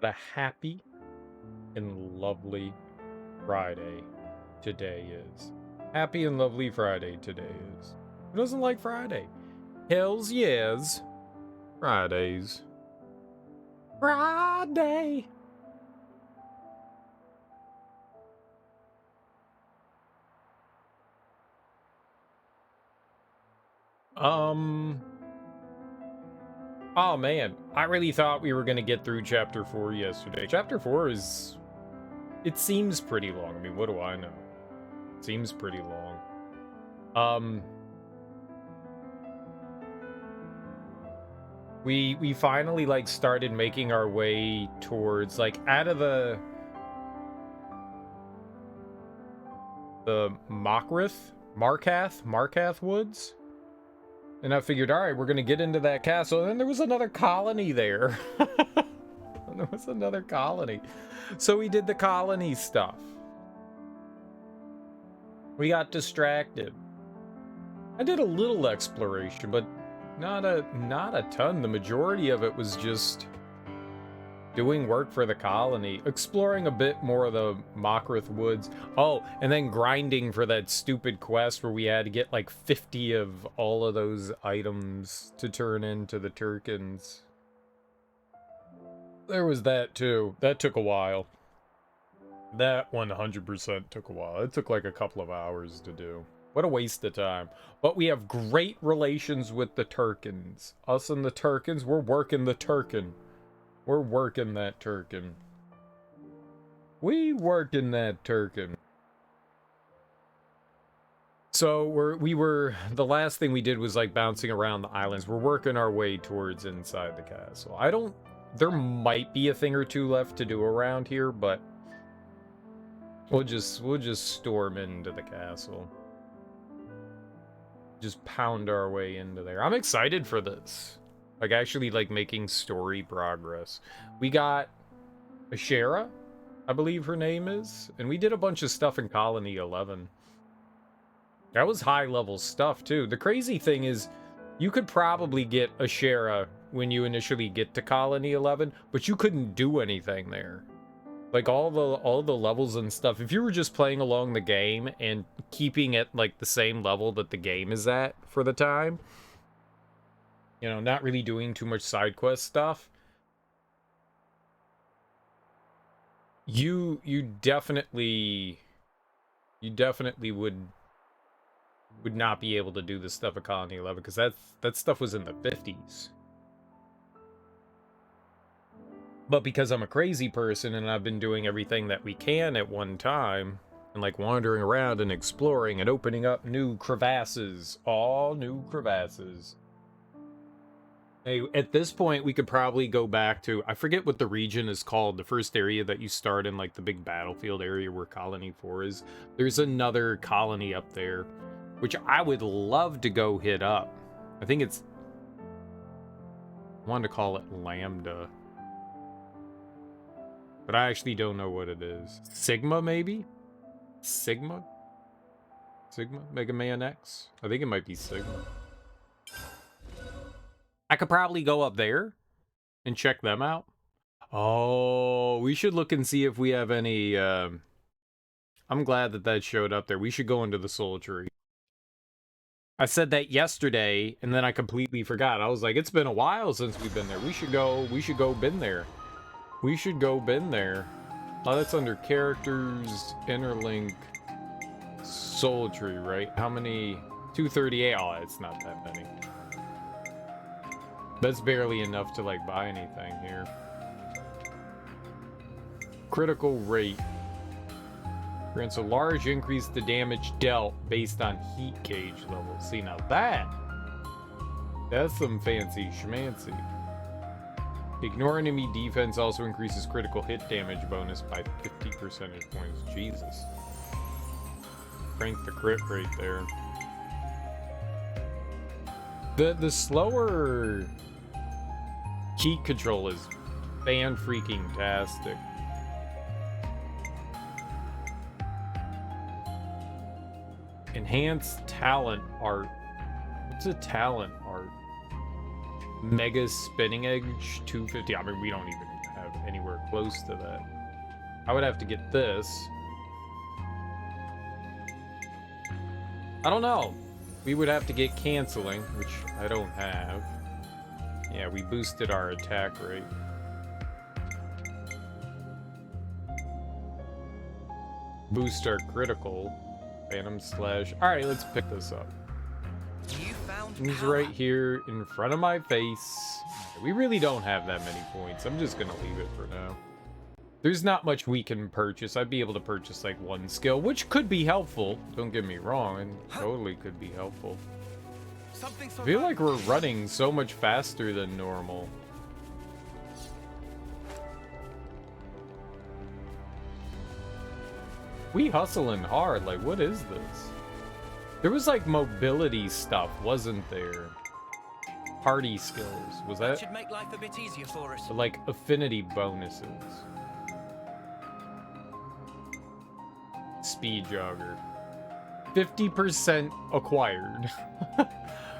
What a happy and lovely Friday today is. Happy and lovely Friday today is. Who doesn't like Friday? Hells yes. Fridays. Friday. Oh man, I really thought we were gonna get through chapter 4 yesterday. Chapter 4 is... It seems pretty long. I mean, what do I know? It seems pretty long. We finally, like, started making our way towards, like, out of the Markath Woods. And I figured, all right, we're going to get into that castle. And then there was another colony there. There was another colony. So we did the colony stuff. We got distracted. I did a little exploration, but not a ton. The majority of it was just doing work for the colony, exploring a bit more of the Markath Woods. Oh, and then grinding for that stupid quest where we had to get like 50 of all of those items to turn into the Turkins. There was that too. That took a while. That 100% took a while. It took like a couple of hours to do. What a waste of time. But we have great relations with the Turkins. Us and the Turkins, we're working the Turkin. We're working that Turkin. We working that Turkin. So the last thing we did was like bouncing around the islands. We're working our way towards inside the castle. There might be a thing or two left to do around here, but we'll just storm into the castle. Just pound our way into there. I'm excited for this. Like, actually, like, making story progress. We got Ashera, I believe her name is. And we did a bunch of stuff in Colony 11. That was high-level stuff, too. The crazy thing is, you could probably get Ashera when you initially get to Colony 11, but you couldn't do anything there. Like, all the levels and stuff, if you were just playing along the game and keeping it, like, the same level that the game is at for the time, you know, not really doing too much side quest stuff, you definitely would not be able to do the stuff at Colony 11, because that stuff was in the 50s. But because I'm a crazy person and I've been doing everything that we can at one time, and like wandering around and exploring and opening up new crevasses, all new crevasses. Hey, at this point, we could probably go back to, I forget what the region is called, the first area that you start in, like the big battlefield area where Colony 4 is. There's another colony up there, which I would love to go hit up. I think it's, I wanted to call it Lambda, but I actually don't know what it is. Sigma, maybe? Sigma? Mega Man X? I think it might be Sigma. I could probably go up there and check them out. Oh, we should look and see if we have any, I'm glad that showed up there. We should go into the Soul Tree. I said that yesterday, and then I completely forgot. I was like, it's been a while since we've been there. We should go been there. We should go been there. Oh, that's under characters, interlink, Soul Tree, right? How many? 238. Oh, it's not that many. That's barely enough to, like, buy anything here. Critical rate. Grants a large increase to damage dealt based on heat gauge level. See, now that's some fancy schmancy. Ignore enemy defense also increases critical hit damage bonus by 50 percentage points. Jesus. Crank the crit rate there. The slower heat control is fan-freaking-tastic. Enhanced talent art. What's a talent art? Mega spinning edge 250. I mean, we don't even have have anywhere close to that. I would have to get this. I don't know. We would have to get canceling, which I don't have. Yeah, we boosted our attack rate. Boost our critical. Phantom slash. Alright, let's pick this up. He's right here in front of my face. We really don't have that many points. I'm just gonna leave it for now. There's not much we can purchase. I'd be able to purchase like one skill, which could be helpful. Don't get me wrong, and totally could be helpful. I feel like we're running so much faster than normal. We hustling hard. Like, what is this? There was like mobility stuff, wasn't there? Party skills. Was that? Should make life a bit easier for us. Like affinity bonuses. Speed jogger. 50% acquired.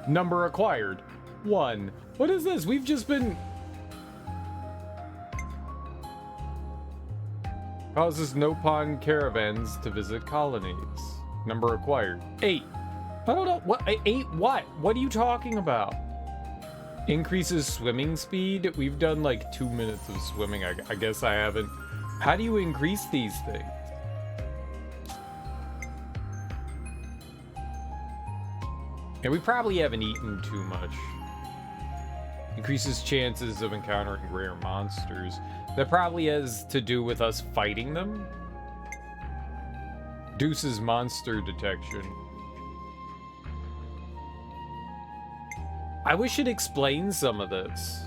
Number acquired. 1. What is this? We've just been... Causes no pawn caravans to visit colonies. Number acquired. 8. I don't know. What? 8 what? What are you talking about? Increases swimming speed. We've done like 2 minutes of swimming. I guess I haven't. How do you increase these things? Yeah, we probably haven't eaten too much. Increases chances of encountering rare monsters. That probably has to do with us fighting them. Reduces monster detection. I wish it explained some of this.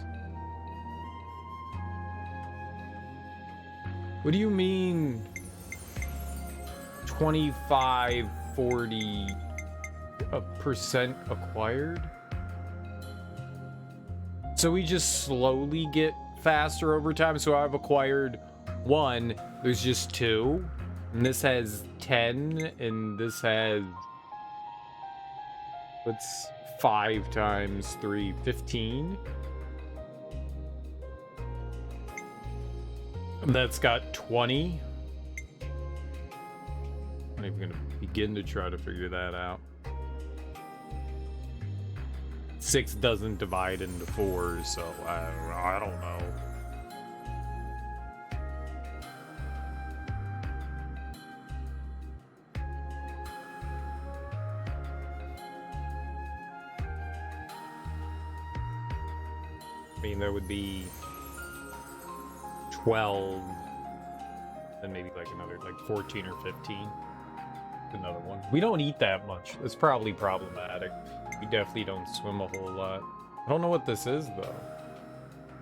What do you mean 25, 40% acquired? So we just slowly get faster over time. So I've acquired 1, there's just 2, and this has 10, and this has, what's 5 times 3, 15. And that's got 20. I'm not even gonna begin to try to figure that out. 6 doesn't divide into 4, so I don't know. I mean, there would be 12, then maybe like another like 14 or 15. Another one. We don't eat that much. It's probably problematic. We definitely don't swim a whole lot. I don't know what this is though.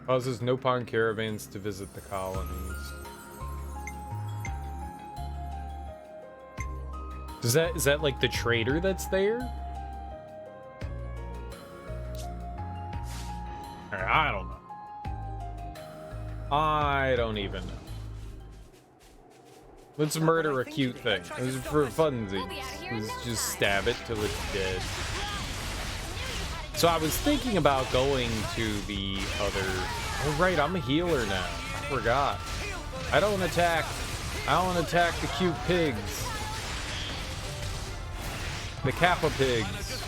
Causes no pawn caravans to visit the colonies. Is that like the trader that's there? I don't know. I don't even know. Let's murder a cute thing. This is for funsies. Let's just stab it till it's dead. So I was thinking about going to the other... Oh right, I'm a healer now. I forgot. I don't attack the cute pigs. The Kappa pigs.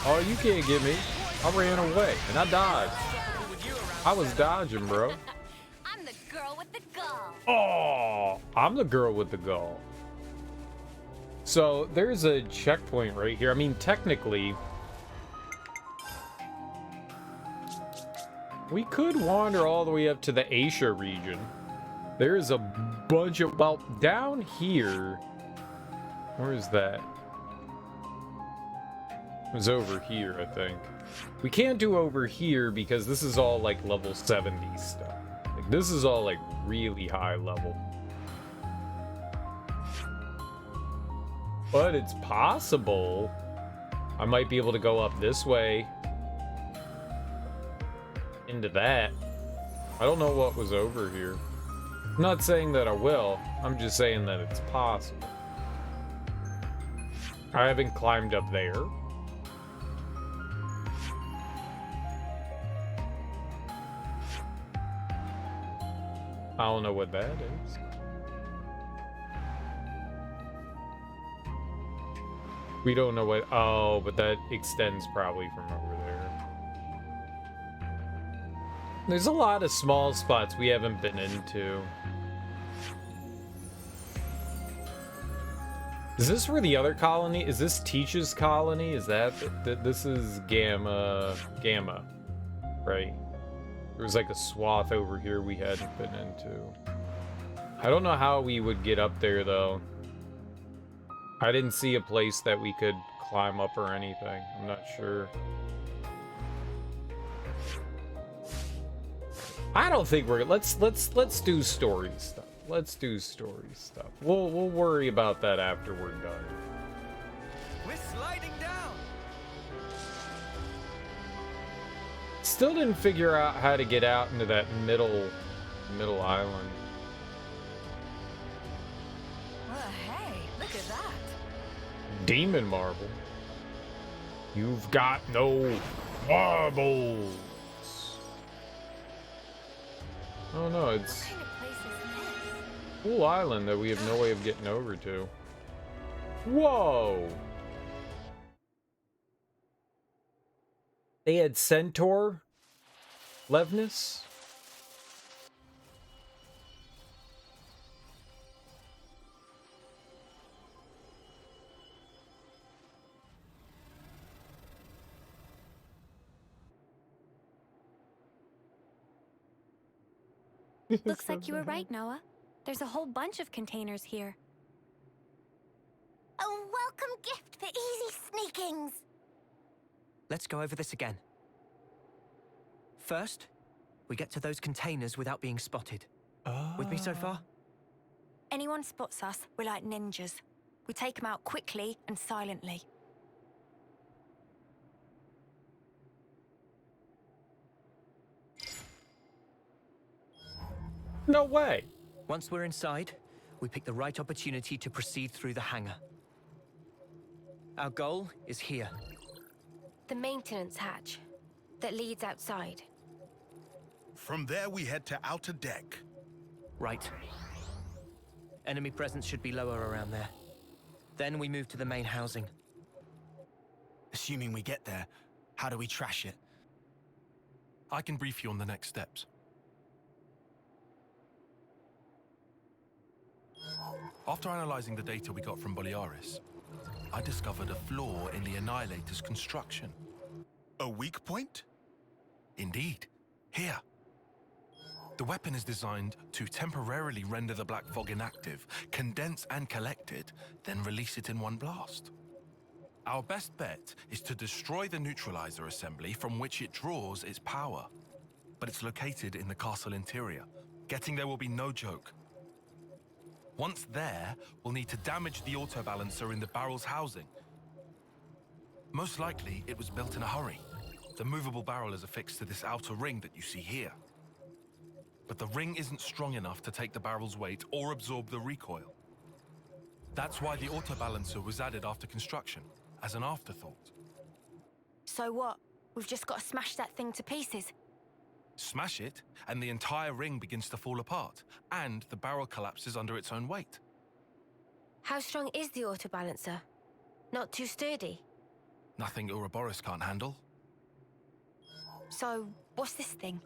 Oh, you can't get me. I ran away and I dodged. I was dodging, bro. I'm the girl with the gall. Oh, I'm the girl with the gall. So there's a checkpoint right here. I mean, technically, we could wander all the way up to the Asia region. There's a bunch of, well, down here. Where is that? It was over here, I think. We can't do over here because this is all like level 70 stuff. Like this is all like really high level. But it's possible I might be able to go up this way into that. I don't know what was over here. I'm not saying that I will. I'm just saying that it's possible. I haven't climbed up there. I don't know what that is. We don't know what... Oh, but that extends probably from over there. There's a lot of small spots we haven't been into. Is this where the other colony... Is this Teach's colony? Is that... This is Gamma... Right? There was like a swath over here we hadn't been into. I don't know how we would get up there, though. I didn't see a place that we could climb up or anything. I'm not sure. I don't think we're... Let's do story stuff. Let's do story stuff. We'll worry about that after we're done. We're sliding down. Still didn't figure out how to get out into that middle island. Well, hey, look at that. Demon marble. You've got no marbles. Oh no, it's What kind of place is this? cool island that we have no way of getting over to. Whoa! They had centaur Levness. Looks like you were right, Noah. There's a whole bunch of containers here. A welcome gift for easy sneakings. Let's go over this again. First, we get to those containers without being spotted. With me so far? Anyone spots us, we're like ninjas. We take them out quickly and silently. No way. Once we're inside, we pick the right opportunity to proceed through the hangar. Our goal is here. The maintenance hatch that leads outside. From there, we head to outer deck. Right. Enemy presence should be lower around there. Then we move to the main housing. Assuming we get there, how do we trash it? I can brief you on the next steps. After analyzing the data we got from Boliaris, I discovered a flaw in the Annihilator's construction. A weak point? Indeed. Here. The weapon is designed to temporarily render the black fog inactive, condense and collect it, then release it in one blast. Our best bet is to destroy the neutralizer assembly from which it draws its power. But it's located in the castle interior. Getting there will be no joke. Once there, we'll need to damage the autobalancer in the barrel's housing. Most likely, it was built in a hurry. The movable barrel is affixed to this outer ring that you see here. But the ring isn't strong enough to take the barrel's weight or absorb the recoil. That's why the autobalancer was added after construction, as an afterthought. So what? We've just got to smash that thing to pieces. Smash it, and the entire ring begins to fall apart, and the barrel collapses under its own weight. How strong is the autobalancer? Not too sturdy. Nothing Ouroboros can't handle. So, what's this thing?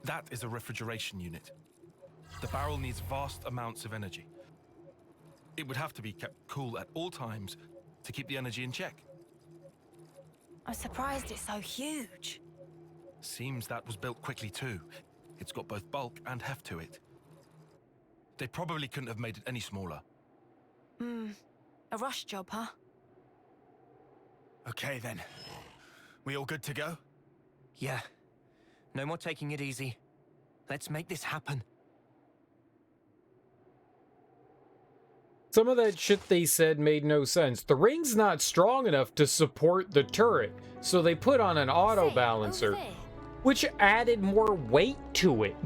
That is a refrigeration unit. The barrel needs vast amounts of energy. It would have to be kept cool at all times to keep the energy in check. I'm surprised it's so huge. Seems that was built quickly too. It's got both bulk and heft to it. They probably couldn't have made it any smaller. A rush job, huh? Okay then. We all good to go? Yeah. No more taking it easy. Let's make this happen. Some of that shit they said made no sense. The ring's not strong enough to support the turret, so they put on an auto balancer, which added more weight to it.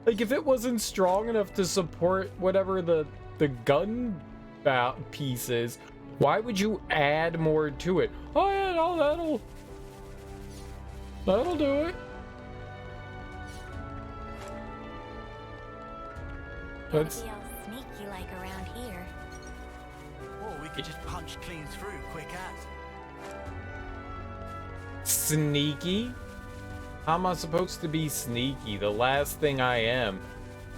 Like, if it wasn't strong enough to support whatever the gun piece is, why would you add more to it? Oh yeah, no, that'll do it. Let's- Be all sneaky like around here. Or we could just punch clean through, quick as. Sneaky? How am I supposed to be sneaky? The last thing I am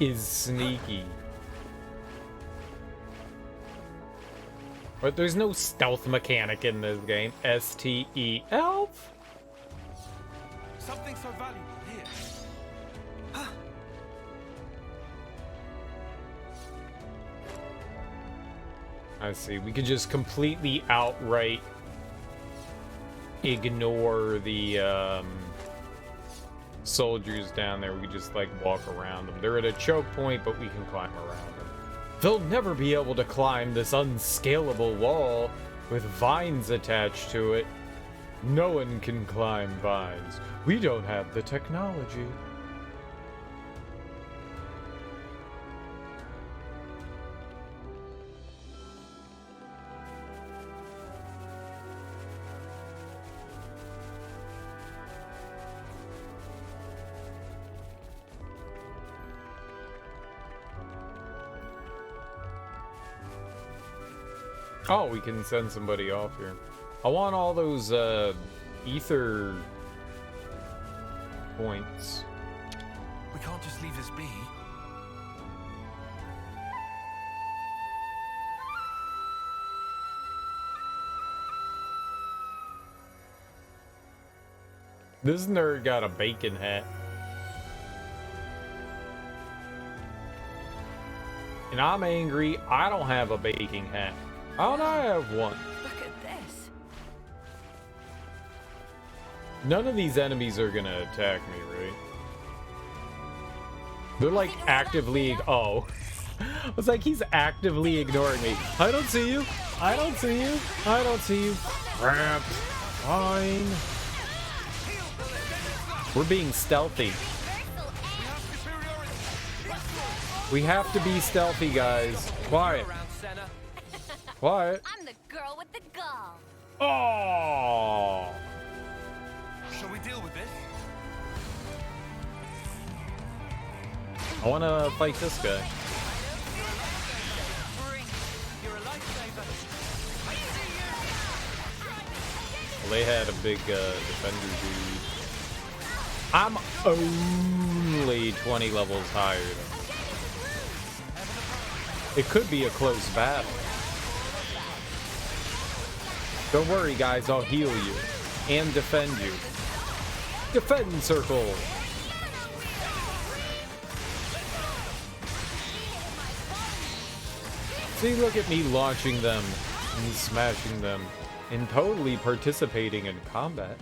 is sneaky. But there's no stealth mechanic in this game. STE elf? Something so valuable here. I see. We could just completely outright ignore the soldiers down there. We could just like walk around them. They're at a choke point, but we can climb around them. They'll never be able to climb this unscalable wall with vines attached to it. No one can climb vines. We don't have the technology. Oh, we can send somebody off here. I want all those ether points. We can't just leave this be. This nerd got a bacon hat. And I'm angry I don't have a baking hat. How don't I have one? Look at this. None of these enemies are gonna attack me, right? They're like actively. Oh. I was like, he's actively ignoring me. I don't see you. I don't see you. I don't see you. Crap. Fine. We're being stealthy. We have to be stealthy, guys. Quiet. Quiet. I'm the girl with the gall. Oh. Shall we deal with this? I want to fight this guy. Well, they had a big defender dude. I'm only 20 levels higher though. It could be a close battle. Don't worry, guys, I'll heal you and defend you. Defend circle. See, look at me launching them and smashing them and totally participating in combat.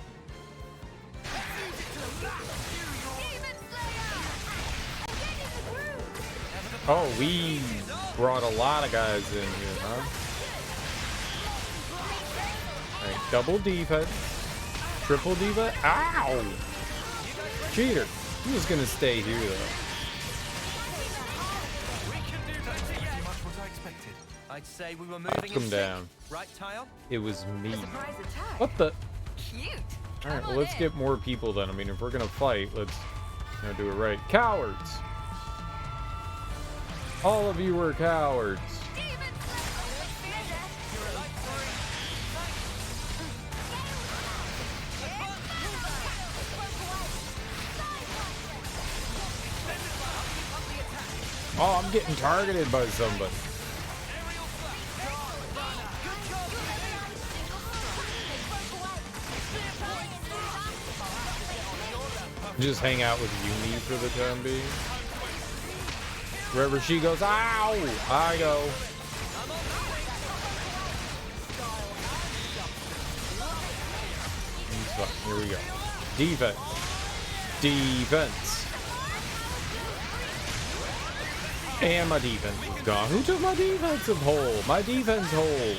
Oh, we brought a lot of guys in here, huh? Alright, double defense. Triple defense. Ow! Cheater. He was gonna stay here, though. I'd say we were moving Come down. Right, Tile? It was me. Surprise attack. What the? Cute. Alright, well, let's get more people then. I mean, if we're gonna fight, let's do it right. Cowards! All of you were cowards. Oh, I'm getting targeted by somebody. Just hang out with Yumi for the time being. Wherever she goes, ow! I go. Here we go. Defense. Defense. And my defense is gone. Who took my defensive hole? My defense hole.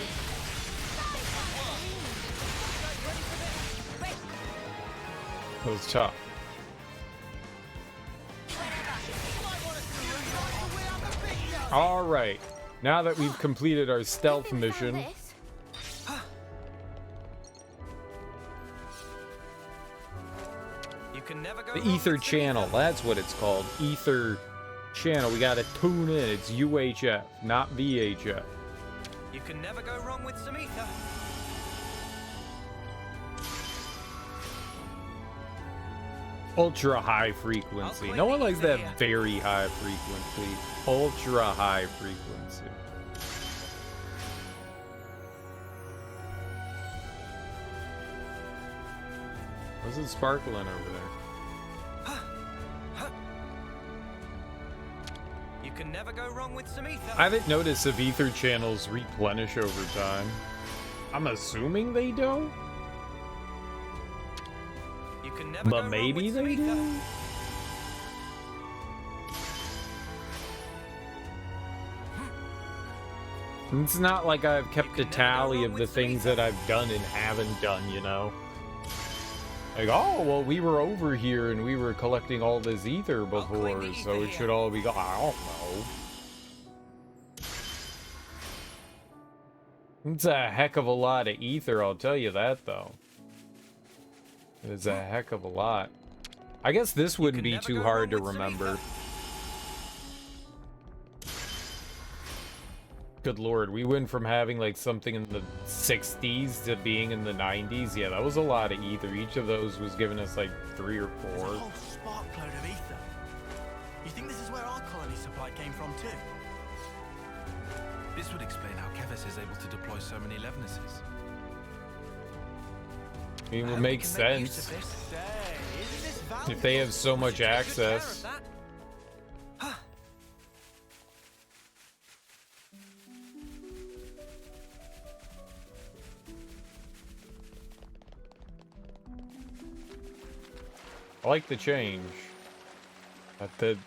That was tough. All right. Now that we've completed our stealth mission, You can never go the wrong Ether with Channel, that's what it's called. Ether channel. We gotta tune in. It's UHF, not VHF. You can never go wrong with some ether. Ultra high frequency. No one likes that very high frequency. Ultra high frequency. What's it sparkling over there? You can never go wrong with some ether. I haven't noticed if ether channels replenish over time. I'm assuming they don't. You can never But go maybe wrong with they some ether. do. It's not like I've kept a can never go tally wrong of the with some things ether. that I've done and haven't done, you know? Like, oh, well, we were over here and we were collecting all this ether clean before, the so ether it here. should all be gone. I don't know. It's a heck of a lot of ether, I'll tell you that, though. It's a heck of a lot. I guess this wouldn't can be never too go hard to wrong with some remember. ether. Good lord, we went from having like something in the 60s to being in the 90s. Yeah, that was a lot of ether. Each of those was giving us like 3 or There's a 4. whole spark load of ether. You think this is where our colony supply came from too? This would explain how Kevis is able to deploy so many Levnesses. I mean, it I would hope make we can use sense of this. Say, isn't this valuable? if they have so much Should take good care of access. that. I like the change. But the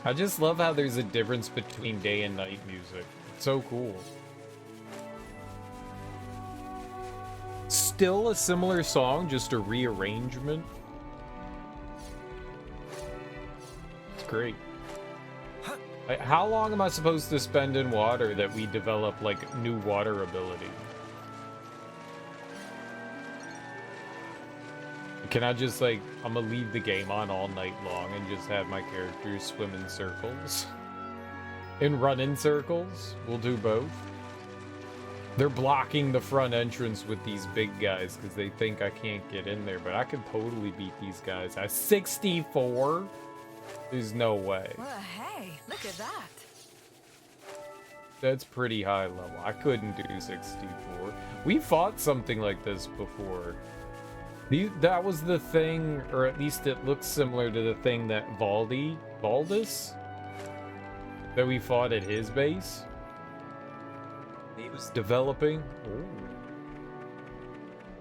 I just love how there's a difference between day and night music. It's so cool. Still a similar song, just a rearrangement. It's great. Like, how long am I supposed to spend in water that we develop, like, new water ability? Can I just, like, I'm gonna leave the game on all night long and just have my characters swim in circles? And run in circles? We'll do both. They're blocking the front entrance with these big guys because they think I can't get in there, but I could totally beat these guys. At 64? There's no way. Well, hey, look at that. That's pretty high level. I couldn't do 64. We fought something like this before. That was the thing, or at least it looks similar to the thing that Valdis, that we fought at his base. He was developing. Ooh.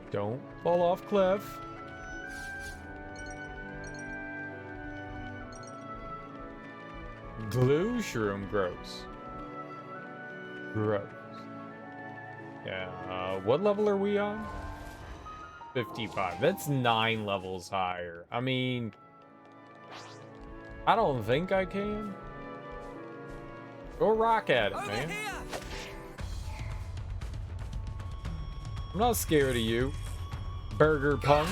Don't fall off cliff. Glue shroom, gross. Gross. Yeah, what level are we on? 55. That's 9 levels higher. I mean, I don't think I can. Go rock at it, Over man. here! I'm not scared of you, burger punk.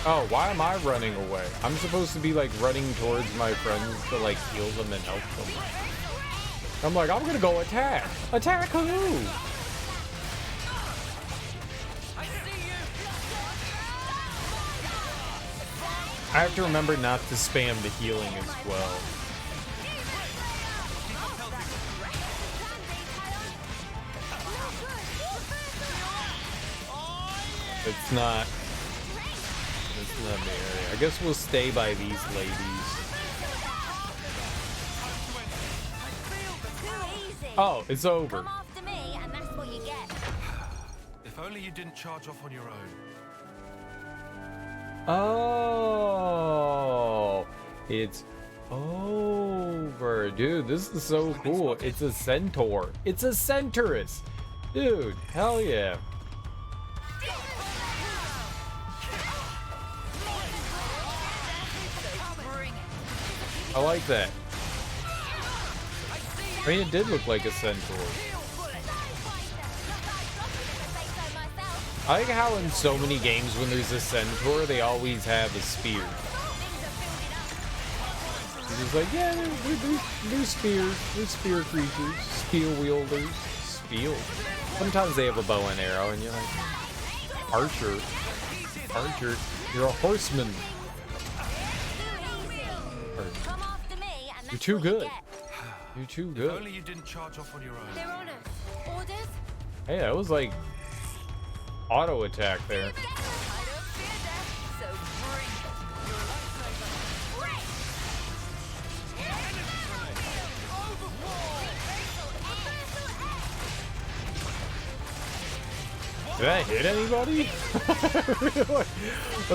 Oh, why am I running away? I'm supposed to be like running towards my friends to like heal them and help them. I'm like, I'm gonna go attack. Attack who? I see you! I have to remember not to spam the healing as well. It's not the area. I guess we'll stay by these ladies. Too easy. Oh, it's over. Come after me, and that's what you get. If only you didn't charge off on your own. Oh, it's over. Dude, this is so cool. It's a centaur. It's a centaurus. Dude, hell yeah. I like that. I mean, it did look like a centaur. I like how in so many games when there's a centaur, they always have a spear. It's just like, yeah, they're spears. They're spear creatures. Steel wielders. Steel. Sometimes they have a bow and arrow, and you're like, archer. Archer. You're a horseman. You're too good. You're too If good. only you didn't charge off on your own. They're on us. Orders? Hey, that was like auto attack there. I don't fear death, so bring it. Your lifesaver. Did that hit anybody? I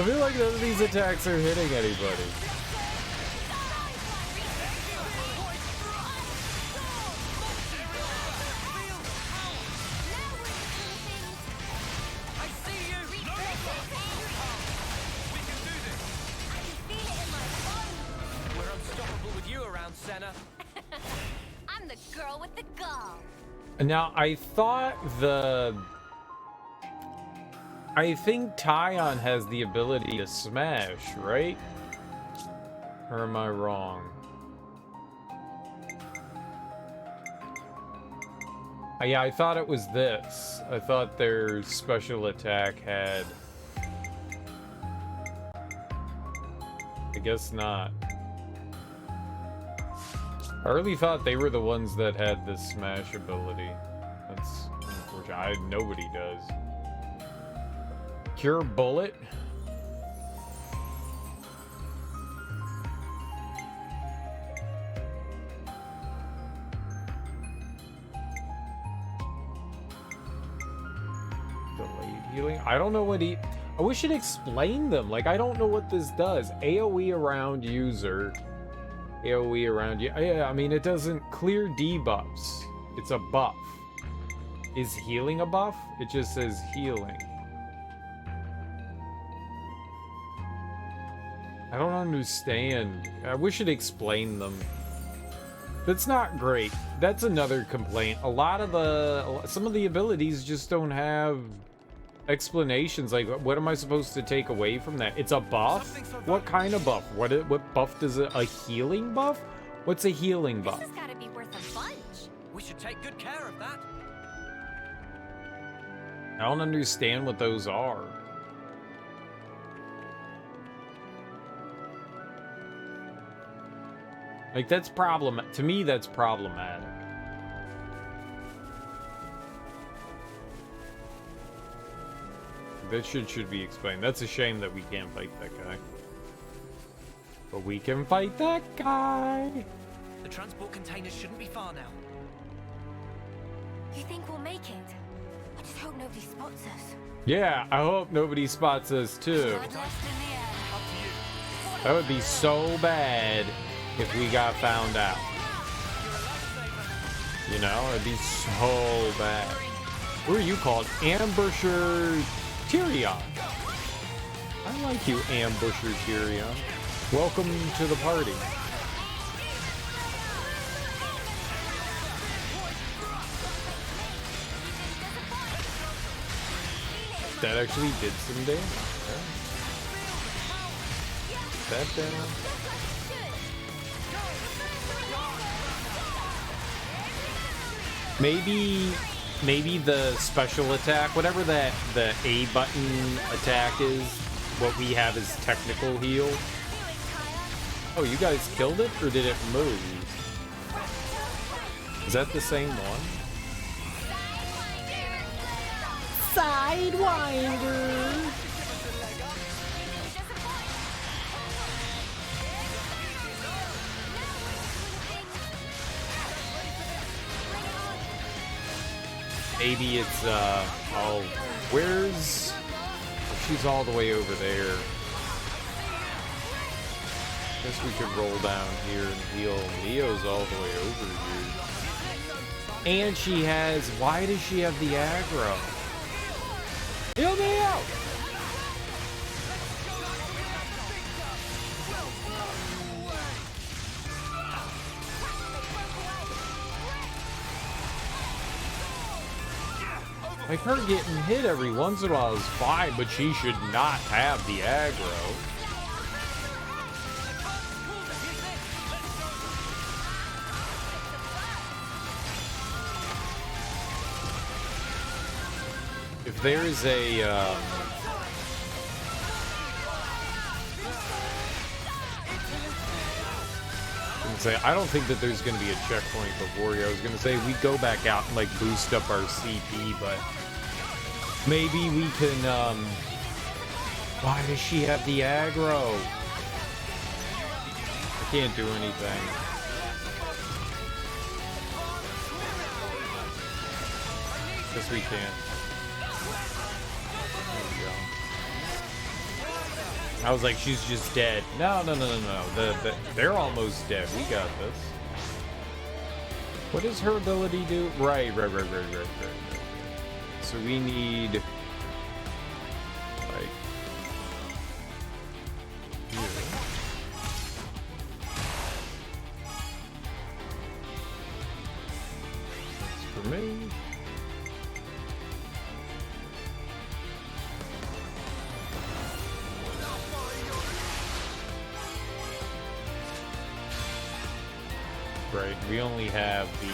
feel like none of these attacks are hitting anybody. We're unstoppable with you around, Senna. I'm the girl with the gall. Now, I think Tyon has the ability to smash, right? Or am I wrong? Yeah, I thought it was this. I thought their special attack had... I guess not. I really thought they were the ones that had the smash ability. That's unfortunate. Nobody does. Cure bullet. Delayed healing. I don't know what I wish it explained them. Like, I don't know what this does. AoE around user. AoE around you. Yeah, I mean, it doesn't clear debuffs. It's a buff. Is healing a buff? It just says healing. I don't understand. I wish it explained them. That's not great. That's another complaint. Some of the abilities just don't have explanations. Like, what am I supposed to take away from that? It's a buff? What kind of buff? What buff does it? A healing buff? What's a healing buff? This has got to be worth a bunch. We should take good care of that. I don't understand what those are. Like, that's to me, that's problematic. That should be explained. That's a shame that we can't fight that guy. But we can fight that guy! The transport containers shouldn't be far now. You think we'll make it? I just hope nobody spots us. Yeah, I hope nobody spots us too. Bloodlust in the air. That would be so bad if we got found out. You know, it'd be so bad. What are you called? Ambusher Tyrion. I like you, Ambusher Tyrion. Welcome to the party. That actually did some damage. Okay. That down. Maybe the special attack, whatever the A button attack is, what we have is technical heal. Oh, you guys killed it, or did it move? Is that the same one? Sidewinder! Maybe it's, oh, where's... She's all the way over there. Guess we could roll down here and heal. Leo's all the way over here. And she has... Why does she have the aggro? Heal me out! Like, her getting hit every once in a while is fine, but she should not have the aggro. If there's a, I don't think that there's going to be a checkpoint before you. I was going to say we go back out and like boost up our CP, but maybe we can, why does she have the aggro? I can't do anything. Guess we can't. There we go. I was like, she's just dead. No. They're almost dead. We got this. What does her ability do? Right. So we need, like, here. That's for me. Right, we only have the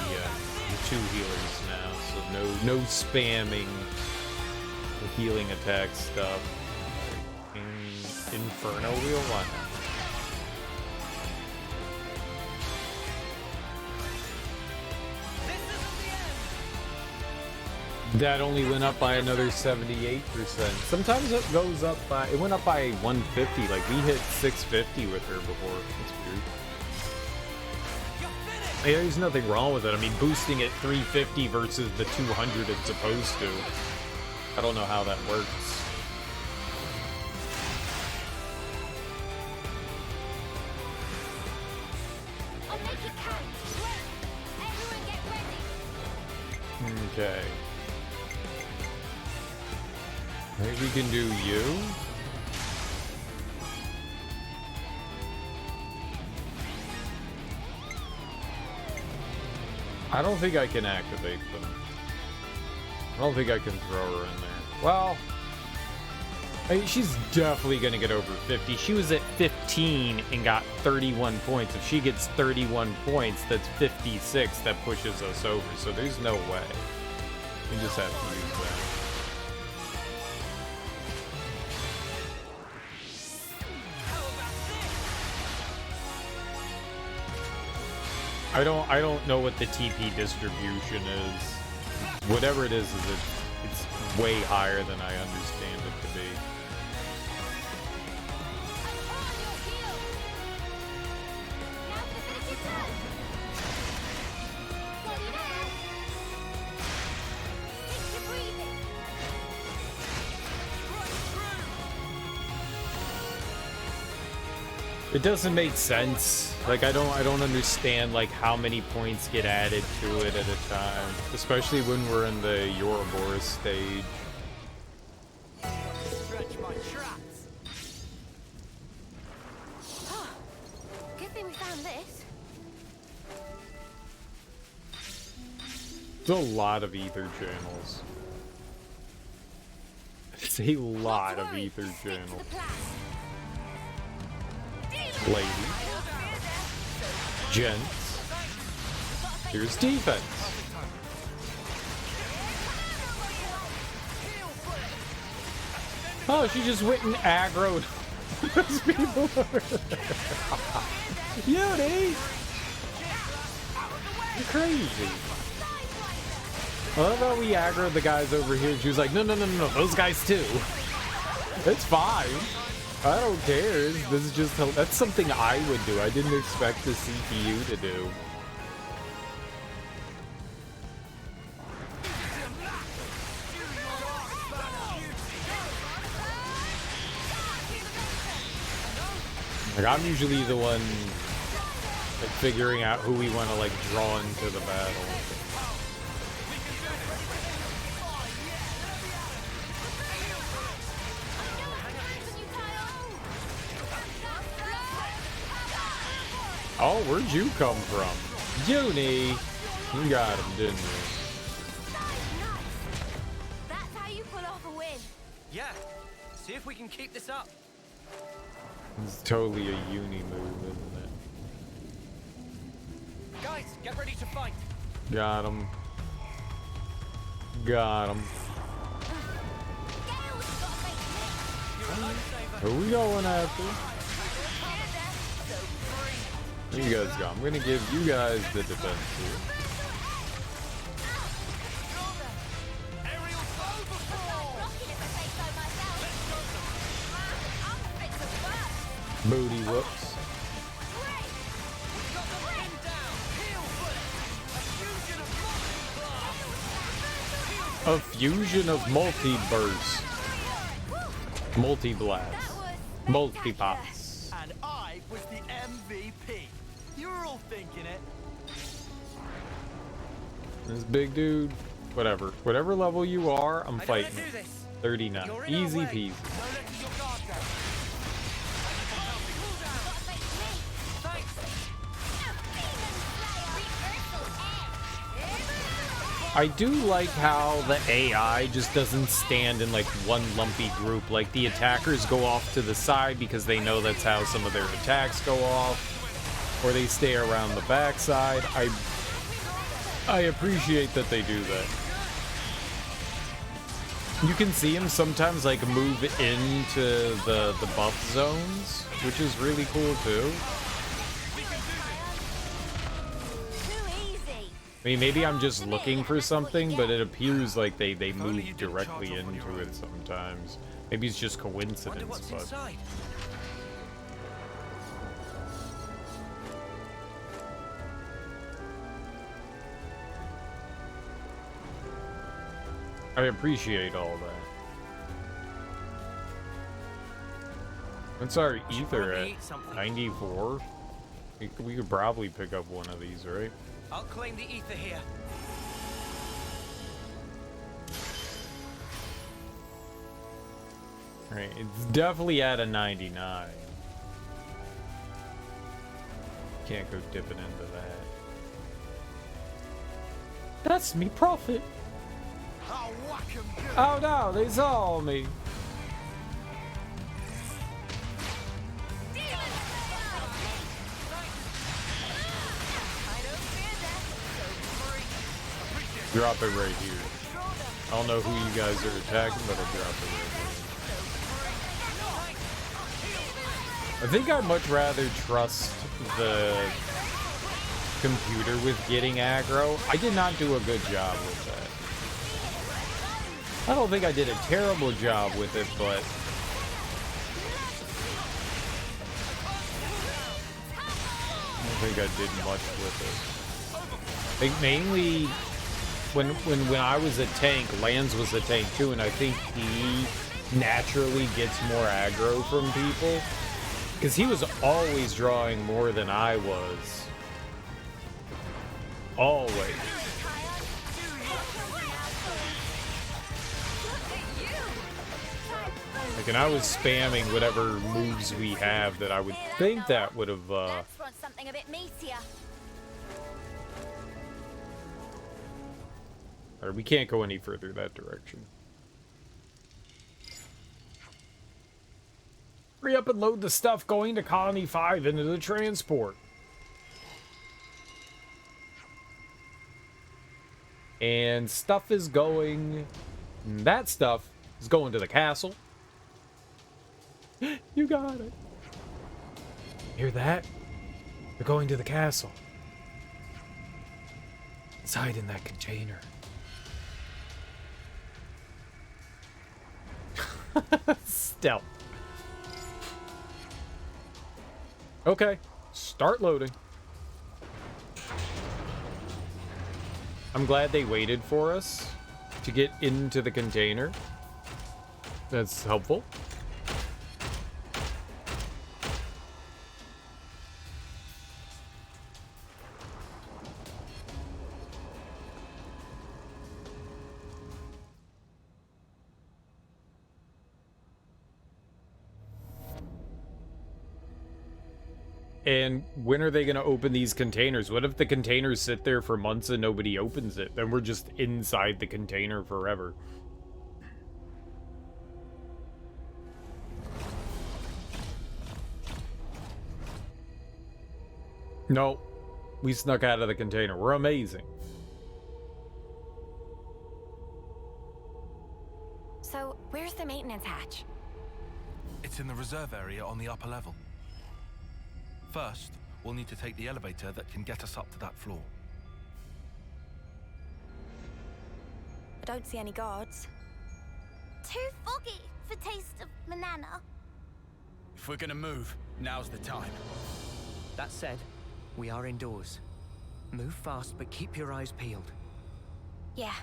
2 healers now, so no spamming the healing attack stuff. Inferno wheel, why not? That only went up by another 78%. Sometimes it goes up by, it went up by 150, like we hit 650 with her before. That's weird. Hey, there's nothing wrong with it. I mean, boosting it 350 versus the 200 it's supposed to. I don't know how that works. I'll make it count. Everyone get ready. Okay. Maybe we can do you. I don't think I can activate them. I don't think I can throw her in there. Well, I mean, she's definitely going to get over 50. She was at 15 and got 31 points. If she gets 31 points, that's 56. That pushes us over. So there's no way. We just have to use that. I don't know what the TP distribution is. Whatever it is it's way higher than I understand it to be. It doesn't make sense. Like I don't understand like how many points get added to it at a time, especially when we're in the Ouroboros stage. Stretch my traps. Good thing we found this. It's a lot of ether channels. It's a lot of ether channels. Ladies. Gents. Here's defense. Oh, she just went and aggroed those people over there. Beauty! You're crazy. I love how we aggroed the guys over here. She was like, no, those guys too. It's fine. I don't care. This is just, that's something I would do. I didn't expect the CPU to do. Like, I'm usually the one like figuring out who we want to like draw into the battle. Oh, where'd you come from? Uni! You got him, didn't you? Yeah. See if we can keep this up. It's totally a uni move, isn't it? Guys, get ready to fight. Got him. Got him. You're a lifesaver. Who we going after? Where you guys go? I'm gonna give you guys the defense here. Booty whoops. A fusion of multi-burst. Multi-blast. Multi-pops. And I was the MVP. You were all thinking it. This big dude. Whatever. Whatever level you are, I'm I don't wanna fighting. do this. 39. You're in our Easy way. peasy. Don't let your guard down. I do like how the AI just doesn't stand in like one lumpy group. Like the attackers go off to the side because they know that's how some of their attacks go off, or they stay around the backside. I appreciate that they do that. You can see him sometimes like move into the buff zones, which is really cool too. I mean, maybe I'm just looking for something, but it appears like they move directly into it sometimes. Maybe it's just Wonder coincidence, what's but... inside. I appreciate all that. What's our ether probably at? eat something. 94? We could probably pick up one of these, right? I'll claim the ether here. Right, it's definitely at a 99. Can't go dipping into that. That's me profit. I'll whack 'em good. Oh no, they saw me. Drop it right here. I don't know who you guys are attacking, but I'll drop it right here. I think I'd much rather trust the computer with getting aggro. I did not do a good job with that. I don't think I did a terrible job with it, but I don't think I did much with it. I think mainly when I was a tank, Lance was a tank too, and I think he naturally gets more aggro from people. Because he was always drawing more than I was. Always. Like, and I was spamming whatever moves we have that I would think that would have, Let's want something a bit meatier. or we can't go any further that direction. Hurry up and load the stuff going to Colony 5 into the transport. And stuff is going... That stuff is going to the castle. You got it. Hear that? They're going to the castle. Let's hide in that container. Stealth. Okay, start loading. I'm glad they waited for us to get into the container. That's helpful. And when are they going to open these containers? What if the containers sit there for months and nobody opens it? Then we're just inside the container forever. No, we snuck out of the container. We're amazing. So, where's the maintenance hatch? It's in the reserve area on the upper level. First, we'll need to take the elevator that can get us up to that floor. I don't see any guards. Too foggy for taste of banana. If we're gonna move, now's the time. That said, we are indoors. Move fast, but keep your eyes peeled. Yeah,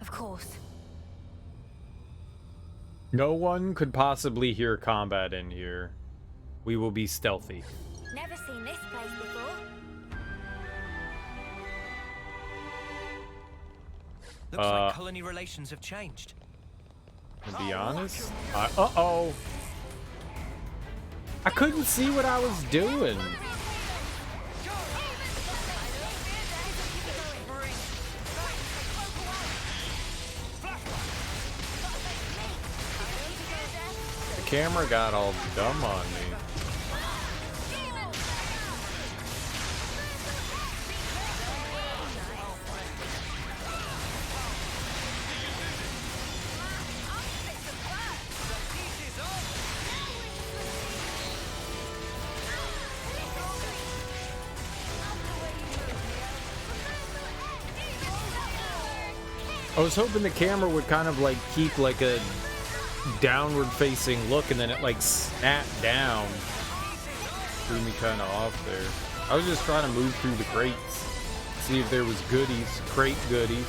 of course. No one could possibly hear combat in here. We will be stealthy. Never seen this place before. Looks like colony relations have changed. To be honest, uh-oh. I couldn't see what I was doing. The camera got all dumb on me. I was hoping the camera would kind of like keep like a downward facing look and then it like snapped down. Threw me kind of off there. I was just trying to move through the crates, see if there was goodies, crate goodies.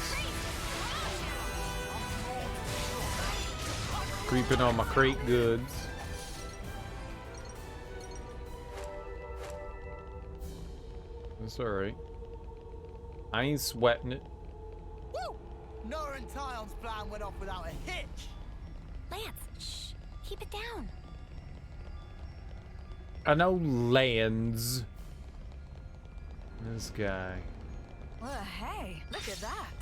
Creeping on my crate goods. That's alright. I ain't sweating it. Woo! Nora and Tyon's plan went off without a hitch. Lance, shh. Keep it down. I know Lands. This guy. Well, hey, look at that.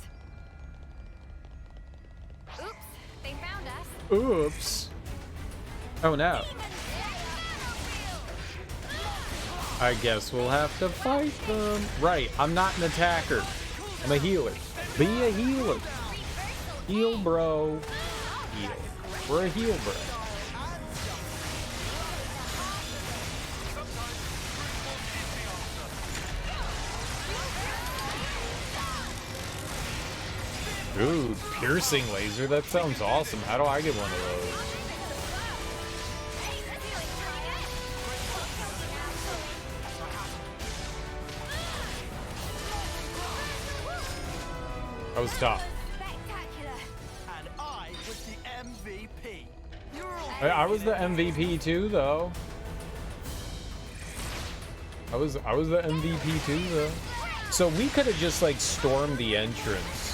Oops, they found us. Oops. Oh no. I guess we'll have to fight them. Right, I'm not an attacker. I'm a healer. Be a healer. Heal, bro. Heal. We're a heal, bro. Ooh, piercing laser. That sounds awesome. How do I get one of those? That was tough. Spectacular. And I was the MVP. You're all I was the MVP too, though. I was the MVP too, though. So we could have just like stormed the entrance.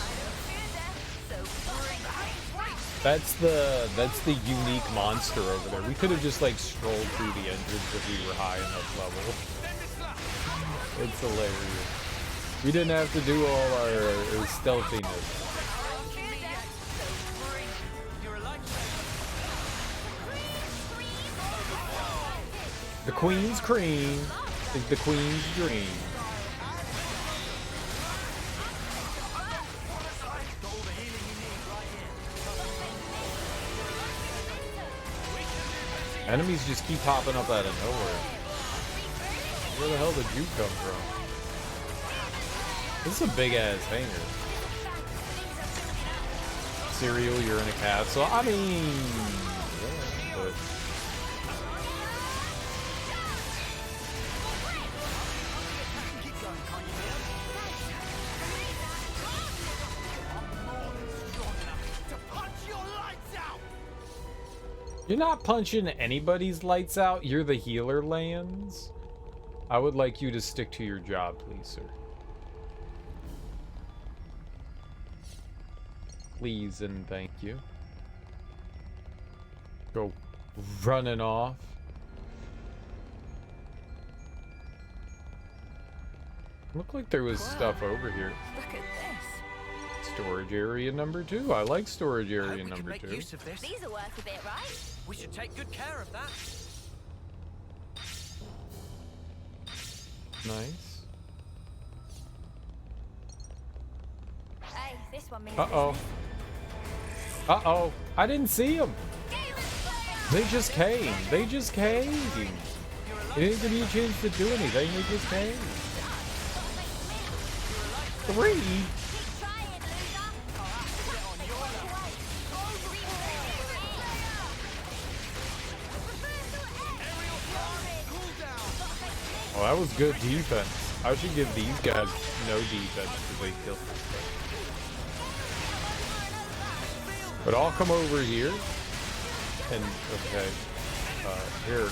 That's the unique monster over there. We could have just like strolled through the entrance if we were high enough level. It's hilarious. We didn't have to do all our stealthiness. The Queen's cream is the Queen's dream. Enemies just keep popping up out of nowhere. Where the hell did you come from? This is a big ass hangar. Cereal, you're in a castle. I mean, yeah, but you're not punching anybody's lights out. You're the healer, Lands. I would like you to stick to your job, please, sir. Please and thank you. Go running off. Looked like there was stuff over here. Look at this. Storage area number 2. I like storage area We can number make 2. use of this. These are worth a bit, right? We should take good care of that. Nice. this one means Uh-oh. business. Uh-oh. I didn't see them. They just came. They just came. It didn't give me a chance to do anything. They just came. 3? Oh, that was good defense. I should give these guys no defense because they kill. But I'll come over here and okay. Here.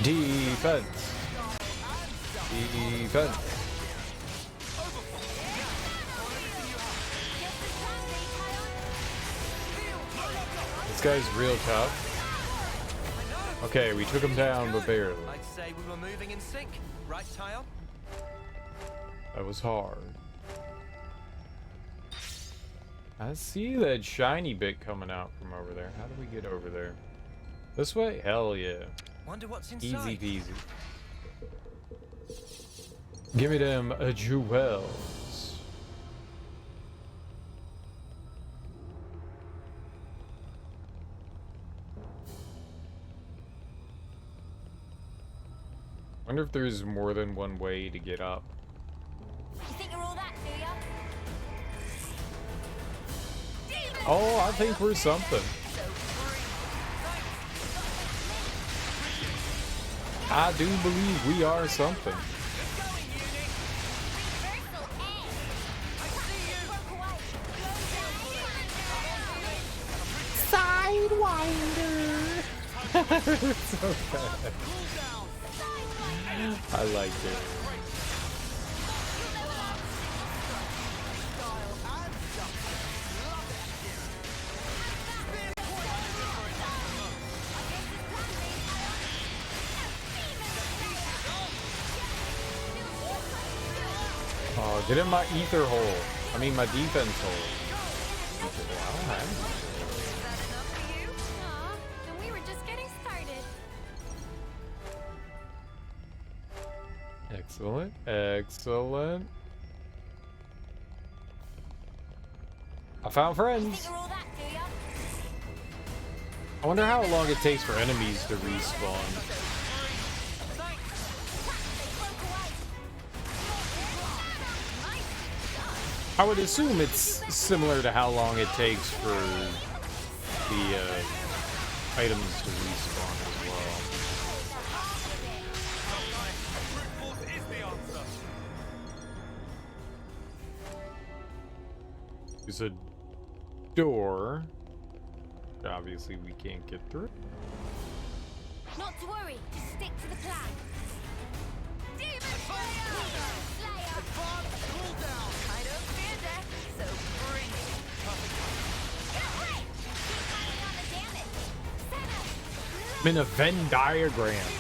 Defense. Defense. This guy's real tough. Okay, we took him down, but barely. I'd say we were moving in sync, right, Tile? That was hard. I see that shiny bit coming out from over there. How do we get over there? This way? Hell yeah. Wonder what's Easy inside. peasy. Give me them jewels. Wonder if there's more than one way to get up. You think you're all that, do ya? Oh, I think we're something. I do believe we are something. Sidewinder. So bad. I liked it. Oh, get in my ether hole. I mean my defense hole. I don't have an ether hole. And we were just getting started. Excellent. Excellent. I found You friends. think you're all that, do ya? I wonder how long it takes for enemies to respawn. I would assume it's similar to how long it takes for the items to respawn as well. There's a door. Obviously, we can't get through. Not to worry, just stick to the plan. Demon Slayer! Cool down! I don't fear death, so bring it. Get ready! Keep piling on the damage. I'm in a Venn diagram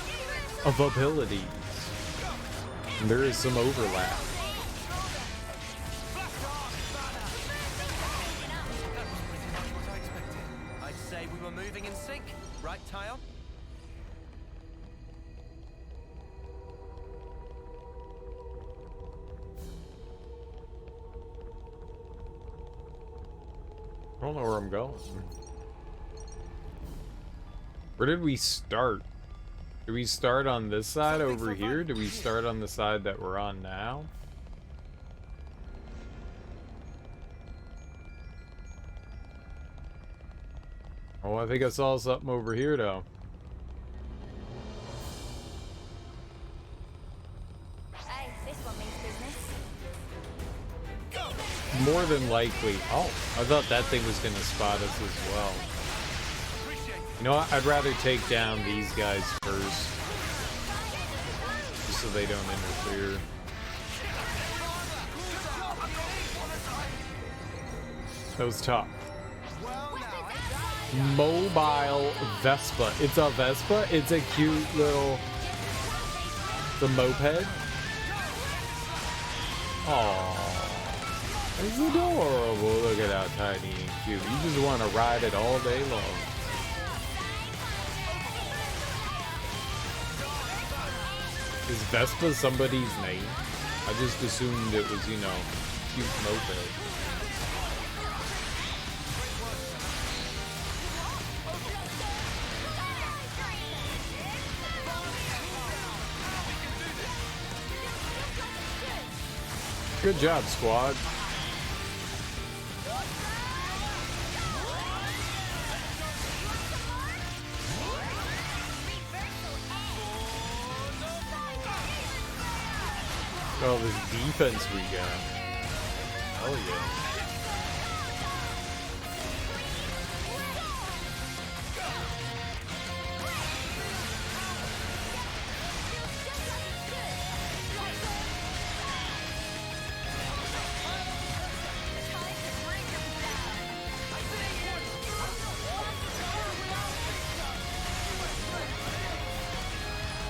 of abilities. And there is some overlap. I'd say we were moving in sync, right, Tile? I don't know where I'm going. Where did we start? Did we start on this side over here? Did we start on the side that we're on now? Oh, I think I saw something over here though. Hey, this one means business. More than likely. Oh, I thought that thing was gonna spot us as well. You know what? I'd rather take down these guys first. Just so they don't interfere. That was tough. Mobile Vespa. It's a Vespa? It's a cute little... The moped? Aww. It's adorable. Look at how tiny and cute. You just want to ride it all day long. Is Vespa somebody's name? I just assumed it was, you know, cute moped. Good job, squad. Oh, this defense we got. Oh yeah.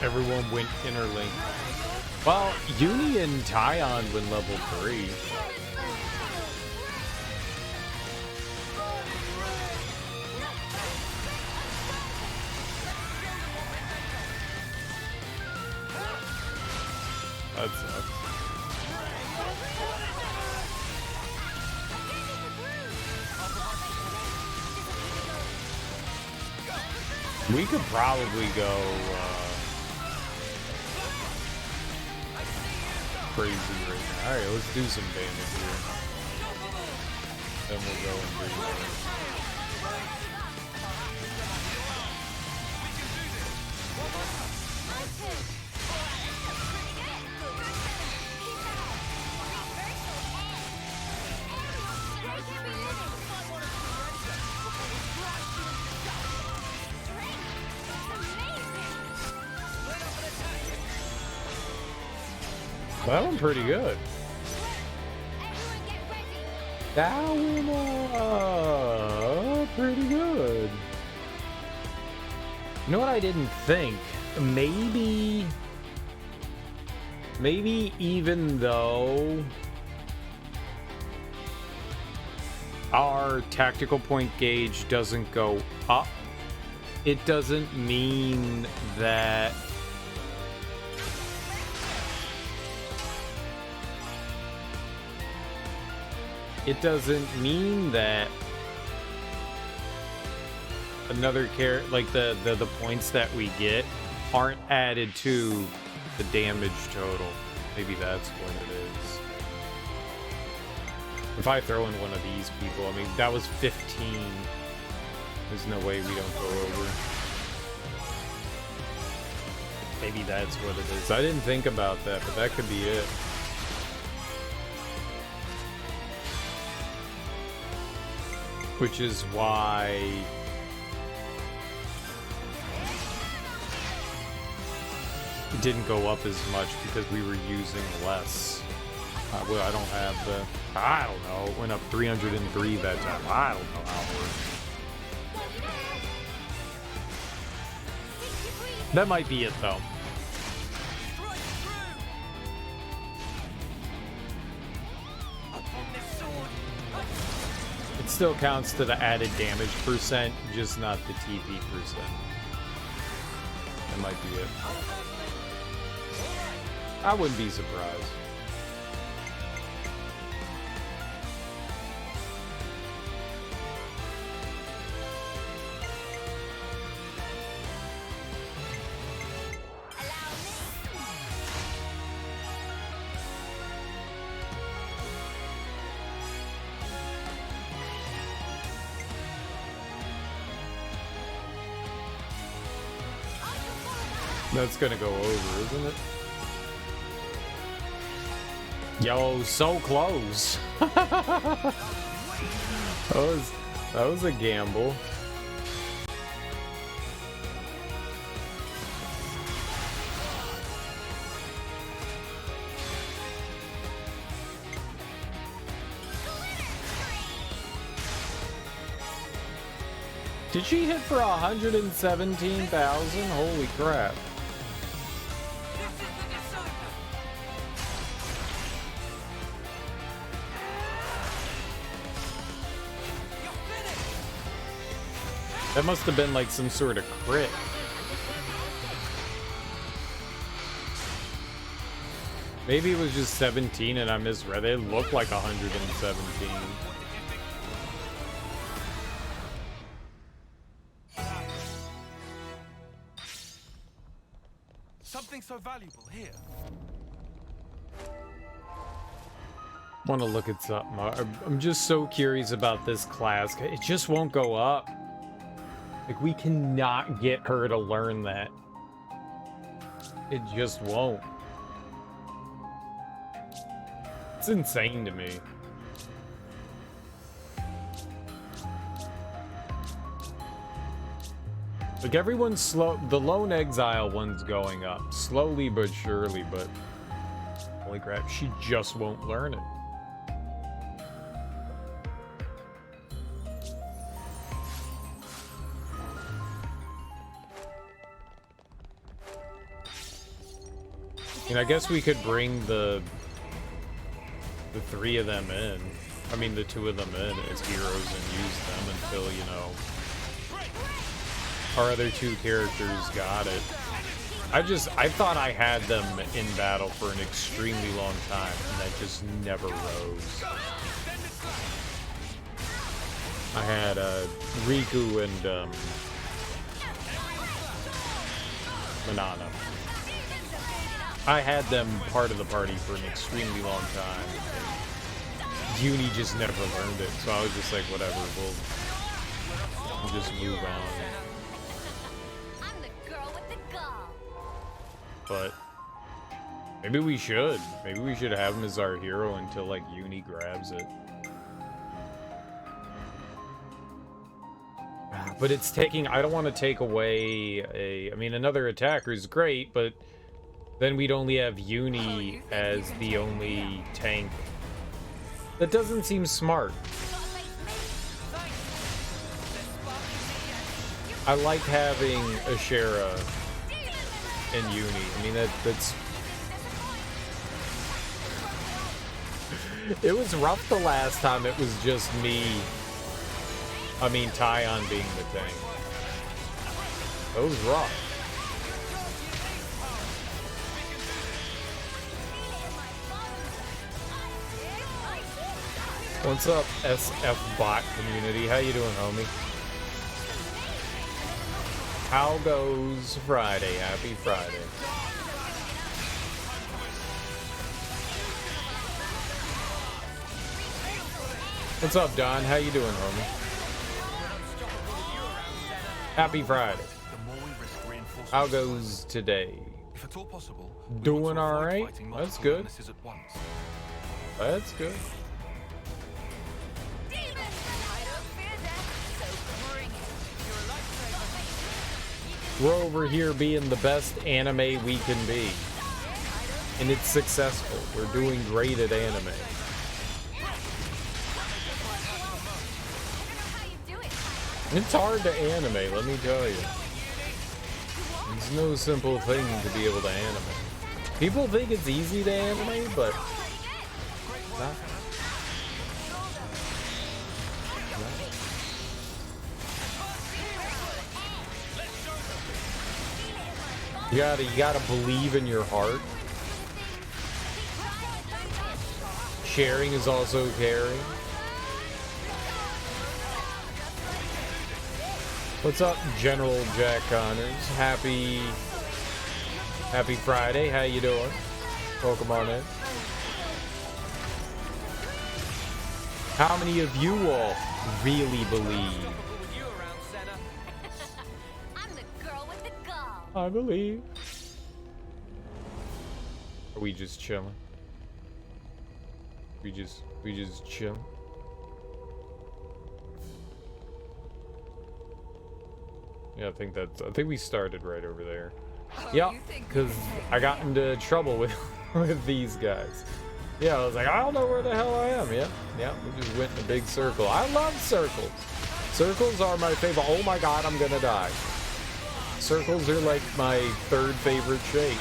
Everyone went interlink. Well, Uni and Tyon went level 3. That sucks. We could probably go crazy right now. Alright, let's do some damage here. Then we'll go and do that one pretty good. That one, pretty good. You know what I didn't think? Maybe even though our tactical point gauge doesn't go up, it doesn't mean that another character, like the points that we get aren't added to the damage total. Maybe that's what it is. If I throw in one of these people, I mean, that was 15. There's no way we don't go over. Maybe that's what it is. I didn't think about that, but that could be it. Which is why it didn't go up as much, because we were using less. Well, I don't have the... I don't know. It went up 303 that time. I don't know how it works. That might be it, though. It still counts to the added damage percent, just not the TP percent. That might be it. I wouldn't be surprised. That's gonna go over, isn't it? Yo, so close. that was a gamble. Did she hit for 117,000? Holy crap. That must have been like some sort of crit. Maybe it was just 17 and I misread it. It looked like 117. Something so valuable here. Want to look at something. I'm just so curious about this class. It just won't go up. Like, we cannot get her to learn that. It just won't. It's insane to me. Like, everyone's slow. The Lone Exile one's going up. Slowly but surely, but... Holy crap, she just won't learn it. And I guess we could bring the three of them in. I mean, the two of them in as heroes and use them until, you know, our other two characters got it. I thought I had them in battle for an extremely long time, and that just never rose. I had Riku and Manana. I had them part of the party for an extremely long time. Uni just never learned it, so I was just like, whatever, we'll just move on. I'm the girl with the gall. But maybe we should. Maybe we should have him as our hero until, like, Uni grabs it. But it's taking... I don't want to take away a... I mean, another attacker is great, but then we'd only have Uni as the only tank. That doesn't seem smart. I like having Ashera and Uni. I mean, that's... It was rough the last time it was just me. I mean, Tyon being the tank. It was rough. What's up, SF bot community? How you doing, homie? How goes Friday? Happy Friday. What's up, Don? How you doing, homie? Happy Friday. How goes today? If at all possible, Doing all right. That's good. That's good. We're over here being the best anime we can be. And it's successful. We're doing great at anime. It's hard to animate, let me tell you. It's no simple thing to be able to animate. People think it's easy to animate, but it's not. You gotta believe in your heart. Sharing is also caring. What's up, General Jack Connors? Happy Friday. How you doing? Welcome on in. How many of you all really believe? I believe. Are we just chilling? We just chill. Yeah, I think we started right over there. Yeah, because I got into trouble with these guys. Yeah, I was like, I don't know where the hell I am. Yeah, we just went in a big circle. I love circles. Circles are my favorite. Oh my god, I'm gonna die. Circles are like my third favorite shape.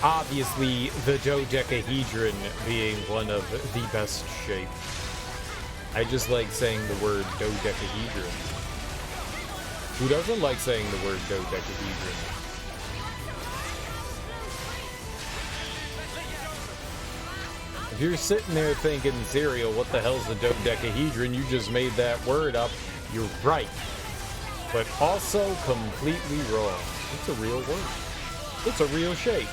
Obviously, the dodecahedron being one of the best shapes. I just like saying the word dodecahedron. Who doesn't like saying the word dodecahedron? If you're sitting there thinking, Serial, what the hell's a dodecahedron? You just made that word up. You're right. But also completely wrong. It's a real word. It's a real shape.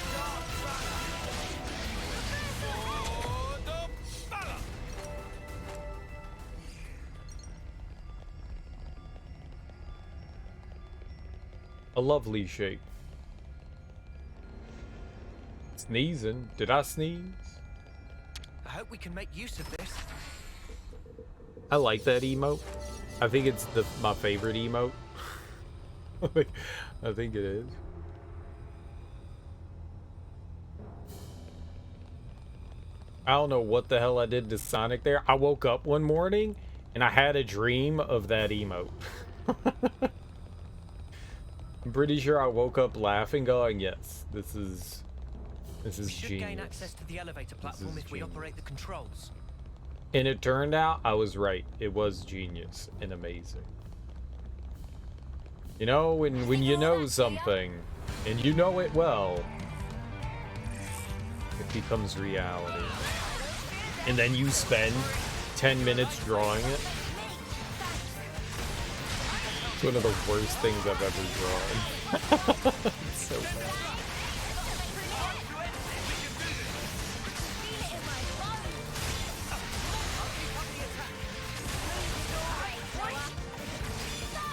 A lovely shape. Sneezing. Did I sneeze? I hope we can make use of this. I like that emote. I think it's my favorite emote. I think it is. I don't know what the hell I did to Sonic there. I woke up one morning and I had a dream of that emote. I'm pretty sure I woke up laughing, going, "Yes, this is We should genius." gain access to the elevator platform if we operate the controls. And it turned out I was right. It was genius and amazing. You know, when you know something and you know it well, it becomes reality. And then you spend 10 minutes drawing it. It's one of the worst things I've ever drawn. It's so bad.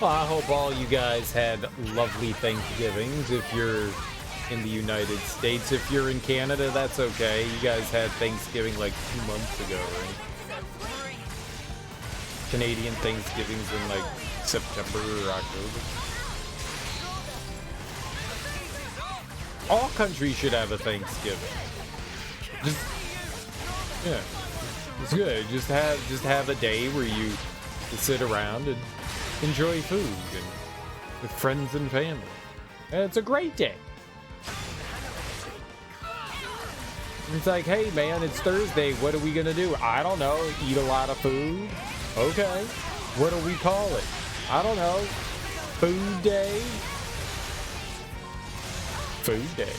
Well, I hope all you guys had lovely Thanksgivings. If you're in the United States, if you're in Canada, that's okay. You guys had Thanksgiving like 2 months ago, right? Canadian Thanksgiving's in like September or October. All countries should have a Thanksgiving. Just, yeah, it's good. Just have a day where you sit around and enjoy food and with friends and family. And it's a great day. It's like, hey man, it's Thursday. What are we gonna do? I don't know. Eat a lot of food. Okay. What do we call it? I don't know. Food day. Food day.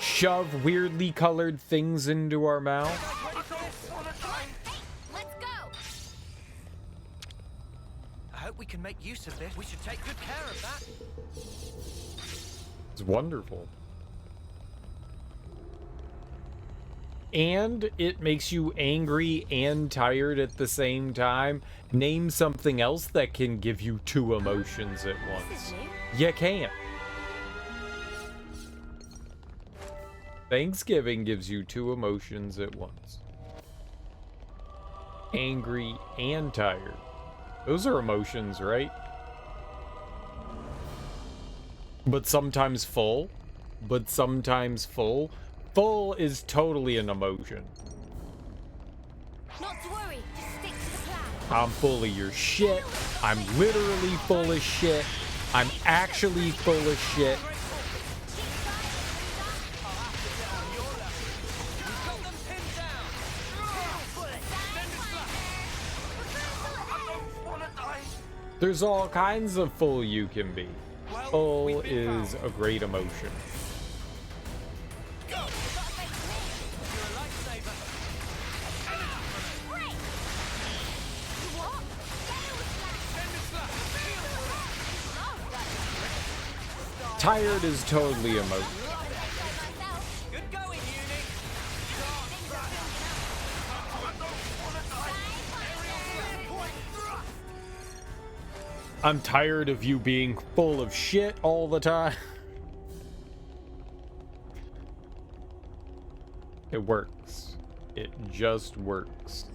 Shove weirdly colored things into our mouth. Let's go. I hope we can make use of this. We should take good care of that. It's wonderful. And it makes you angry and tired at the same time. Name something else that can give you two emotions at once. You can't. Thanksgiving gives you two emotions at once. Angry and tired. Those are emotions, right? But sometimes full. But sometimes full. Full is totally an emotion. Not to worry, just stick to the plan. I'm full of your shit. I'm literally full of shit. I'm actually full of shit. There's all kinds of full you can be. Full is a great emotion. Tired is totally emotion. Good going, Uni. I'm tired of you being full of shit all the time. It works. It just works.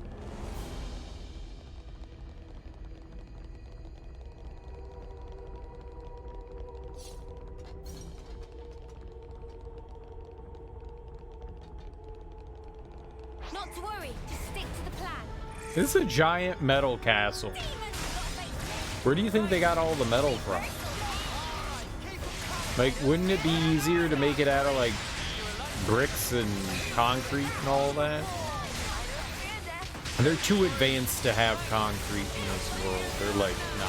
Not to worry, just stick to the plan. This is a giant metal castle. Where do you think they got all the metal from? Like, wouldn't it be easier to make it out of, like, bricks and concrete and all that? They're too advanced to have concrete in this world. They're like, nah.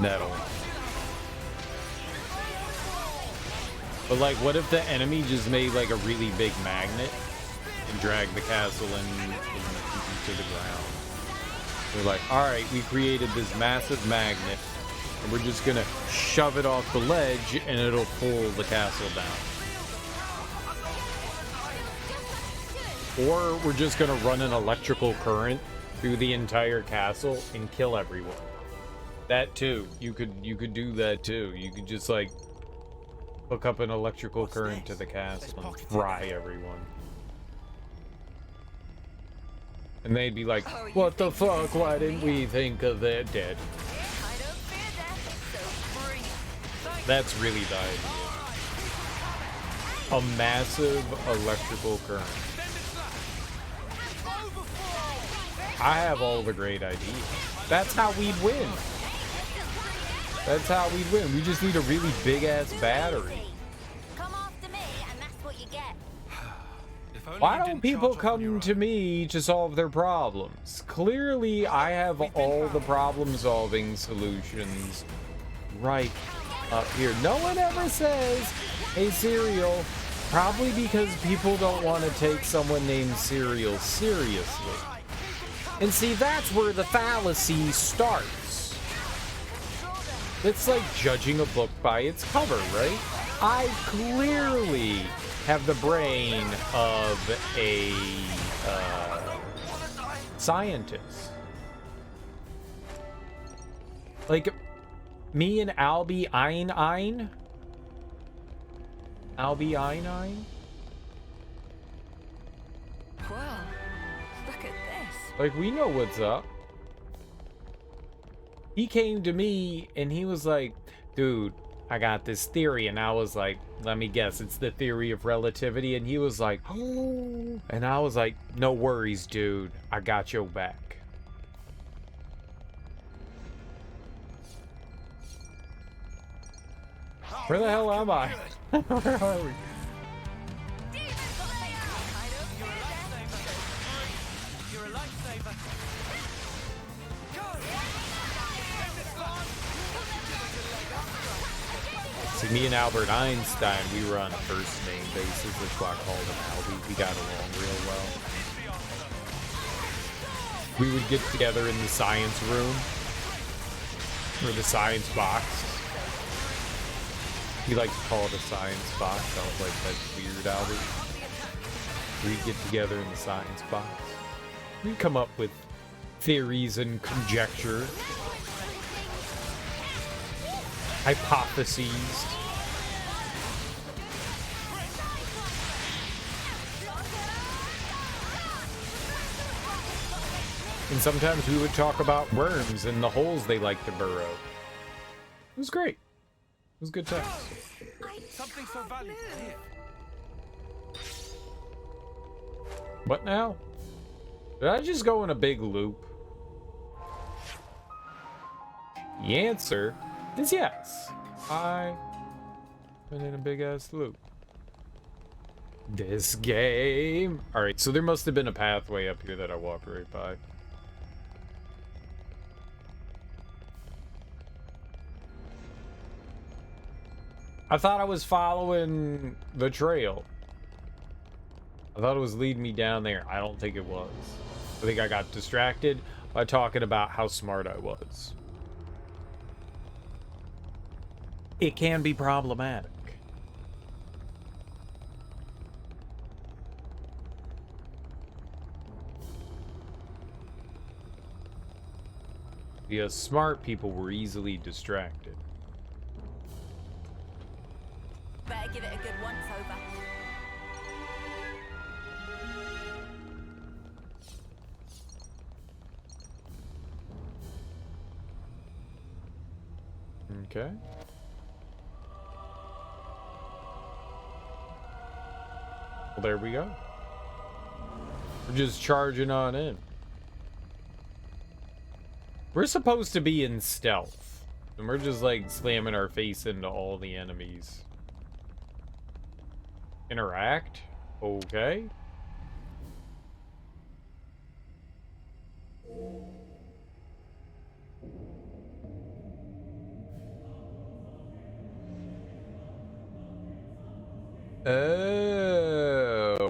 Metal. But like, what if the enemy just made like a really big magnet and dragged the castle into the ground? They're like, all right, we created this massive magnet and we're just gonna shove it off the ledge and it'll pull the castle down. Or we're just gonna run an electrical current through the entire castle and kill everyone. That too. You could do that too. You could just like hook up an electrical current to the castle and fry everyone. And they'd be like, what the fuck? Why didn't we think of that dead? That's really the idea. A massive electrical current. I have all the great ideas. That's how we'd win. That's how we'd win. We just need a really big ass battery. Come after me, and that's what you get. Why don't people come to me to solve their problems? Clearly, I have all the problem-solving solutions right up here. No one ever says, hey, Cereal. Probably because people don't want to take someone named Cereal seriously. And see, that's where the fallacy starts. It's like judging a book by its cover, right? I clearly have the brain of a scientist. Like, me and Albie Ein? Albie Ein? Wow, look at this. Like, we know what's up. He came to me and he was like, dude, I got this theory. And I was like, let me guess, it's the theory of relativity. And he was like, oh. And I was like, no worries, dude. I got your back. Where the hell am I? Where are we? See, me and Albert Einstein, we were on a first name basis. That's why I called him Albie. We got along real well. We would get together in the science room, or the science box. He likes to call it a science box. I was like, that's weird, Albert. We'd get together in the science box. We'd come up with theories and conjecture. Hypotheses. And sometimes we would talk about worms and the holes they like to burrow. It was great. It was good times. Something so valuable here. What now? Did I just go in a big loop? The answer is yes. I went in a big ass loop. This game. Alright, so there must have been a pathway up here that I walked right by. I thought I was following the trail. I thought it was leading me down there. I don't think it was. I think I got distracted by talking about how smart I was. It can be problematic. Because smart people were easily distracted. Better give it a good once over. Okay. Well, there we go. We're just charging on in. We're supposed to be in stealth. And we're just like slamming our face into all the enemies. Interact? Okay.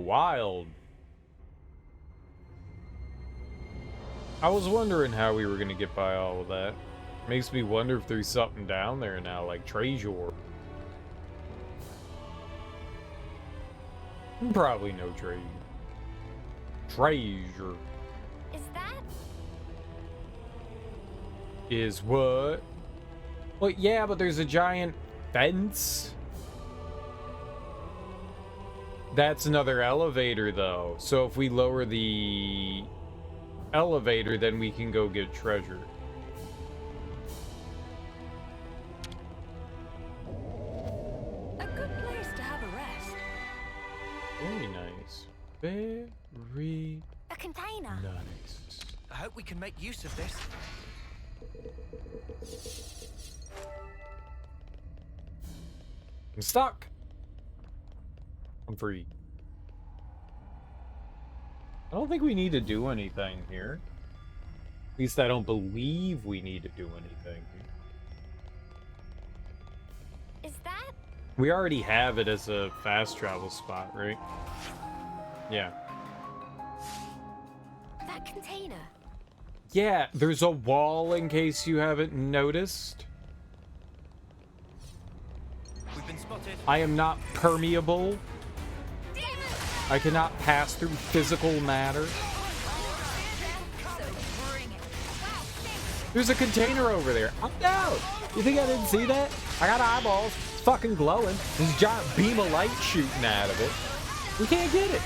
Wild. I was wondering how we were gonna get by all of that. Makes me wonder if there's something down there now, like treasure. Probably no treasure. Treasure. Is that? Is what? Well, yeah, but there's a giant fence. That's another elevator, though. So if we lower the elevator, then we can go get treasure. A good place to have a rest. Very nice. Very A container. nice. I hope we can make use of this. I'm stuck. I'm free. I don't think we need to do anything here. At least I don't believe we need to do anything here. Is that? We already have it as a fast travel spot, right? Yeah. That container. Yeah, there's a wall in case you haven't noticed. We've been spotted. I am not permeable. I cannot pass through physical matter. There's a container over there. I'm down. You think I didn't see that? I got eyeballs. It's fucking glowing. There's a giant beam of light shooting out of it. We can't get it.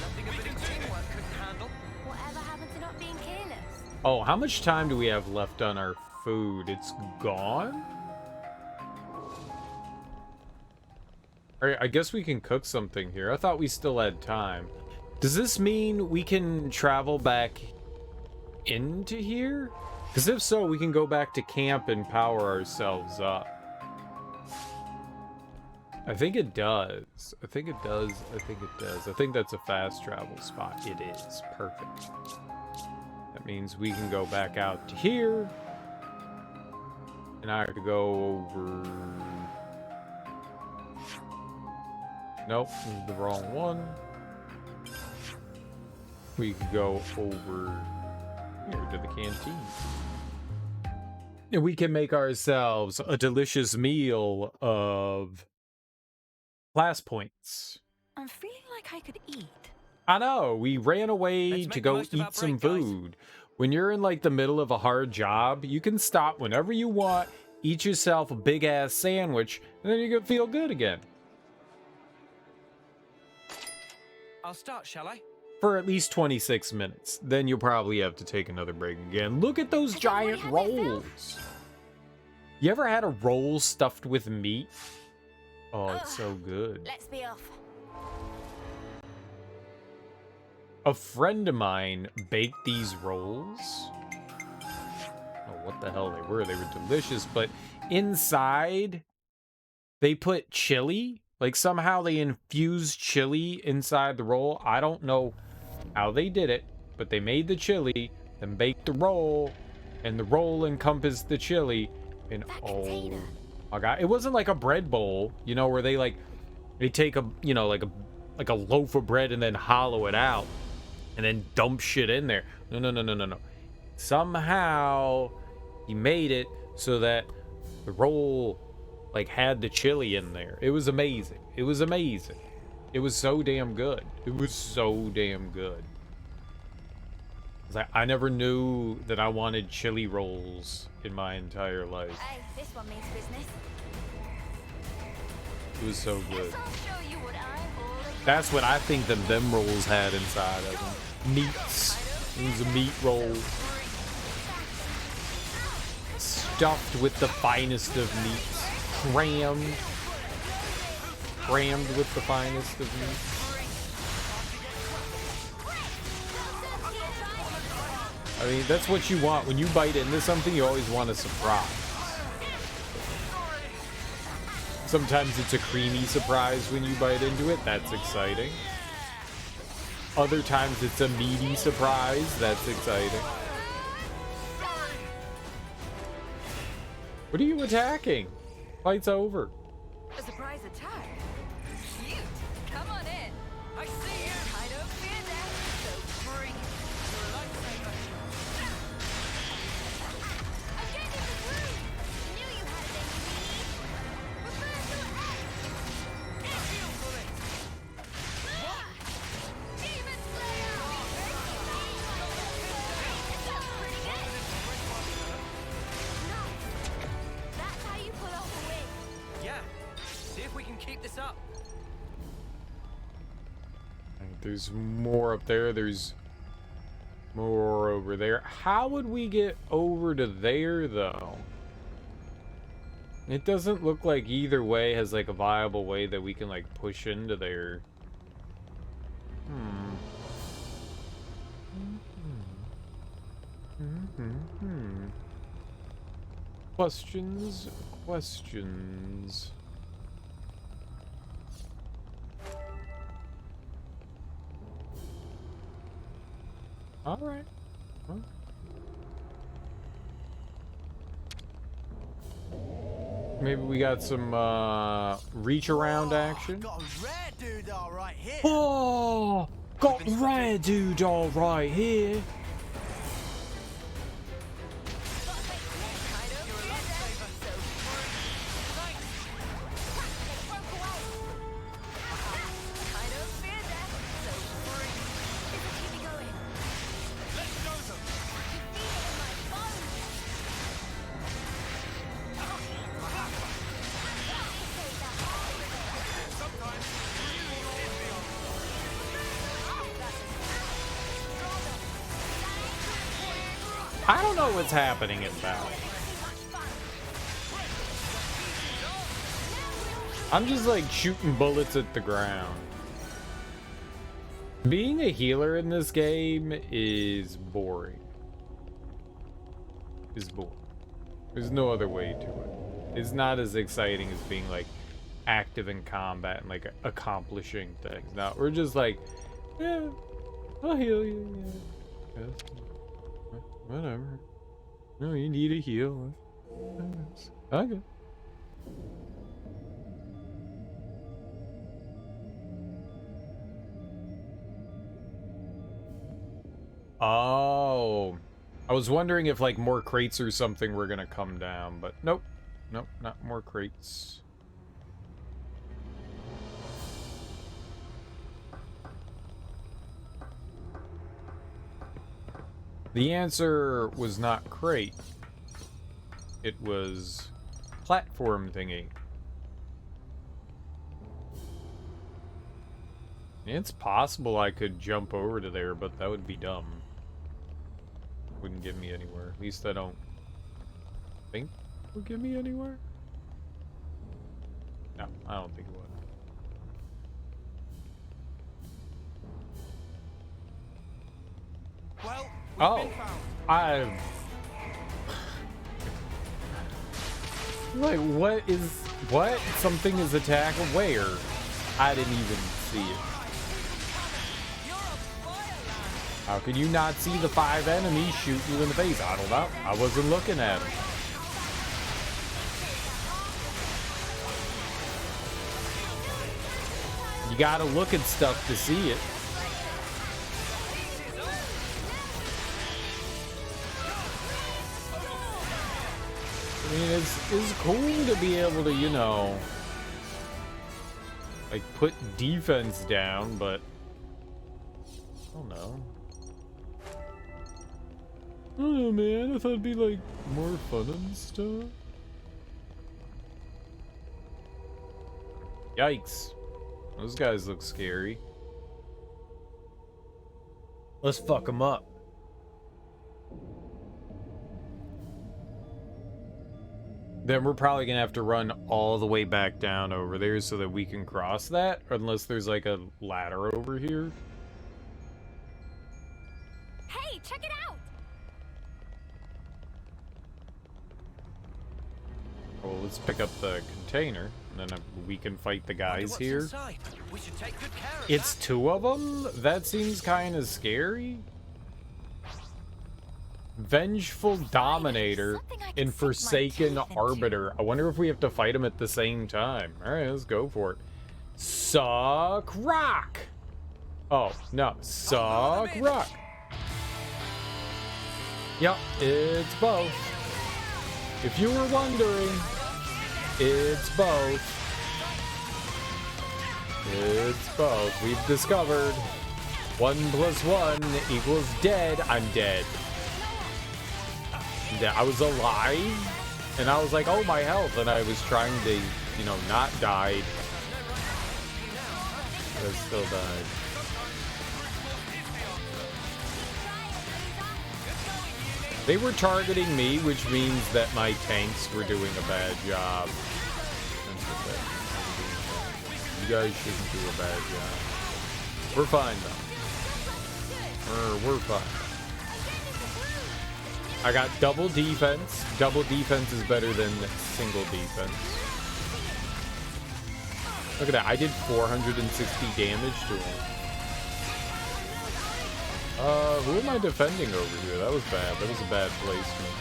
Nothing a bit of teamwork couldn't handle. Whatever happened to not being careless? Oh, how much time do we have left on our food? It's gone? Alright, I guess we can cook something here. I thought we still had time. Does this mean we can travel back into here? Because if so, we can go back to camp and power ourselves up. I think it does. I think it does. I think it does. I think that's a fast travel spot. It is. Perfect. That means we can go back out to here. And I have to go over... Nope, this is the wrong one. We could go over here to the canteen. And we can make ourselves a delicious meal of class points. I'm feeling like I could eat. I know, we ran away Let's to make the go most of our eat some break, guys. food. When you're in like the middle of a hard job, you can stop whenever you want, eat yourself a big ass sandwich, and then you can feel good again. I'll start, shall I? For at least 26 minutes. Then you'll probably have to take another break again. Look at those giant rolls. You ever had a roll stuffed with meat? Oh, it's so good. Let's be off. A friend of mine baked these rolls. Oh, what the hell they were. They were delicious, but inside they put chili. Like somehow they infused chili inside the roll. I don't know how they did it, but they made the chili, then baked the roll, and the roll encompassed the chili. And oh my god, it wasn't like a bread bowl, you know, where they take a, you know, like a loaf of bread and then hollow it out and then dump shit in there. No. Somehow he made it so that the roll like had the chili in there. It was amazing. It was amazing. It was so damn good. It was so damn good. I never knew that I wanted chili rolls in my entire life. Hey, this one means business. It was so good. Guess I'll show you what I'm all about. That's what I think them rolls had inside of them. Meats. It was a meat roll. Stuffed with the finest of meats. Crammed with the finest of meats. I mean, that's what you want. When you bite into something, you always want a surprise. Sometimes it's a creamy surprise when you bite into it. That's exciting. Other times it's a meaty surprise. That's exciting. What are you attacking? Fight's over. A surprise attack? Cute! Come on in! I see you! I don't fear death, so bring it! You're a lifesaver! I'm getting the groove! Knew you had it in you, Reverse to X! Shield bullet! Demon Slayer! That's pretty good! Nice! That's how you pull off a win! Yeah. See if we can keep this up. There's more up there. There's more over there. How would we get over to there, though? It doesn't look like either way has, like, a viable way that we can, like, push into there. Questions? Questions? All right. Well. Maybe we got some reach around action. Got a rare dude all right here. Oh, got rare dude all right here. I don't know what's happening in battle. I'm just like shooting bullets at the ground. Being a healer in this game is boring. There's no other way to it. It's not as exciting as being like active in combat and like accomplishing things. No, we're just like, yeah, I'll heal you. Yeah. Whatever. No, you need a heal. Okay. Oh. I was wondering if like more crates or something were gonna come down, but nope. Nope, not more crates. The answer was not crate. It was platform thingy. It's possible I could jump over to there, but that would be dumb. Wouldn't get me anywhere. At least I don't think it would get me anywhere. No, I don't think it would. Well, Oh, like, what? Something is attacked where? I didn't even see it. How could you not see the 5 enemies shoot you in the face? I don't know. I wasn't looking at them. You gotta look at stuff to see it. I mean, it's cool to be able to, you know, like, put defense down, but I don't know. I don't know, man. I thought it'd be, like, more fun and stuff. Yikes. Those guys look scary. Let's fuck them up. Then we're probably gonna have to run all the way back down over there so that we can cross that, unless there's like a ladder over here. Hey, check it out! Well, let's pick up the container, and then we can fight the guys here. We should take good care of It's 2 of them? That seems kind of scary. Vengeful Dominator something I can and sink my Forsaken teeth into. Arbiter. I wonder if we have to fight them at the same time. Alright, let's go for it. Suck rock! Oh, no. Suck rock. Yep, it's both. If you were wondering, it's both. It's both. We've discovered 1 + 1 equals dead. I'm dead. I was alive, and I was like, oh, my health, and I was trying to, you know, not die. But I still died. They were targeting me, which means that my tanks were doing a bad job. That's the thing. You guys shouldn't do a bad job. We're fine, though. We're fine. I got double defense. Double defense is better than single defense. Look at that. I did 460 damage to him. Who am I defending over here? That was bad. That was a bad placement.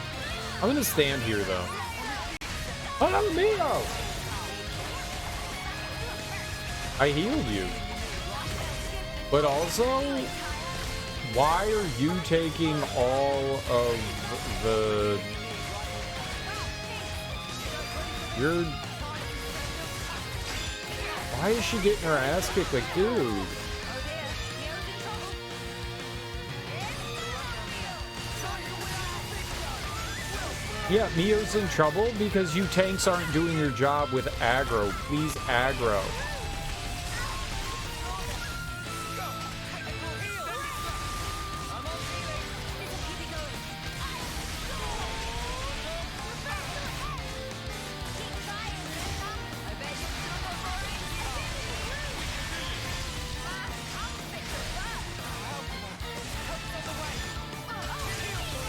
I'm gonna stand here, though. Oh, Mio! I healed you. But also, why are you taking all of the... Why is she getting her ass kicked? Like, dude. Yeah, Mio's in trouble because you tanks aren't doing your job with aggro. Please aggro.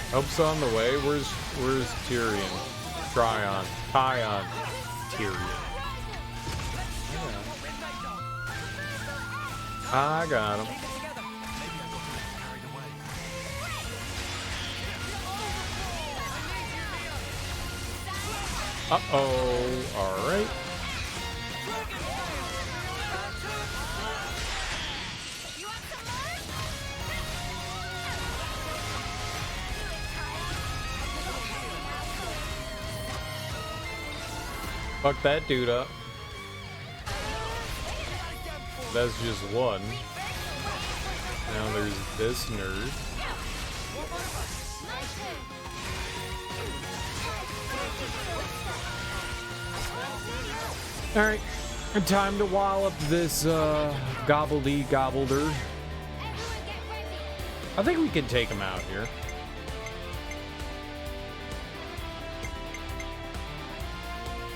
Help's on the way. Where's Tyrion? Tryon. Tyon. Tyrion. Yeah. I got him. Uh-oh. All right. Fuck that dude up. That's just one. Now there's this nerd. Alright. Time to wallop this gobbledygobbler. I think we can take him out here.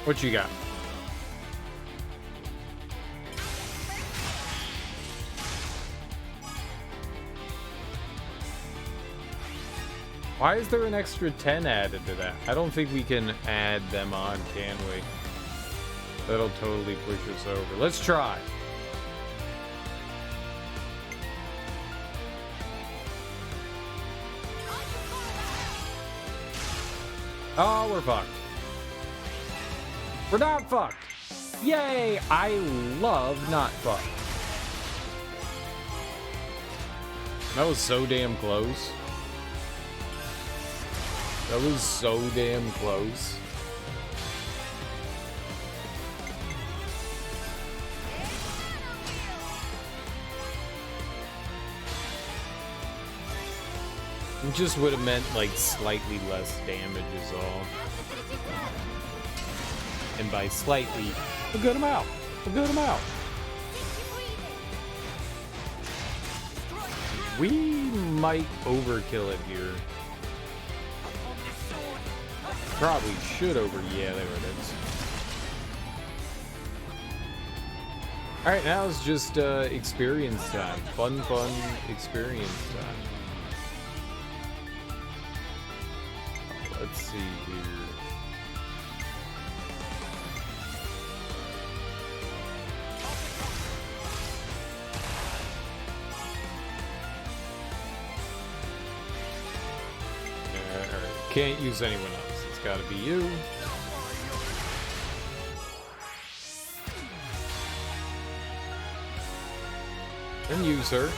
What you got? Why is there an extra 10 added to that? I don't think we can add them on, can we? That'll totally push us over. Let's try. Oh, we're fucked. We're not fucked. Yay! I love not fucked. That was so damn close. That was so damn close. It just would have meant like slightly less damage is all. And by slightly, a good amount. A good amount. We might overkill it here. Probably should yeah, there it is. Alright, now it's just experience time. Fun experience time. Let's see here. Can't use anyone else. It's gotta be you. And use her.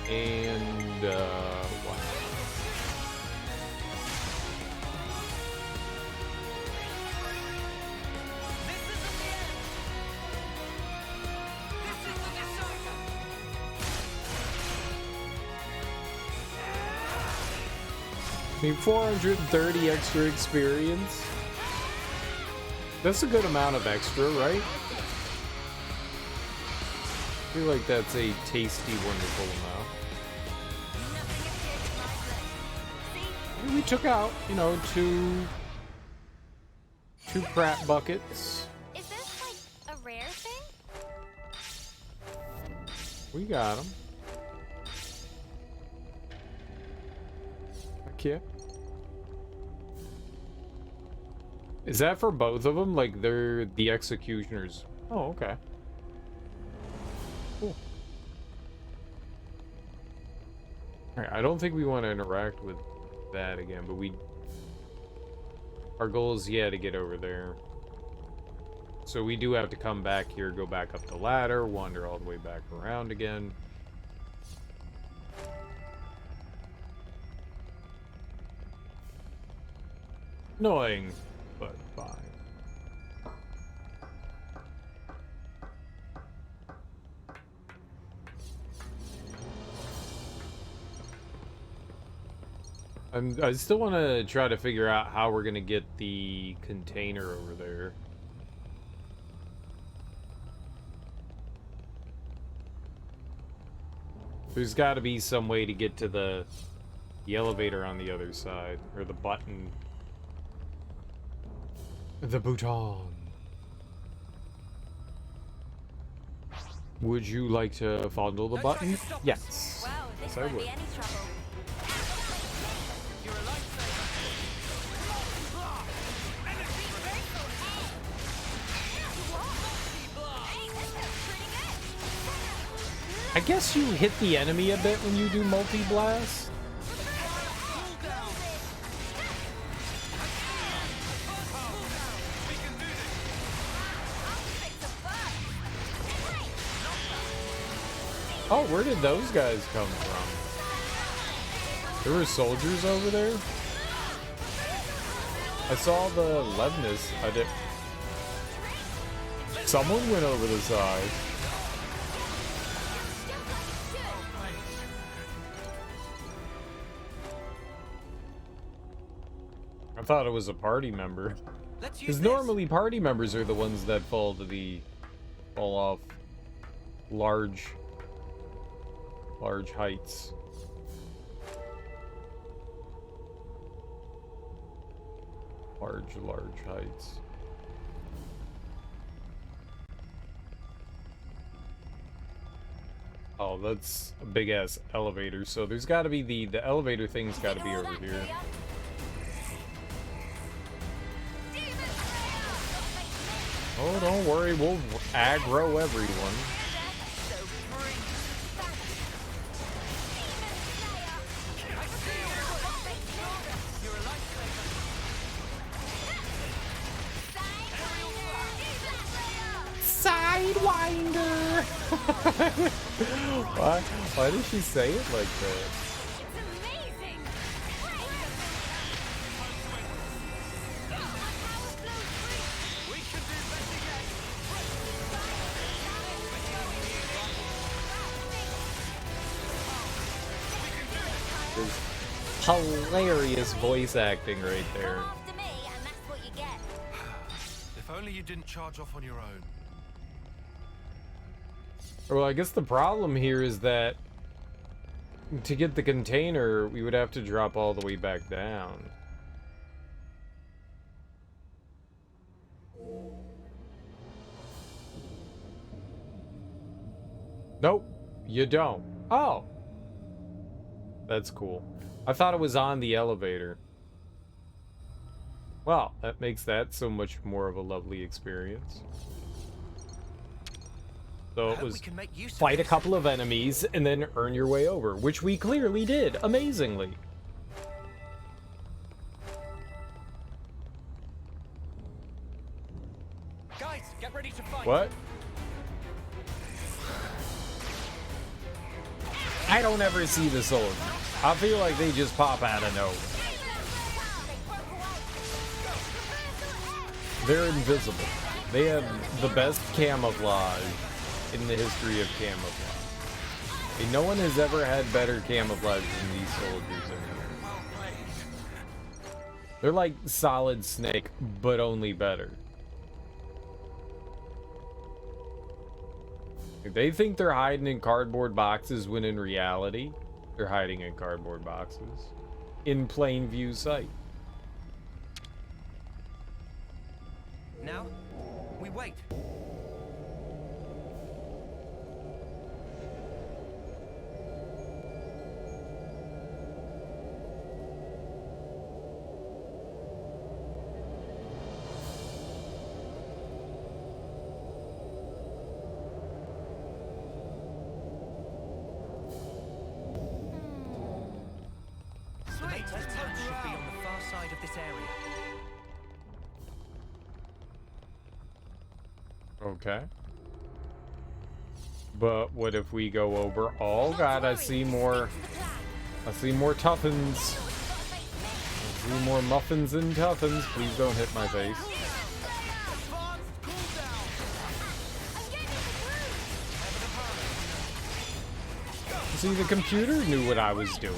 And, wow. I mean, 430 extra experience. That's a good amount of extra, right? I feel like that's a tasty, wonderful amount. We took out, you know, two crap buckets. Is this like a rare thing? We got them. Okay. Is that for both of them? Like, they're the executioners. Oh, okay. Cool. Alright, I don't think we want to interact with that again, but our goal is, yeah, to get over there. So we do have to come back here, go back up the ladder, wander all the way back around again. Annoying, but fine. I still want to try to figure out how we're going to get the container over there. There's got to be some way to get to the elevator on the other side, or the button. The button. Would you like to fondle the button? Yes. Wow, this Yes, I won't would. be any trouble. You're a lifesaver. I guess you hit the enemy a bit when you do multi-blast. Oh, where did those guys come from? There were soldiers over there? I saw the Levness. I did. Someone went over the side. I thought it was a party member. Because normally party members are the ones that fall off large heights. Large heights. Oh, that's a big ass elevator. So there's got to be the elevator thing's got to be over here. Oh, don't worry, we'll aggro everyone. Sidewinder! Why did she say it like that? Hilarious voice acting right there. After me, and that's what you get. If only you didn't charge off on your own. Well, I guess the problem here is that to get the container, we would have to drop all the way back down. Nope, you don't. Oh. That's cool. I thought it was on the elevator. Well, that makes that so much more of a lovely experience. So I it hope we was can make use of fight a this. couple of enemies and then earn your way over, which we clearly did amazingly. Guys, get ready to fight. What? I don't ever see the soldiers. I feel like they just pop out of nowhere. They're invisible. They have the best camouflage in the history of camouflage. And no one has ever had better camouflage than these soldiers in here. They're like Solid Snake, but only better. They think they're hiding in cardboard boxes when in reality, they're hiding in cardboard boxes. In plain view sight. Now, we wait. The mate's attach should be on the far side of this area. Okay. But what if we go over? Oh god, I see more. I see more tuffins. I see more muffins and tuffins. Please don't hit my face. See, the computer knew what I was doing.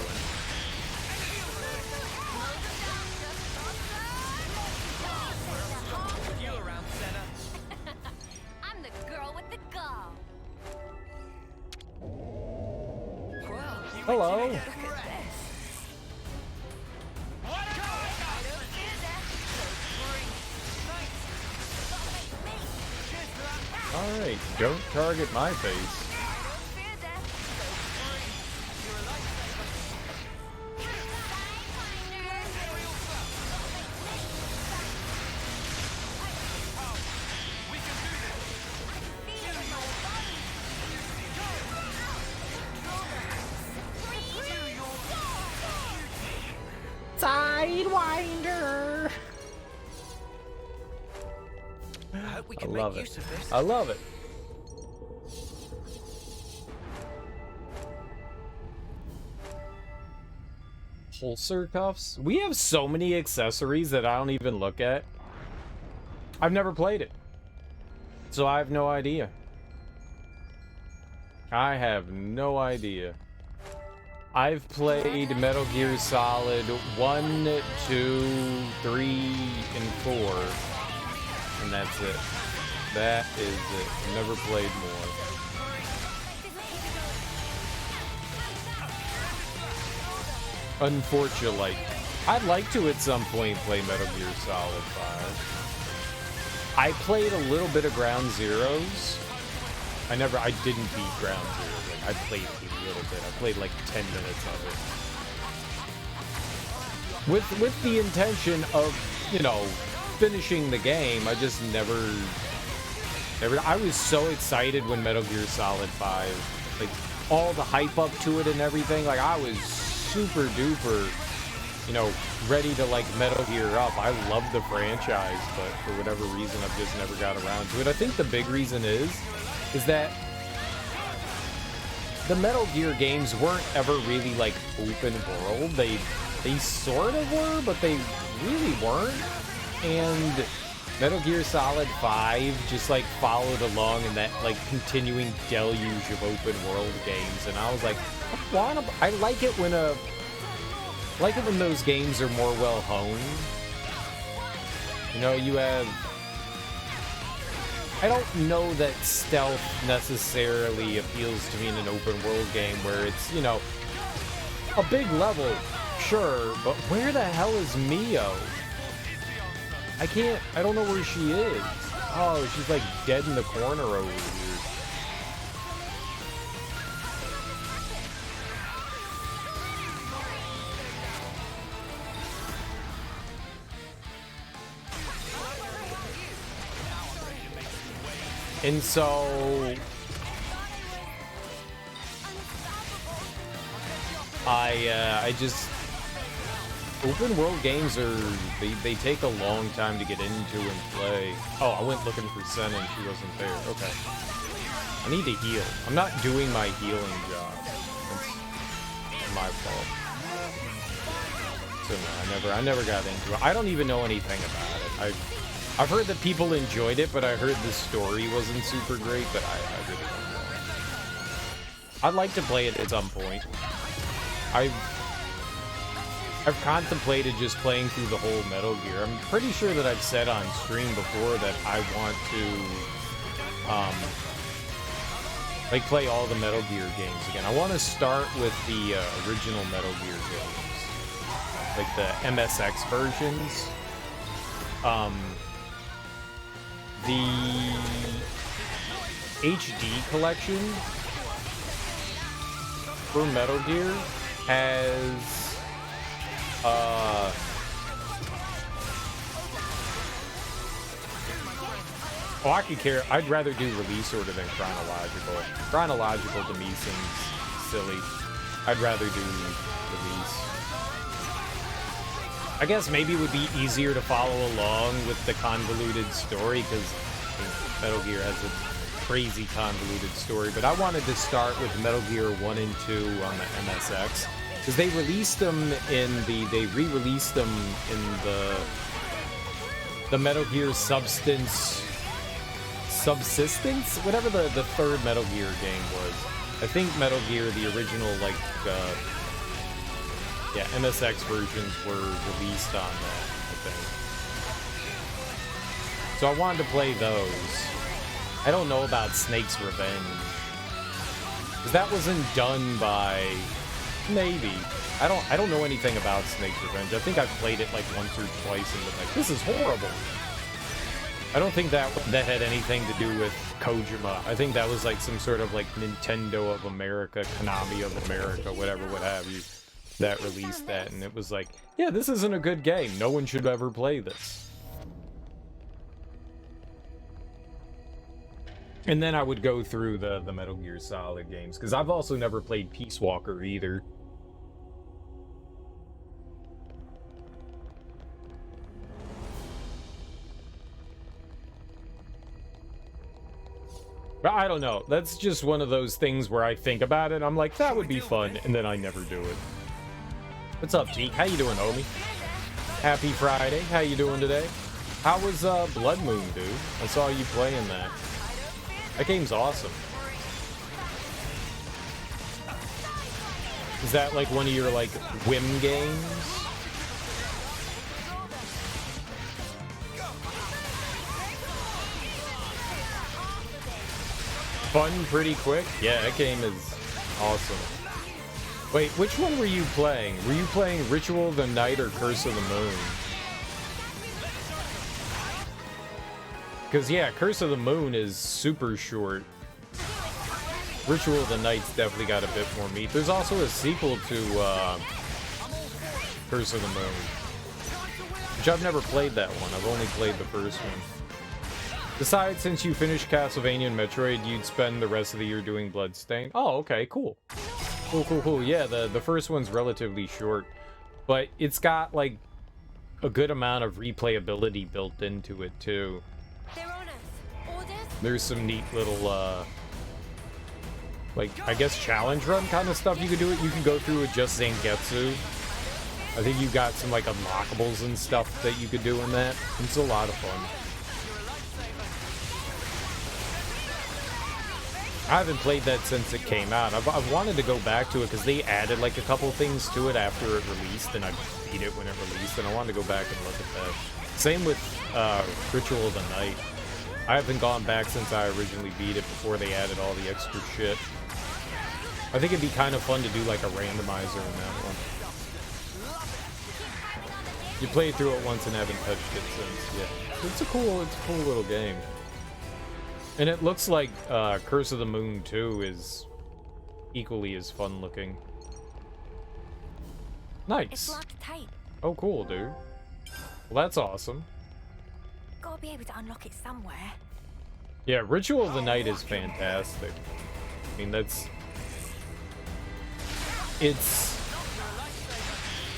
You around, Senna? I'm the girl with the gall. Well, Hello. Look at this. I don't fear death, so bring. Alright, don't target my face. I don't fear death, so bring. You're a lifesaver. We can do this. Sidewinder. I hope we I can love make it. use of this. I love it. Holster cuffs? We have so many accessories that I don't even look at. I've never played it. So I have no idea. I have no idea. I've played Metal Gear Solid 1, 2, 3, and 4. And that's it. That is it. I've never played more. Unfortunately, I'd like to at some point play Metal Gear Solid 5. I played a little bit of Ground Zeroes. I didn't beat Ground Zero. Like, I played a little bit. I played like 10 minutes of it. With the intention of, you know, finishing the game. I just never, I was so excited when Metal Gear Solid 5, like, all the hype up to it and everything. Like, I was super duper, you know, ready to like Metal Gear up. I love the franchise, but for whatever reason, I've just never got around to it. I think the big reason is that the Metal Gear games weren't ever really like open world. They sort of were, but they really weren't. And Metal Gear Solid 5 just like followed along in that like continuing deluge of open world games, and I was like, I like it when those games are more well honed. You know, you have, I don't know that stealth necessarily appeals to me in an open world game where it's, you know, a big level, sure, but where the hell is Mio? I don't know where she is. Oh, she's like dead in the corner over here. And so I just open world games are they take a long time to get into and play. Oh, I went looking for Sen and she wasn't there. Okay. I need to heal. I'm not doing my healing job. That's my fault. So no, I never got into it. I don't even know anything about it. I've heard that people enjoyed it, but I heard the story wasn't super great, but I really don't know. I'd like to play it at some point. I've contemplated just playing through the whole Metal Gear. I'm pretty sure that I've said on stream before that I want to like play all the Metal Gear games again. I want to start with the original Metal Gear games, like the MSX versions. The HD collection for Metal Gear has oh, I could care. I'd rather do release order than chronological. Chronological to me seems silly. I'd rather do release. I guess maybe it would be easier to follow along with the convoluted story because Metal Gear has a crazy convoluted story. But I wanted to start with Metal Gear 1 and 2 on the MSX because they released them they re-released them in the Metal Gear Subsistence, whatever the third Metal Gear game was. I think Metal Gear, the original, like, MSX versions were released on that, I think. So I wanted to play those. I don't know about Snake's Revenge. Because that wasn't done by... Maybe. I don't know anything about Snake's Revenge. I think I've played it like once or twice and been like, this is horrible. I don't think that had anything to do with Kojima. I think that was like some sort of like Nintendo of America, Konami of America, whatever, what have you, that released that. And it was like, yeah, this isn't a good game. No one should ever play this. And then I would go through the Metal Gear Solid games, because I've also never played Peace Walker either. But I don't know. That's just one of those things where I think about it. I'm like, that would be fun, and then I never do it. What's up, Teak? How you doing, homie? Happy Friday. How you doing today? How was Blood Moon, dude? I saw you playing that. That game's awesome. Is that like one of your like whim games? Fun pretty quick? Yeah, that game is awesome. Wait, which one were you playing? Were you playing Ritual of the Night or Curse of the Moon? Because, yeah, Curse of the Moon is super short. Ritual of the Night's definitely got a bit more meat. There's also a sequel to Curse of the Moon, which I've never played that one. I've only played the first one. Besides, since you finished Castlevania and Metroid, you'd spend the rest of the year doing Bloodstained. Oh, okay, cool. Cool. Yeah, the first one's relatively short, but it's got, like, a good amount of replayability built into it, too. There's some neat little, like, I guess challenge run kind of stuff you could do it. You can go through with just Zangetsu. I think you got some, like, unlockables and stuff that you could do in that. It's a lot of fun. I haven't played that since it came out. I've wanted to go back to it because they added like a couple things to it after it released, and I beat it when it released, and I wanted to go back and look at that. Same with Ritual of the Night. I haven't gone back since I originally beat it before they added all the extra shit. I think it'd be kind of fun to do like a randomizer in that one. You played through it once and haven't touched it since, yeah. It's a cool little game. And it looks like Curse of the Moon 2 is equally as fun looking. Nice. It's locked tight. Oh, cool, dude. Well, that's awesome. Gotta be able to unlock it somewhere. Yeah, Ritual of the Night is fantastic. I mean, it's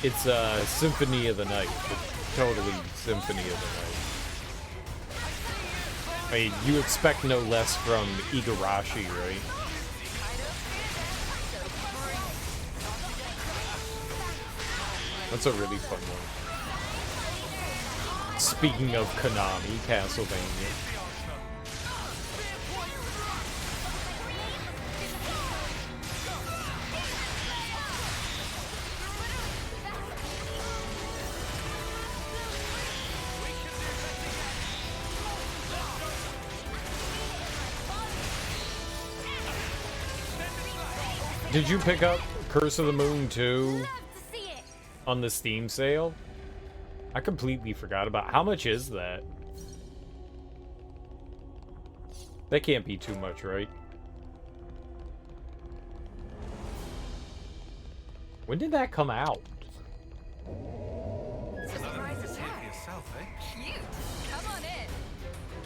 It's Symphony of the Night. It's totally Symphony of the Night. I mean, you expect no less from Igarashi, right? That's a really fun one. Speaking of Konami, Castlevania. Did you pick up Curse of the Moon 2 on the Steam sale? I completely forgot about how much is that? That can't be too much, right? When did that come out?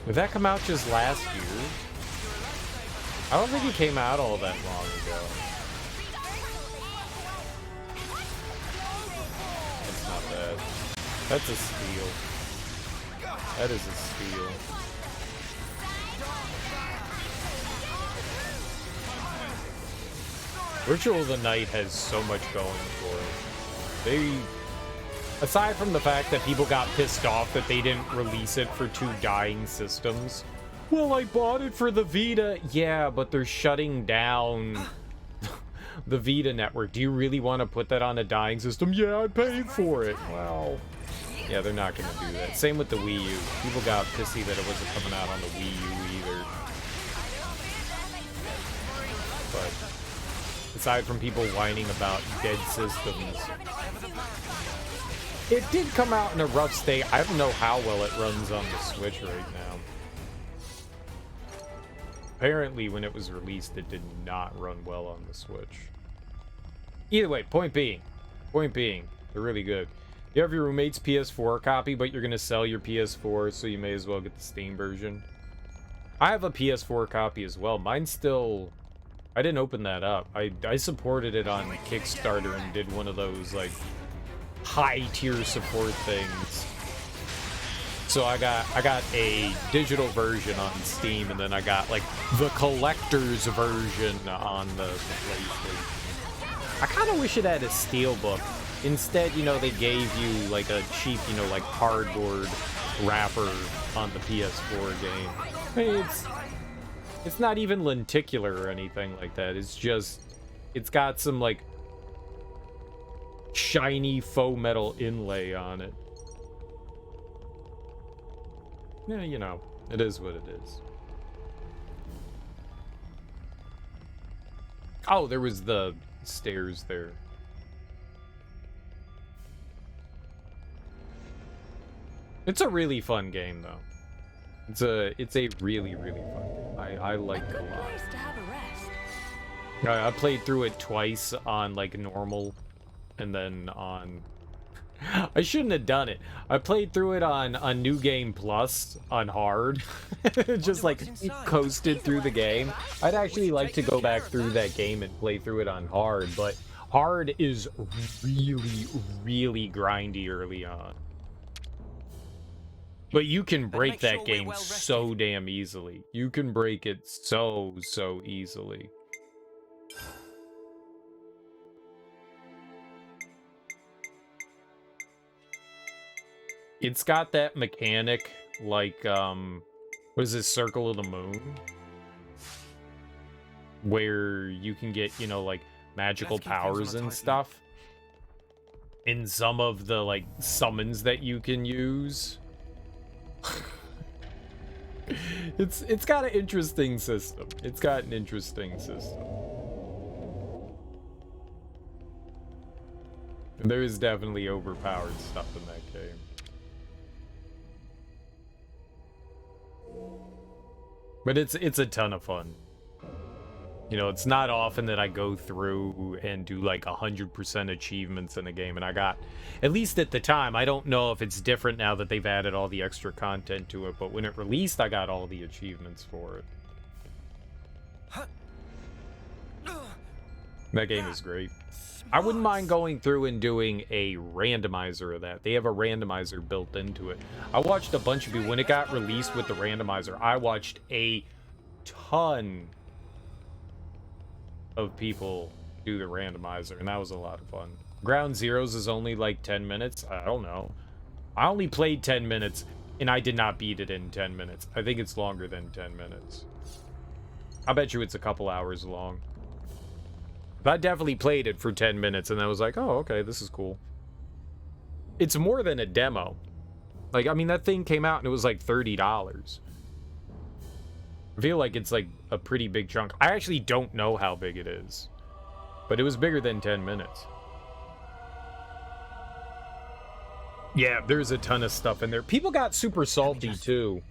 Did that come out just last year? I don't think it came out all that long ago. That's not bad. That's a steal. That is a steal. Ritual of the Night has so much going for it. They, aside from the fact that people got pissed off that they didn't release it for 2 dying systems. Well, I bought it for the Vita. Yeah, but they're shutting down the Vita network. Do you really want to put that on a dying system? Yeah, I paid for it. Well, yeah, they're not going to do that. Same with the Wii U. People got pissy that it wasn't coming out on the Wii U either. But aside from people whining about dead systems, it did come out in a rough state. I don't know how well it runs on the Switch right now. Apparently, when it was released, it did not run well on the Switch. Either way, point being, they're really good. You have your roommate's PS4 copy, but you're going to sell your PS4, so you may as well get the Steam version. I have a PS4 copy as well. Mine's still... I didn't open that up. I supported it on Kickstarter and did one of those, like, high-tier support things. So I got a digital version on Steam, and then I got, like, the collector's version on the PlayStation. I kind of wish it had a steelbook. Instead, you know, they gave you, like, a cheap, you know, like, cardboard wrapper on the PS4 game. I mean, it's not even lenticular or anything like that. It's just, it's got some, like, shiny faux metal inlay on it. Yeah, you know, it is what it is. Oh, there was the stairs there. It's a really fun game, though. It's a really, really fun game. I liked it a lot. I played through it twice on, like, normal, and then on... I shouldn't have done it. I played through it on New Game Plus on hard. Just like coasted through the game. I'd actually like to go back through that game and play through it on hard, but hard is really, really grindy early on. But you can break that game so damn easily. You can break it so easily. It's got that mechanic, like, what is this, Circle of the Moon? Where you can get, you know, like, magical powers and stuff. In some of the, like, summons that you can use. It's got an interesting system. It's got an interesting system. And there is definitely overpowered stuff in that game. But it's a ton of fun. You know, it's not often that I go through and do like 100% achievements in a game, and I got, at least at the time, I don't know if it's different now that they've added all the extra content to it, but when it released, I got all the achievements for it. That game is great. I wouldn't mind going through and doing a randomizer of that. They have a randomizer built into it. I watched a bunch of people when it got released with the randomizer. I watched a ton of people do the randomizer, and that was a lot of fun. Ground Zeroes is only like 10 minutes. I don't know. I only played 10 minutes, and I did not beat it in 10 minutes. I think it's longer than 10 minutes. I bet you it's a couple hours long. But I definitely played it for 10 minutes, and I was like, oh, okay, this is cool. It's more than a demo. Like, I mean, that thing came out, and it was like $30. I feel like it's like a pretty big chunk. I actually don't know how big it is. But it was bigger than 10 minutes. Yeah, there's a ton of stuff in there. People got super salty, too,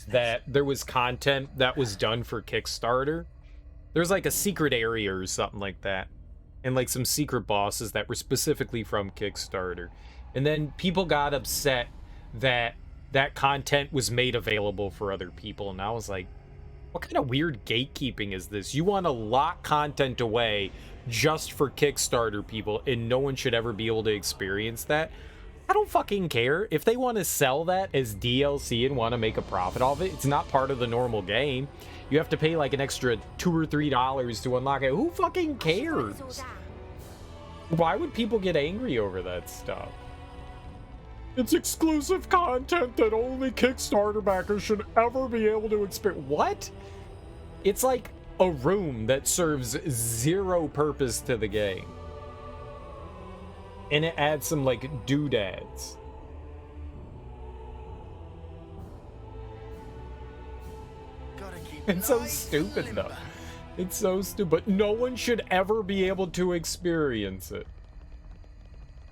that there was content that was done for Kickstarter. There's like a secret area or something like that. And like some secret bosses that were specifically from Kickstarter. And then people got upset that that content was made available for other people. And I was like, what kind of weird gatekeeping is this? You want to lock content away just for Kickstarter people, and no one should ever be able to experience that? I don't fucking care. If they want to sell that as DLC and want to make a profit off it, it's not part of the normal game. You have to pay like an extra $2 or $3 to unlock it. Who fucking cares? Why would people get angry over that stuff? It's exclusive content that only Kickstarter backers should ever be able to experience. What? It's like a room that serves zero purpose to the game. And it adds some like doodads. It's so stupid though. It's so stupid. No one should ever be able to experience it.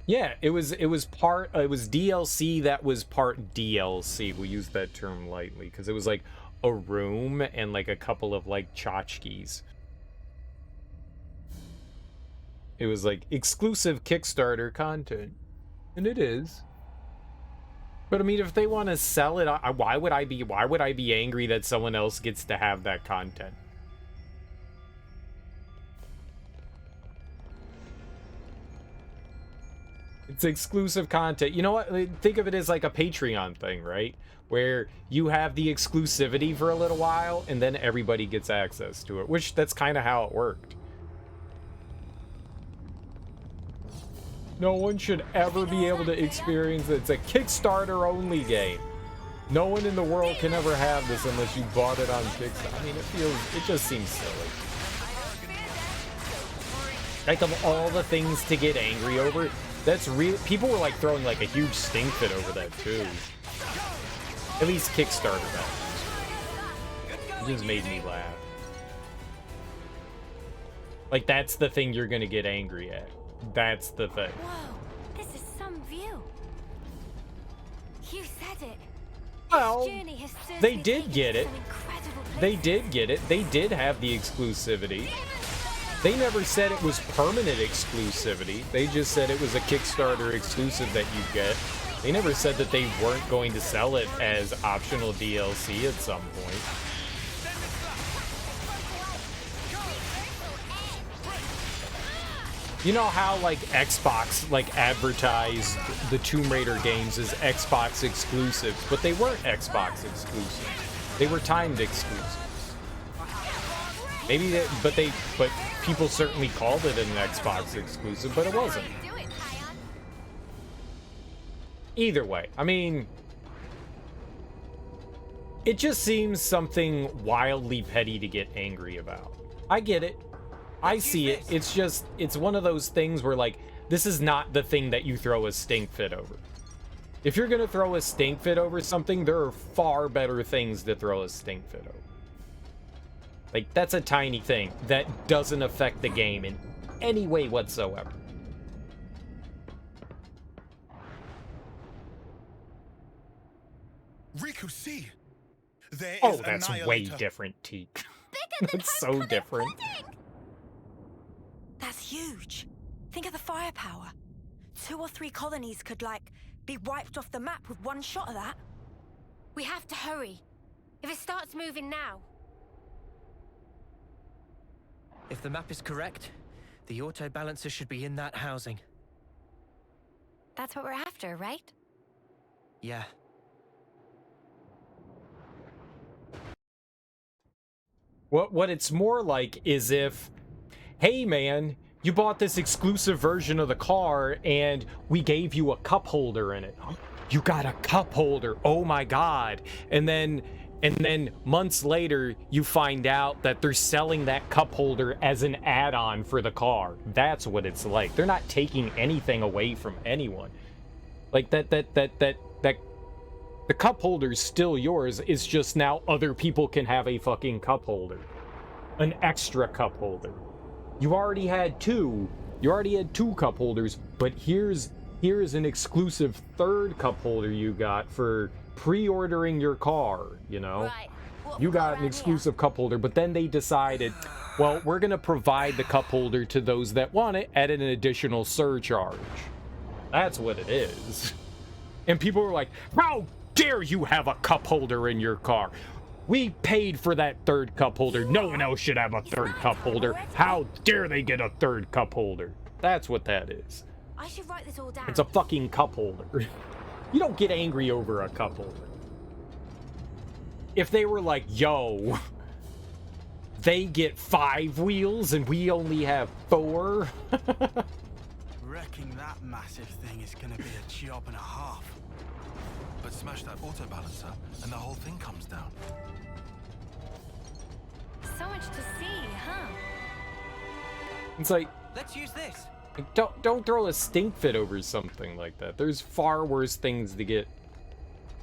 Yeah, it was DLC that was part DLC. We use that term lightly because it was like a room and like a couple of like tchotchkes. It was like exclusive Kickstarter content, and it is. But I mean, if they want to sell it, why would I be angry that someone else gets to have that content? It's exclusive content. You know what? Think of it as like a Patreon thing, right? Where you have the exclusivity for a little while, and then everybody gets access to it, which that's kind of how it worked. No one should ever be able to experience it. It's a Kickstarter-only game. No one in the world can ever have this unless you bought it on Kickstarter. I mean, it just seems silly. Like, of all the things to get angry over, that's real. People were like throwing like a huge stink fit over that too. At least Kickstarter that. It just made me laugh. Like, that's the thing you're gonna get angry at. That's the thing. Whoa, this is some view. You said it. Well, This journey has certainly they did taken get us it. some incredible They places. did get it. They did have the exclusivity. They never said it was permanent exclusivity. They just said it was a Kickstarter exclusive that you get. They never said that they weren't going to sell it as optional DLC at some point. You know how like Xbox like advertised the Tomb Raider games as Xbox exclusives, but they weren't Xbox exclusives. They were timed exclusives. Maybe they, but people certainly called it an Xbox exclusive, but it wasn't. Do it, Payan. Either way, I mean, it just seems something wildly petty to get angry about. I get it. I see it. It's just, it's one of those things where, like, this is not the thing that you throw a stink fit over. If you're going to throw a stink fit over something, there are far better things to throw a stink fit over. Like, that's a tiny thing that doesn't affect the game in any way whatsoever. Riku, see! There is Oh, that's way Annihilator. different, Teak. Bigger than That's so homecoming different. pudding. That's huge. Think of the firepower. 2 or 3 colonies could, like, be wiped off the map with one shot of that. We have to hurry. If it starts moving now, If the map is correct, The auto balancer should be in that housing. That's what we're after, right? Yeah. What it's more like is if, hey man, you bought this exclusive version of the car and we gave you a cup holder in it. You got a cup holder. Oh my god. And then months later you find out that they're selling that cup holder as an add-on for the car. That's what it's like. They're not taking anything away from anyone. Like that the cup holder's still yours. It's just now other people can have a fucking cup holder. An extra cup holder. You already had two. You already had two cup holders, but here's an exclusive third cup holder you got for pre-ordering your car, you know? Right. You got an exclusive cup holder, but then they decided, well, we're gonna provide the cup holder to those that want it at an additional surcharge. That's what it is. And people were like, how dare you have a cup holder in your car? We paid for that third cup holder. No one else should have a third cup holder. How dare they get a third cup holder? That's what that is. I should write this all down. It's a fucking cup holder. You don't get angry over a cup holder. If they were like, yo, they get 5 wheels and we only have 4. Wrecking that massive thing is gonna be a job and a half. But smash that auto balancer and the whole thing comes down. So much to see, huh? It's like, Let's use this. don't throw a stink fit over something like that. There's far worse things to get.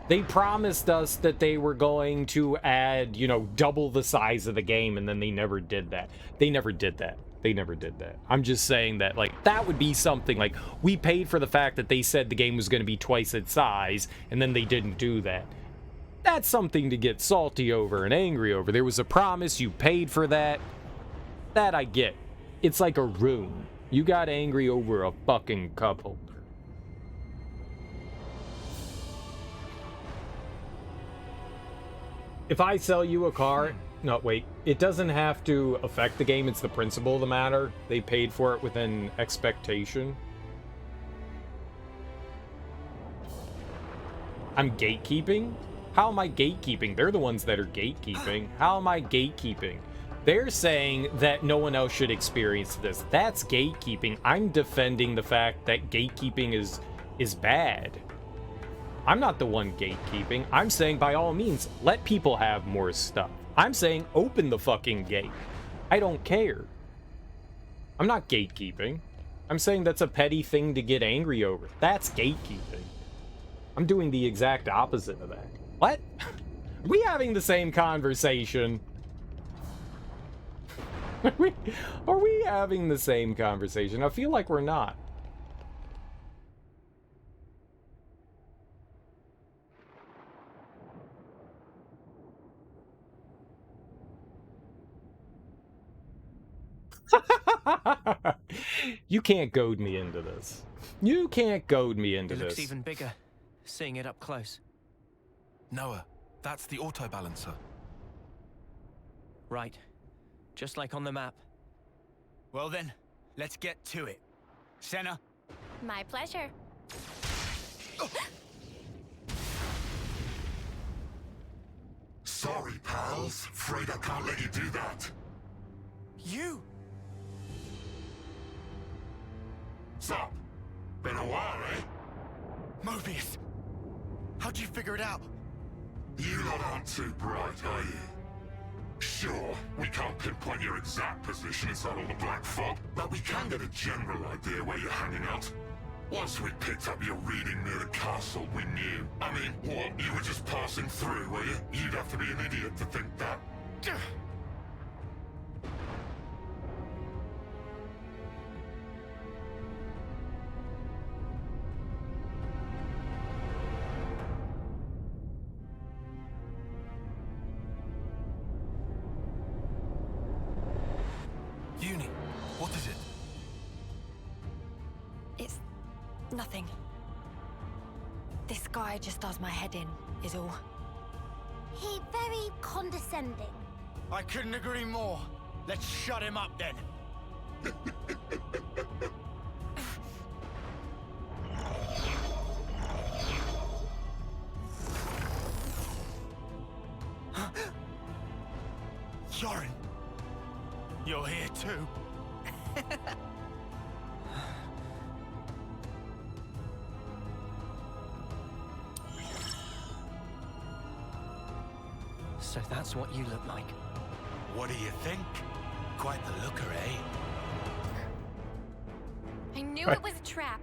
They promised us that they were going to add, you know, double the size of the game, and then they never did that. They never did that. I'm just saying that, like, that would be something, like, we paid for the fact that they said the game was going to be twice its size, and then they didn't do that. That's something to get salty over and angry over. There was a promise, you paid for that. That I get. It's like a room. You got angry over a fucking cup holder. If I sell you a car... No, wait. It doesn't have to affect the game. It's the principle of the matter. They paid for it within expectation. I'm gatekeeping? How am I gatekeeping? They're the ones that are gatekeeping. How am I gatekeeping? They're saying that no one else should experience this. That's gatekeeping. I'm defending the fact that gatekeeping is bad. I'm not the one gatekeeping. I'm saying by all means, let people have more stuff. I'm saying open the fucking gate. I don't care. I'm not gatekeeping. I'm saying that's a petty thing to get angry over. That's gatekeeping. I'm doing the exact opposite of that. What? Are we having the same conversation? Are we having the same conversation? I feel like we're not. You can't goad me into this. You can't goad me into It looks this. even bigger, seeing it up close. Noah, that's the auto balancer. Right. Just like on the map. Well then, let's get to it. Senna? My pleasure. Sorry, pals. Afraid I can't let you do that. You! Sup? Been a while, eh? Mobius! How'd you figure it out? You lot aren't too bright, are you? Sure, we can't pinpoint your exact position inside all the black fog, but we can get a general idea where you're hanging out. Once we picked up your reading near the castle, we knew. I mean, what, you were just passing through, were you? You'd have to be an idiot to think that. Uni, what is it? It's nothing. This guy just does my head in, is all. He very condescending. I couldn't agree more. Let's shut him up then. you're here too. So that's what you look like. What do you think? Quite the looker, eh? I knew it was a trap.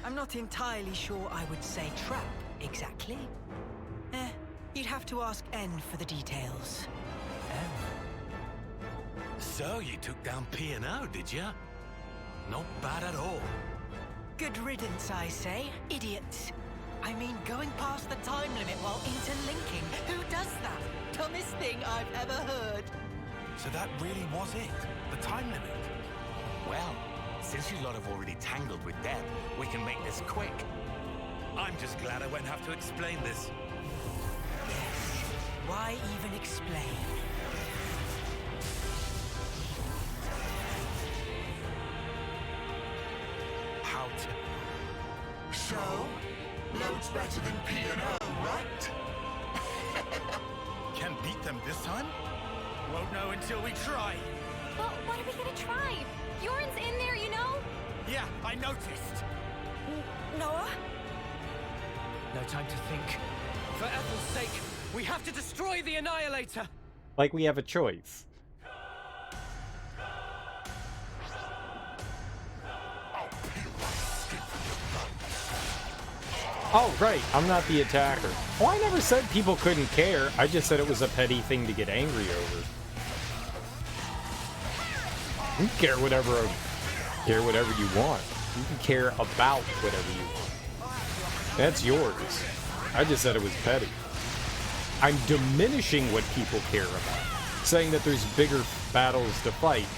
I'm not entirely sure I would say trap, exactly. You'd have to ask N for the details. So you took down P&O, did you? Not bad at all. Good riddance, I say. Idiots. I mean, going past the time limit while interlinking. Who does that? Dumbest thing I've ever heard. So that really was it? The time limit? Well, since you lot have already tangled with Deb, we can make this quick. I'm just glad I won't have to explain this. Yes. Why even explain? How to... So, loads better than P&O, right? Can beat them this time? Won't know until we try. Well, what are we gonna try? Bjorn's in there, you know? Yeah, I noticed. Noah? No time to think. For Ethel's sake, we have to destroy the Annihilator! Like we have a choice. Oh, right. I'm not the attacker. Oh, I never said people couldn't care. I just said it was a petty thing to get angry over. You can care whatever you want. You can care about whatever you want. That's yours. I just said it was petty. I'm diminishing what people care about, saying that there's bigger battles to fight.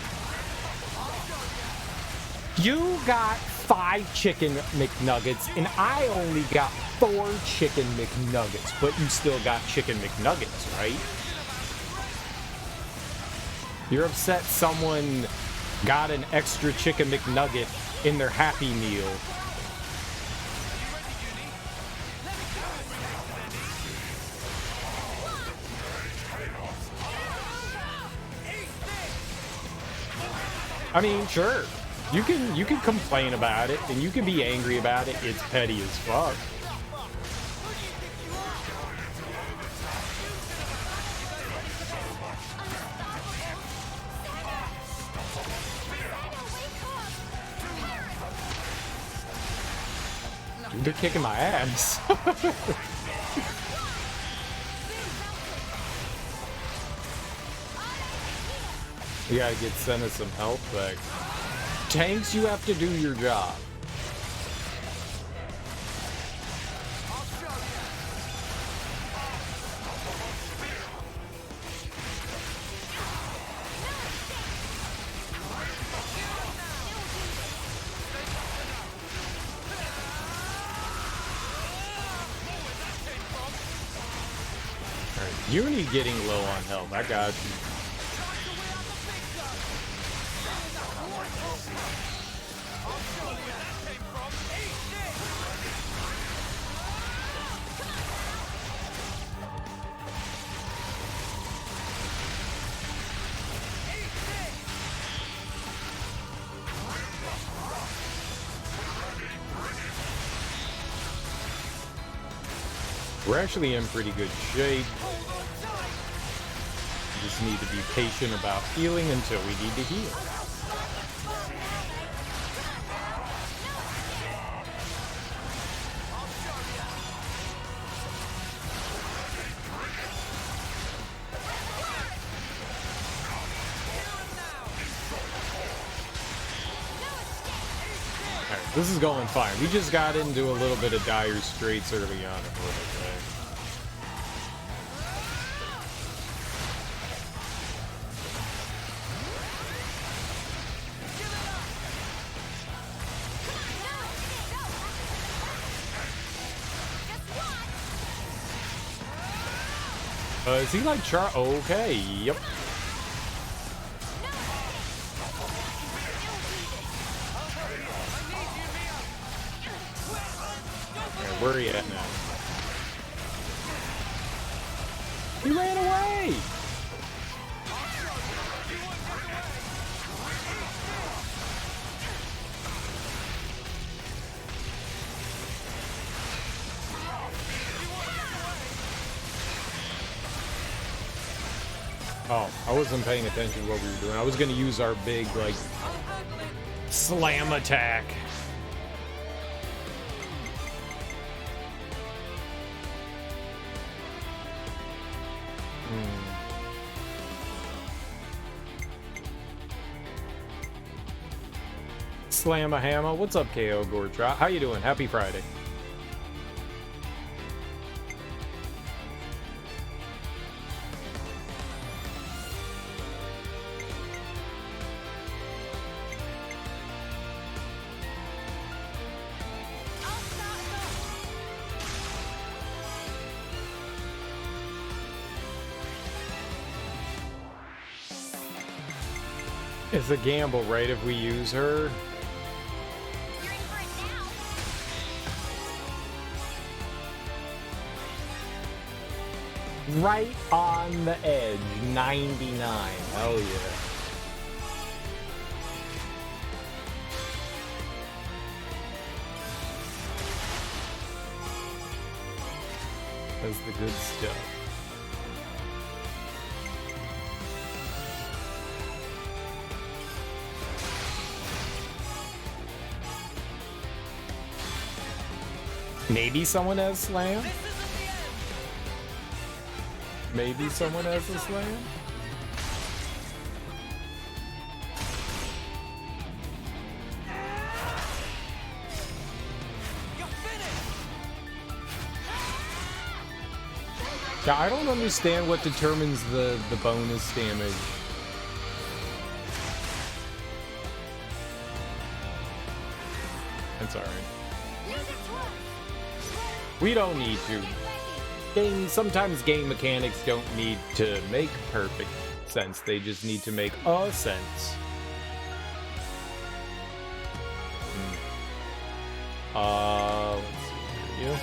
You got 5 chicken McNuggets, and I only got 4 chicken McNuggets, but you still got chicken McNuggets, right? You're upset someone got an extra chicken McNugget in their Happy Meal. I mean, sure. You can complain about it, and you can be angry about it. It's petty as fuck. Dude, they're kicking my ass. You gotta get Senna some health back. Tanks, you have to do your job. Alright, Uni getting low on health. I got you. We're actually in pretty good shape. We just need to be patient about healing until we need to heal. Alright, this is going fine. We just got into a little bit of dire straits early on. If we're okay. Is he like Char? Okay, yep. Okay, where are you at now? He ran away! Oh, I wasn't paying attention to what we were doing. I was gonna use our big, like, slam attack. Slam a hammer. What's up, KO Gortrot? How you doing? Happy Friday. It's a gamble, right, if we use her? You're in for it now. Right on the edge, 99. Hell yeah. That's the good stuff. Maybe someone has slam? Maybe someone has a slam? Yeah, I don't understand what determines the bonus damage. That's alright. We don't need to. Sometimes game mechanics don't need to make perfect sense. They just need to make a sense. Let's see here.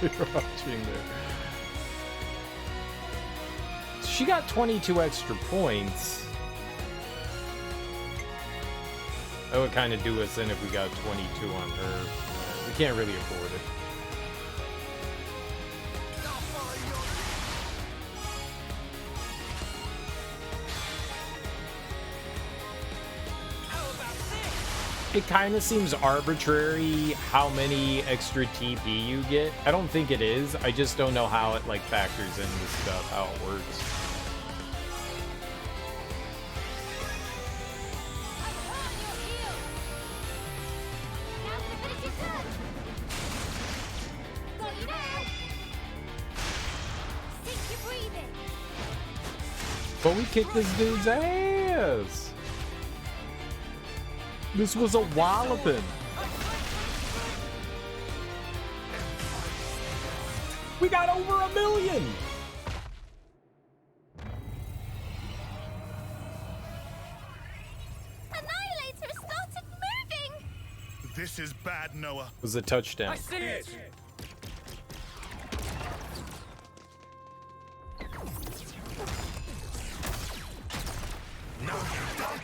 You're watching there. She got 22 extra points. That would kind of do us in if we got 22 on her. We can't really afford it. It kind of seems arbitrary how many extra TP you get. I don't think it is. I just don't know how it like factors into stuff, how it works. But we kicked this dude's ass. This was a walloping. We got over 1 million. Annihilator started moving. This is bad, Noah. It was a touchdown. I see it. No, you don't!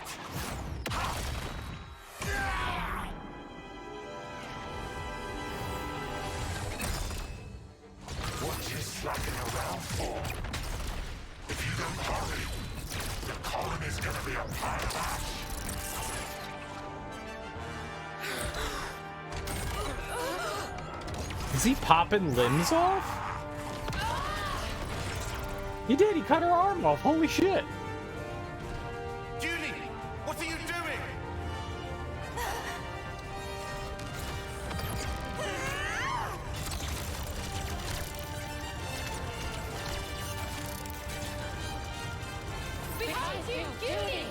What you slacking around for? If you don't hurry, the colony's gonna be a pile of ash. Is he popping limbs off? He did. He cut her arm off. Holy shit. Julie, what are you doing? Behind you, Judy!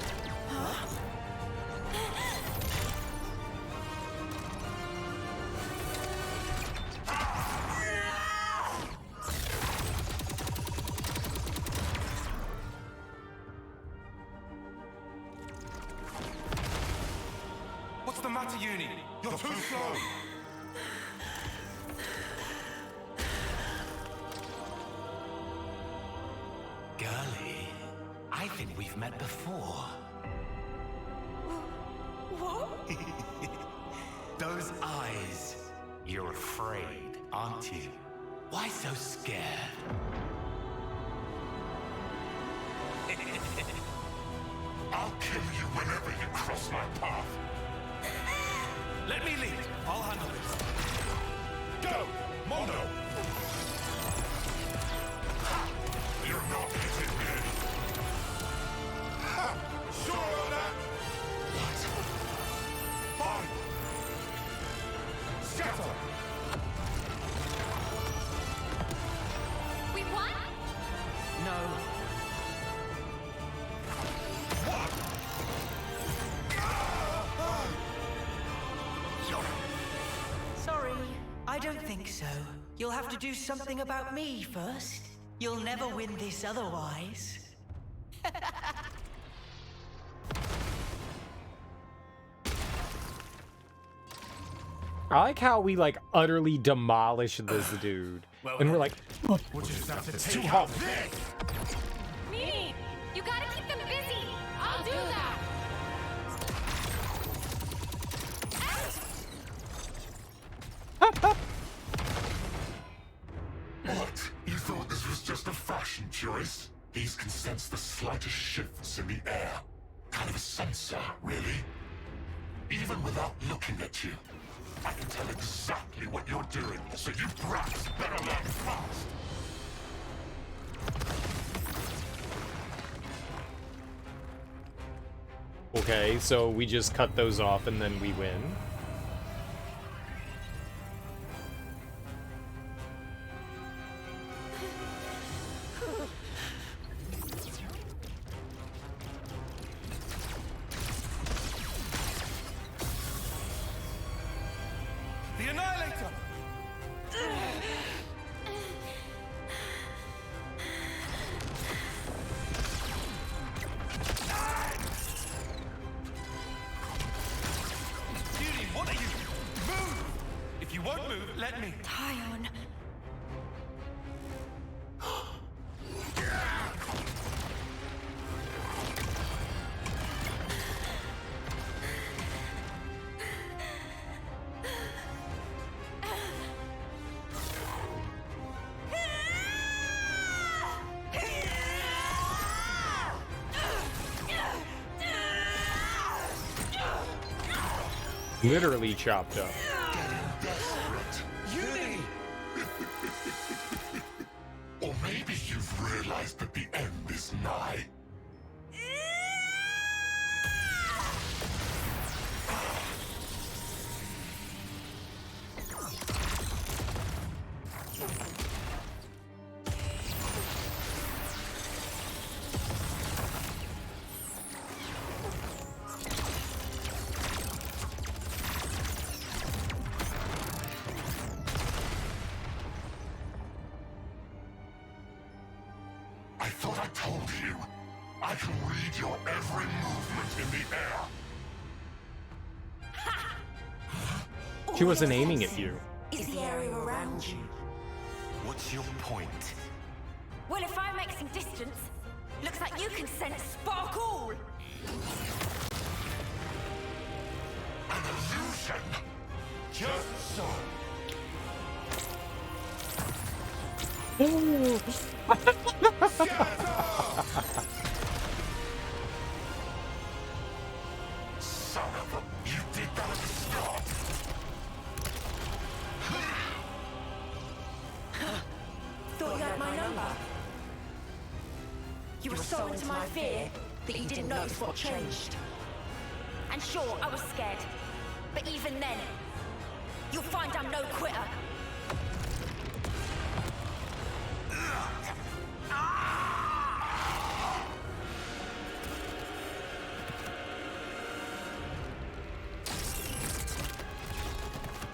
What's the matter, Uni? You're too slow. Girlie, I think we've met before. What? Those eyes. You're afraid, aren't you? Why so scared? I'll kill you whenever you cross my path. Let me lead. I'll handle this. Go, Mondo. You're not hitting me. Ha! Sure on that. What? Fine. Scatter. We won? No. Sorry, I don't think so. You'll have to do something about me first. You'll never win this otherwise. I like how we like utterly demolish this dude, and we're like, We'll just have to it's take too out hard. this. Me! You gotta keep them busy! I'll do that! What? You thought this was just a fashion choice? These can sense the slightest shifts in the air. Kind of a sensor, really. Even without looking at you, I can tell exactly what you're doing, so you brats better learn fast. Okay, so we just cut those off and then we win. The Annihilator. Judy, what are you? Move! If you won't move, let me. Tyon. Literally chopped up. Desperate. Or maybe you've realized that the end is nigh. I thought I told you. I can read your every movement in the air. She wasn't aiming at you. Is the area around you? What's your point? Well, if I make some distance, looks like you can sense sparkle! An illusion. Just so. Son of a... You did that at the start. Thought you had my number? You were so into my fear that you didn't notice what changed. And sure, I was scared. But even then, you'll find I'm no quitter.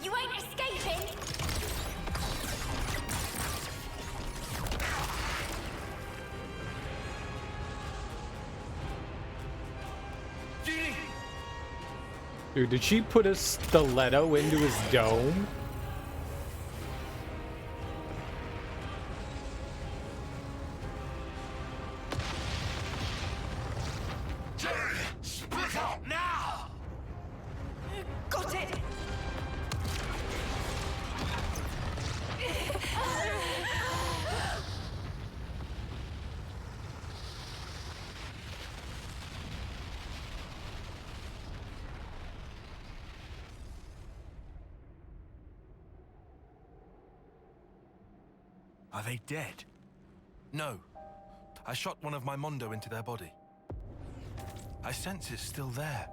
You ain't escaping! Judy! Dude, did she put a stiletto into his dome? Jerry, split up now! Got it! Are they dead? No. I shot one of my Mondo into their body. I sense it's still there.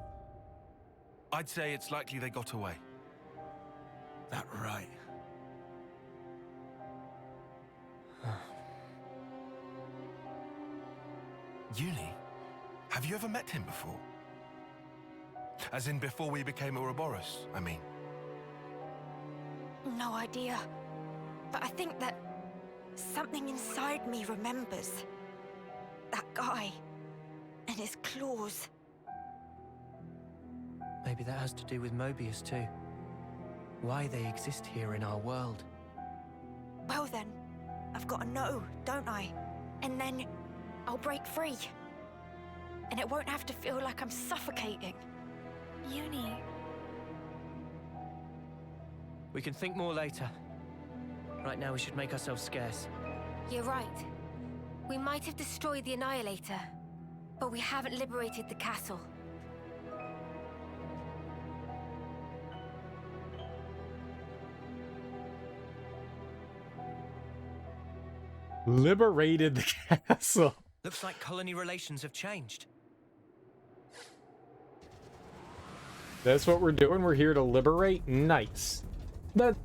I'd say it's likely they got away. That right. Uni? Have you ever met him before? As in before we became Ouroboros, I mean. No idea. But I think that something inside me remembers. That guy. And his claws. Maybe that has to do with Mobius too. Why they exist here in our world. Well then, I've got to know, don't I? And then I'll break free. And it won't have to feel like I'm suffocating. Uni. We can think more later. Right now we should make ourselves scarce. You're right. We might have destroyed the Annihilator, but we haven't liberated the castle. Liberated the castle. Looks like colony relations have changed. That's what we're doing. We're here to liberate. Nice. That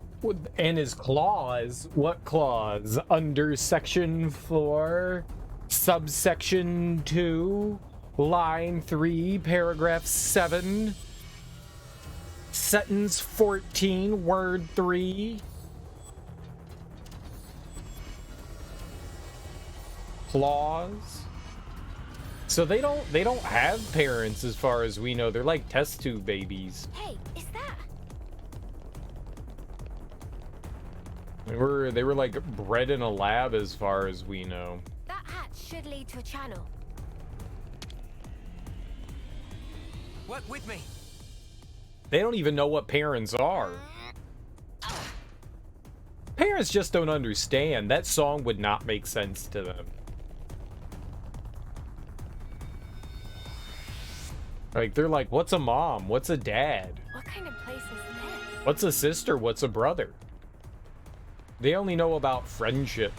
and his clause. What clause? Under section 4, subsection 2, line 3, paragraph 7, sentence 14, word 3. Clause. So they don't have parents as far as we know. They're like test tube babies. Hey, is that? They were like bred in a lab as far as we know. That hatch should lead to a channel. Work with me. They don't even know what parents are. Parents just don't understand. That song would not make sense to them. Like, they're like, what's a mom? What's a dad? What kind of place is this? What's a sister? What's a brother? They only know about friendship.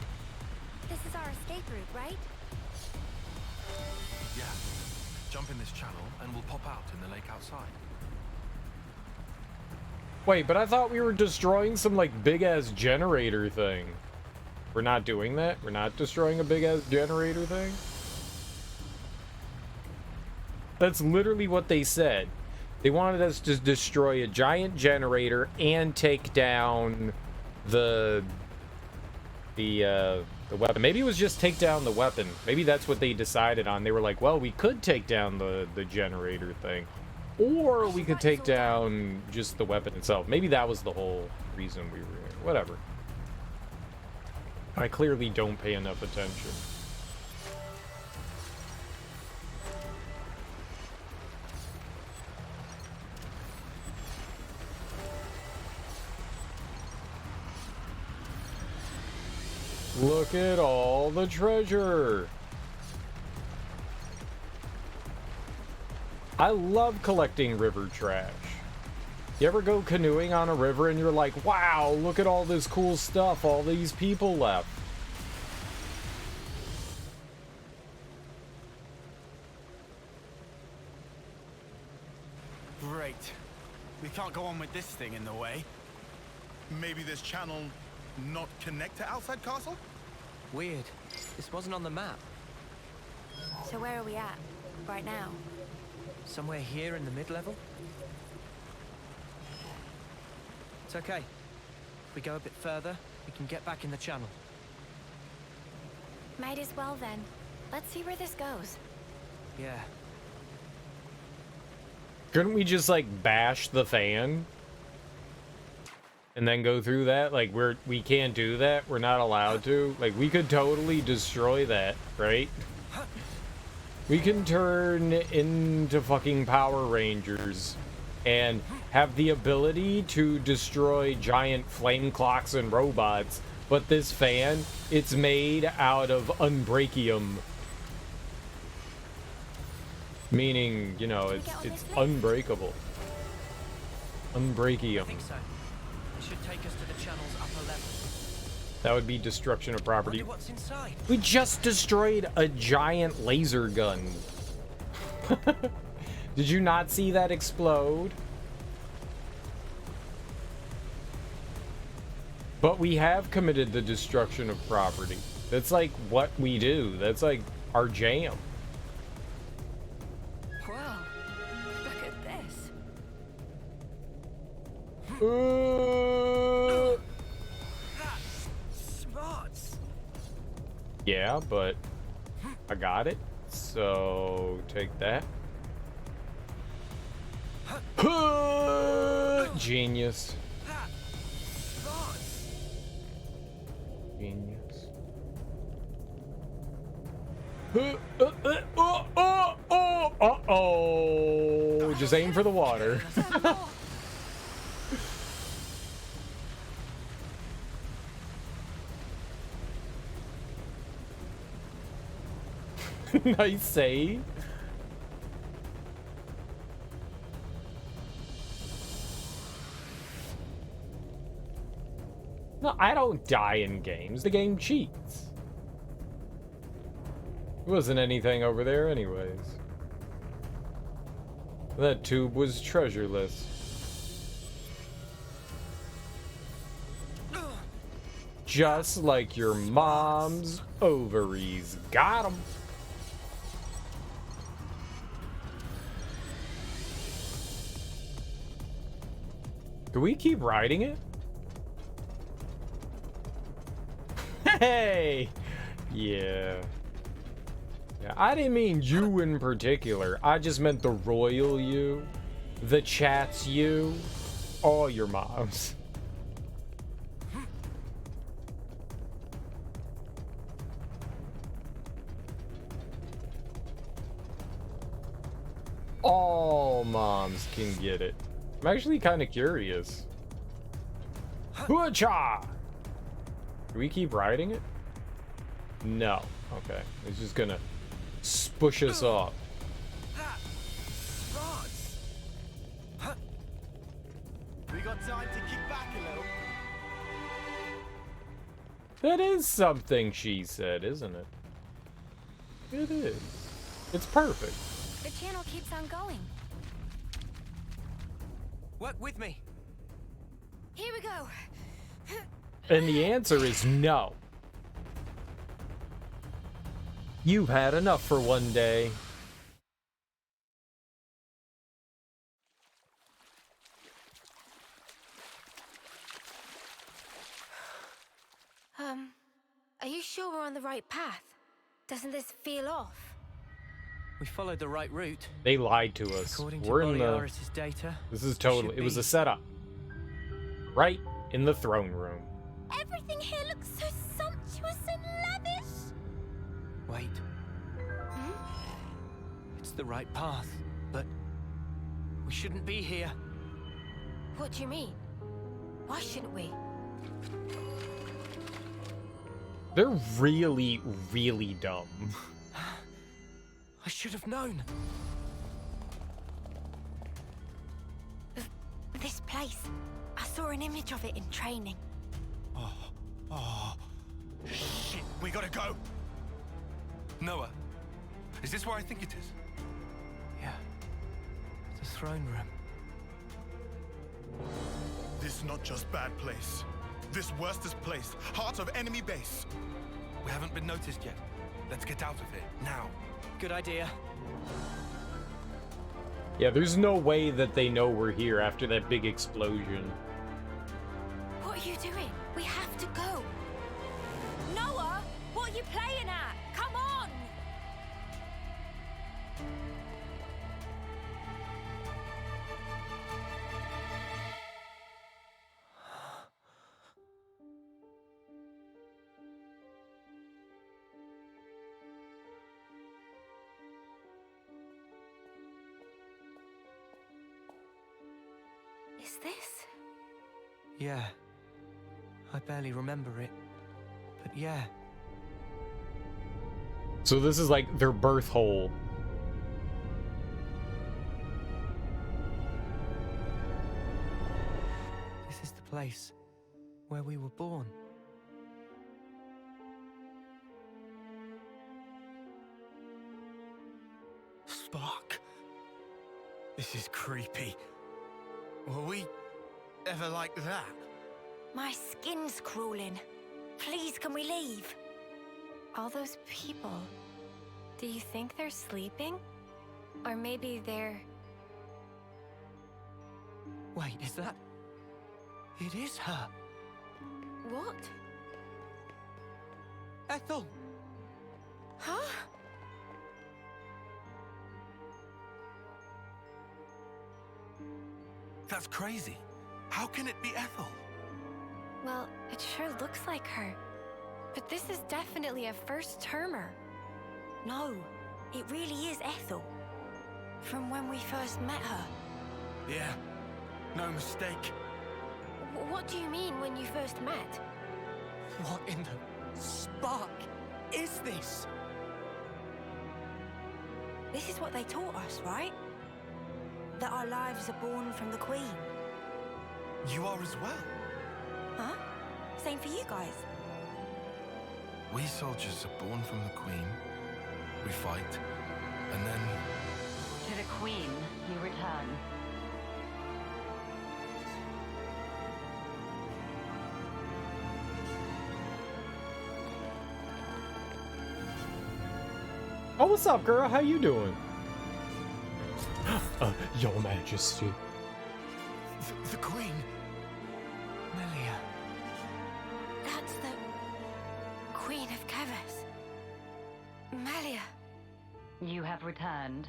This is our escape route, right? Yeah. Jump in this channel and we'll pop out in the lake outside. Wait, but I thought we were destroying some, like, big-ass generator thing. We're not doing that? We're not destroying a big-ass generator thing? That's literally what they said. They wanted us to destroy a giant generator and take down the weapon. Maybe it was just take down the weapon. Maybe that's what they decided on. They were like, well, we could take down the generator thing. Or we could take down just the weapon itself. Maybe that was the whole reason we were here. Whatever. I clearly don't pay enough attention. Look at all the treasure. I love collecting river trash. You ever go canoeing on a river and you're like, wow, look at all this cool stuff all these people left. Great. We can't go on with this thing in the way. Maybe this channel not connect to outside castle? Weird. This wasn't on the map. So where are we at right now? Somewhere here in the mid-level? It's okay. If we go a bit further, we can get back in the channel. Might as well then. Let's see where this goes. Yeah. Couldn't we just like bash the fan? And then go through that? Like we can't do that? We're not allowed to? Like we could totally destroy that, right? We can turn into fucking Power Rangers and have the ability to destroy giant flame clocks and robots, but this fan, it's made out of unbreakium. Meaning, you know, it's unbreakable. Unbreakium. I think so. It should take us to the channel's upper level. That would be destruction of property. Wonder what's inside. We just destroyed a giant laser gun. Did you not see that explode? But we have committed the destruction of property. That's like what we do. That's like our jam. Wow, look at this. Smarts. Yeah, but I got it. So take that. Genius. Genius. Uh-oh. Just aim for the water. Nice save. No, I don't die in games. The game cheats. There wasn't anything over there anyways. That tube was treasureless. Just like your mom's ovaries. Got 'em. Do we keep riding it? Hey! Yeah. Yeah, I didn't mean you in particular. I just meant the royal you, the chat's you, all your moms. All moms can get it. I'm actually kind of curious. Hoocha! Do we keep riding it? No. Okay. It's just gonna push us off. We got time to kick back a little. That is something she said, isn't it? It is. It's perfect. The channel keeps on going. Work with me. Here we go. And the answer is no. You've had enough for one day. Are you sure we're on the right path? Doesn't this feel off? We followed the right route. They lied to us. According to We're in the... Boliaris's data. This is totally... It was a setup. Right in the throne room. Everything here looks so sumptuous and lavish. Wait. It's the right path, but we shouldn't be here. What do you mean? Why shouldn't we? They're really, really dumb. I should have known. This place. I saw an image of it in training. Oh, shit, we gotta go. Noah, is this where I think it is? Yeah. The throne room. This is not just bad place. This worstest place. Heart of enemy base. We haven't been noticed yet. Let's get out of here, now. Good idea. Yeah, there's no way that they know we're here after that big explosion. What are you doing? We have to go. Noah, what are you playing at? Come on! Is this? Yeah. I barely remember it. But yeah. So this is like their birth hole. This is the place where we were born. Spark. This is creepy. Were we ever like that? My skin's crawling. Please, can we leave? All those people, do you think they're sleeping? Or maybe they're... Wait, is that... It is her. What? Ethel! Huh? That's crazy. How can it be Ethel? Well, it sure looks like her. But this is definitely a first-termer. No, it really is Ethel. From when we first met her. Yeah, no mistake. What do you mean when you first met? What in the spark is this? This is what they taught us, right? That our lives are born from the Queen. You are as well. Huh? Same for you guys. We soldiers are born from the Queen. We fight, and then... To the Queen you return. Oh, what's up, girl? How you doing? Your Majesty. The Queen. Melia. That's the... Queen of Kevas. Melia. You have returned,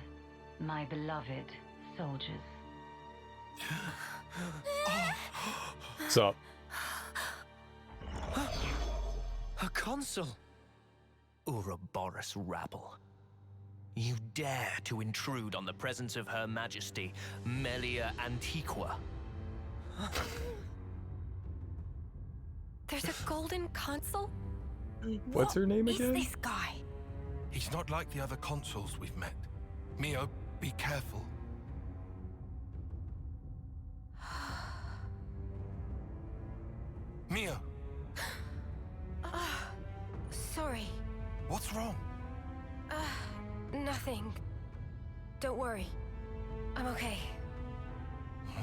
my beloved soldiers. What's up? A consul. Ouroboros rabble. You dare to intrude on the presence of Her Majesty, Melia Antiqua. There's a golden consul? What's her name Is again? this guy? He's not like the other consuls we've met. Mio, be careful. Mio, Sorry. what's wrong? Nothing. Don't worry. I'm okay. Huh?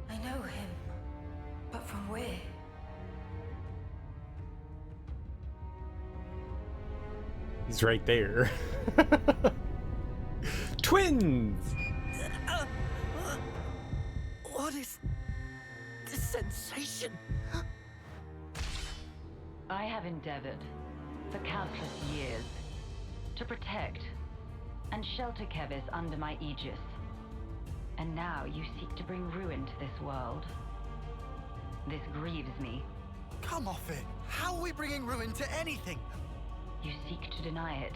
I know him. But from where? He's right there. Twins! What is this sensation? I have endeavored, for countless years, to protect and shelter Kevas under my aegis. And now you seek to bring ruin to this world. This grieves me. Come off it. How are we bringing ruin to anything? You seek to deny it.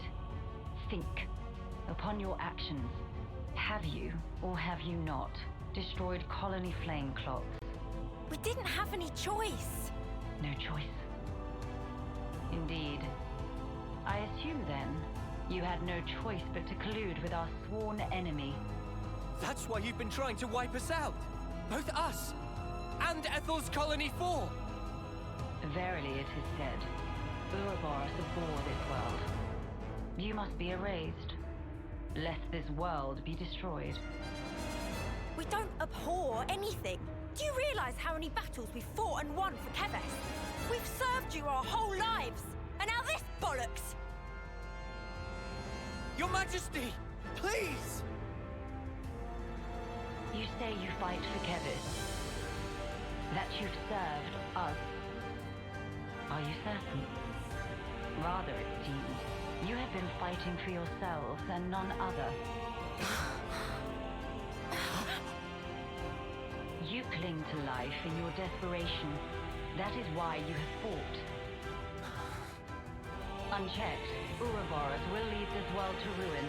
Think. Upon your actions, have you, or have you not, destroyed colony flame clocks? We didn't have any choice. No choice. Indeed. I assume, then, you had no choice but to collude with our sworn enemy. That's why you've been trying to wipe us out. Both us and Ethel's Colony 4. Verily it is said, Ouroboros abhor this world. You must be erased, lest this world be destroyed. We don't abhor anything. Do you realize how many battles we've fought and won for Kevas? We've served you our whole lives, and now this bollocks! Your Majesty, please! You say you fight for Kevas, that you've served us. Are you certain? Rather, it seems, you have been fighting for yourselves and none other. You cling to life in your desperation. That is why you have fought. Unchecked, Ouroboros will lead this world to ruin.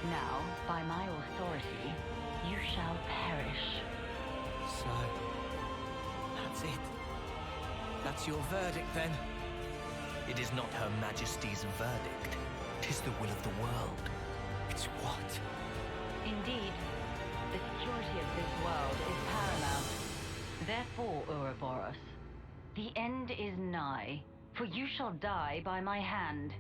Now, by my authority, you shall perish. So, that's it. That's your verdict, then? It is not Her Majesty's verdict. 'Tis the will of the world. It's what? Indeed, the security of this world is paramount. Therefore, Ouroboros, the end is nigh, for you shall die by my hand.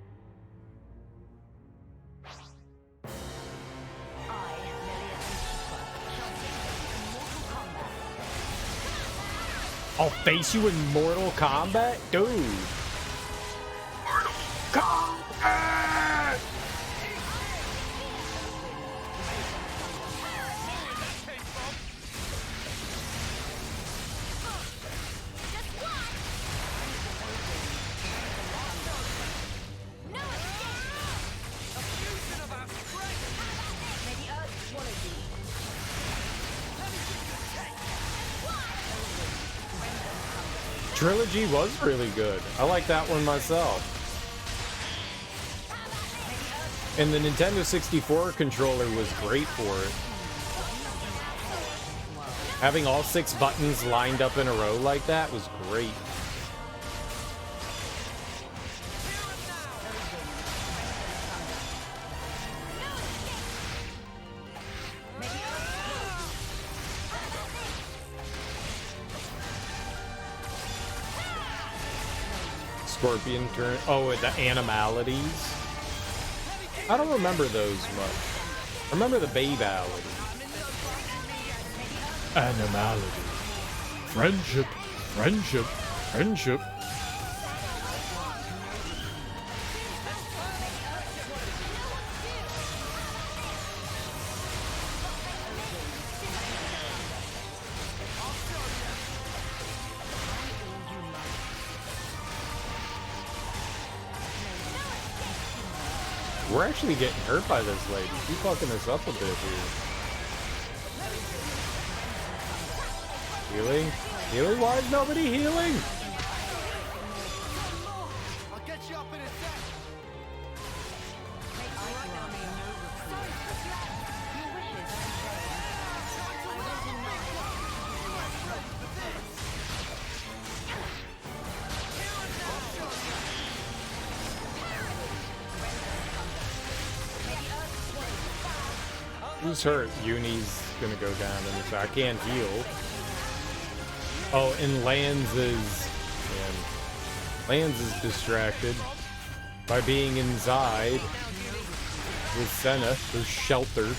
I'll face you in Mortal Kombat? Dude. Mortal Kombat! Trilogy was really good. I like that one myself. And the Nintendo 64 controller was great for it. Having all 6 buttons lined up in a row like that was great. Scorpion turn. Oh, the animalities. I don't remember those much. I remember the Babality. Animality. Friendship. Friendship. Friendship. We're actually getting hurt by this lady. She's fucking us up a bit here. Healing? Healing? Why is nobody healing? I'll get you up in a sec. Who's hurt? Uni's gonna go down in this. I can't heal. Oh, and Lands is... Man. Lands is distracted by being inside with Senna, who's sheltered.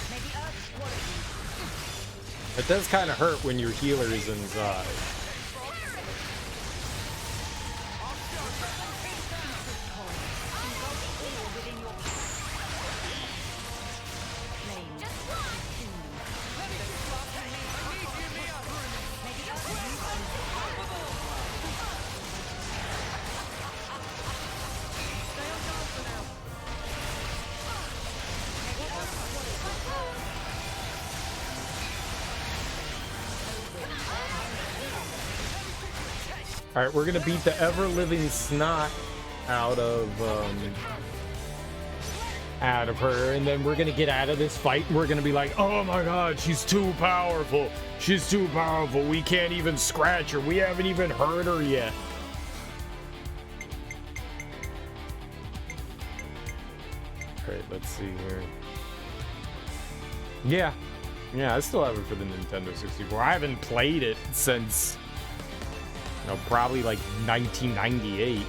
It does kind of hurt when your healer is inside. Alright, we're gonna beat the ever-living snot out of her, and then we're gonna get out of this fight, and we're gonna be like, oh my god, she's too powerful. She's too powerful. We can't even scratch her. We haven't even hurt her yet. Alright, let's see here. Yeah, I still have it for the Nintendo 64. I haven't played it since... probably like 1998.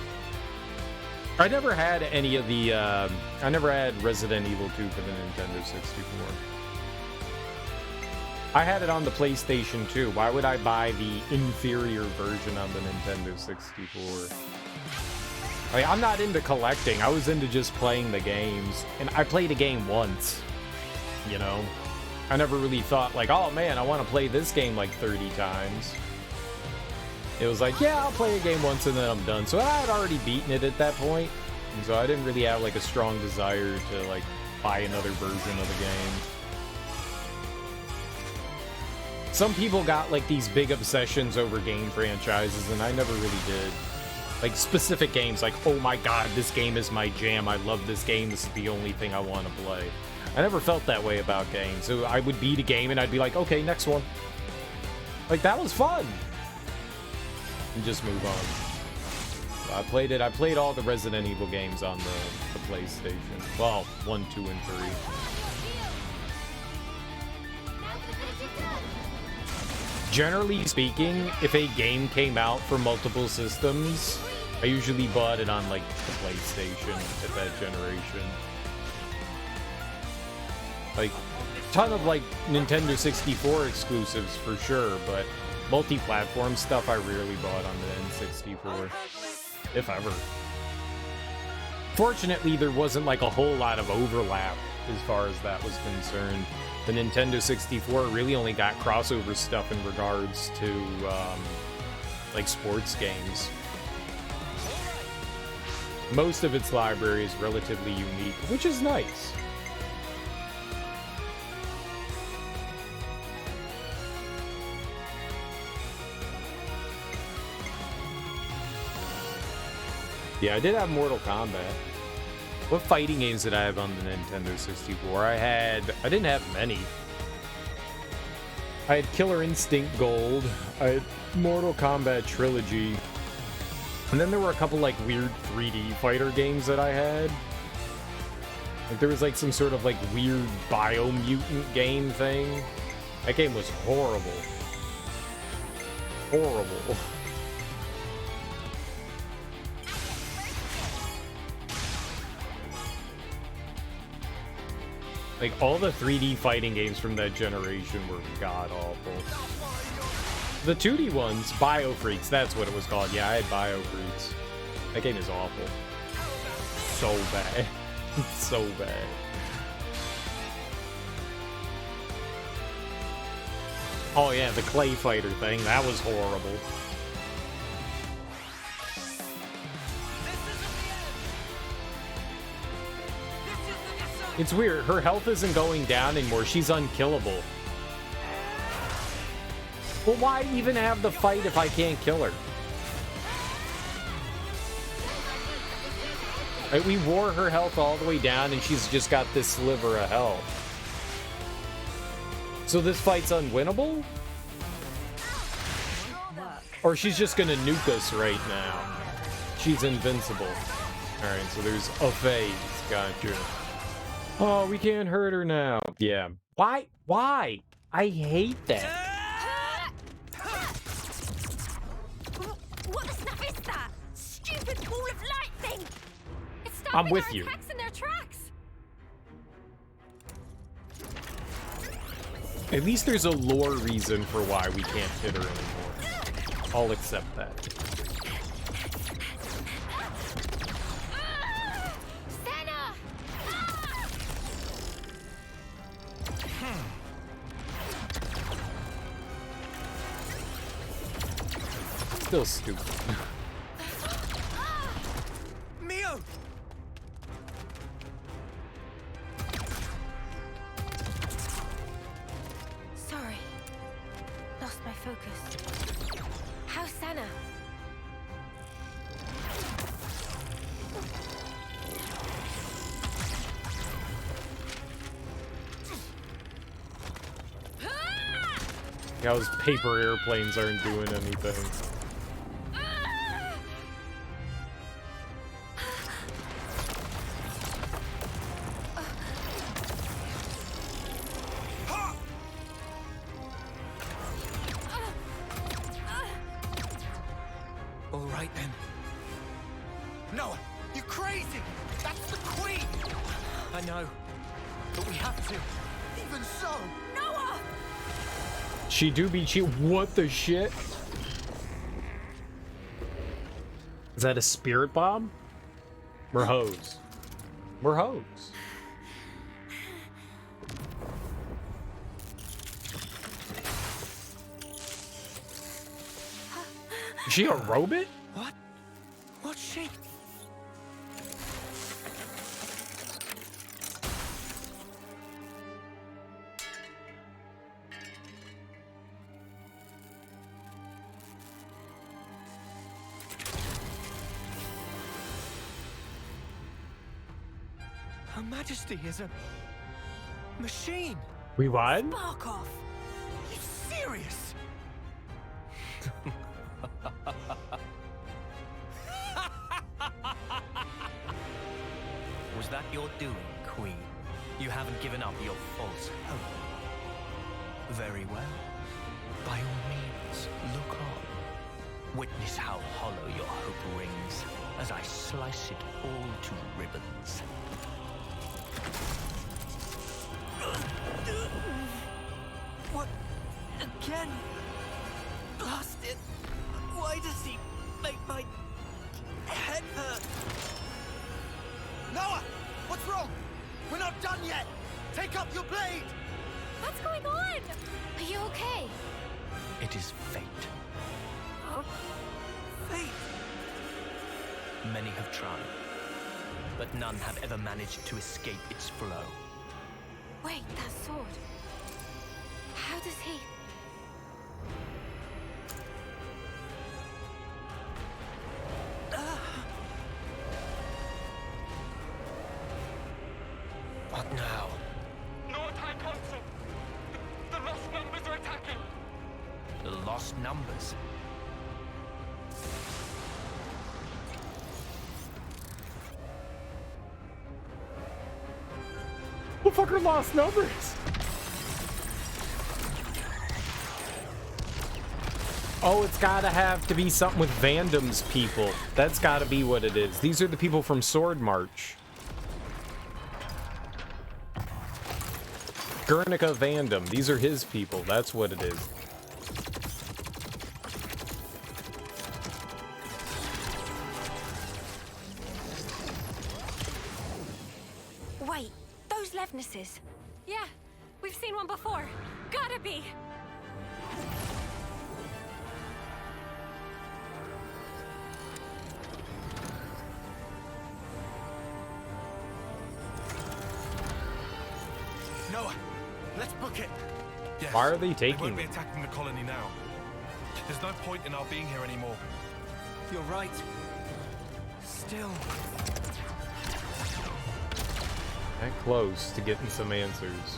I never had any of the, I never had Resident Evil 2 for the Nintendo 64. I had it on the PlayStation 2. Why would I buy the inferior version on the Nintendo 64? I mean, I'm not into collecting. I was into just playing the games. And I played a game once, you know? I never really thought like, oh man, I want to play this game like 30 times. It was like, yeah, I'll play a game once and then I'm done. So I had already beaten it at that point, and so I didn't really have like a strong desire to like buy another version of the game. Some people got like these big obsessions over game franchises, and I never really did. Like specific games, like, oh my god, this game is my jam. I love this game. This is the only thing I want to play. I never felt that way about games. So I would beat a game and I'd be like, okay, next one. Like, that was fun. And just move on. I played all the Resident Evil games on the PlayStation. Well, 1, 2, and 3. Generally speaking, if a game came out for multiple systems, I usually bought it on like the PlayStation at that generation. Like, ton of like Nintendo 64 exclusives for sure, but Multi-platform stuff I rarely bought on the N64, if ever. Fortunately, there wasn't like a whole lot of overlap as far as that was concerned. The Nintendo 64 really only got crossover stuff in regards to like sports games. Most of its library is relatively unique, which is nice. Yeah, I did have Mortal Kombat. What fighting games did I have on the Nintendo 64? I didn't have many. I had Killer Instinct Gold. I had Mortal Kombat Trilogy. And then there were a couple like weird 3D fighter games that I had. Like there was like some sort of like weird biomutant game thing. That game was horrible. Horrible. Like, all the 3D fighting games from that generation were god-awful. The 2D ones, Biofreaks, that's what it was called. Yeah, I had Biofreaks. That game is awful. So bad. So bad. Oh yeah, the Clay Fighter thing, that was horrible. It's weird, her health isn't going down anymore, she's unkillable. Well, why even have the fight if I can't kill her? Like, we wore her health all the way down and she's just got this sliver of health. So this fight's unwinnable? Or she's just gonna nuke us right now. She's invincible. Alright, so there's a phase. Gotcha. Oh, we can't hurt her now. Yeah. Why? Why? I hate that. What the stuff is that? Stupid ball of light thing! It's stopping I'm with our you. attacks in their tracks. At least there's a lore reason for why we can't hit her anymore. I'll accept that. Still stupid. Mio! Sorry. Lost my focus. How's Senna? Those paper airplanes aren't doing anything. All right then. Noah, you're crazy! That's the queen! I know, but we have to. Even so, Noah! She do be cheap. What the shit? Is that a spirit bomb? We're hoes. We're hoes. Is she a robot? What? What's she? Her Majesty is a machine. We what? Mark off. You serious? Was that your doing, Queen? You haven't given up your false hope. Very well. By all means, look on. Witness how hollow your hope rings as I slice it all to ribbons. What? Again? Why does he make my head hurt? Noah! What's wrong? We're not done yet! Take up your blade! What's going on? Are you okay? It is fate. Huh? Fate. Many have tried, but none have ever managed to escape its flow. Wait, that sword. How does he... What now? Lord High Consul! The lost numbers are attacking! The lost numbers? The fucker lost numbers. Oh, it's gotta have to be something with Vandam's people. That's gotta be what it is. These are the people from Sword March. Guernica Vandam. These are his people. That's what it is. Wait, those Levnesses. Yeah, we've seen one before. Gotta be. Noah, let's book it. Yes. Why are they They taking won't be them? attacking the colony now. There's no point in our being here anymore. You're right. Still. That close to getting some answers.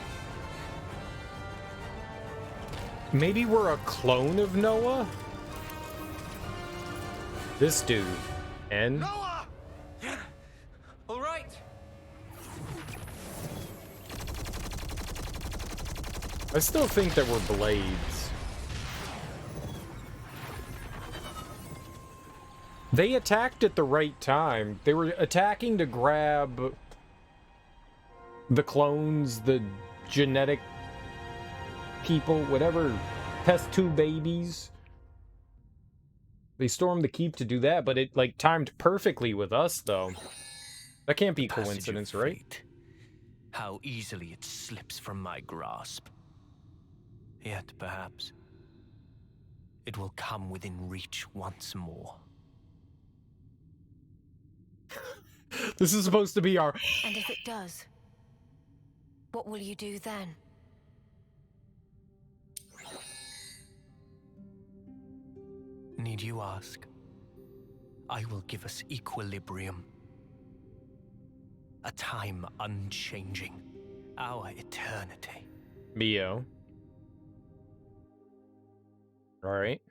Maybe we're a clone of Noah? This dude. N? Noah! All right. I still think that we're blades. They attacked at the right time. They were attacking to grab the clones, the genetic people, whatever, test tube babies. They stormed the keep to do that, but it like timed perfectly with us though. That can't be Passage of coincidence, right? fate. How easily it slips from my grasp. Yet, perhaps, it will come within reach once more. This is supposed to be our... And if it does, what will you do then? Need you ask? I will give us equilibrium. A time unchanging. Our eternity. Mio. Alright.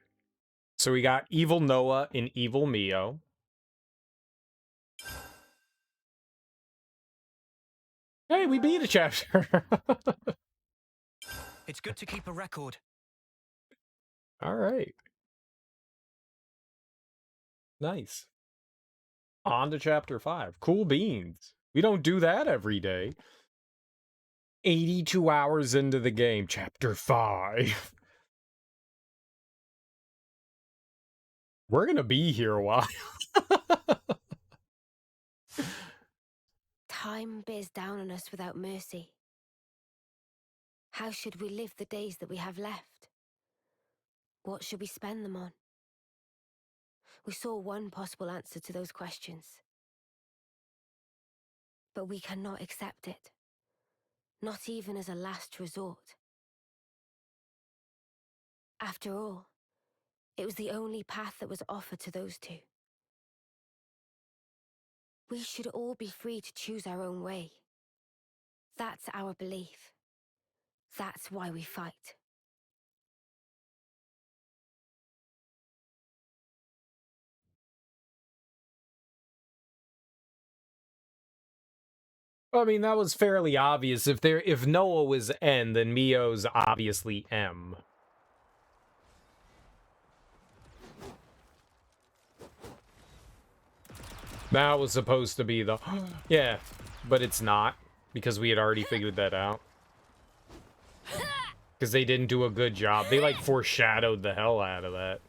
So we got Evil Noah and Evil Mio. Hey, we beat a chapter. It's good to keep a record. Alright. Nice. On to chapter 5. Cool beans. We don't do that every day. 82 hours into the game. Chapter 5. We're gonna be here a while. Time bears down on us without mercy. How should we live the days that we have left? What should we spend them on? We saw one possible answer to those questions. But we cannot accept it. Not even as a last resort. After all, it was the only path that was offered to those two. We should all be free to choose our own way. That's our belief. That's why we fight. I mean, that was fairly obvious. If Noah was N, then Mio's obviously M. That was supposed to be the... Yeah, but it's not, because we had already figured that out. Because they didn't do a good job. They, like, foreshadowed the hell out of that.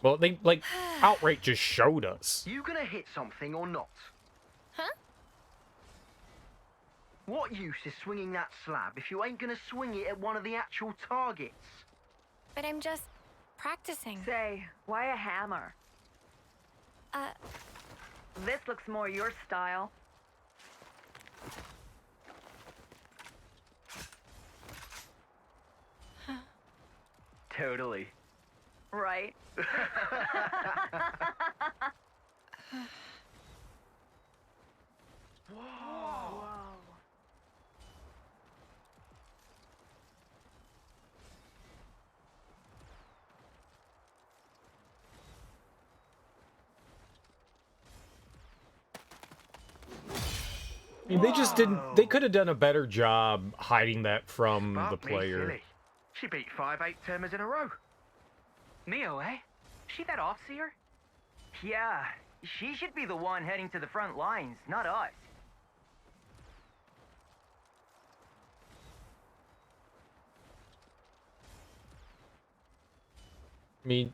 Well, they, like, outright just showed us. You gonna hit something or not? Huh? What use is swinging that slab if you ain't gonna swing it at one of the actual targets? But I'm just practicing. Say, why a hammer? This looks more your style. Totally. Right. Whoa. I mean, they just didn't. They could have done a better job hiding that from the player. Hilly. She beat 5 8-termers in a row. Mio, eh? She that Offseer? Yeah, she should be the one heading to the front lines, not us. I mean,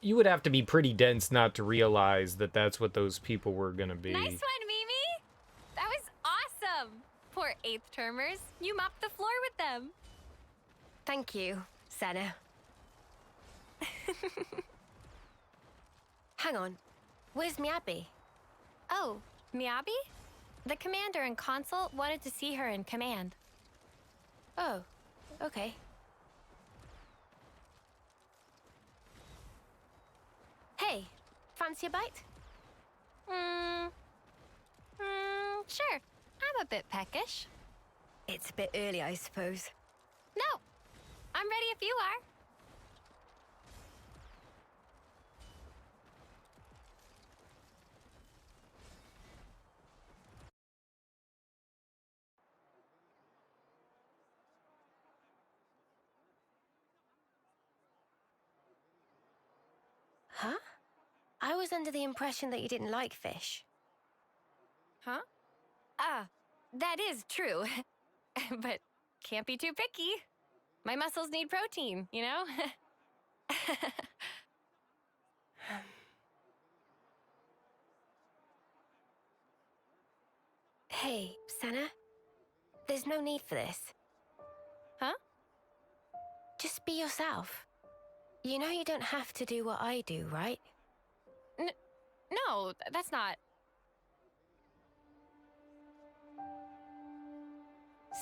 you would have to be pretty dense not to realize that that's what those people were gonna be. Nice one, Mimi! That was awesome! Poor 8th termers. You mopped the floor with them. Thank you, Senna. Hang on. Where's Miyabi? Oh, Miyabi? The commander and consult wanted to see her in command. Oh, okay. Hey, fancy a bite? Sure. I'm a bit peckish. It's a bit early, I suppose. No, I'm ready if you are. Huh? I was under the impression that you didn't like fish. Huh? Ah, that is true. But can't be too picky. My muscles need protein, you know? Hey, Senna. There's no need for this. Huh? Just be yourself. You know you don't have to do what I do, right? No, that's not...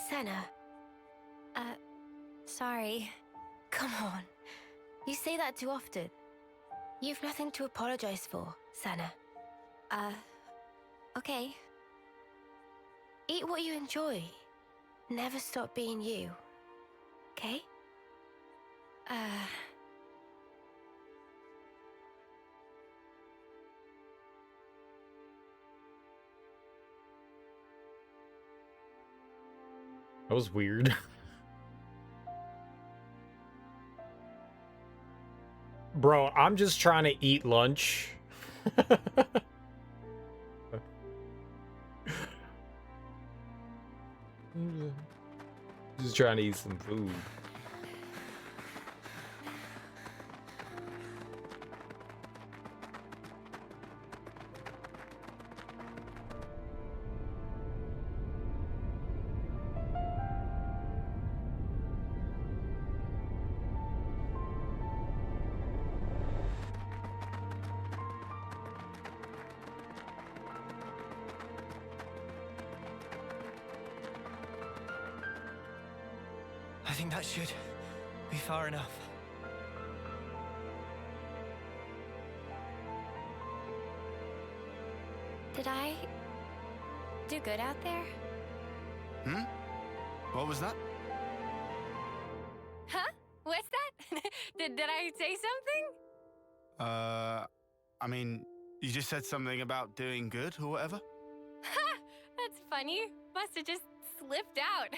Senna. Sorry. Come on. You say that too often. You've nothing to apologize for, Senna. Okay. Eat what you enjoy. Never stop being you. Okay? That was weird. Bro, I'm just trying to eat lunch. Just trying to eat some food. I think that should be far enough. Did I do good out there? Hmm? What was that? Huh? What's that? Did I say something? I mean, you just said something about doing good or whatever? Ha! That's funny. Must have just slipped out.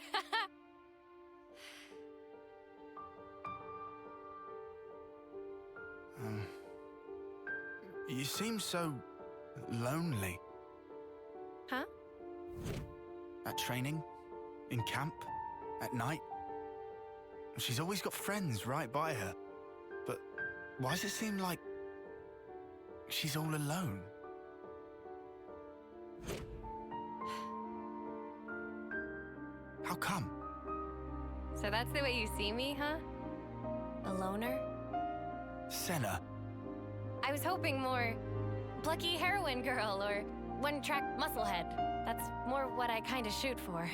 You seem so lonely. Huh? At training, in camp, at night. She's always got friends right by her. But why does it seem like she's all alone. How come? So that's the way you see me, huh? A loner? Senna. I was hoping more plucky heroine girl or one-track musclehead. That's more what I kind of shoot for.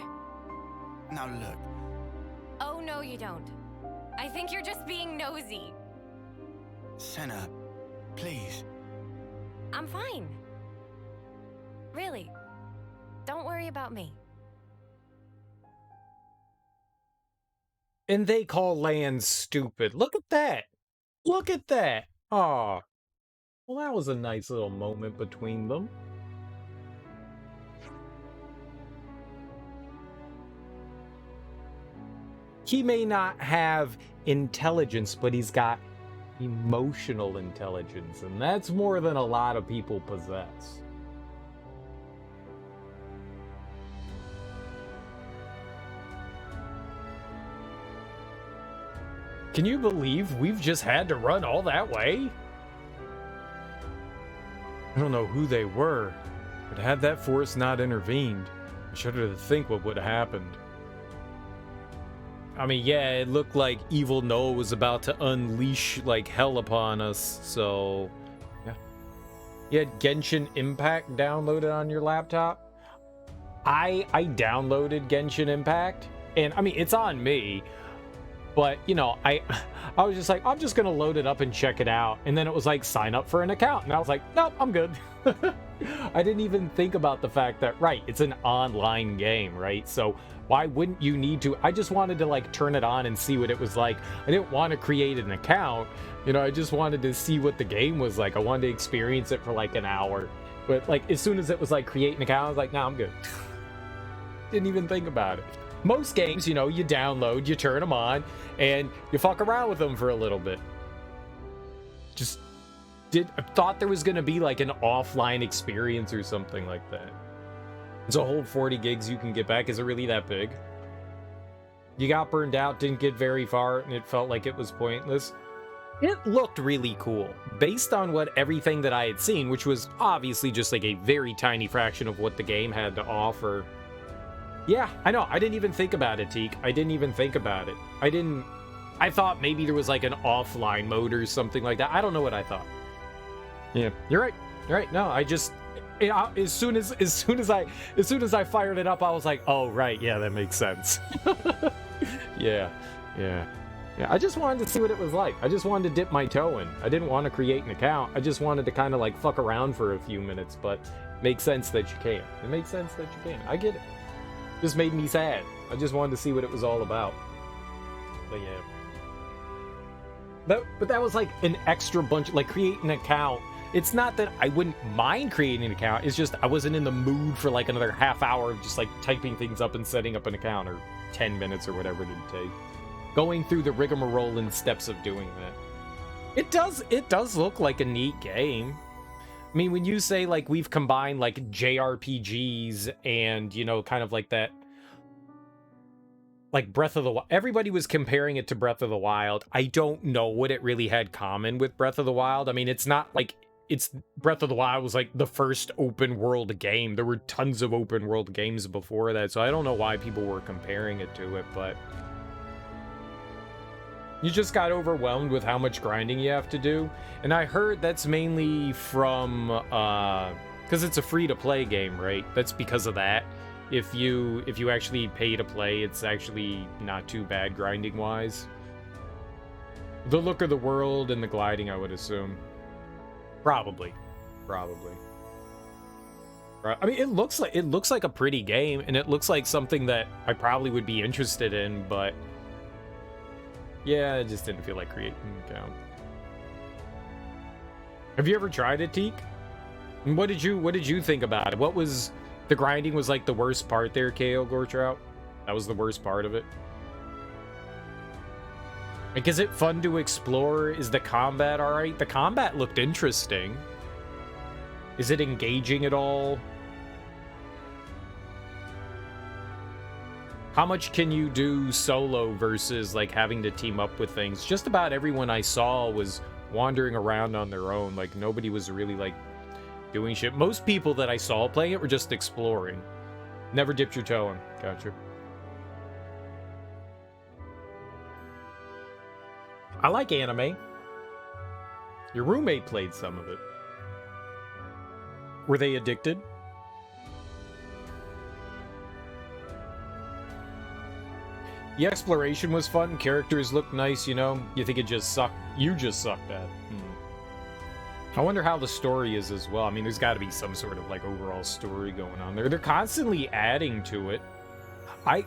Now look. Oh, no, you don't. I think you're just being nosy. Senna, please. I'm fine. Really. Don't worry about me. And they call land stupid. Look at that. Look at that. Aw. Well, that was a nice little moment between them. He may not have intelligence, but he's got emotional intelligence, and that's more than a lot of people possess. Can you believe we've just had to run all that way? I don't know who they were, but had that force not intervened, I shudder to think what would have happened. I mean, yeah, it looked like Evil Noah was about to unleash, like, hell upon us, so... yeah. You had Genshin Impact downloaded on your laptop? I downloaded Genshin Impact, and, I mean, it's on me, but, you know, I was just like, I'm just gonna load it up and check it out, and then it was like, sign up for an account, and I was like, nope, I'm good. I didn't even think about the fact that, right, it's an online game, right? So why wouldn't you need to? I just wanted to like turn it on and see what it was like. I didn't want to create an account, you know, I just wanted to see what the game was like. I wanted to experience it for like an hour. But like as soon as it was like create an account, I was like, nah, I'm good. Didn't even think about it. Most games, you know, you download, you turn them on, and you fuck around with them for a little bit. Just thought there was going to be like an offline experience or something like that. It's a whole 40 gigs you can get back. Is it really that big? You got burned out, didn't get very far, and it felt like it was pointless. It looked really cool. Based on everything that I had seen, which was obviously just like a very tiny fraction of what the game had to offer. Yeah, I know. I didn't even think about it, Teak. I didn't even think about it. I thought maybe there was like an offline mode or something like that. I don't know what I thought. Yeah, you're right. You're right. No, I just... as soon as I fired it up, I was like, oh, right. Yeah, that makes sense. Yeah. I just wanted to see what it was like. I just wanted to dip my toe in. I didn't want to create an account. I just wanted to kind of like fuck around for a few minutes, but it makes sense that you can. It makes sense that you can. I get it. Just made me sad. I just wanted to see what it was all about. But yeah. But that was like an extra bunch, like create an account. It's not that I wouldn't mind creating an account, it's just I wasn't in the mood for like another half hour of just like typing things up and setting up an account, or 10 minutes or whatever it would take. Going through the rigmarole and steps of doing that. It does look like a neat game. I mean, when you say like we've combined like JRPGs and, you know, kind of like that, like Breath of the Wild, everybody was comparing it to Breath of the Wild. I don't know what it really had common with Breath of the Wild. I mean, it's not like Breath of the Wild was like the first open world game. There were tons of open world games before that, so I don't know why people were comparing it to it, but you just got overwhelmed with how much grinding you have to do. And I heard that's mainly from because it's a free-to-play game, right? That's because of that. If you actually pay to play, it's actually not too bad grinding-wise. The look of the world and the gliding, I would assume. Probably. I mean, it looks like a pretty game, and it looks like something that I probably would be interested in, but yeah, I just didn't feel like creating an account. Have you ever tried it, Teak? And what did you think about it? What was the grinding was like the worst part there, KO Gortrout? That was the worst part of it. Like, is it fun to explore? Is the combat alright? The combat looked interesting. Is it engaging at all? How much can you do solo versus like having to team up with things? Just about everyone I saw was wandering around on their own. Like, nobody was really, like, doing shit. Most people that I saw playing it were just exploring. Never dipped your toe in. Gotcha. I like anime. Your roommate played some of it. Were they addicted? The exploration was fun. Characters looked nice, you know. You think it just sucked. You just sucked at. I wonder how the story is as well. I mean, there's got to be some sort of like overall story going on there. They're constantly adding to it.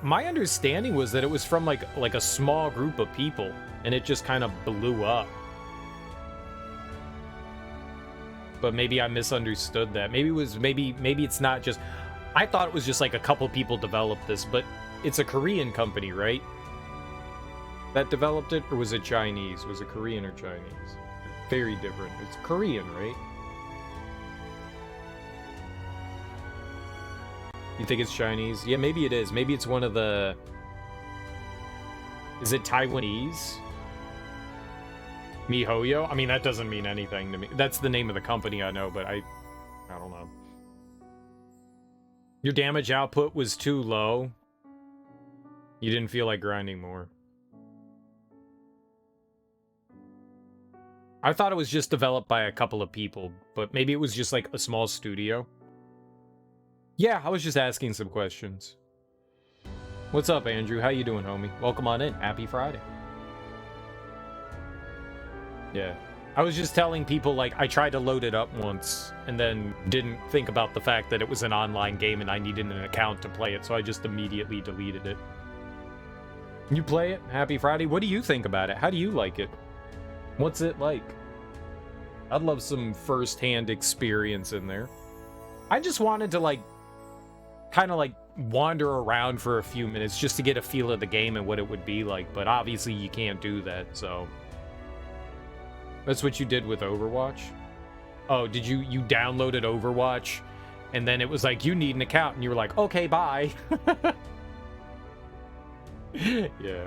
My understanding was that it was from like a small group of people, and it just kind of blew up. But maybe I misunderstood that. Maybe it's not just. I thought it was just like a couple people developed this, but it's a Korean company, right? That developed it, or was it Chinese? Was it Korean or Chinese? Very different. It's Korean, right? You think it's Chinese? Yeah, maybe it is. Maybe it's one of the... Is it Taiwanese? MiHoYo? I mean, that doesn't mean anything to me. That's the name of the company, I know, but I don't know. Your damage output was too low. You didn't feel like grinding more. I thought it was just developed by a couple of people, but maybe it was just like a small studio. Yeah, I was just asking some questions. What's up, Andrew? How you doing, homie? Welcome on in. Happy Friday. Yeah. I was just telling people, like, I tried to load it up once, and then didn't think about the fact that it was an online game and I needed an account to play it, so I just immediately deleted it. You play it? Happy Friday. What do you think about it? How do you like it? What's it like? I'd love some first-hand experience in there. I just wanted to, like, kind of, like, wander around for a few minutes just to get a feel of the game and what it would be like, but obviously you can't do that, so... That's what you did with Overwatch? Oh, did you downloaded Overwatch, and then it was like, you need an account, and you were like, okay, bye. Yeah.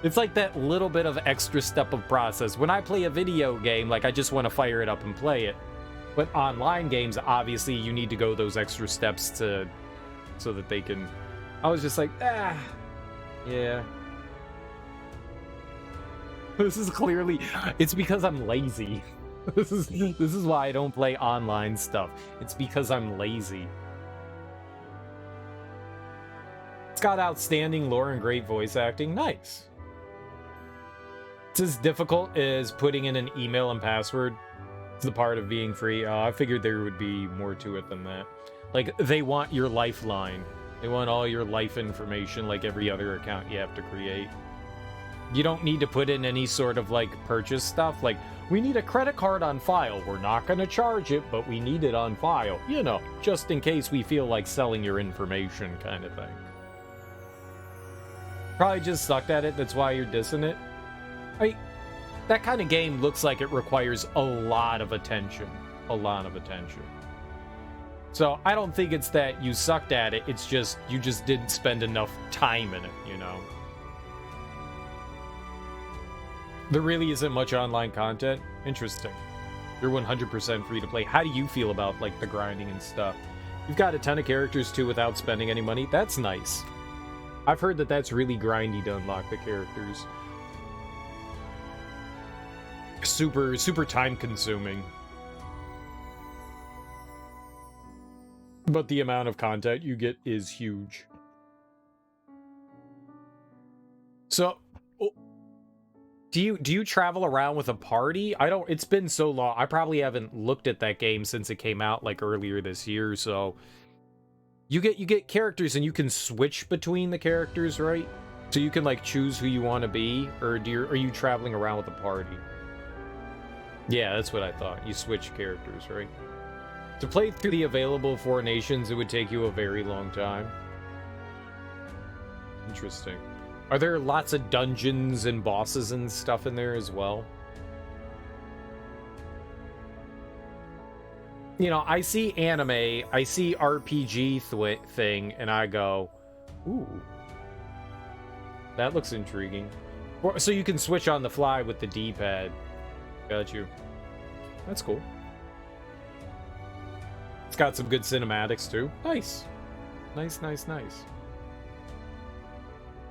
It's like that little bit of extra step of process. When I play a video game, like, I just want to fire it up and play it. But online games, obviously, you need to go those extra steps so that they can... I was just like, yeah. This is clearly... It's because I'm lazy. This is why I don't play online stuff. It's because I'm lazy. It's got outstanding lore and great voice acting. Nice. It's as difficult as putting in an email and password. It's the part of being free. I figured there would be more to it than that. Like, they want your lifeline. They want all your life information like every other account you have to create. You don't need to put in any sort of, like, purchase stuff. Like, we need a credit card on file. We're not going to charge it, but we need it on file. You know, just in case we feel like selling your information kind of thing. Probably just sucked at it. That's why you're dissing it. That kind of game looks like it requires a lot of attention. A lot of attention. So I don't think it's that you sucked at it. It's just, you just didn't spend enough time in it, you know? There really isn't much online content. Interesting. You're 100% free to play. How do you feel about, like, the grinding and stuff? You've got a ton of characters, too, without spending any money. That's nice. I've heard that that's really grindy to unlock the characters. Super, super time-consuming. But the amount of content you get is huge. So... Do you travel around with a party? It's been so long. I probably haven't looked at that game since it came out, like, earlier this year, so... You get characters and you can switch between the characters, right? So you can, like, choose who you want to be, or are you traveling around with a party? Yeah, that's what I thought. You switch characters, right? To play through the available 4 nations, it would take you a very long time. Interesting. Are there lots of dungeons and bosses and stuff in there as well? You know, I see anime, I see RPG thing, and I go, ooh. That looks intriguing. So you can switch on the fly with the D-pad. Got you. That's cool. It's got some good cinematics too. Nice. Nice, nice, nice.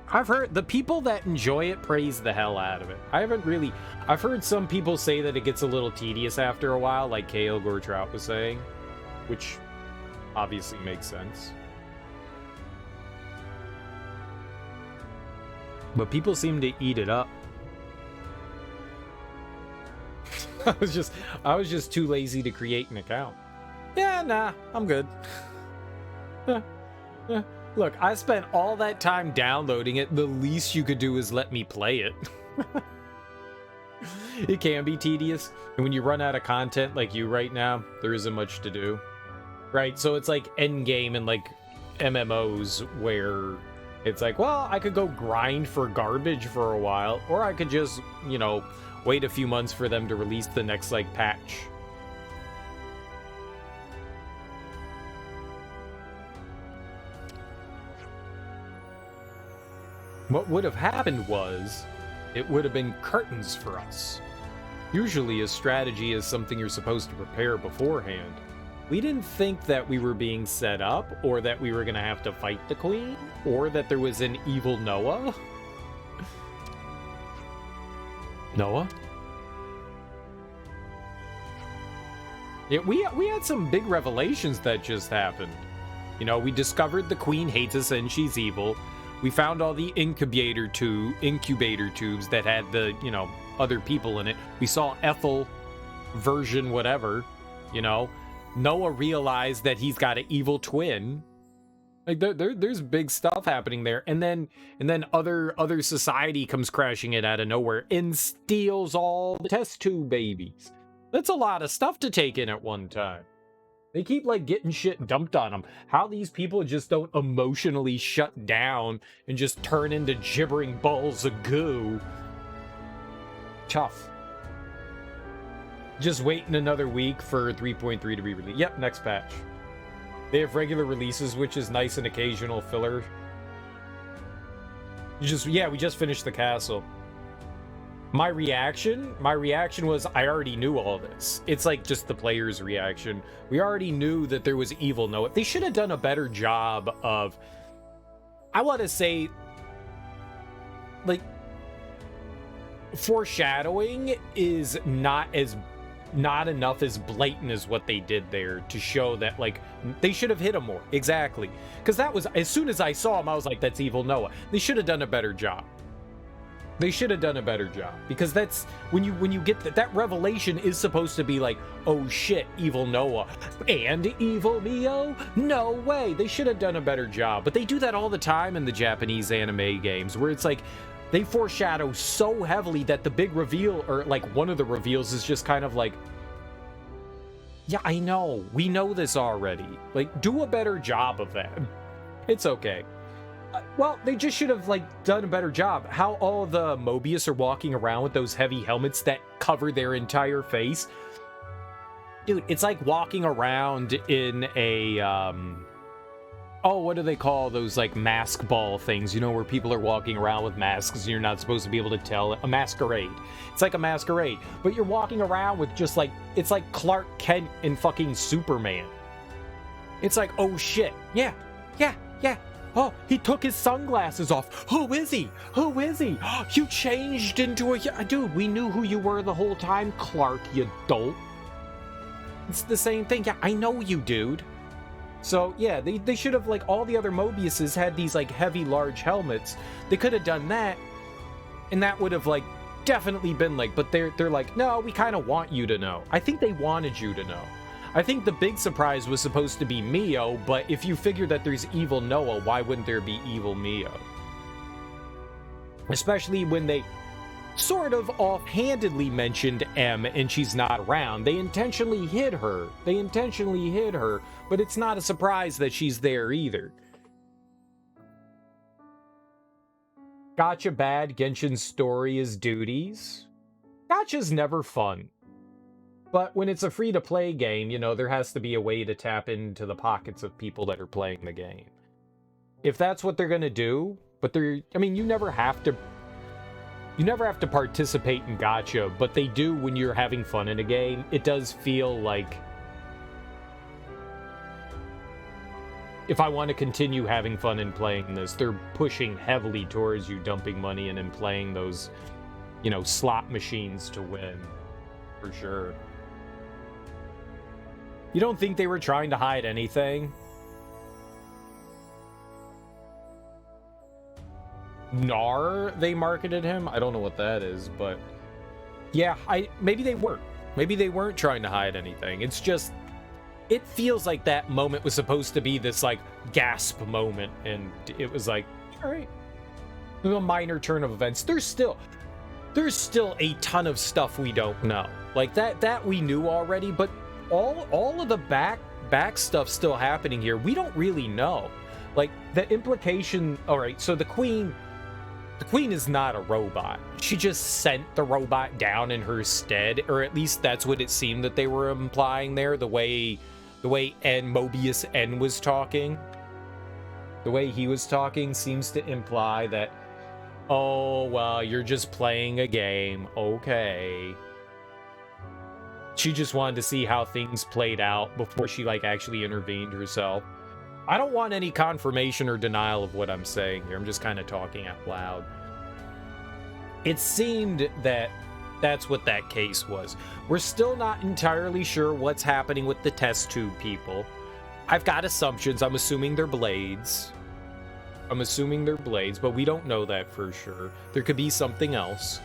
I've heard the people that enjoy it praise the hell out of it. I've heard some people say that it gets a little tedious after a while, like K.O. Gortrout was saying, which obviously makes sense. But people seem to eat it up. I was just too lazy to create an account. Yeah, nah, I'm good. Look, I spent all that time downloading it. The least you could do is let me play it. It can be tedious. And when you run out of content like you right now, there isn't much to do. Right? So it's like endgame and like MMOs where it's like, well, I could go grind for garbage for a while, or I could just, you know, wait a few months for them to release the next, like, patch. What would have happened was, it would have been curtains for us. Usually a strategy is something you're supposed to prepare beforehand. We didn't think that we were being set up, or that we were going to have to fight the queen, or that there was an evil Noah. Noah? Yeah, we had some big revelations that just happened. You know, we discovered the queen hates us and she's evil. We found all the incubator tubes that had the, you know, other people in it. We saw Ethel version whatever, you know. Noah realized that he's got an evil twin. Like there's big stuff happening there, and then other society comes crashing in out of nowhere and steals all the test tube babies. That's a lot of stuff to take in at one time. They keep like getting shit dumped on them. How these people just don't emotionally shut down and just turn into gibbering balls of goo. Tough. Just waiting another week for 3.3 to be released. Yep, next patch. They have regular releases, which is nice, and occasional filler. We just finished the castle. My reaction was, I already knew all this. It's like just the player's reaction. We already knew that there was evil Noah. They should have done a better job of, I want to say, like, foreshadowing is not enough as blatant as what they did there to show that, like, they should have hit him more. Exactly. Because that was, as soon as I saw him, I was like, that's evil Noah. They should have done a better job. They should have done a better job, because that's when you get that revelation is supposed to be like, oh shit, evil Noah and evil Mio? No way. They should have done a better job. But they do that all the time in the Japanese anime games, where it's like they foreshadow so heavily that the big reveal, or like one of the reveals, is just kind of like, yeah, I know, we know this already. Like, do a better job of that. It's okay. Well, they just should have, like, done a better job. How all the Mobius are walking around with those heavy helmets that cover their entire face. Dude, it's like walking around in a, oh, what do they call those, like, mask ball things? You know, where people are walking around with masks and you're not supposed to be able to tell. A masquerade. It's like a masquerade. But you're walking around with just, like, it's like Clark Kent and fucking Superman. It's like, oh, shit. Yeah. Oh, he took his sunglasses off. Who is he? Who is he? You changed into a... Dude, we knew who you were the whole time, Clark, you dolt. It's the same thing. Yeah, I know you, dude. So, yeah, they should have, like, all the other Mobiuses had these, like, heavy, large helmets. They could have done that, and that would have, like, definitely been, like... But they're like, no, we kind of want you to know. I think they wanted you to know. I think the big surprise was supposed to be Mio, but if you figure that there's evil Noah, why wouldn't there be evil Mio? Especially when they sort of offhandedly mentioned M and she's not around. They intentionally hid her. But it's not a surprise that she's there either. Gacha bad, Genshin's story is duties. Gacha's never fun. But when it's a free-to-play game, you know, there has to be a way to tap into the pockets of people that are playing the game. If that's what they're going to do, but I mean, you never have to... you never have to participate in gacha, but they do when you're having fun in a game. It does feel like if I want to continue having fun and playing this, they're pushing heavily towards you dumping money in and playing those, you know, slot machines to win. For sure. You don't think they were trying to hide anything? Nar, they marketed him? I don't know what that is, but... yeah, maybe they weren't. Maybe they weren't trying to hide anything. It's just... it feels like that moment was supposed to be this, like, gasp moment, and it was like, alright. A minor turn of events. There's still a ton of stuff we don't know. Like, that we knew already, but all of the back stuff still happening here, we don't really know. Like, the implication... alright, so the queen is not a robot. She just sent the robot down in her stead, or at least that's what it seemed that they were implying there, the way Mobius N was talking. The way he was talking seems to imply that, oh, well, you're just playing a game, okay. She just wanted to see how things played out before she, like, actually intervened herself. I don't want any confirmation or denial of what I'm saying here. I'm just kind of talking out loud. It seemed that that's what that case was. We're still not entirely sure what's happening with the test tube people. I've got assumptions. I'm assuming they're blades. But we don't know that for sure. There could be something else.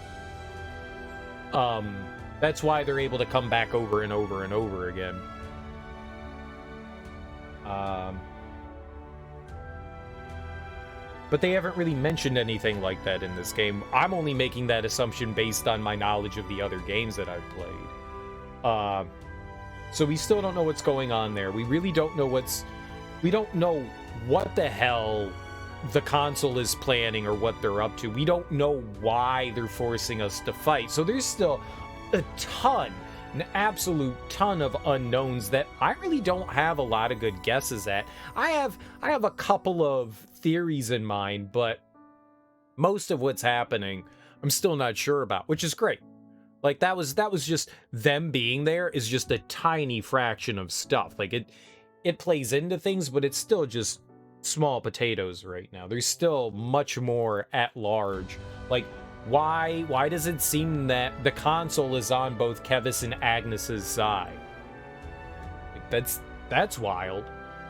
That's why they're able to come back over and over and over again. But they haven't really mentioned anything like that in this game. I'm only making that assumption based on my knowledge of the other games that I've played. So we still don't know what's going on there. We really don't know we don't know what the hell the console is planning or what they're up to. We don't know why they're forcing us to fight. So there's still an absolute ton of unknowns that I really don't have a lot of good guesses at. I have a couple of theories in mind, but most of what's happening I'm still not sure about, which is great. Like, that was just them being there is just a tiny fraction of stuff. Like, it plays into things, but it's still just small potatoes right now. There's still much more at large. Like, why does it seem that the console is on both Kevis and Agnes's side? Like, that's wild.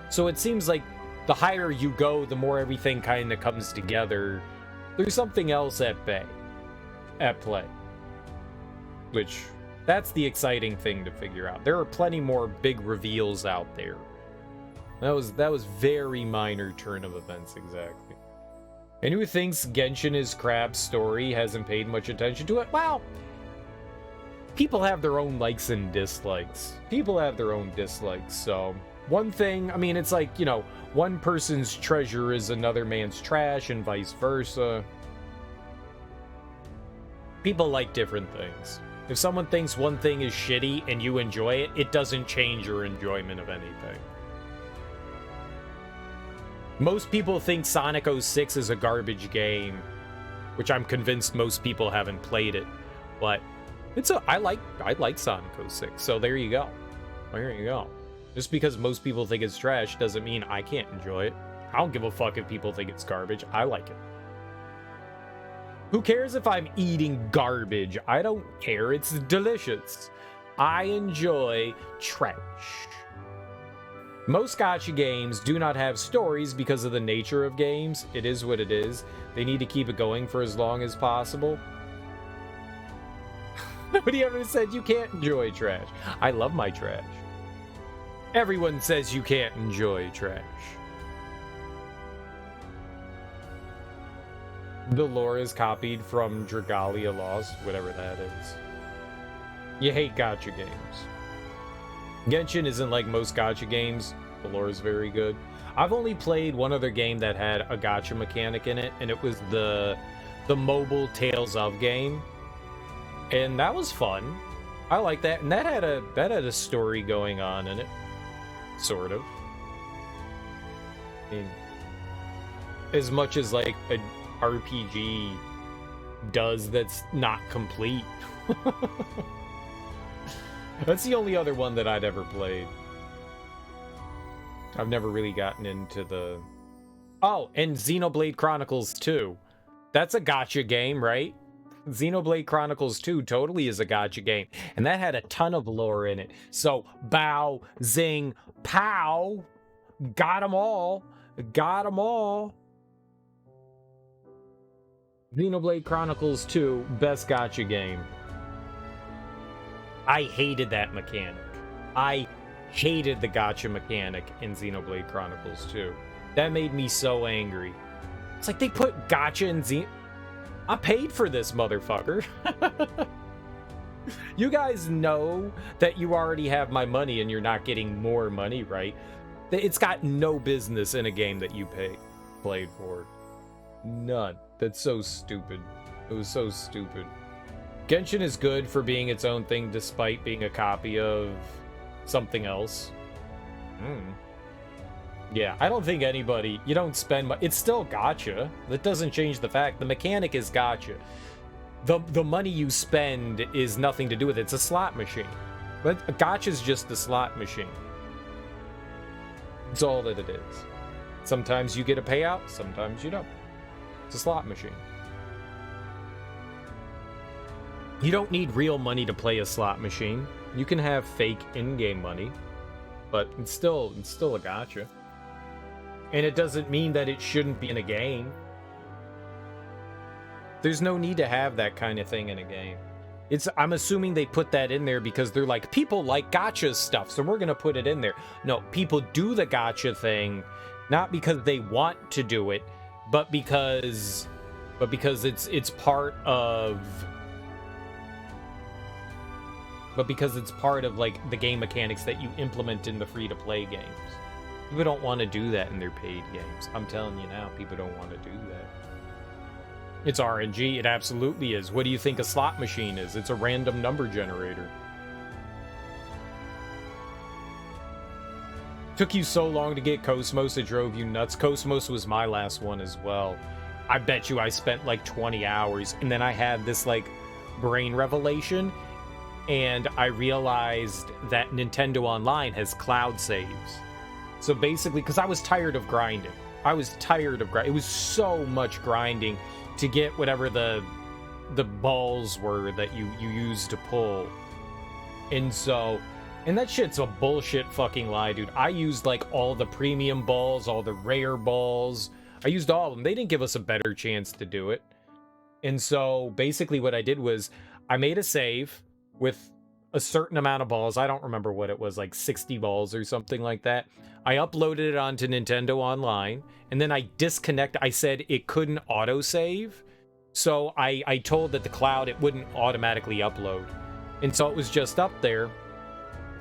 So it seems like the higher you go, the more everything kind of comes together. There's something else at play. Which, that's the exciting thing to figure out. There are plenty more big reveals out there. That was very minor turn of events, exactly. And who thinks Genshin is Crab's story hasn't paid much attention to it? Well, people have their own likes and dislikes. So, one thing, I mean, it's like, you know, one person's treasure is another man's trash and vice versa. People like different things. If someone thinks one thing is shitty and you enjoy it, it doesn't change your enjoyment of anything. Most people think Sonic 06 is a garbage game, which I'm convinced most people haven't played it. But I like Sonic 06, so there you go. Just because most people think it's trash doesn't mean I can't enjoy it. I don't give a fuck if people think it's garbage. I like it. Who cares if I'm eating garbage? I don't care. It's delicious. I enjoy trash. Most gacha games do not have stories because of the nature of games. It is what it is. They need to keep it going for as long as possible. Nobody ever said you can't enjoy trash. I love my trash. Everyone says you can't enjoy trash. The lore is copied from Dragalia Lost, whatever that is. You hate gacha games. Genshin isn't like most gacha games. The lore is very good. I've only played one other game that had a gacha mechanic in it, and it was the mobile Tales of game. And that was fun. I like that. And that had a story going on in it. Sort of. I mean, as much as like a RPG does that's not complete. That's the only other one that I'd ever played. I've never really gotten into the... Oh, and Xenoblade Chronicles 2. That's a gacha game, right? Xenoblade Chronicles 2 totally is a gacha game. And that had a ton of lore in it. So, bow, zing, pow. Got them all. Got them all. Xenoblade Chronicles 2, best gacha game. I hated that mechanic. I hated the gacha mechanic in Xenoblade Chronicles 2. That made me so angry. It's like they put gacha in I paid for this, motherfucker. You guys know that you already have my money and you're not getting more money, right? It's got no business in a game that you played for. None. That's so stupid. It was so stupid. Genshin is good for being its own thing despite being a copy of something else. Yeah, I don't think anybody... You don't spend... It's still gacha. That doesn't change the fact. The mechanic is gacha. The money you spend is nothing to do with it. It's a slot machine. But gacha is just the slot machine. It's all that it is. Sometimes you get a payout, sometimes you don't. It's a slot machine. You don't need real money to play a slot machine. You can have fake in-game money, but it's still a gacha. And it doesn't mean that it shouldn't be in a game. There's no need to have that kind of thing in a game. I'm assuming they put that in there because they're like, people like gacha stuff, so we're gonna put it in there. No, people do the gacha thing, not because they want to do it, but because it's part of... But because it's part of, like, the game mechanics that you implement in the free-to-play games. People don't want to do that in their paid games. I'm telling you now, people don't want to do that. It's RNG. It absolutely is. What do you think a slot machine is? It's a random number generator. Took you so long to get Cosmos, it drove you nuts. Cosmos was my last one as well. I bet you I spent, like, 20 hours. And then I had this, like, brain revelation... And I realized that Nintendo Online has cloud saves. So basically, because I was tired of grinding. It was so much grinding to get whatever the balls were that you used to pull. And that shit's a bullshit fucking lie, dude. I used, like, all the premium balls, all the rare balls. I used all of them. They didn't give us a better chance to do it. And so basically what I did was I made a save with a certain amount of balls. I don't remember what it was, like 60 balls or something like that. I uploaded it onto Nintendo Online, and then I said it couldn't autosave. So I told that the cloud, it wouldn't automatically upload. And so it was just up there.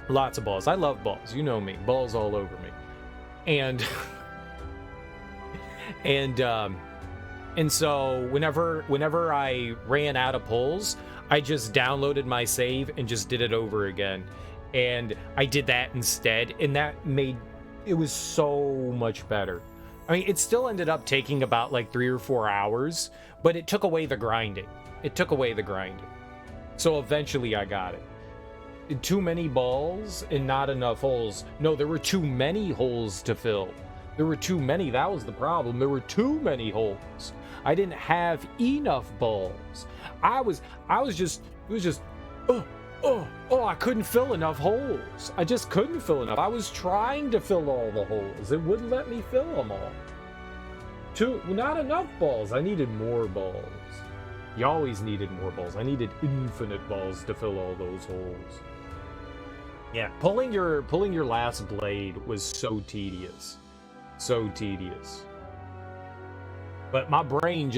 Lots of balls. I love balls. You know me. Balls all over me. And so whenever I ran out of pulls, I just downloaded my save and just did it over again. And I did that instead, and that made it was so much better. I mean, it still ended up taking about like 3 or 4 hours, but it took away the grinding. So eventually I got it. Too many balls and not enough holes. No, there were too many holes to fill. There were too many. That was the problem. There were too many holes. I didn't have enough balls. I couldn't fill enough holes. I just couldn't fill enough. I was trying to fill all the holes. It wouldn't let me fill them all. Not enough balls. I needed more balls. You always needed more balls. I needed infinite balls to fill all those holes. Yeah, pulling your last blade was so tedious. So tedious. But my brain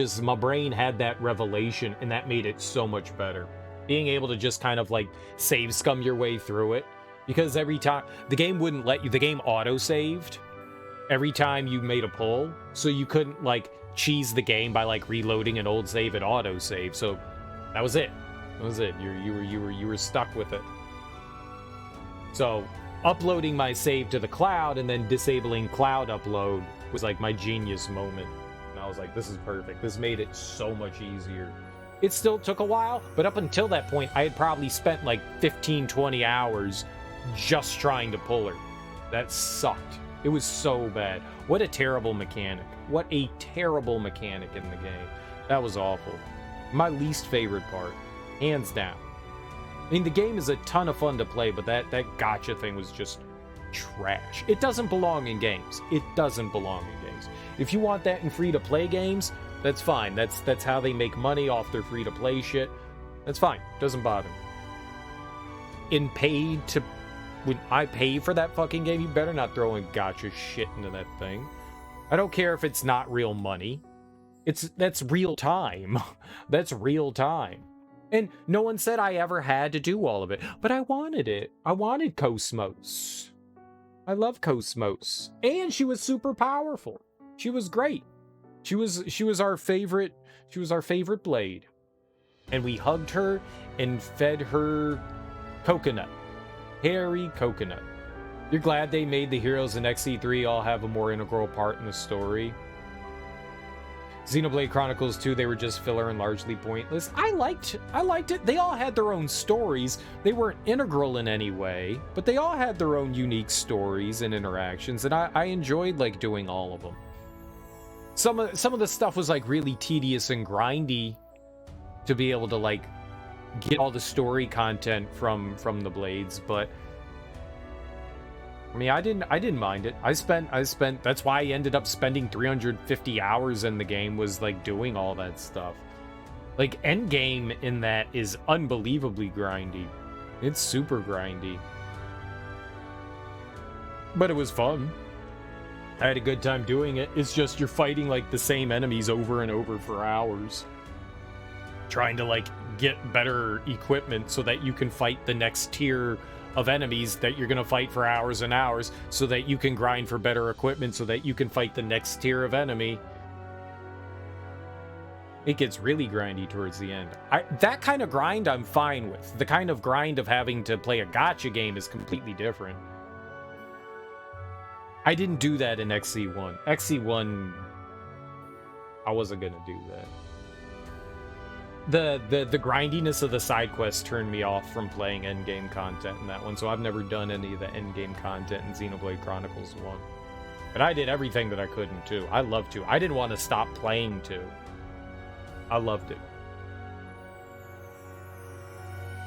had that revelation, and that made it so much better. Being able to just kind of like save scum your way through it. Because every time, the game wouldn't let you, the game auto-saved every time you made a pull. So you couldn't like cheese the game by like reloading an old save and auto-save. So that was it. You were stuck with it. So uploading my save to the cloud and then disabling cloud upload was like my genius moment. And I was like, this is perfect. This made it so much easier. It still took a while, but up until that point, I had probably spent like 15, 20 hours just trying to pull her. That sucked. It was so bad. What a terrible mechanic. What a terrible mechanic in the game. That was awful. My least favorite part. Hands down. I mean, the game is a ton of fun to play, but that gacha thing was just trash. It doesn't belong in games. It doesn't belong in games. If you want that in free-to-play games, that's fine. That's how they make money off their free-to-play shit. That's fine. Doesn't bother me. When I pay for that fucking game, you better not throw in gacha shit into that thing. I don't care if it's not real money. That's real time. That's real time. And no one said I ever had to do all of it, but I wanted it. I wanted Cosmos. I love Cosmos. And she was super powerful. She was great. She was our favorite Blade. And we hugged her and fed her coconut. Hairy coconut. You're glad they made the heroes in XE3 all have a more integral part in the story? Xenoblade Chronicles 2, they were just filler and largely pointless. I liked it. They all had their own stories. They weren't integral in any way, but they all had their own unique stories and interactions, and I enjoyed like doing all of them. Some of the stuff was like really tedious and grindy to be able to like get all the story content from the Blades, but I mean, I didn't mind it. I spent that's why I ended up spending 350 hours in the game, was like doing all that stuff. Like endgame in that is unbelievably grindy. It's super grindy. But it was fun. I had a good time doing it. It's just you're fighting like the same enemies over and over for hours. Trying to like get better equipment so that you can fight the next tier of enemies that you're gonna fight for hours and hours, so that you can grind for better equipment so that you can fight the next tier of enemy. It gets really grindy towards the end. That kind of grind I'm fine with. The kind of grind of having to play a gacha game is completely different. I didn't do that in XE1. XE1, I wasn't gonna do that. The grindiness of the side quests turned me off from playing endgame content in that one, so I've never done any of the endgame content in Xenoblade Chronicles 1. But I did everything that I could in 2. I loved 2. I didn't want to stop playing 2. I loved it.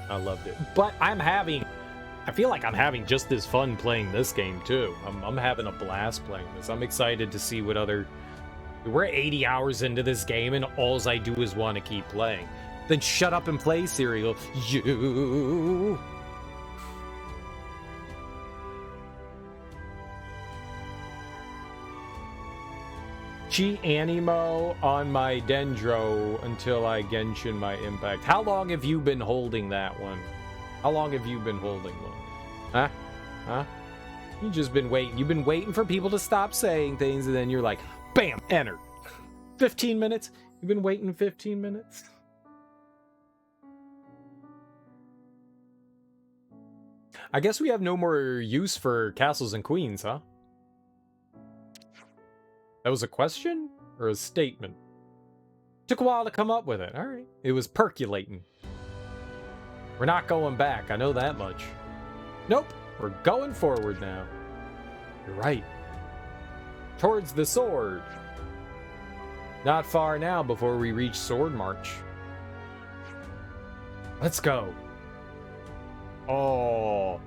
I loved it. But I feel like I'm having just as fun playing this game too. I'm having a blast playing this. I'm excited to see what other... We're 80 hours into this game, and alls I do is want to keep playing. Then shut up and play, Serial. You. Chi Animo on my Dendro until I Genshin my Impact. How long have you been holding that one? How long have you been holding one? Huh? Huh? You've just been waiting. You've been waiting for people to stop saying things, and then you're like... Bam! Enter. 15 minutes? You've been waiting 15 minutes? I guess we have no more use for castles and queens, huh? That was a question? Or a statement? Took a while to come up with it. Alright. It was percolating. We're not going back, I know that much. Nope. We're going forward now. You're right. Towards the sword. Not far now before we reach Sword March. Let's go. Oh,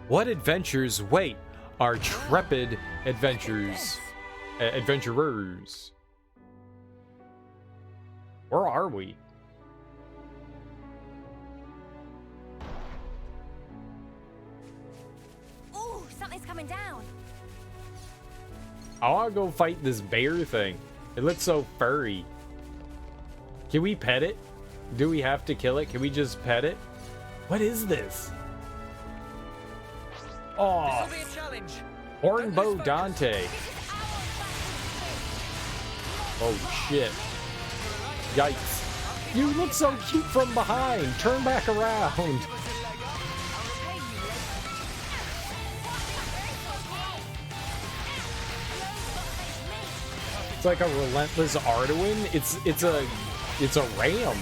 what adventures wait our trepid adventurers. Where are we? Ooh, something's coming down. I want to go fight this bear thing. It looks so furry. Can we pet it? Do we have to kill it? Can we just pet it? What is this? Oh, Hornbow Dante. Oh shit. Yikes. You look so cute from behind. Turn back around. It's like a relentless Arduin. It's a ram.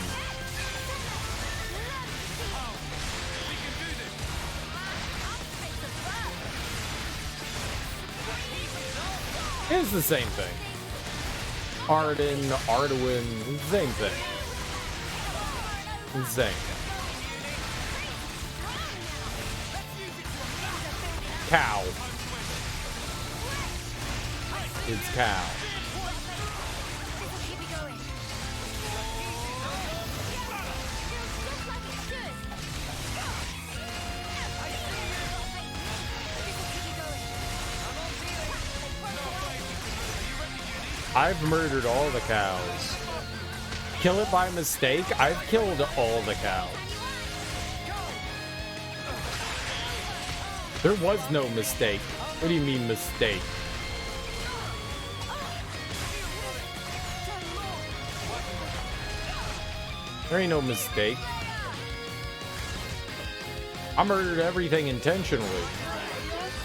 It's the same thing. Arden, Arduin, same thing. Same. Cow. It's cow. I've murdered all the cows. Kill it by mistake? I've killed all the cows. There was no mistake. What do you mean mistake? There ain't no mistake. I murdered everything intentionally.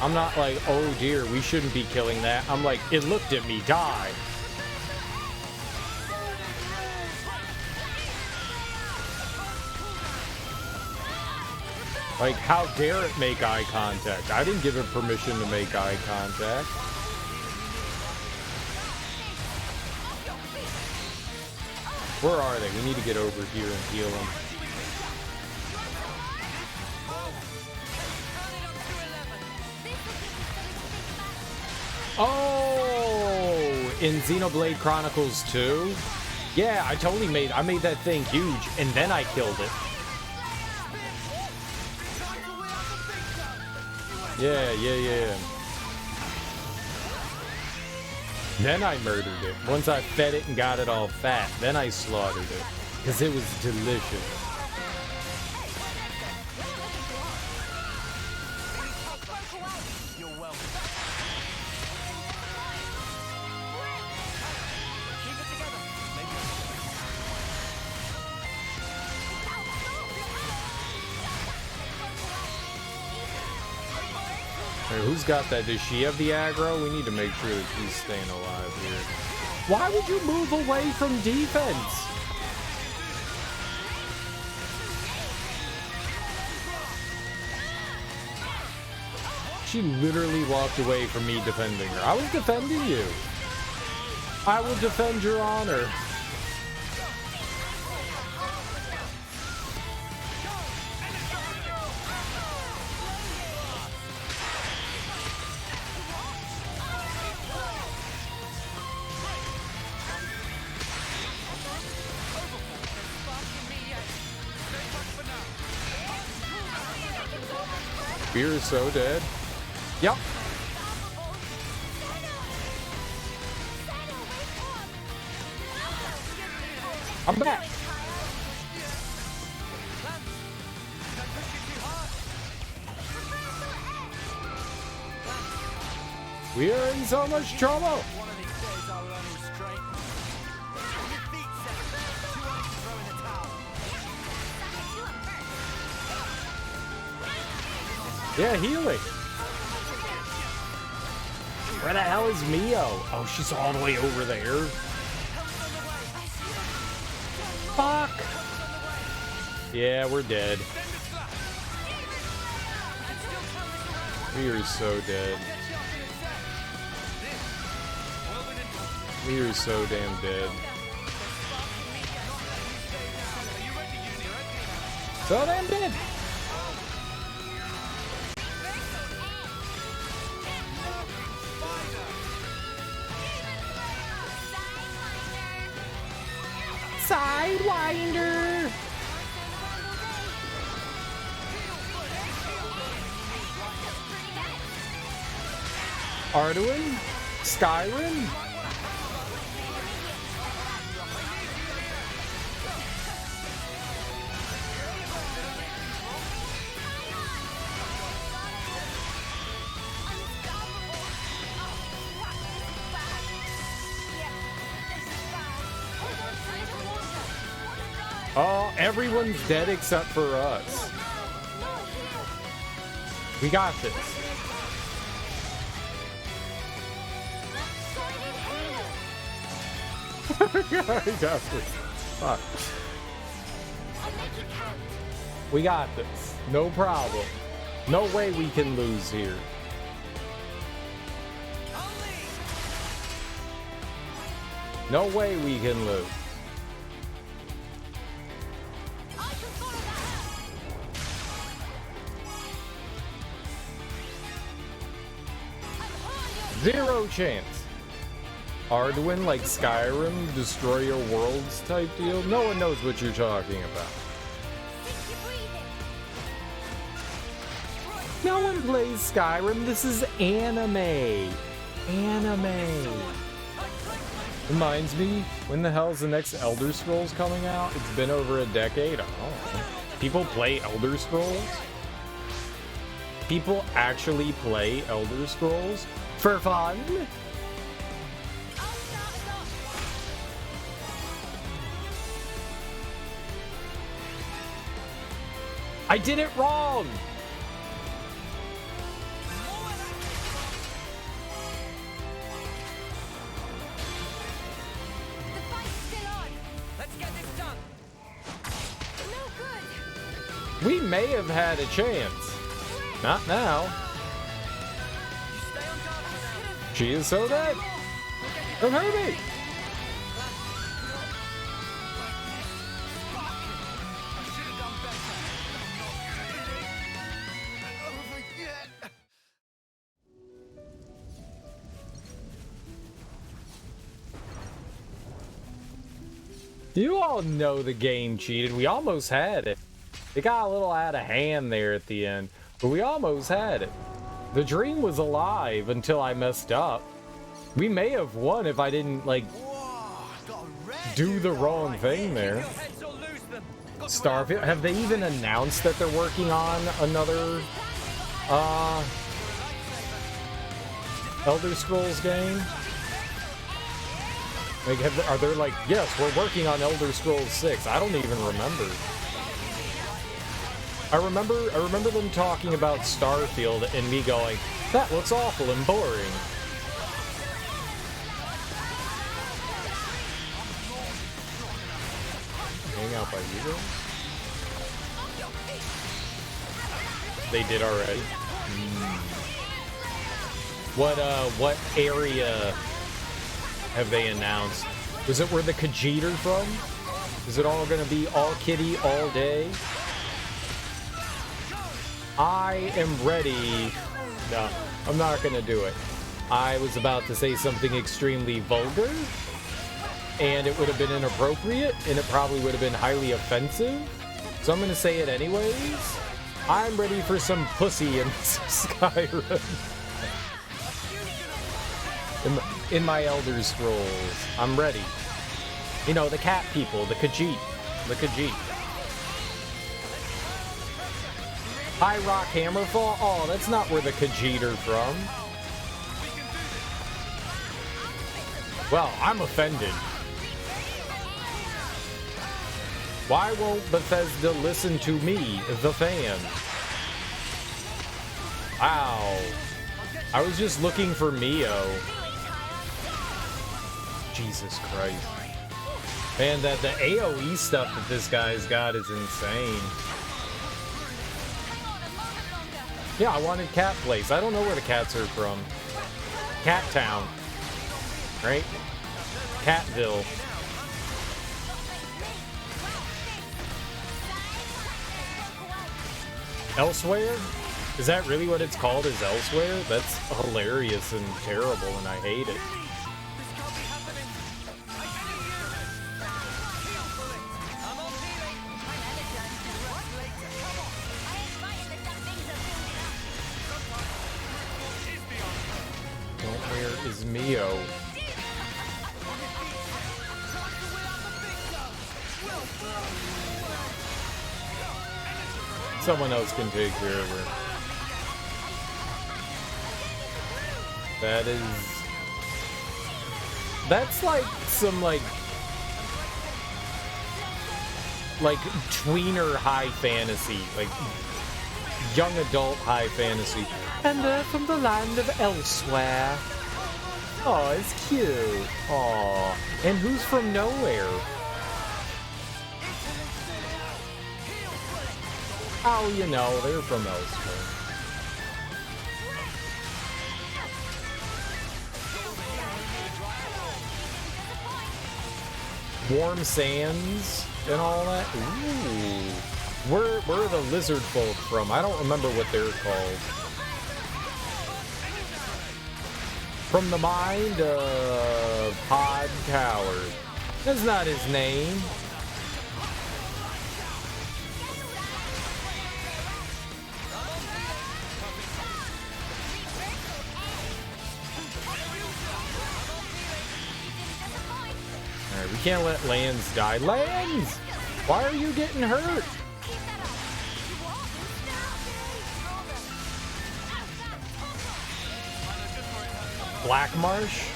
I'm not like, oh dear, we shouldn't be killing that. I'm like, it looked at me, die. Like, how dare it make eye contact? I didn't give it permission to make eye contact. Where are they? We need to get over here and heal them. Oh, in Xenoblade Chronicles 2? Yeah, I made that thing huge, and then I killed it. Yeah. Then I murdered it. Once I fed it and got it all fat, then I slaughtered it. Because it was delicious. Who's got that? Does she have the aggro? We need to make sure that she's staying alive here. Why would you move away from defense? She literally walked away from me defending her. I was defending you. I will defend your honor. Beer is so dead. Yep. I'm back. We are in so much trouble. Yeah, healing. Where the hell is Mio? Oh, she's all the way over there. Fuck. Yeah, we're dead. We are so dead. We are so damn dead. So damn dead. Sidewinder. Arduin? Skyrim? Oh, everyone's dead except for us. We got this. We got this. Fuck. We got this. No problem. No way we can lose here. No way we can lose. Zero chance. Arduin, like Skyrim, destroy your worlds type deal? No one knows what you're talking about. No one plays Skyrim. This is anime. Anime. Reminds me, when the hell's the next Elder Scrolls coming out? It's been over a decade. Oh. People play Elder Scrolls? People actually play Elder Scrolls for fun? I did it wrong! The fight's still on. Let's get this done. No good. We may have had a chance. Not now. She is so dead. Don't hurt me. You all know the game cheated. We almost had it. It got a little out of hand there at the end, but we almost had it. The dream was alive until I messed up. We may have won if I didn't, like, do the wrong thing there. Starfield, have they even announced that they're working on another, Elder Scrolls game? Like, are they like, yes, we're working on Elder Scrolls 6. I don't even remember. I remember them talking about Starfield and me going, that looks awful and boring. Hang out by you guys? They did already. What area have they announced? Is it where the Khajiit are from? Is it all gonna be all kitty all day? I am ready. No, I'm not gonna do it. I was about to say something extremely vulgar, and it would have been inappropriate, and it probably would have been highly offensive. So I'm gonna say it anyways. I'm ready for some pussy in Skyrim. In my Elder Scrolls, I'm ready. You know, the cat people, the Khajiit. The Khajiit. High Rock Hammerfall? Oh, that's not where the Khajiit are from. Well, I'm offended. Why won't Bethesda listen to me, the fan? Wow. I was just looking for Mio. Jesus Christ. Man, the AoE stuff that this guy's got is insane. Yeah, I wanted Cat Place. I don't know where the cats are from. Cat Town. Right? Catville. Elsewhere? Is that really what it's called, is Elsewhere? That's hilarious and terrible, and I hate it. Where is Mio? Someone else can take care of her. That's like some like tweener high fantasy, like young adult high fantasy. And they're from the land of Elsewhere. Oh, it's cute. Aw. And who's from nowhere? Oh, you know, they're from Elsewhere. warm sands and all that. Ooh. Where are the lizard folk from? I don't remember what they're called. From the mind of Pod Coward. That's not his name. Alright, we can't let Lands die. Lands! Why are you getting hurt? Black Marsh?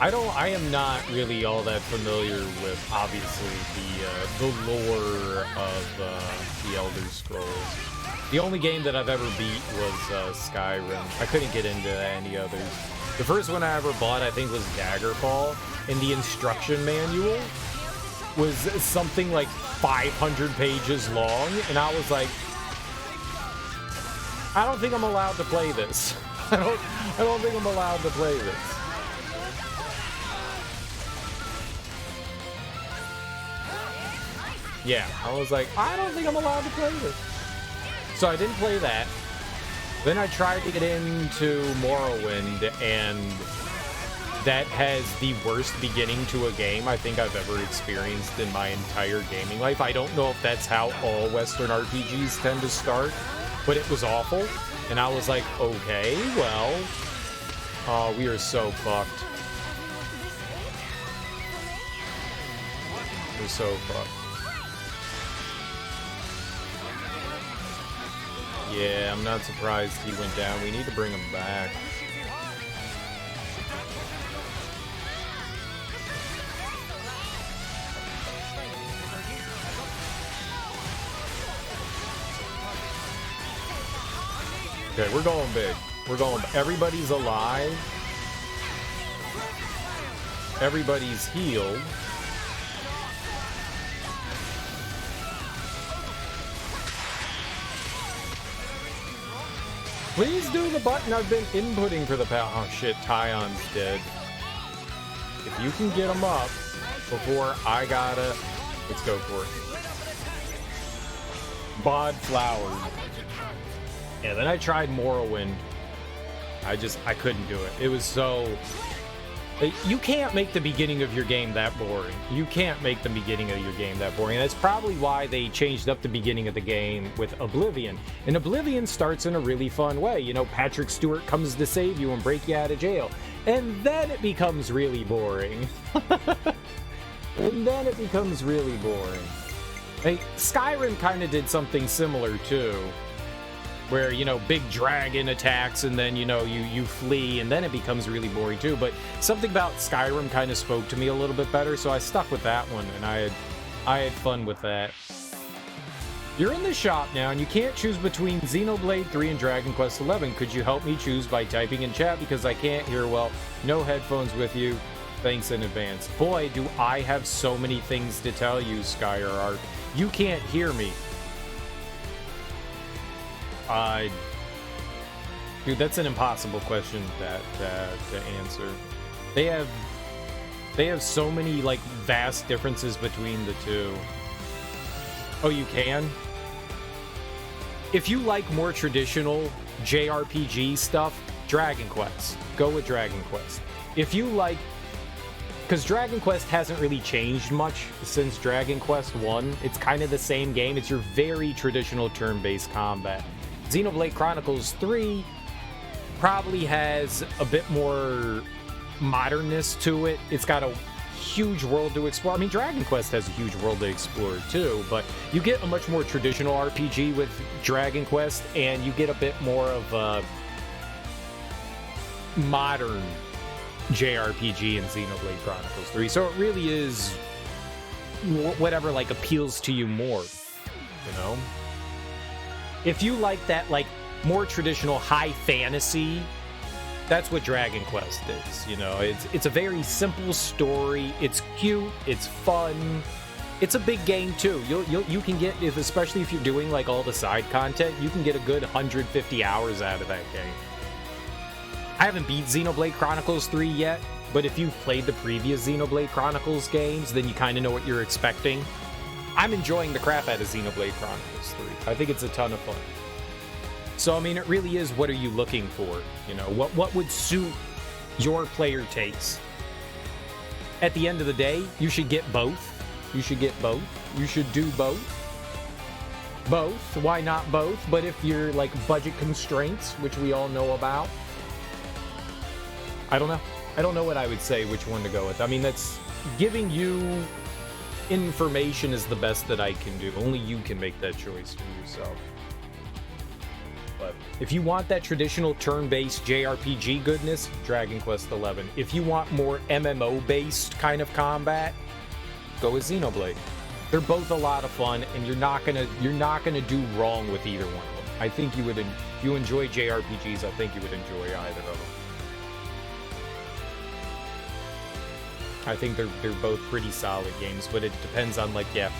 I am not really all that familiar with, obviously, the lore of the Elder Scrolls. The only game that I've ever beat was Skyrim. I couldn't get into any others. The first one I ever bought, I think, was Daggerfall, and the instruction manual was something like 500 pages long, and I was like, I don't think I'm allowed to play this. I don't think I'm allowed to play this. Yeah, I was like, I don't think I'm allowed to play this. So I didn't play that. Then I tried to get into Morrowind, and that has the worst beginning to a game I think I've ever experienced in my entire gaming life. I don't know if that's how all Western RPGs tend to start, but it was awful. And I was like, okay, well, we are so fucked. We're so fucked. Yeah, I'm not surprised he went down. We need to bring him back. Okay, we're going big. We're going. Everybody's alive. Everybody's healed. Please do the button I've been inputting for the past. Oh shit, Tyon's dead. If you can get him up before I gotta. Let's go for it. Bod Flower. Yeah, then I tried Morrowind. I couldn't do it. It was so... You can't make the beginning of your game that boring. You can't make the beginning of your game that boring. And that's probably why they changed up the beginning of the game with Oblivion. And Oblivion starts in a really fun way. You know, Patrick Stewart comes to save you and break you out of jail. And then it becomes really boring. And then it becomes really boring. Hey, Skyrim kind of did something similar, too. Where, you know, big dragon attacks and then, you know, you flee and then it becomes really boring too. But something about Skyrim kind of spoke to me a little bit better, so I stuck with that one and I had fun with that. You're in the shop now and you can't choose between Xenoblade 3 and Dragon Quest XI. Could you help me choose by typing in chat because I can't hear well? No headphones with you. Thanks in advance. Boy, do I have so many things to tell you, Skyer Arc. You can't hear me. Dude, that's an impossible question to answer. They have so many like vast differences between the two. Oh, you can? If you like more traditional JRPG stuff, Dragon Quest. Go with Dragon Quest. If you like, because Dragon Quest hasn't really changed much since Dragon Quest 1. It's kind of the same game. It's your very traditional turn-based combat. Xenoblade Chronicles 3 probably has a bit more modernness to it. It's got a huge world to explore. I mean, Dragon Quest has a huge world to explore too, but you get a much more traditional RPG with Dragon Quest, and you get a bit more of a modern JRPG in Xenoblade Chronicles 3. So it really is whatever like appeals to you more, you know? If you like that, like, more traditional high fantasy, that's what Dragon Quest is, you know? It's a very simple story. It's cute. It's fun. It's a big game, too. You can get, especially if you're doing, like, all the side content, you can get a good 150 hours out of that game. I haven't beat Xenoblade Chronicles 3 yet, but if you've played the previous Xenoblade Chronicles games, then you kind of know what you're expecting. I'm enjoying the crap out of Xenoblade Chronicles 3. I think it's a ton of fun. So, I mean, it really is, what are you looking for? You know, what would suit your player tastes? At the end of the day, you should get both. You should get both. You should do both. Both. Why not both? But if you're, like, budget constraints, which we all know about, I don't know. I don't know what I would say which one to go with. I mean, that's giving you information is the best that I can do. Only you can make that choice for yourself. But if you want that traditional turn-based JRPG goodness, Dragon Quest XI. If you want more MMO-based kind of combat, go with Xenoblade. They're both a lot of fun, and you're not gonna do wrong with either one of them. I think you would, if you enjoy JRPGs, I think you would enjoy either of them. I think they're both pretty solid games, but it depends on, like, yeah,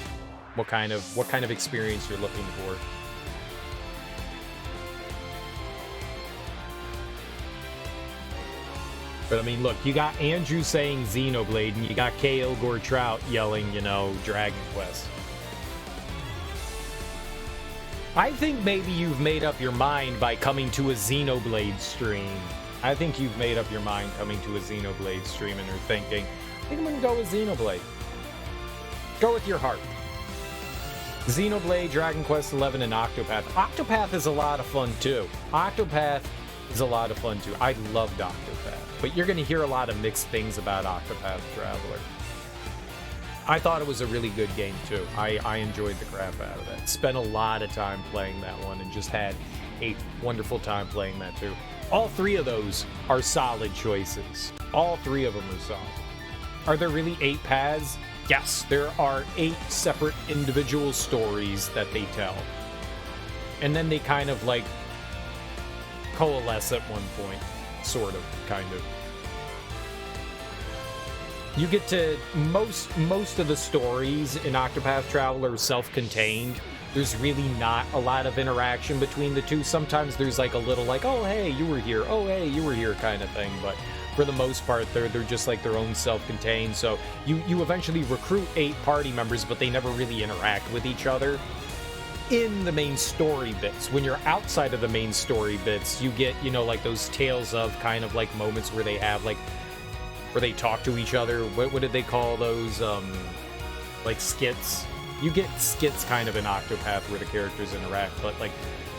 what kind of experience you're looking for. But I mean, look, you got Andrew saying Xenoblade, and you got K. Ilgor Trout yelling, you know, Dragon Quest. I think maybe you've made up your mind by coming to a Xenoblade stream. I think you've made up your mind coming to a Xenoblade stream and are thinking, I think I'm gonna go with Xenoblade. Go with your heart. Xenoblade, Dragon Quest XI, and Octopath. Octopath is a lot of fun, too. Octopath is a lot of fun, too. I loved Octopath. But you're going to hear a lot of mixed things about Octopath Traveler. I thought it was a really good game, too. I enjoyed the crap out of that. Spent a lot of time playing that one and just had a wonderful time playing that, too. All three of those are solid choices. All three of them are solid. Are there really 8 paths? Yes, there are 8 separate individual stories that they tell. And then they kind of, like, coalesce at one point. Sort of, kind of. You get to... Most of the stories in Octopath Traveler are self-contained. There's really not a lot of interaction between the two. Sometimes there's, like, a little, like, oh, hey, you were here. Oh, hey, you were here kind of thing. But for the most part, they're just, like, their own self-contained. So you eventually recruit 8 party members, but they never really interact with each other in the main story bits. When you're outside of the main story bits, you get, you know, like those tales of kind of like moments where they have like, where they talk to each other. What did they call those? Like skits. You get skits kind of in Octopath where the characters interact, but like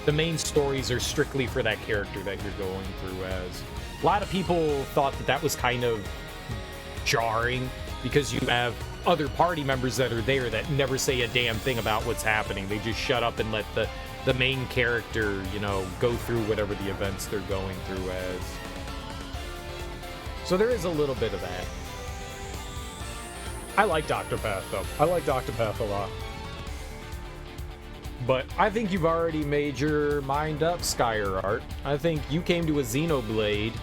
the main stories are strictly for that character that you're going through as. A lot of people thought that that was kind of jarring because you have other party members that are there that never say a damn thing about what's happening. They just shut up and let the main character, you know, go through whatever the events they're going through as. So there is a little bit of that. I liked Octopath, though. I liked Octopath a lot. But I think you've already made your mind up, Skyer Art. I think you came to a Xenoblade.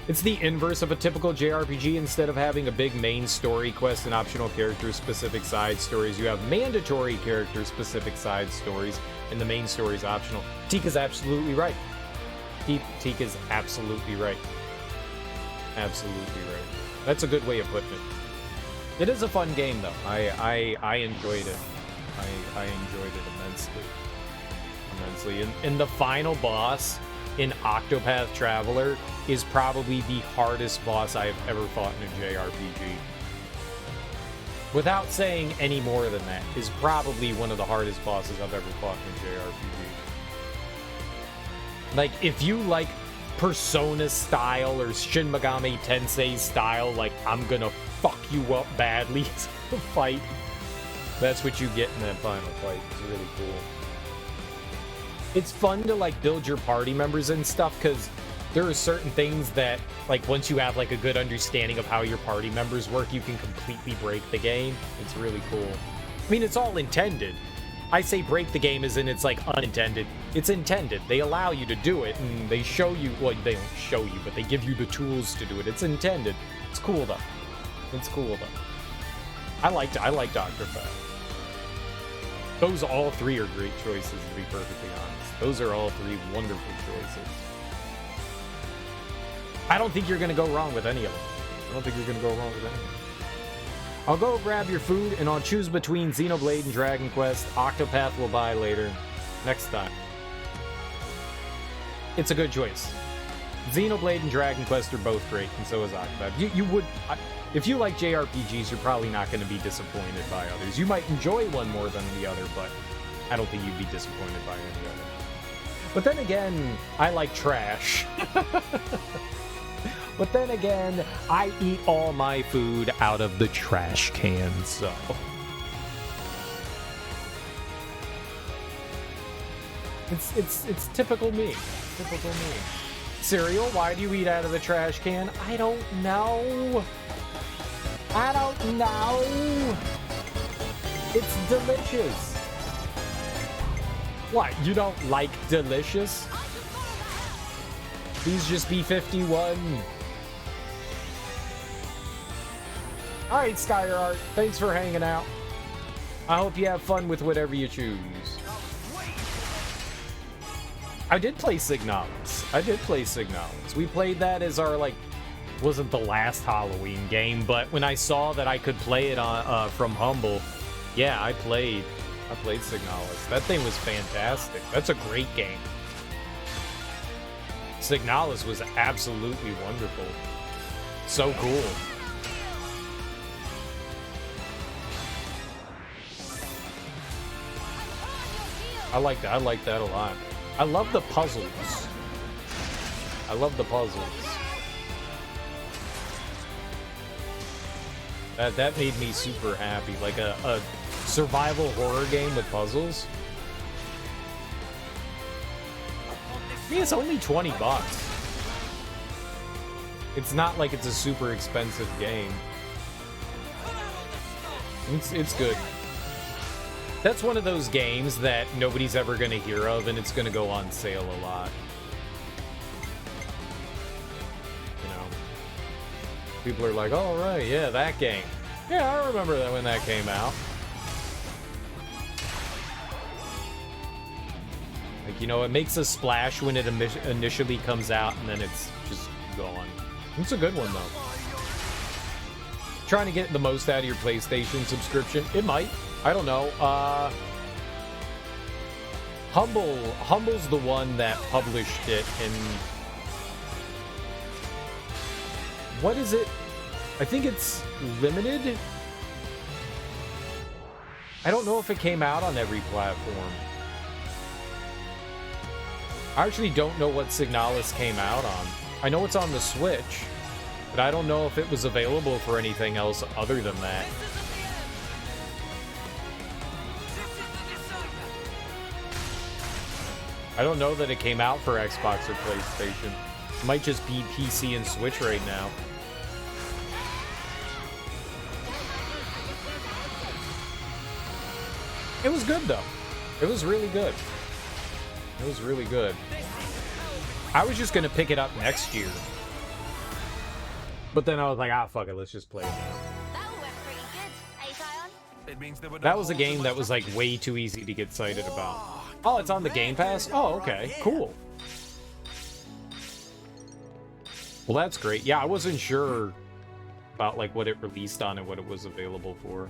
It's the inverse of a typical JRPG. Instead of having a big main story quest and optional character-specific side stories, you have mandatory character-specific side stories, and the main story is optional. Tika's absolutely right. Tika's absolutely right. Absolutely right. That's a good way of putting it. It is a fun game, though. I enjoyed it. I enjoyed it immensely. And the final boss in Octopath Traveler is probably the hardest boss I've ever fought in a JRPG. Without saying any more than that, is probably one of the hardest bosses I've ever fought in a JRPG. Like, if you like Persona style or Shin Megami Tensei style, like, I'm gonna fuck you up badly to fight, that's what you get in that final fight. It's really cool. It's fun to, like, build your party members and stuff, because there are certain things that, like, once you have, like, a good understanding of how your party members work, you can completely break the game. It's really cool. I mean, it's all intended. I say break the game as in it's, like, unintended. It's intended. They allow you to do it, and they show you, well, they don't show you, but they give you the tools to do it. It's intended. It's cool, though. It's cool, though. I liked Octopath. Those all three are great choices, to be perfectly honest. Those are all three wonderful choices. I don't think you're going to go wrong with any of them. I don't think you're going to go wrong with any of them. I'll go grab your food, and I'll choose between Xenoblade and Dragon Quest. Octopath will buy later. Next time. It's a good choice. Xenoblade and Dragon Quest are both great, and so is Octopath. You would... if you like JRPGs, you're probably not going to be disappointed by others. You might enjoy one more than the other, but I don't think you'd be disappointed by any other. But then again, I like trash. But then again, I eat all my food out of the trash can, so... It's typical me. Typical me. Cereal, why do you eat out of the trash can? I don't know. I don't know. It's delicious. What, you don't like delicious? Please just be 51. Alright, Skyart, thanks for hanging out. I hope you have fun with whatever you choose. I did play Signalis. We played that as our, like, wasn't the last Halloween game, but when I saw that I could play it on from Humble, yeah, I played Signalis. That thing was fantastic. That's a great game. Signalis was absolutely wonderful. So cool. I like that a lot. I love the puzzles. That made me super happy. Like a survival horror game with puzzles. I mean, it's only $20. It's not like it's a super expensive game. It's good. That's one of those games that nobody's ever going to hear of, and it's going to go on sale a lot. You know, people are like, "Oh, right, yeah, that game. Yeah, I remember that when that came out." Like, you know, it makes a splash when it initially comes out, and then it's just gone. It's a good one, though. Trying to get the most out of your PlayStation subscription? It might. I don't know. Humble's the one that published it, and what is it? I think it's limited. I don't know if it came out on every platform. I actually don't know what Signalis came out on. I know it's on the Switch, but I don't know if it was available for anything else other than that. I don't know that it came out for Xbox or PlayStation. It might just be PC and Switch right now. It was good, though. It was really good. It was really good. I was just going to pick it up next year. But then I was like, ah, fuck it, let's just play it now. That was a game that was, like, way too easy to get excited about. Oh, it's on the Game Pass? Oh, okay. Cool. Well, that's great. Yeah, I wasn't sure about, like, what it released on and what it was available for.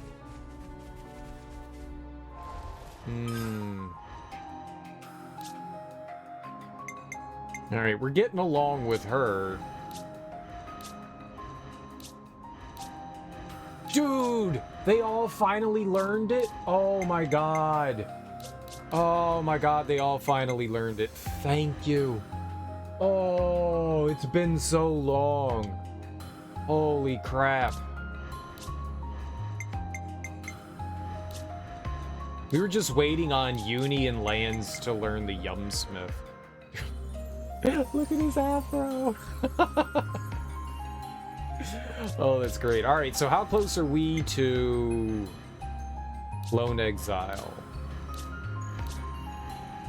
Alright, we're getting along with her. Dude! They all finally learned it? Oh my god. Oh my god, they all finally learned it. Thank you. Oh, it's been so long. Holy crap. We were just waiting on Uni and Lance to learn the Yumsmith. Look at his afro. Oh, that's great. Alright, so how close are we to Lone Exile?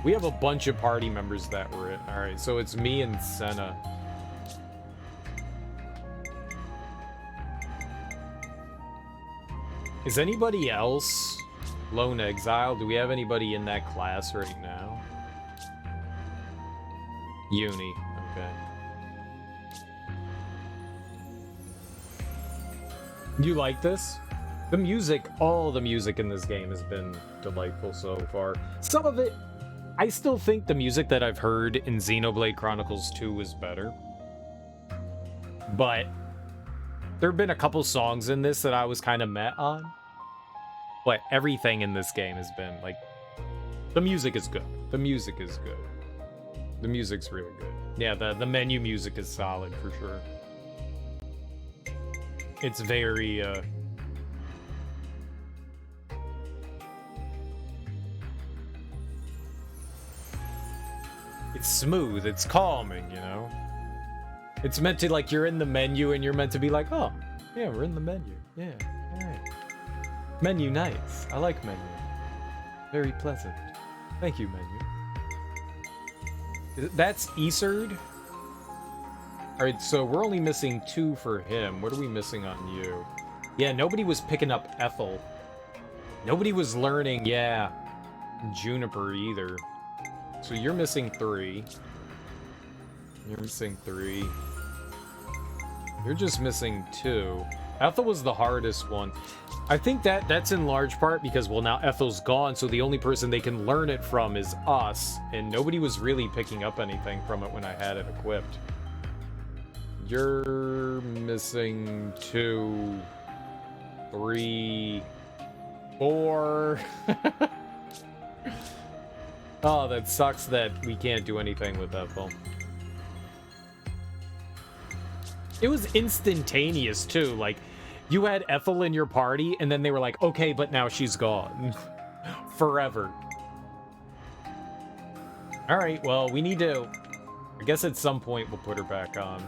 We have a bunch of party members that were in. Alright, so it's me and Senna. Is anybody else Lone Exile? Do we have anybody in that class right now? Uni, okay. You like this? The music, all the music in this game has been delightful so far. Some of it, I still think the music that I've heard in Xenoblade Chronicles 2 is better. But there have been a couple songs in this that I was kind of met on. But everything in this game has been, like, the music is good. The music is good. The music's really good. Yeah, the menu music is solid for sure. It's very, it's smooth, it's calming, you know? It's meant to, like, you're in the menu and you're meant to be like, oh, yeah, we're in the menu. Yeah, alright. Menu nice. I like menu. Very pleasant. Thank you, menu. That's Isard. Alright, so we're only missing 2 for him. What are we missing on you? Yeah, nobody was picking up Ethel. Nobody was learning, yeah, Juniper either. So you're missing 3. You're missing 3. You're just missing 2. Ethel was the hardest one. I think that's in large part because, well, now Ethel's gone, so the only person they can learn it from is us, and nobody was really picking up anything from it when I had it equipped. You're missing 2, 3, 4. Oh, that sucks that we can't do anything with Ethel. It was instantaneous, too. Like, you had Ethel in your party, and then they were like, okay, but now she's gone. Forever. Alright, well, we need to... I guess at some point we'll put her back on.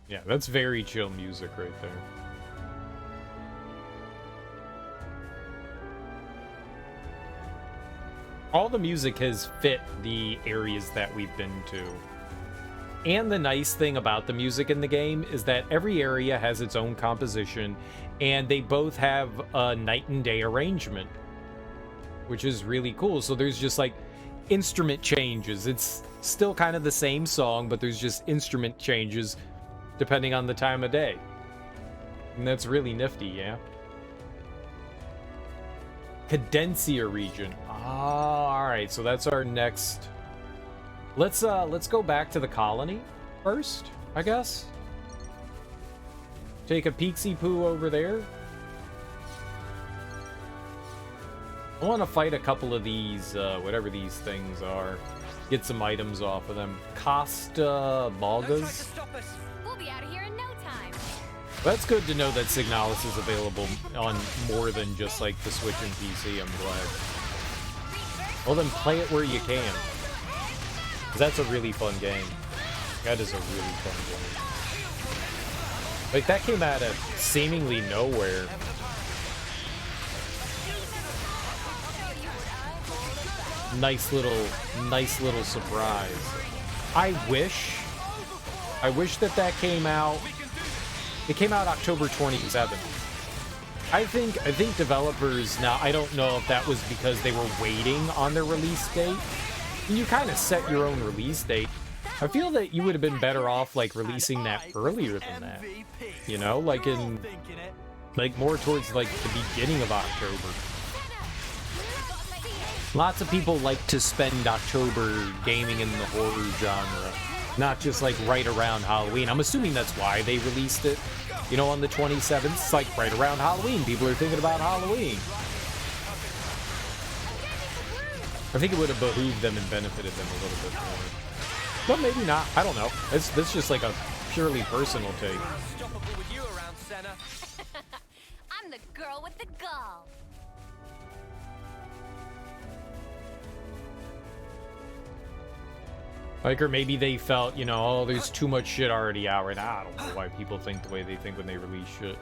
Yeah, that's very chill music right there. All the music has fit the areas that we've been to. And the nice thing about the music in the game is that every area has its own composition, and they both have a night and day arrangement, which is really cool. So there's just like instrument changes. It's still kind of the same song, but there's just instrument changes depending on the time of day. And that's really nifty, yeah? Cadencia region. Oh, alright, so that's our next... Let's go back to the colony first, I guess. Take a peeksy-poo over there. I want to fight a couple of these, whatever these things are. Get some items off of them. Costa Balgas. We'll be out of here in no time. That's good to know that Signalis is available on more than just like the Switch and PC, I'm glad. Well then play it where you can. 'Cause that's a really fun game. That is a really fun game. Like that came out of seemingly nowhere. Nice little surprise. I wish that came out. It came out October 27th. I think developers now, I don't know if that was because they were waiting on their release date. You kind of set your own release date. I feel that you would have been better off like releasing that earlier than that. You know, like in more towards like the beginning of October. Lots of people like to spend October gaming in the horror genre, not just like right around Halloween. I'm assuming that's why they released it, you know, on the 27th. It's like right around Halloween. People are thinking about Halloween. I think it would have behooved them and benefited them a little bit more. But maybe not. I don't know. That's just like a purely personal take. I'm the girl with the gall. Like, or maybe they felt, you know, oh, there's too much shit already out right now. I don't know why people think the way they think when they release shit.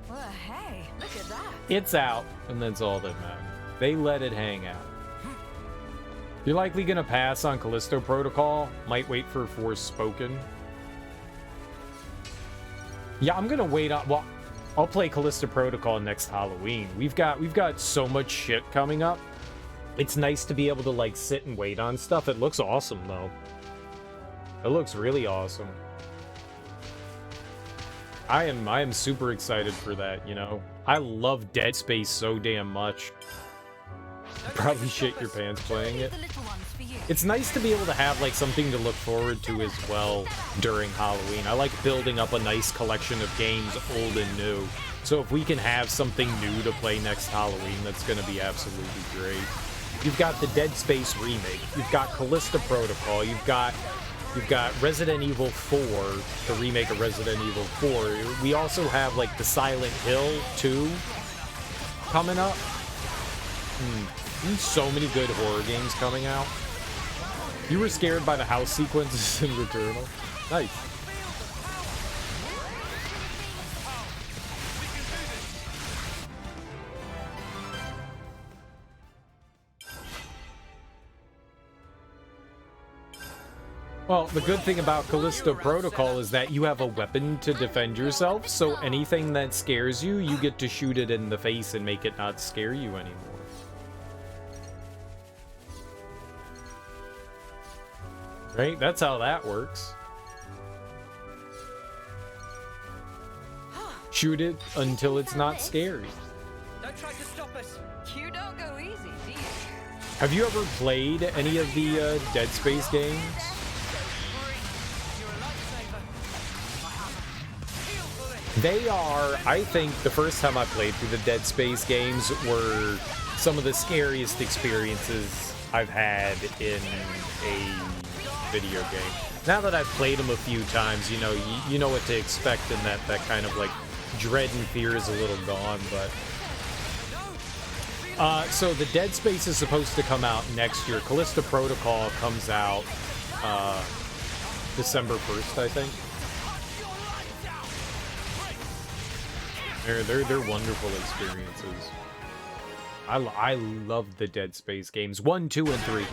Well, hey, look at that. It's out, and that's all that matters. They let it hang out. You're likely gonna pass on Callisto Protocol. Might wait for Forspoken. Yeah, I'm gonna wait on. Well, I'll play Callisto Protocol next Halloween. We've got so much shit coming up It's nice to be able to, like, sit and wait on stuff. It looks awesome, though. It looks really awesome. I am super excited for that, you know? I love Dead Space so damn much. You probably shit your pants playing it. It's nice to be able to have, like, something to look forward to as well during Halloween. I like building up a nice collection of games, old and new. So if we can have something new to play next Halloween, that's gonna be absolutely great. You've got the Dead Space remake. You've got Callisto Protocol. You've got Resident Evil 4, the remake of Resident Evil 4. We also have, like, the Silent Hill 2 coming up. So many good horror games coming out. You were scared by the house sequences in Returnal? Nice. Well, the good thing about Callisto Protocol is that you have a weapon to defend yourself, so anything that scares you, you get to shoot it in the face and make it not scare you anymore. Right? That's how that works. Shoot it until it's not scary. Don't try to stop us. You don't go easy, do you? Have you ever played any of the Dead Space games? They are, I think, the first time I played through the Dead Space games were some of the scariest experiences I've had in a video game. Now that I've played them a few times, you know, you know what to expect, and that kind of, like, dread and fear is a little gone, but... so the Dead Space is supposed to come out next year. Callisto Protocol comes out December 1st, I think. They're wonderful experiences. I love the Dead Space games. 1, 2, and 3.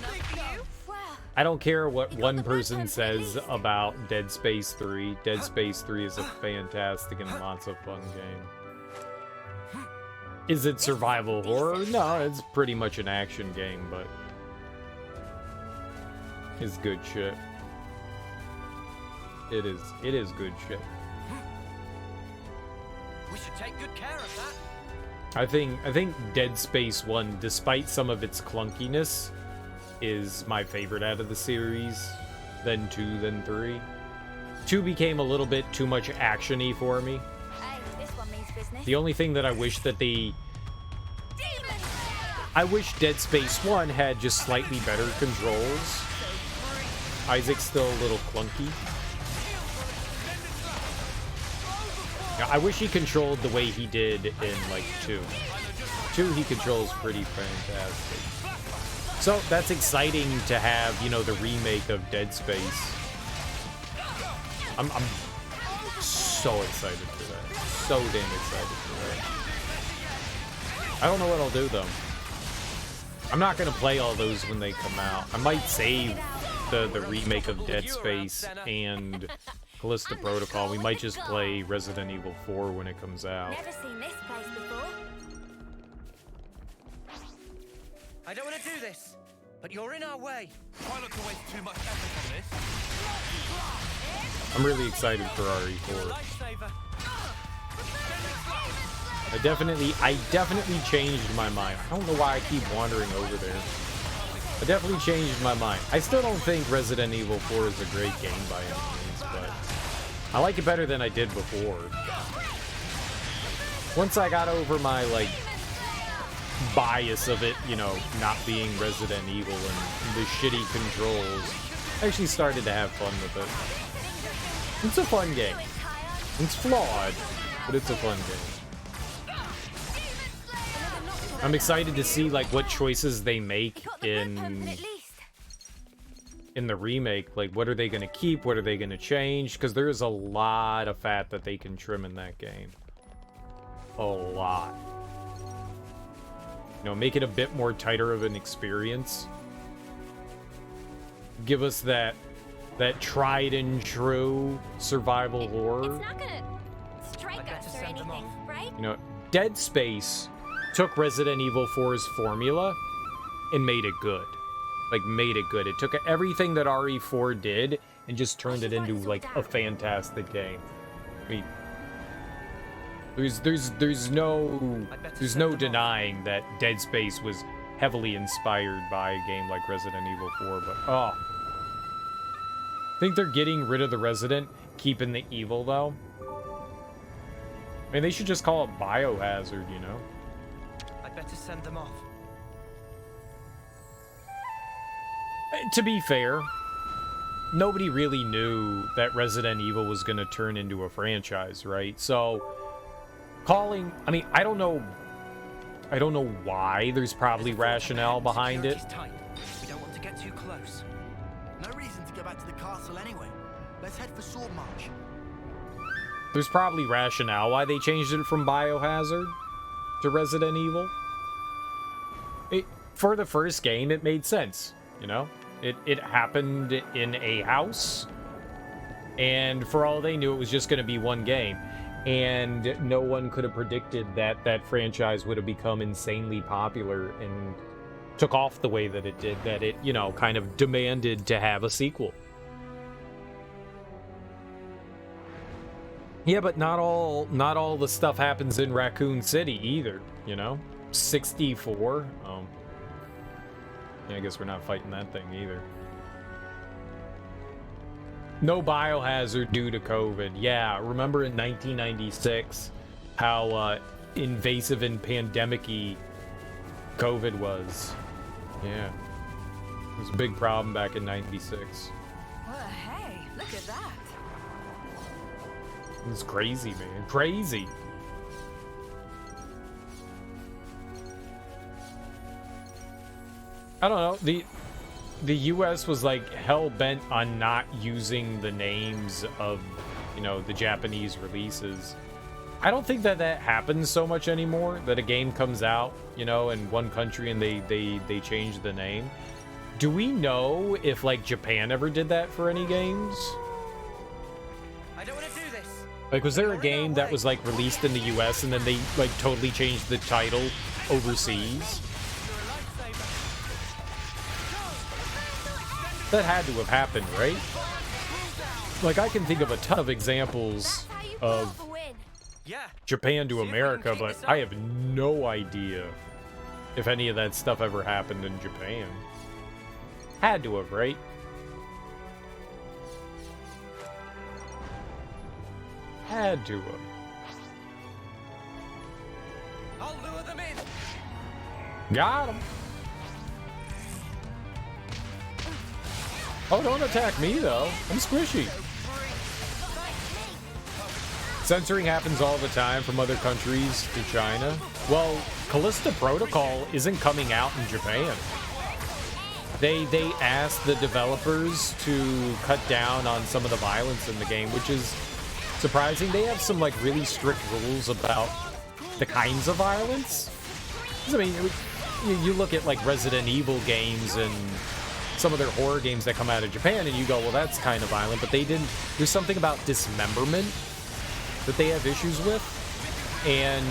I don't care what one person says about Dead Space 3. Dead Space 3 is a fantastic and lots of fun game. Is it survival horror? No, it's pretty much an action game, but it's good shit. It is good shit. We should take good care of that. I think Dead Space 1, despite some of its clunkiness, is my favorite out of the series. Then 2, then 3. 2 became a little bit too much action-y for me. Hey, this one means business. The only thing that I wish that I wish Dead Space 1 had just slightly better controls. Isaac's still a little clunky. Yeah, I wish he controlled the way he did in, like, 2. 2, he controls pretty fantastic. So, that's exciting to have, you know, the remake of Dead Space. I'm so excited for that. So damn excited for that. I don't know what I'll do, though. I'm not going to play all those when they come out. I might save the remake of Dead Space and Callisto Protocol. We might just play Resident Evil 4 when it comes out. Never seen this place before. I don't want to do this, but you're in our way. Try not to waste too much effort on this. I'm really excited for RE4. I definitely changed my mind. I don't know why I keep wandering over there. I definitely changed my mind. I still don't think Resident Evil 4 is a great game by any means, but I like it better than I did before. Once I got over my, like, bias of it, you know, not being Resident Evil and the shitty controls, I actually started to have fun with it. It's a fun game. It's flawed, but it's a fun game. I'm excited to see, like, what choices they make in the remake. Like, what are they going to keep? What are they going to change? Because there is a lot of fat that they can trim in that game. A lot. You know, make it a bit more tighter of an experience. Give us that tried and true survival horror. It's not gonna strike us or anything, right? You know, Dead Space took Resident Evil 4's formula and made it good. Like, made it good. It took everything that RE4 did and just turned it into, like, a fantastic game. I mean, there's no denying that Dead Space was heavily inspired by a game like Resident Evil 4, but oh. I think they're getting rid of the Resident, keeping the evil, though. I mean, they should just call it Biohazard, you know? I'd better send them off. To be fair, nobody really knew that Resident Evil was going to turn into a franchise, right? So, calling... I mean, I don't know why. There's probably rationale behind it. We don't want to get too close. No reason to go back to the castle anyway. Let's head for Sword March. There's probably rationale why they changed it from Biohazard to Resident Evil. For the first game, it made sense, you know? It happened in a house, and for all they knew, it was just going to be one game. And no one could have predicted that that franchise would have become insanely popular and took off the way that it did, that it, you know, kind of demanded to have a sequel. Yeah, but not all the stuff happens in Raccoon City either, you know? 64? Yeah, I guess we're not fighting that thing either. No Biohazard due to COVID. Yeah, remember in 1996 how invasive and pandemic-y COVID was. Yeah. It was a big problem back in 96. Well, hey, look at that. It was crazy, man. Crazy. I don't know. The US was like hell-bent on not using the names of, you know, the Japanese releases. I don't think that happens so much anymore, that a game comes out, you know, in one country and they change the name. Do we know if, like, Japan ever did that for any games? I don't want to do this. Like, was there a game that was, like, released in the US and then they, like, totally changed the title overseas? That had to have happened, right? Like, I can think of a ton of examples of Japan to America, but I have no idea if any of that stuff ever happened in Japan. Had to have, right? Had to have. I'll lure them in. Got him. Oh, don't attack me, though. I'm squishy. Censoring happens all the time from other countries to China. Well, Callisto Protocol isn't coming out in Japan. They asked the developers to cut down on some of the violence in the game, which is surprising. They have some, like, really strict rules about the kinds of violence. I mean, you look at, like, Resident Evil games and some of their horror games that come out of Japan, and you go, well, that's kind of violent, but they didn't. There's something about dismemberment that they have issues with, and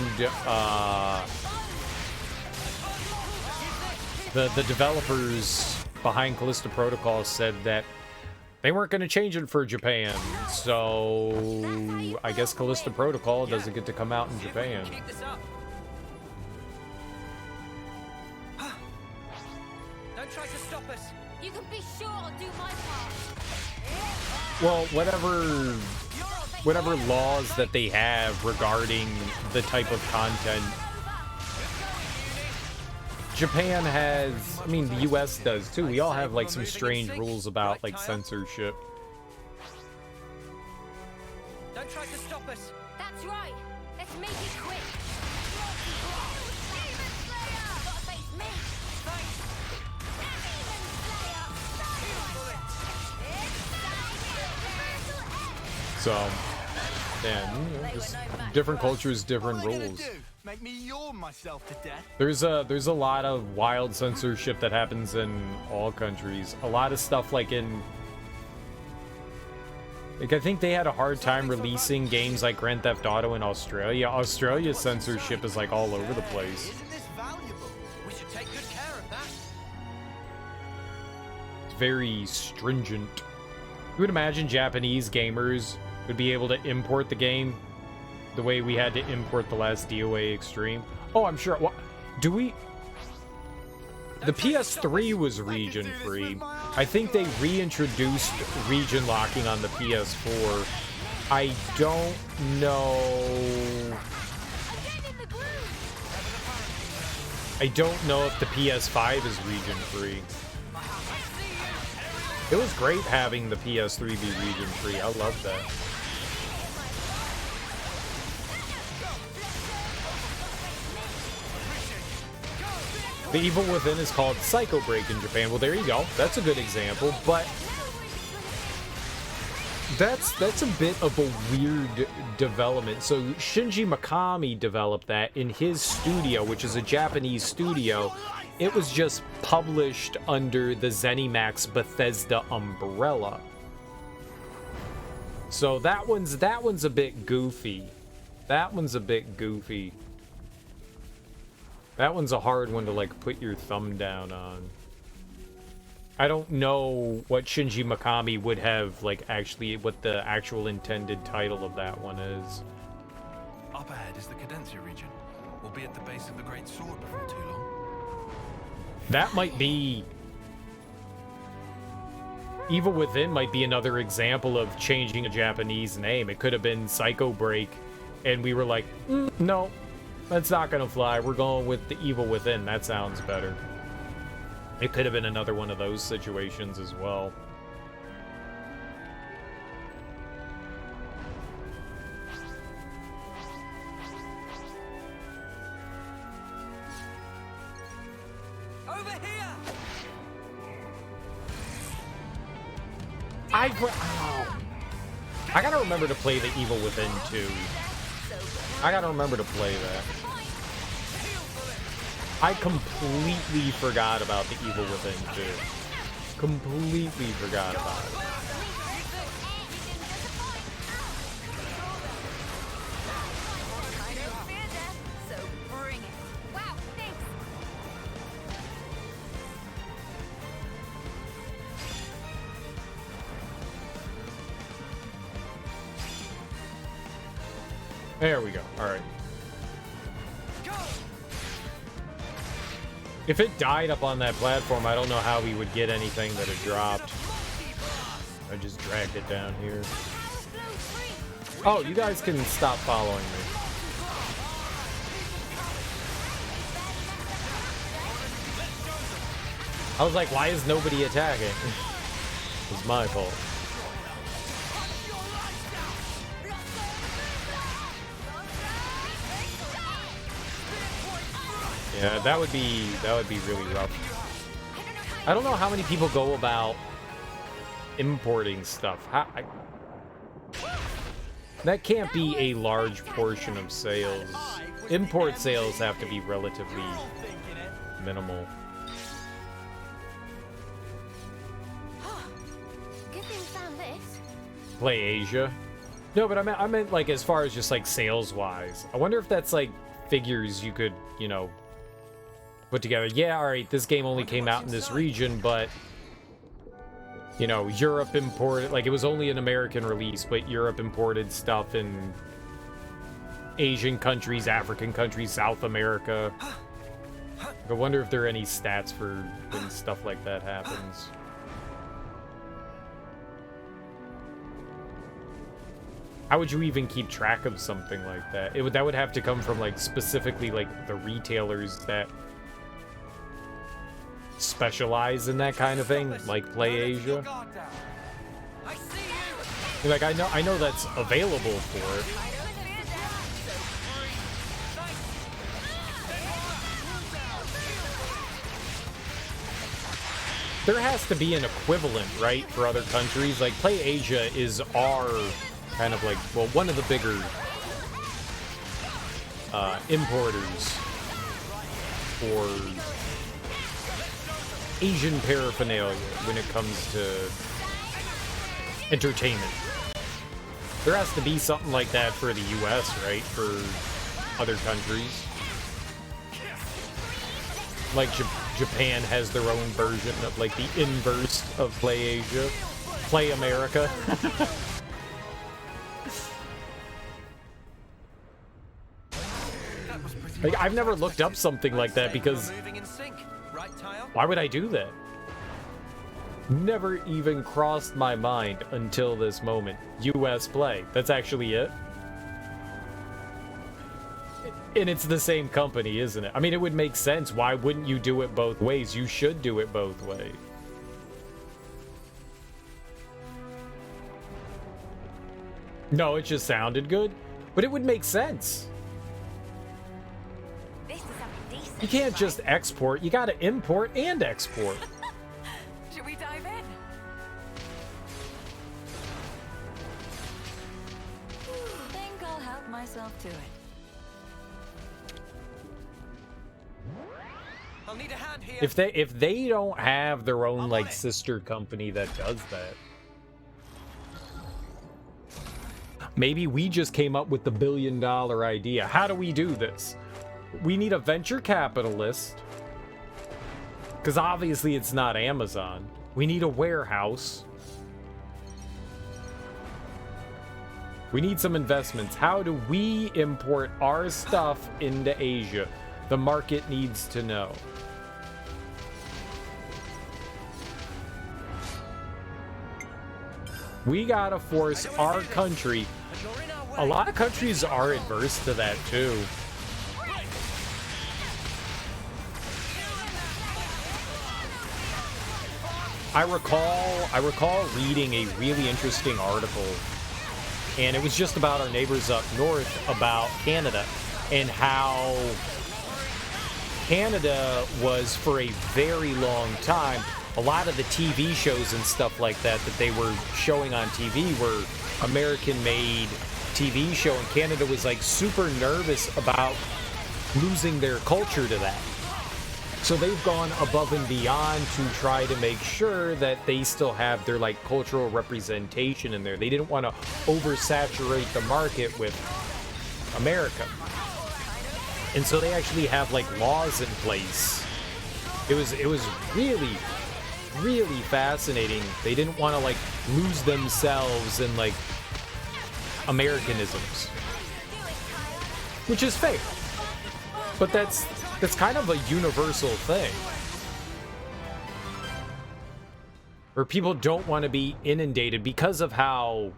the developers behind Callisto Protocol said that they weren't going to change it for Japan, so I guess Callisto Protocol doesn't get to come out in Japan. Don't try to stop us. You can be sure I'll do my part. Well, whatever laws that they have regarding the type of content, Japan has, I mean, the US does too. We all have, like, some strange rules about, like, censorship. Don't try to stop us. That's right. Let's make it quick. Demon Slayer! Gotta face me. So, then, you know, just different cultures, different rules. Make me yawn myself to death. There's a lot of wild censorship that happens in all countries. A lot of stuff like in, like, I think they had a hard time releasing games like Grand Theft Auto in Australia. Australia's censorship is, like, all over the place. Isn't this valuable? We should take good care of that. very stringent. You would imagine Japanese gamers would be able to import the game the way we had to import the last DOA Extreme. Oh, I'm sure. What do we? The PS3 was region free. I think they reintroduced region locking on the PS4. I don't know. I don't know if the PS5 is region free. It was great having the PS3 be region free. I love that. The Evil Within is called Psycho Break in Japan. Well, there you go. That's a good example, but that's a bit of a weird development. So Shinji Mikami developed that in his studio, which is a Japanese studio. It was just published under the ZeniMax Bethesda umbrella. So that one's a bit goofy. That one's a bit goofy. That one's a hard one to, like, put your thumb down on. I don't know what Shinji Mikami would have, like, actually, what the actual intended title of that one is. Up ahead is the Cadencia region. We'll be at the base of the Great Sword before too long. That might be... Evil Within might be another example of changing a Japanese name. It could have been Psycho Break, and we were like, no. That's not gonna fly. We're going with the Evil Within. That sounds better. It could have been another one of those situations as well. Over here. I gotta remember to play the Evil Within 2. I gotta remember to play that. I completely forgot about the Evil Within 2. Completely forgot about it. There we go. All right. If it died up on that platform, I don't know how we would get anything that it dropped. I just dragged it down here. Oh, you guys can stop following me. I was like, why is nobody attacking? It's my fault. Yeah, that would be really rough. I don't know how many people go about importing stuff. That can't be a large portion of sales. Import sales have to be relatively minimal. Good thing we found this. Play Asia? No, but I meant like as far as just like sales wise. I wonder if that's like figures you could, you know, put together. Yeah, all right, this game only came out in this region, but you know, Europe imported, like it was only an American release, but Europe imported stuff in Asian countries, African countries, South America. I wonder if there are any stats for when stuff like that happens. How would you even keep track of something like that? That would have to come from like specifically like the retailers that specialize in that kind of thing, like Play Asia. Like I know that's available for it. There has to be an equivalent, right, for other countries. Like Play Asia is our kind of like, well, one of the bigger importers for Asian paraphernalia when it comes to entertainment. There has to be something like that for the US, right? For other countries. Like Japan has their own version of like the inverse of Play Asia, Play America. Like, I've never looked up something like that because why would I do that? Never even crossed my mind until this moment. US Play. That's actually it. And it's the same company, isn't it? I mean, it would make sense. Why wouldn't you do it both ways? You should do it both ways. No, it just sounded good, but it would make sense. You can't just export. You gotta import and export. Should we dive in? Think I'll help myself to it. I'll need a hand here. If they don't have their own like sister company that does that, maybe we just came up with the $1 billion idea. How do we do this? We need a venture capitalist, because obviously it's not Amazon. We need a warehouse. We need some investments. How do we import our stuff into Asia? The market needs to know. We gotta force our country. A lot of countries are adverse to that too. I recall reading a really interesting article, and it was just about our neighbors up north, about Canada, and how Canada was, for a very long time, a lot of the TV shows and stuff like that they were showing on TV were American-made TV show, and Canada was like super nervous about losing their culture to that. So they've gone above and beyond to try to make sure that they still have their like cultural representation in there. They didn't want to oversaturate the market with America. And so they actually have like laws in place. It was really, really fascinating. They didn't want to like lose themselves in like Americanisms, which is fair. But that's kind of a universal thing, where people don't want to be inundated because of how,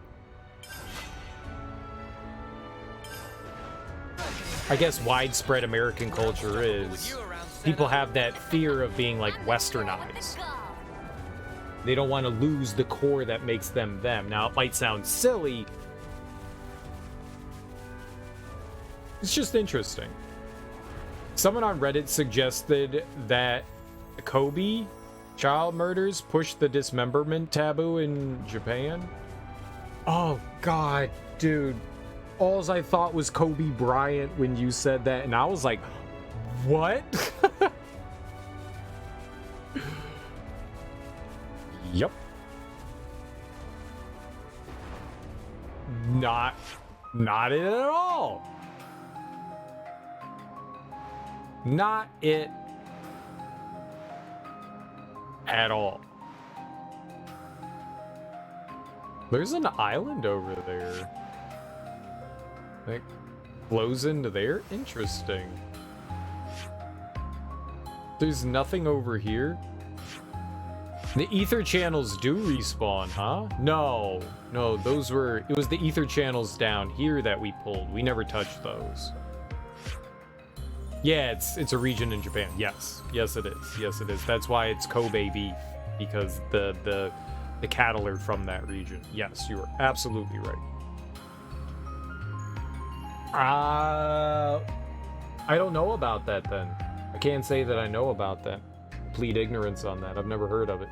I guess, widespread American culture is. People have that fear of being like westernized. They don't want to lose the core that makes them them. Now, it might sound silly. It's just interesting. Someone on Reddit suggested that Kobe child murders pushed the dismemberment taboo in Japan. Oh god, dude. Alls I thought was Kobe Bryant when you said that, and I was like, what? Yep. Not it at all. Not it at all. There's an island over there that flows into there. Interesting. There's nothing over here. The ether channels do respawn, huh? No, those were, it was the ether channels down here that we pulled. We never touched those. Yeah, it's a region in Japan. Yes it is. Yes it is. That's why it's Kobe beef, because the cattle are from that region. Yes, you are absolutely right. I don't know about that then. I can't say that I know about that. Plead ignorance on that. I've never heard of it.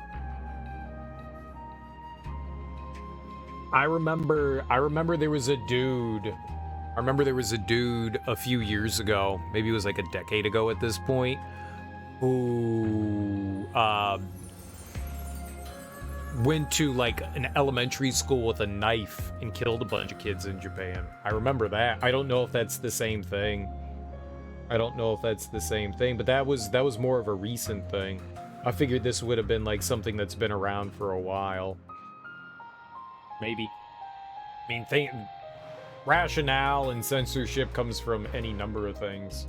I remember there was a dude. I remember there was a dude a few years ago, maybe it was like a decade ago at this point, who went to like an elementary school with a knife and killed a bunch of kids in Japan. I remember that. I don't know if that's the same thing. I don't know if that's the same thing, but that was more of a recent thing. I figured this would have been like something that's been around for a while. Maybe. I mean, rationale and censorship comes from any number of things.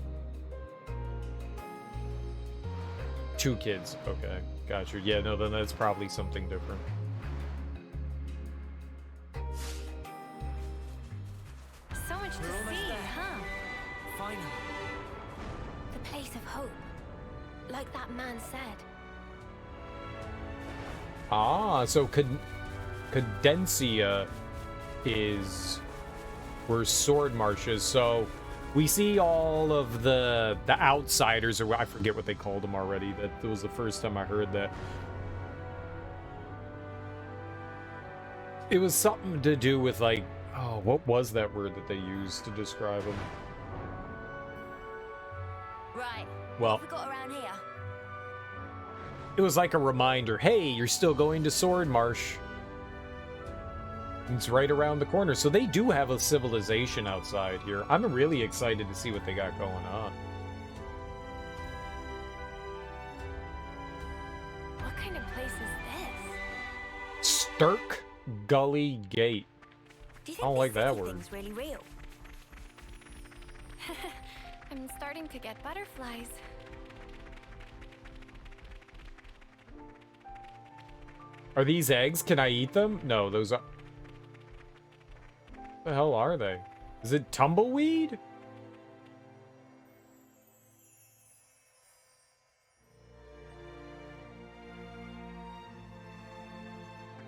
2 kids. Okay, gotcha. Yeah, no, then that's probably something different. So much to see, huh? Finally. The place of hope. Like that man said. Ah, so Cadencia is where Sword Marsh is. So we see all of the outsiders, or I forget what they called them already. That was the first time I heard that. It was something to do with like, oh, what was that word that they used to describe them? Right. Well, What have we got around here? it was like a reminder, hey, you're still going to Sword Marsh. It's right around the corner. So they do have a civilization outside here. I'm really excited to see what they got going on. What kind of place is this? Stirk Gully Gate. Do you I don't like that word. thing's really real? I'm starting to get butterflies. Are these eggs? Can I eat them? No, those are... What the hell are they? Is it tumbleweed?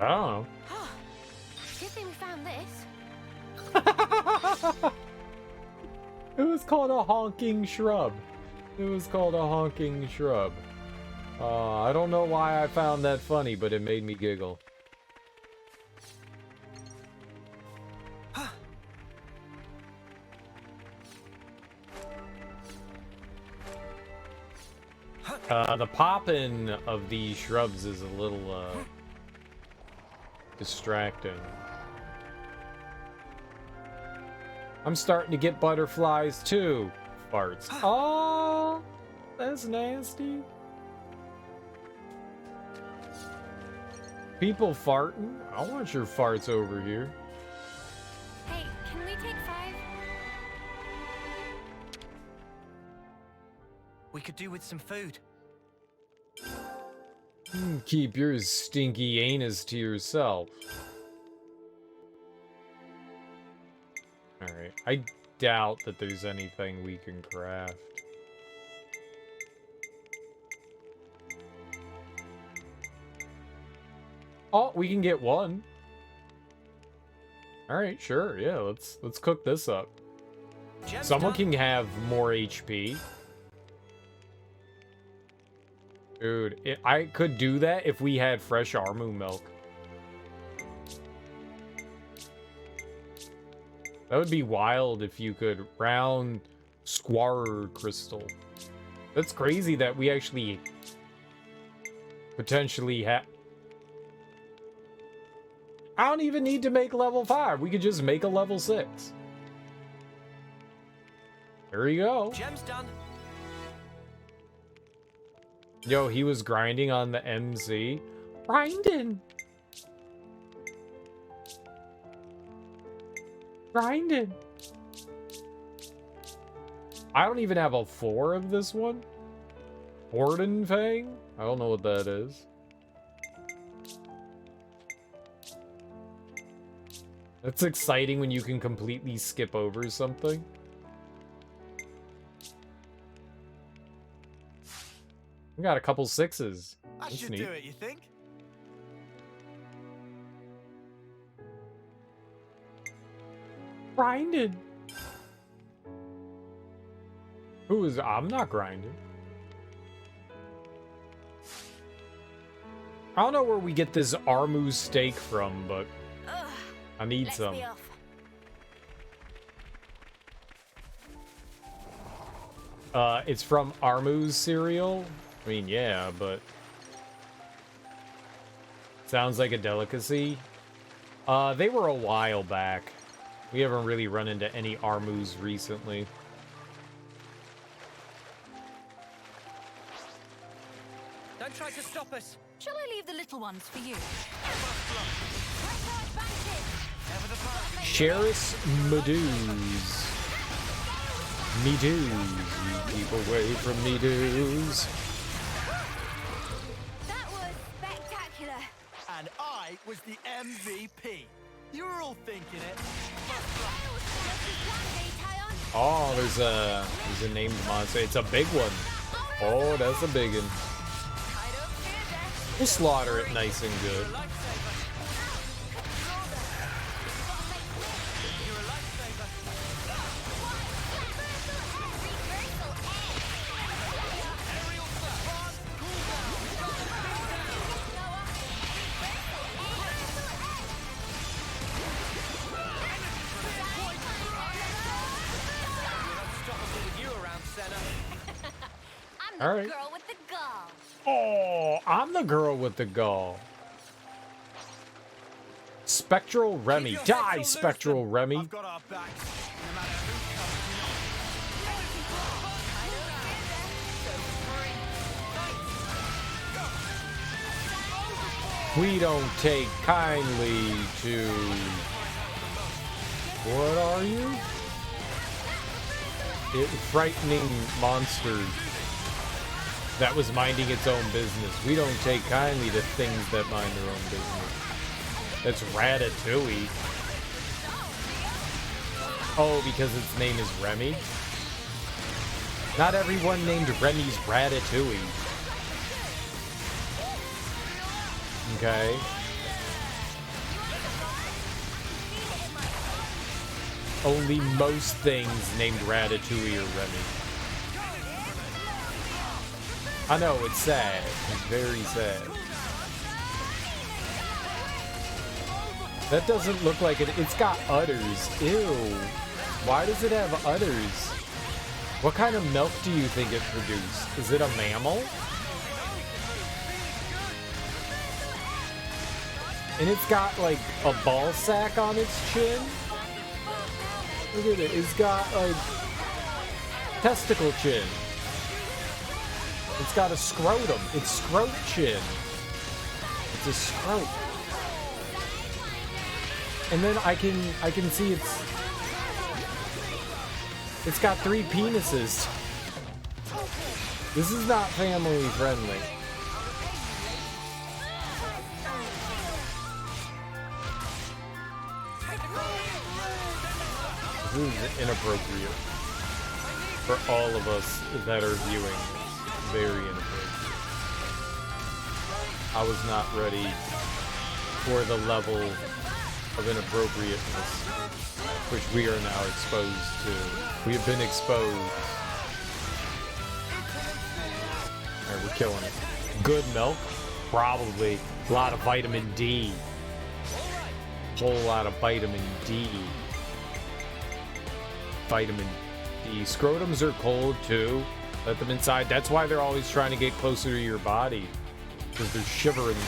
I don't know. Good thing we found this. It was called a honking shrub. It was called a honking shrub. I don't know why I found that funny, but it made me giggle. The popping of these shrubs is a little, distracting. I'm starting to get butterflies, too. Farts. Oh, that's nasty. People farting? I want your farts over here. Hey, can we take 5? We could do with some food. Keep your stinky anus to yourself. Alright, I doubt that there's anything we can craft. Oh, we can get one. Alright, sure, yeah, let's cook this up. Someone can have more HP. Dude, I could do that if we had fresh Armu milk. That would be wild if you could. Round Squarer Crystal. That's crazy that we actually potentially have... I don't even need to make level 5. We could just make a level 6. There you go. Gem's done. Yo, he was grinding on the MC. Grinding. Grinding. I don't even have a 4 of this one. Horden Fang? I don't know what that is. That's exciting when you can completely skip over something. We got a couple 6s. I That's should neat. do it, you think? Grinding. Who is... I'm not grinding. I don't know where we get this Armu steak from, but I need Let's some. be off. It's from Armu's cereal. I mean, yeah, but sounds like a delicacy. They were a while back. We haven't really run into any Armus recently. Don't try to stop us. Shall I leave the little ones for you? Sheriff's Medusa. Medusa. Keep away from Medusa. That was spectacular. And I was the MVP. You were all thinking it. Oh, there's a named monster. It's a big one. Oh, that's a big one. We'll slaughter it nice and good. I'm the All right. girl with the gall. Oh, I'm the girl with the gall. Spectral Remy. Die, Spectral Remy. I've got our backs, no matter who comes. We don't take kindly to... What are you? Frightening monsters that was minding its own business. We don't take kindly to things that mind their own business. That's Ratatouille. Oh, because its name is Remy? Not everyone named Remy's Ratatouille. Okay. Only most things named Ratatouille are Remy. I know, it's sad. It's very sad. That doesn't look like it. It's got udders. Ew. Why does it have udders? What kind of milk do you think it produced? Is it a mammal? And it's got like a ball sack on its chin? Look at it. It's got like testicle chin. It's got a scrotum. It's scrot chin. It's a scrot. And then I can see it's got 3 penises. This is not family friendly. This is inappropriate for all of us that are viewing this. Very inappropriate. I was not ready for the level of inappropriateness which we are now exposed to. We have been exposed. Alright, we're killing it. Good milk? Probably. A lot of vitamin D. Whole lot of vitamin D. Vitamin D. Scrotums are cold too. Let them inside. That's why they're always trying to get closer to your body. Because they're shivering.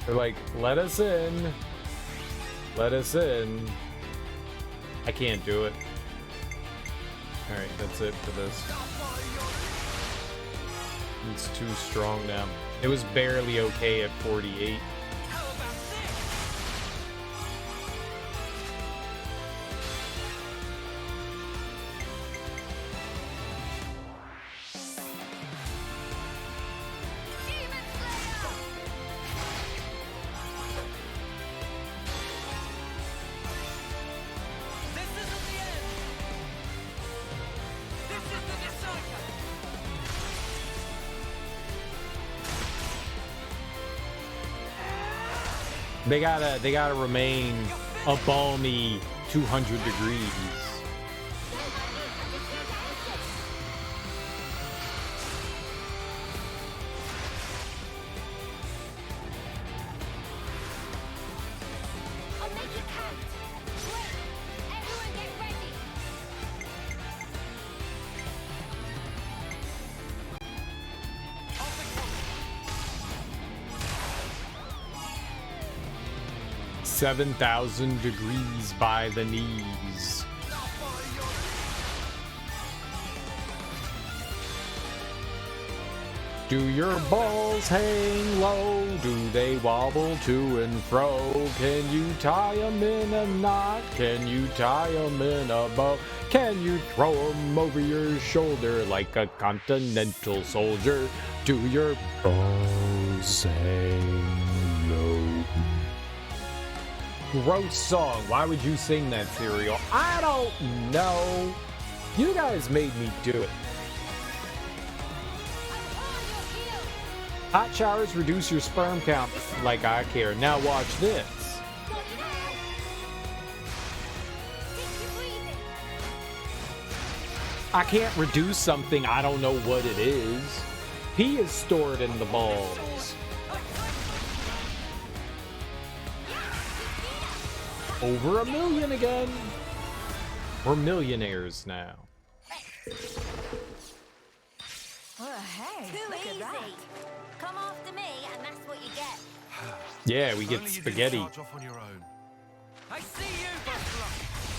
They're like, let us in. Let us in. I can't do it. Alright, that's it for this. It's too strong now. It was barely okay at 48. They gotta remain a balmy 200 degrees. I'll make it count. Wait, everyone get ready. – 7,000 degrees by the knees. Do your balls hang low? Do they wobble to and fro? Can you tie 'em in a knot? Can you tie 'em in a bow? Can you throw 'em over your shoulder like a continental soldier? Do your balls hang low? Gross song. Why would you sing that, Cereal? I don't know. You guys made me do it. Hot showers reduce your sperm count, like I care. Now watch this. I can't reduce something I don't know what it is. Pee is stored in the balls. Over 1 million again. We're millionaires now. Well, hey, look at that. Come after me, and that's what you get. Yeah, we get spaghetti. Charge off on your own. I see you, Buffalo.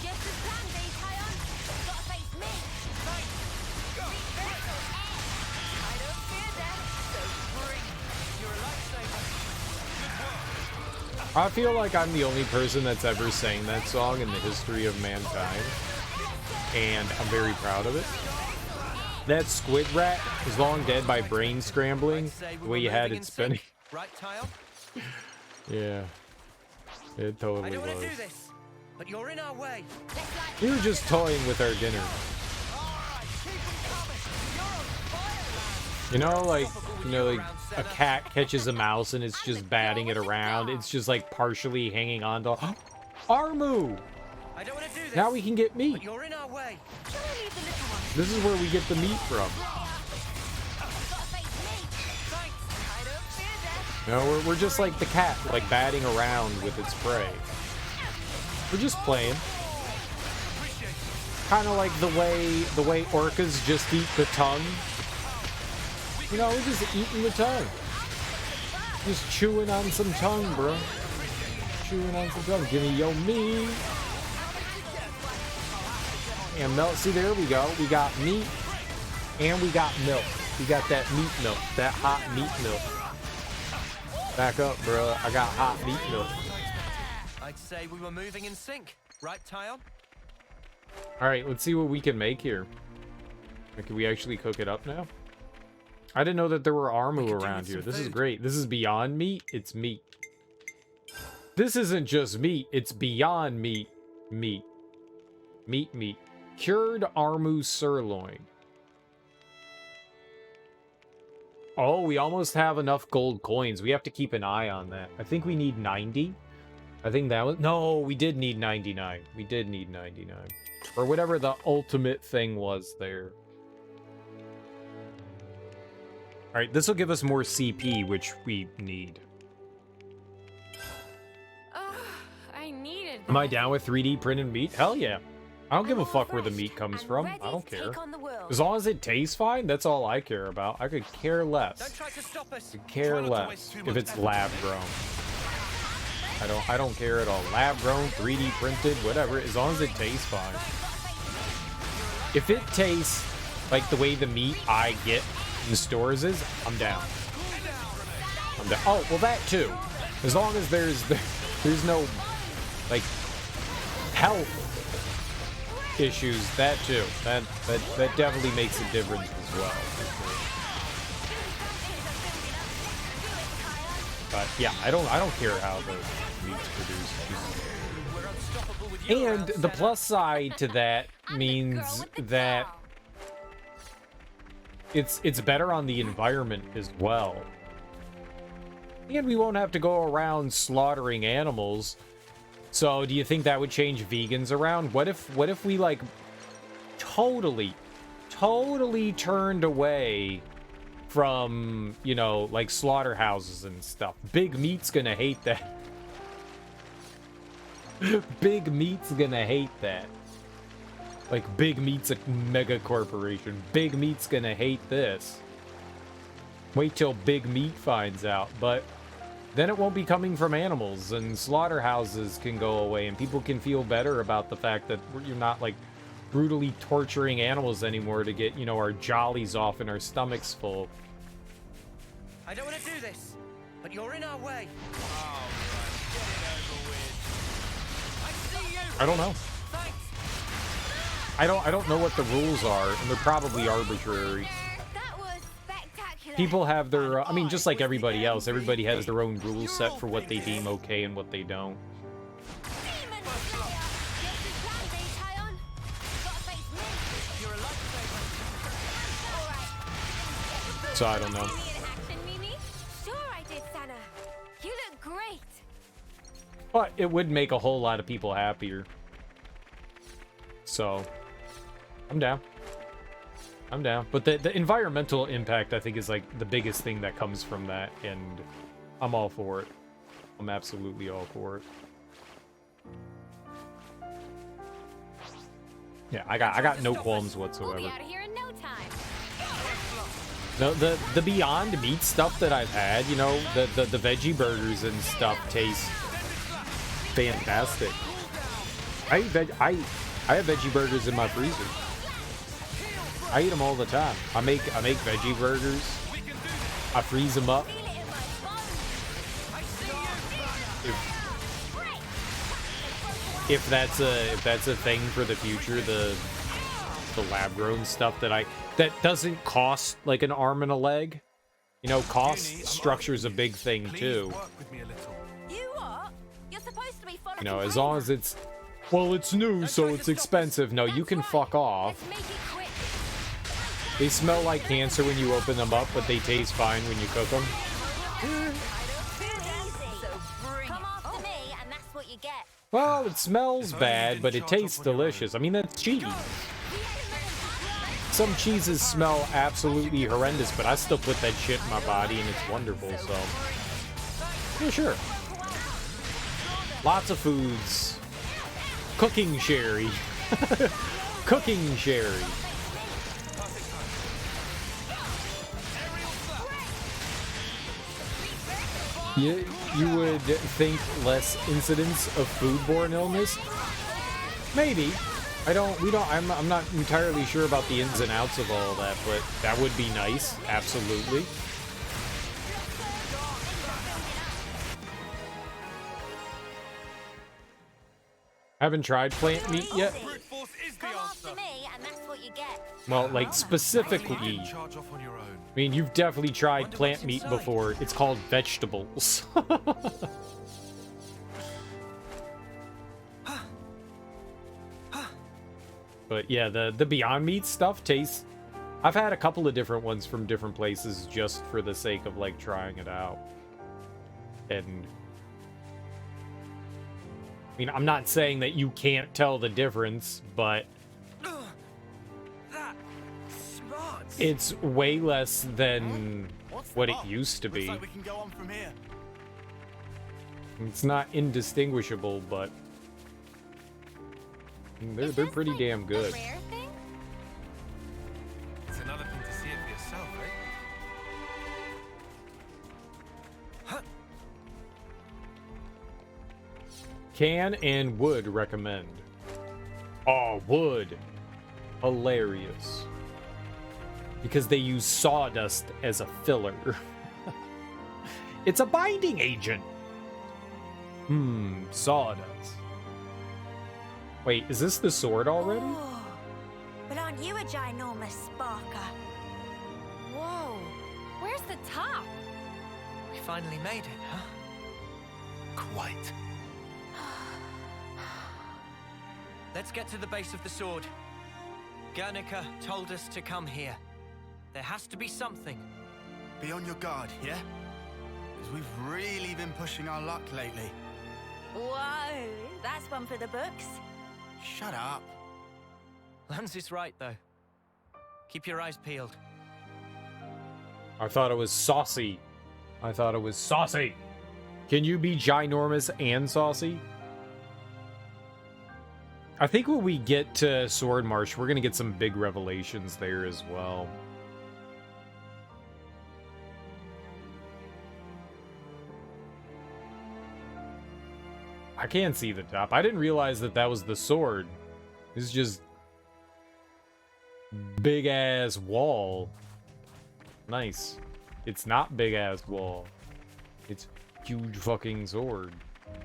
Just as planned, Tyon. Gotta face me. Right. Go. I don't fear death, so bring. You're a lifesaver. Good work. I feel like I'm the only person that's ever sang that song in the history of mankind, and I'm very proud of it. That squid rat is long dead by brain scrambling, the way you had it spinning. Right, Tyle? Yeah, it totally I don't want was. to do this, but you're in our way. We were just toying with our dinner. You know, like a cat catches a mouse and it's just batting it around. It's just like partially hanging on to Armu. I don't want to do this. Now we can get meat. But you're in our way. This is where we get the meat from. No, we're just like the cat, like batting around with its prey. We're just playing. Kind of like the way orcas just eat the tongue. You know, we're just eating the tongue. Just chewing on some tongue, bro. Chewing on some tongue. Give me your meat. And milk. See, there we go. We got meat and we got milk. We got that meat milk, that hot meat milk. Back up, bro. I got hot meat milk. I'd say we were moving in sync, right, Tyle? All right, let's see what we can make here. Can we actually cook it up now? I didn't know that there were Armu around here. This is great. This is beyond meat. It's meat. This isn't just meat. It's beyond meat. Meat. Meat. Cured Armu sirloin. Oh, we almost have enough gold coins. We have to keep an eye on that. I think we need 90. I think that was... No, we did need 99. We did need 99. Or whatever the ultimate thing was there. Alright, this will give us more CP, which we need. I needed Am I down with 3D printed meat? Hell yeah. I don't give a fuck where the meat comes from. I don't care. As long as it tastes fine, that's all I care about. I could care less. Don't try to stop us. Could care less if it's lab grown. I don't care at all. Lab grown, 3D printed, whatever, as long as it tastes fine. If it tastes like the way the meat I get in the stores is, I'm down. I'm down. Oh, well that too. As long as there's no like health issues, that too. That definitely makes a difference as well. But yeah, I don't care how the meat's produced. And the plus side to that means that it's better on the environment as well. And we won't have to go around slaughtering animals. So do you think that would change vegans around? What if we like totally turned away from, you know, like slaughterhouses and stuff? Big Meat's gonna hate that. Big Meat's gonna hate that. Like, Big Meat's a mega corporation. Big Meat's gonna hate this. Wait till Big Meat finds out. But then it won't be coming from animals, and slaughterhouses can go away, and people can feel better about the fact that you're not, like, brutally torturing animals anymore to get, you know, our jollies off and our stomachs full. I don't want to do this, but you're in our way. Oh, right. Get it over with. I see you. I don't know. Thanks. I don't know what the rules are, and they're probably arbitrary. That was spectacular. People have their, I mean, just like everybody else, everybody has their own rule set for what they deem okay and what they don't. Demon Slayer. Just as planned, eh, Tyon? Gotta face me. You're a lifesaver. All right. So I don't know. See me in action, Mimi? Sure I did, Sana. You look great. But it would make a whole lot of people happier. So, I'm down. I'm down. But the environmental impact, I think, is like the biggest thing that comes from that, and I'm all for it. I'm absolutely all for it. Yeah, I got no qualms We'll whatsoever. be out of here in no time. The Beyond Meat stuff that I've had, you know, the veggie burgers and stuff taste fantastic. I have veggie burgers in my freezer. I eat them all the time. I make veggie burgers. I freeze them up. If that's a thing for the future, the lab grown stuff that doesn't cost like an arm and a leg. You know, cost structure's a big thing too. You what? You're supposed to be following. You know, as long as it's, well, it's new, so it's expensive. No, you can fuck off. Let's make it quick. They smell like cancer when you open them up, but they taste fine when you cook them. Come after me, and that's what you get. Well, it smells bad, but it tastes delicious. I mean, that's cheese. Some cheeses smell absolutely horrendous, but I still put that shit in my body, and it's wonderful, so... Yeah, sure. Lots of foods. Cooking sherry. Cooking sherry. You would think less incidence of foodborne illness? Maybe. I'm not entirely sure about the ins and outs of all that, but that would be nice. Absolutely. Haven't tried plant meat yet. Come after me, and that's what you get. Well, like specifically, I mean, you've definitely tried plant meat before. It's called vegetables. But yeah, the Beyond Meat stuff tastes... I've had a couple of different ones from different places just for the sake of, like, trying it out. And... I mean, I'm not saying that you can't tell the difference, but... It's way less than what it used to be. Looks like we can go on from here. It's not indistinguishable, but... They're pretty damn good. It's another thing to see it for yourself, eh? Can and would recommend. Oh, would. Hilarious. Because they use sawdust as a filler. It's a binding agent. Sawdust. Wait, is this the sword already? Oh, but aren't you a ginormous sparker? Whoa. Where's the top? We finally made it, huh? Quite. Let's get to the base of the sword. Guernica told us to come here. There has to be something. Be on your guard, yeah? Because we've really been pushing our luck lately. Whoa, that's one for the books. Shut up. Lance is right, though. Keep your eyes peeled. I thought it was saucy. I thought it was saucy. Can you be ginormous and saucy? I think when we get to Sword March, we're going to get some big revelations there as well. I can't see the top. I didn't realize that that was the sword. It's just big ass wall. Nice. It's not big ass wall. It's huge fucking sword.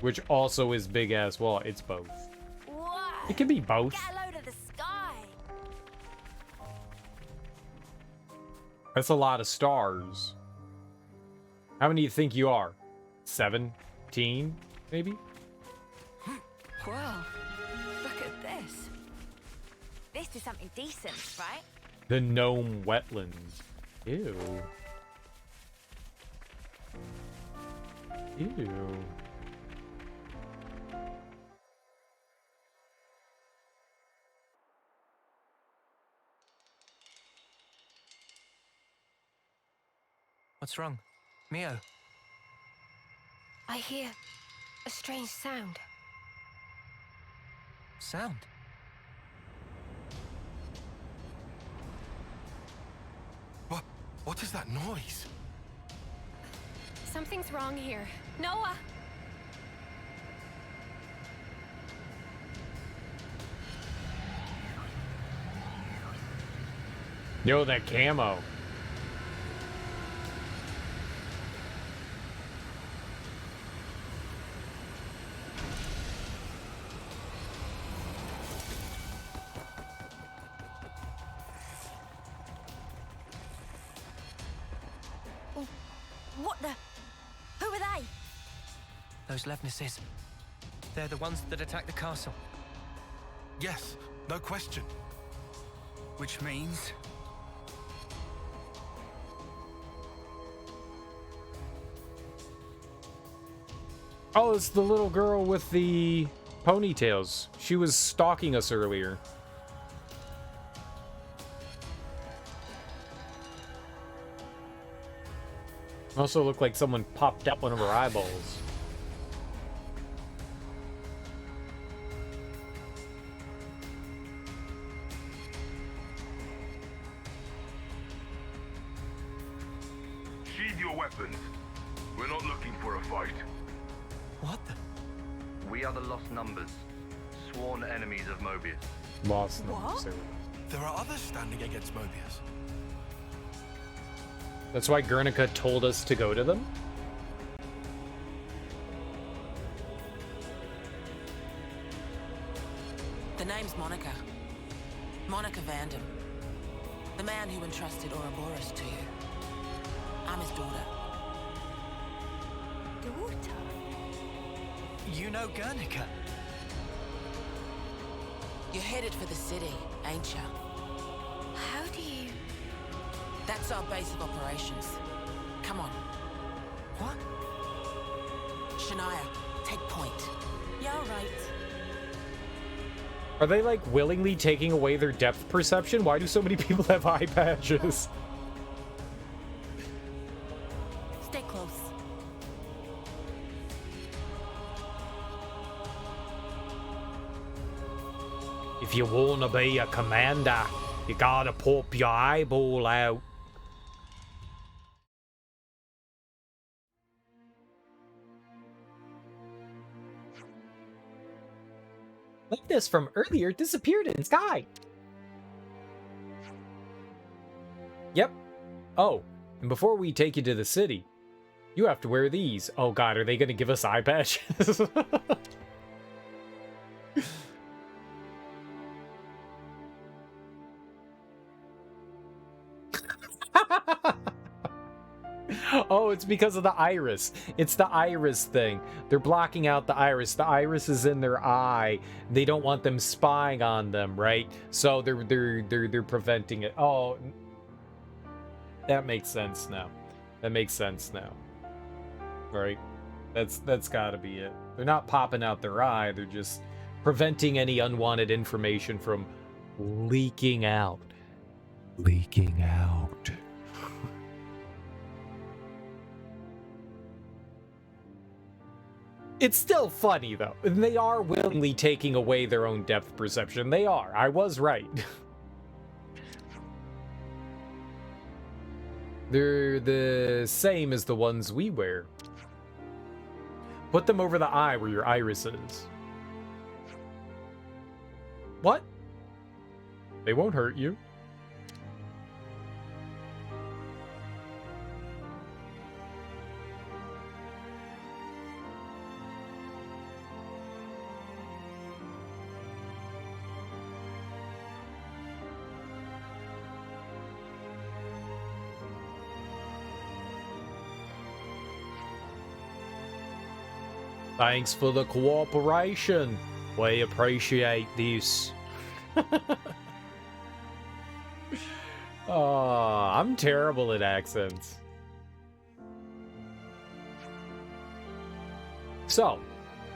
Which also is big ass wall. It's both. Whoa! It can be both. Get a load of the sky! That's a lot of stars. How many do you think you are? 17, maybe? Whoa. Look at this. This is something decent, right? The gnome wetlands. Ew. Ew. What's wrong? Mio? I hear a strange sound. Sound? What is that noise? Something's wrong here. Noah! Yo, that camo. What the? Who are they? Those Levnesses. They're the ones that attacked the castle. Yes, no question. Which means... Oh, it's the little girl with the ponytails. She was stalking us earlier. Also looked like someone popped out one of her eyeballs. Sheathe your weapons. We're not looking for a fight. What the? We are the Lost Numbers, sworn enemies of Mobius. Lost What? numbers. There are others standing against Mobius. That's why Guernica told us to go to them? The name's Monica. Monica Vandam. The man who entrusted Ouroboros to you. I'm his daughter. Daughter? You know Guernica? You're headed for the city, ain't ya? How do you... That's our base of operations. Come on. What? Shania, take point. Yeah, right. Are they like willingly taking away their depth perception? Why do so many people have eye patches? Stay close. If you wanna be a commander, you gotta pop your eyeball out. Like this from earlier disappeared in sky. Yep. Oh, and before we take you to the city, you have to wear these. Oh god, are they gonna give us eye patches? Oh, it's because of the iris. It's the iris thing. They're blocking out the iris. The iris is in their eye. They don't want them spying on them, right? So they're preventing it. Oh, that makes sense now. That makes sense now. Right? That's got to be it. They're not popping out their eye. They're just preventing any unwanted information from leaking out. Leaking out. It's still funny, though. They are willingly taking away their own depth perception. They are. I was right. They're the same as the ones we wear. Put them over the eye where your iris is. What? They won't hurt you. Thanks for the cooperation. We appreciate this. Oh, I'm terrible at accents. So,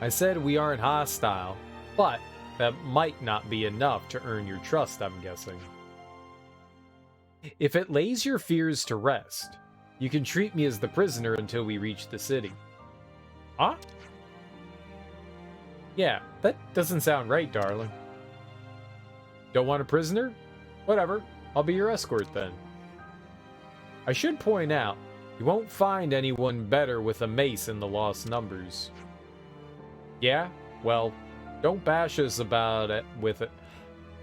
I said we aren't hostile, but that might not be enough to earn your trust, I'm guessing. If it lays your fears to rest, you can treat me as the prisoner until we reach the city. Huh? Yeah, that doesn't sound right, darling. Don't want a prisoner? Whatever, I'll be your escort then. I should point out, you won't find anyone better with a mace in the Lost Numbers. Yeah? Well, don't bash us about it with it.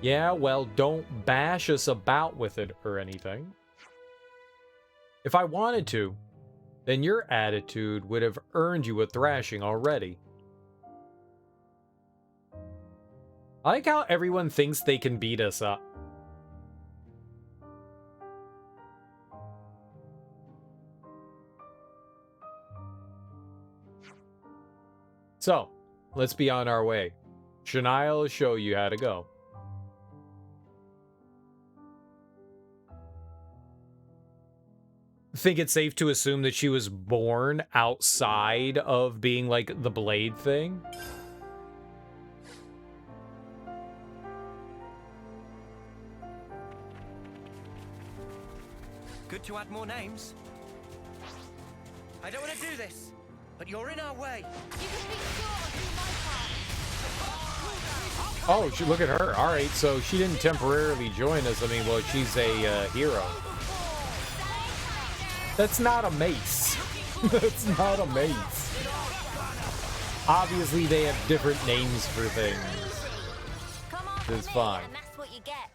Yeah, well, don't bash us about with it or anything. If I wanted to, then your attitude would have earned you a thrashing already. I like how everyone thinks they can beat us up. So, let's be on our way. Shania will show you how to go. Think it's safe to assume that she was born outside of being like the blade thing? Good to add more names. I don't want to do this, but you're in our way. You can be sure I'll do my part. Oh, look at her. All right, so she didn't temporarily join us. I mean, well, she's a hero. That's not a mace. That's not a mace. Obviously, they have different names for things. It's fine. And that's what you get.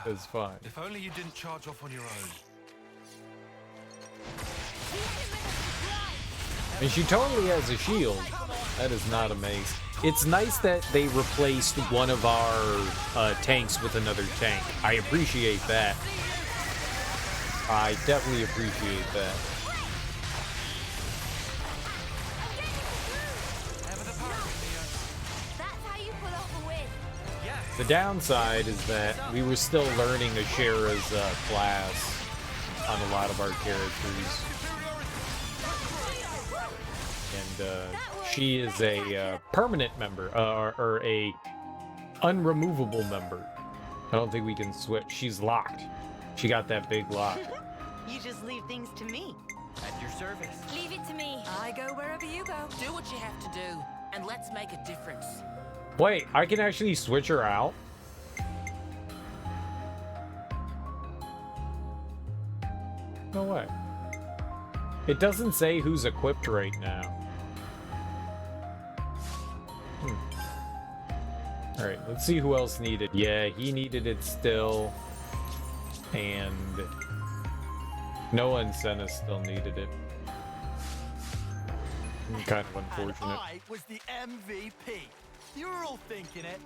It's fine. If only you didn't charge off on your own. And she totally has a shield. That is not a mace. It's nice that they replaced one of our tanks with another tank. I appreciate that. I definitely appreciate that. That's how you pull off a win. The downside is that we were still learning Ashera's class on a lot of our characters. And she is a permanent member, or a unremovable member. I don't think we can switch. She's locked. She got that big lock. You just leave things to me. At your service. Leave it to me. I go wherever you go. Do what you have to do, and let's make a difference. Wait, I can actually switch her out? No way. It doesn't say who's equipped right now. Alright, let's see who else needed. Yeah, he needed it still. And Noah and Senna still needed it. Kind of unfortunate. And I was the MVP. You were all thinking it.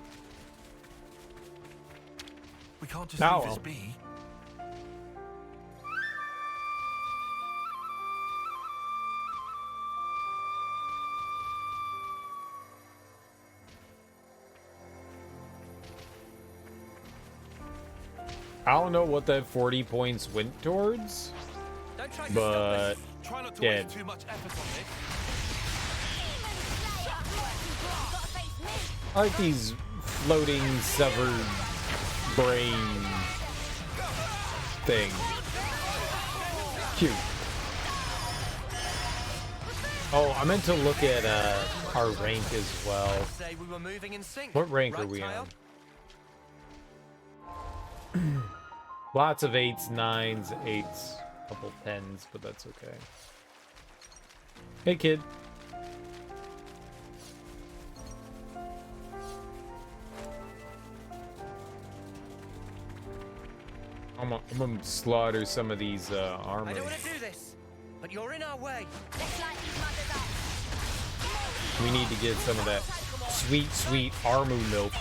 We can't just No. leave this be. I don't know what that 40 points went towards, Don't try to but stop us. Try not to dead. waste too much effort on this. I like these floating severed brain thing. Cute. Oh, I meant to look at our rank as well. Say we were moving in sync. What rank are right, we Tile? on? Lots of 8s, 9s, 8s, couple 10s, but that's okay. Hey, kid. I'm gonna slaughter some of these armor. I don't want to do this, but you're in our way. Let's light these mothers up. We need to get some of that sweet, sweet armor milk.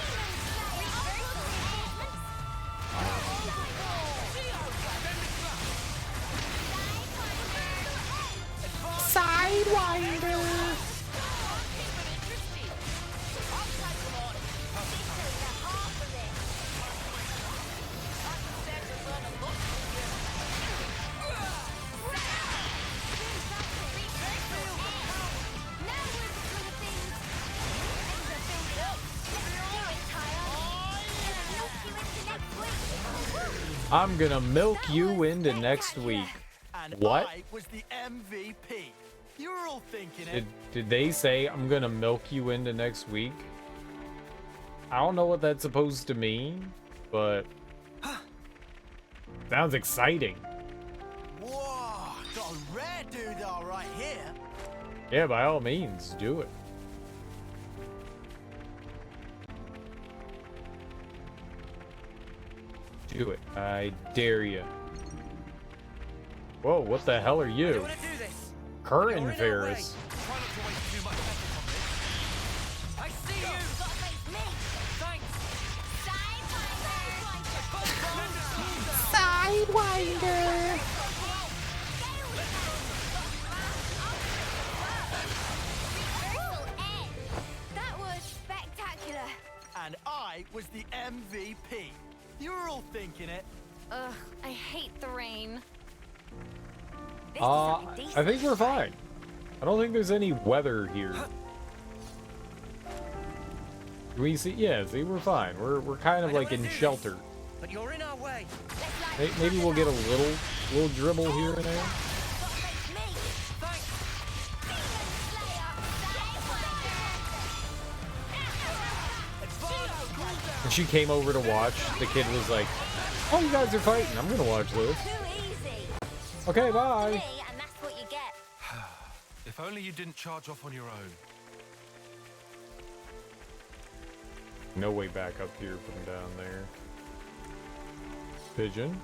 Sidewinder. I'm gonna milk you into next week. And What? I was the MVP. You were all thinking it. Did they say I'm gonna milk you into next week? I don't know what that's supposed to mean, but sounds exciting. Whoa, got a rare doodah right here. Yeah, by all means, do it. Do it. I dare you. Whoa, what the hell are you? Curtain Ferris. I see you! Sidewinder! That was spectacular. And I was the MVP. You were all thinking it. Ugh, I hate the rain. I think we're fine. I don't think there's any weather here. Can we see? Yeah, see, we're fine. We're kind of like in shelter. But you're in our way. Maybe we'll get a little dribble here and there. When she came over to watch, the kid was like, "Oh, you guys are fighting. I'm gonna watch this." Okay, bye. And that's what you get. If only you didn't charge off on your own. No way back up here from down there. Pigeon.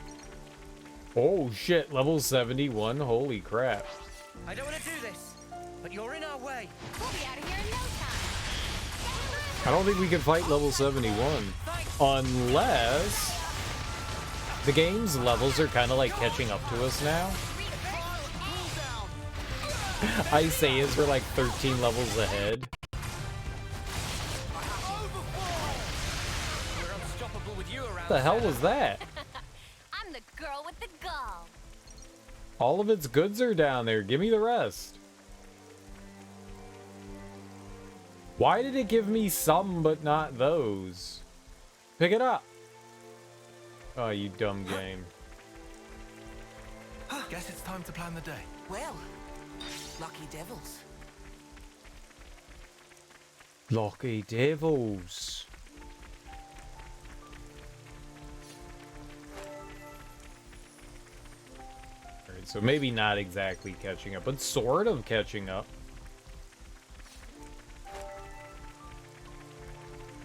Oh shit, level 71. Holy crap. I don't want to do this, but you're in our way. We'll be out of here in no time. I don't think we can fight level 71 unless the game's levels are kind of like catching up to us now. I say as we're like 13 levels ahead. What the hell was that? I'm the girl with the gall. All of its goods are down there. Give me the rest. Why did it give me some but not those? Pick it up. Oh, you dumb game. Guess it's time to plan the day. Well, lucky devils. Lucky devils. Alright, so maybe not exactly catching up, but sort of catching up.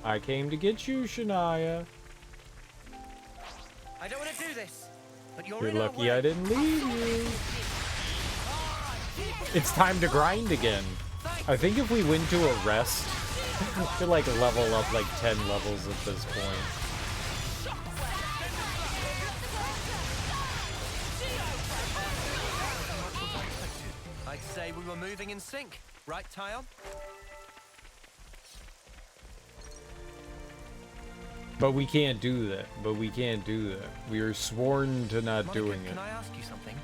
I came to get you, Shania. I don't want to do this, but you're You're in our lucky way. I didn't leave you. It's time to grind again. I think if we went to a rest, we could like level up like 10 levels at this point. I'd say we were moving in sync, right, Tyon? But we can't do that. But we can't do that. We are sworn to not Monica, doing it. Can I ask you something?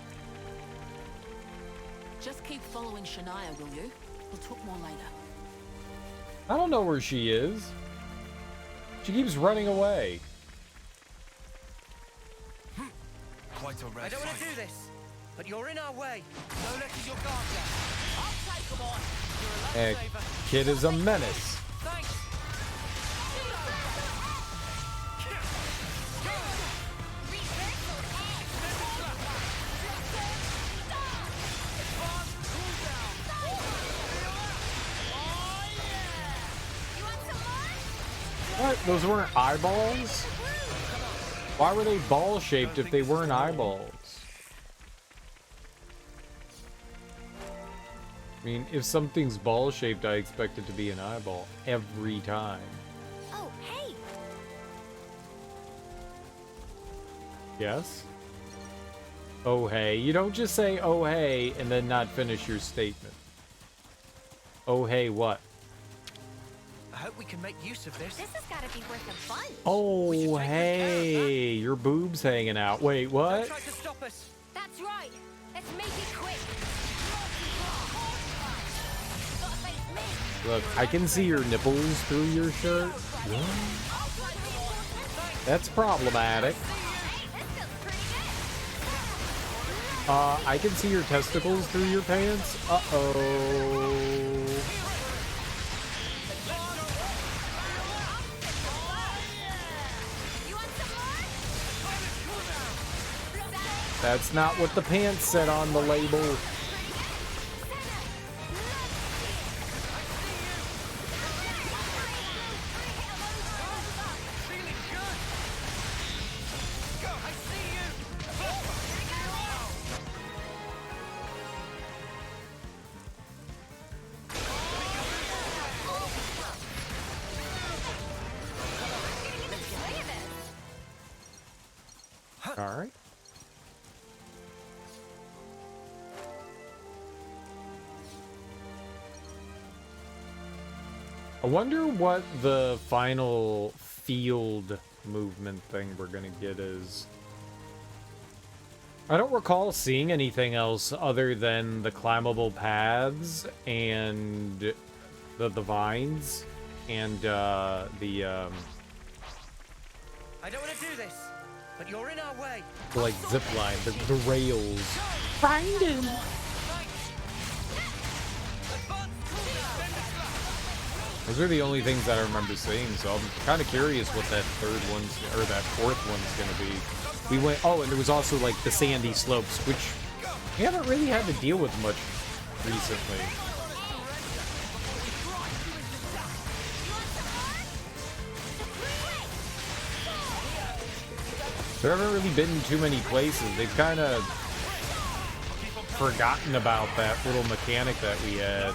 Just keep following Shania, will you? We'll talk more later. I don't know where she is. She keeps running away. Quite a rare I don't want to sight. do this, but you're in our way. No letting your guard down. I'll take them on. You're a That lifesaver. kid is a menace. Thanks. What? Those weren't eyeballs? Why were they ball-shaped if they weren't eyeballs? I mean, if something's ball-shaped, I expect it to be an eyeball every time. Oh, hey. Yes? Oh, hey. You don't just say, oh, hey, and then not finish your statement. Oh, hey, what? I hope we can make use of this. This has got to be worth a fun. Oh, hey. Your boob's hanging out. Wait, Don't what? try to stop us. That's right. Let's make it quick. Look, I can see your nipples through your shirt. What? That's problematic. Hey, this feels I can see your testicles through your pants. Uh-oh. That's not what the pants said on the label. All right. I wonder what the final field movement thing we're gonna get is. I don't recall seeing anything else other than the climbable paths and the vines and I don't want to do this, but you're in our way. like zip line, the rails. Find him. Those are the only things that I remember seeing, so I'm kind of curious what that third one's, or that fourth one's gonna be. We went, oh, and there was also like the sandy slopes, which we haven't really had to deal with much recently. There haven't really been too many places. They've kind of forgotten about that little mechanic that we had.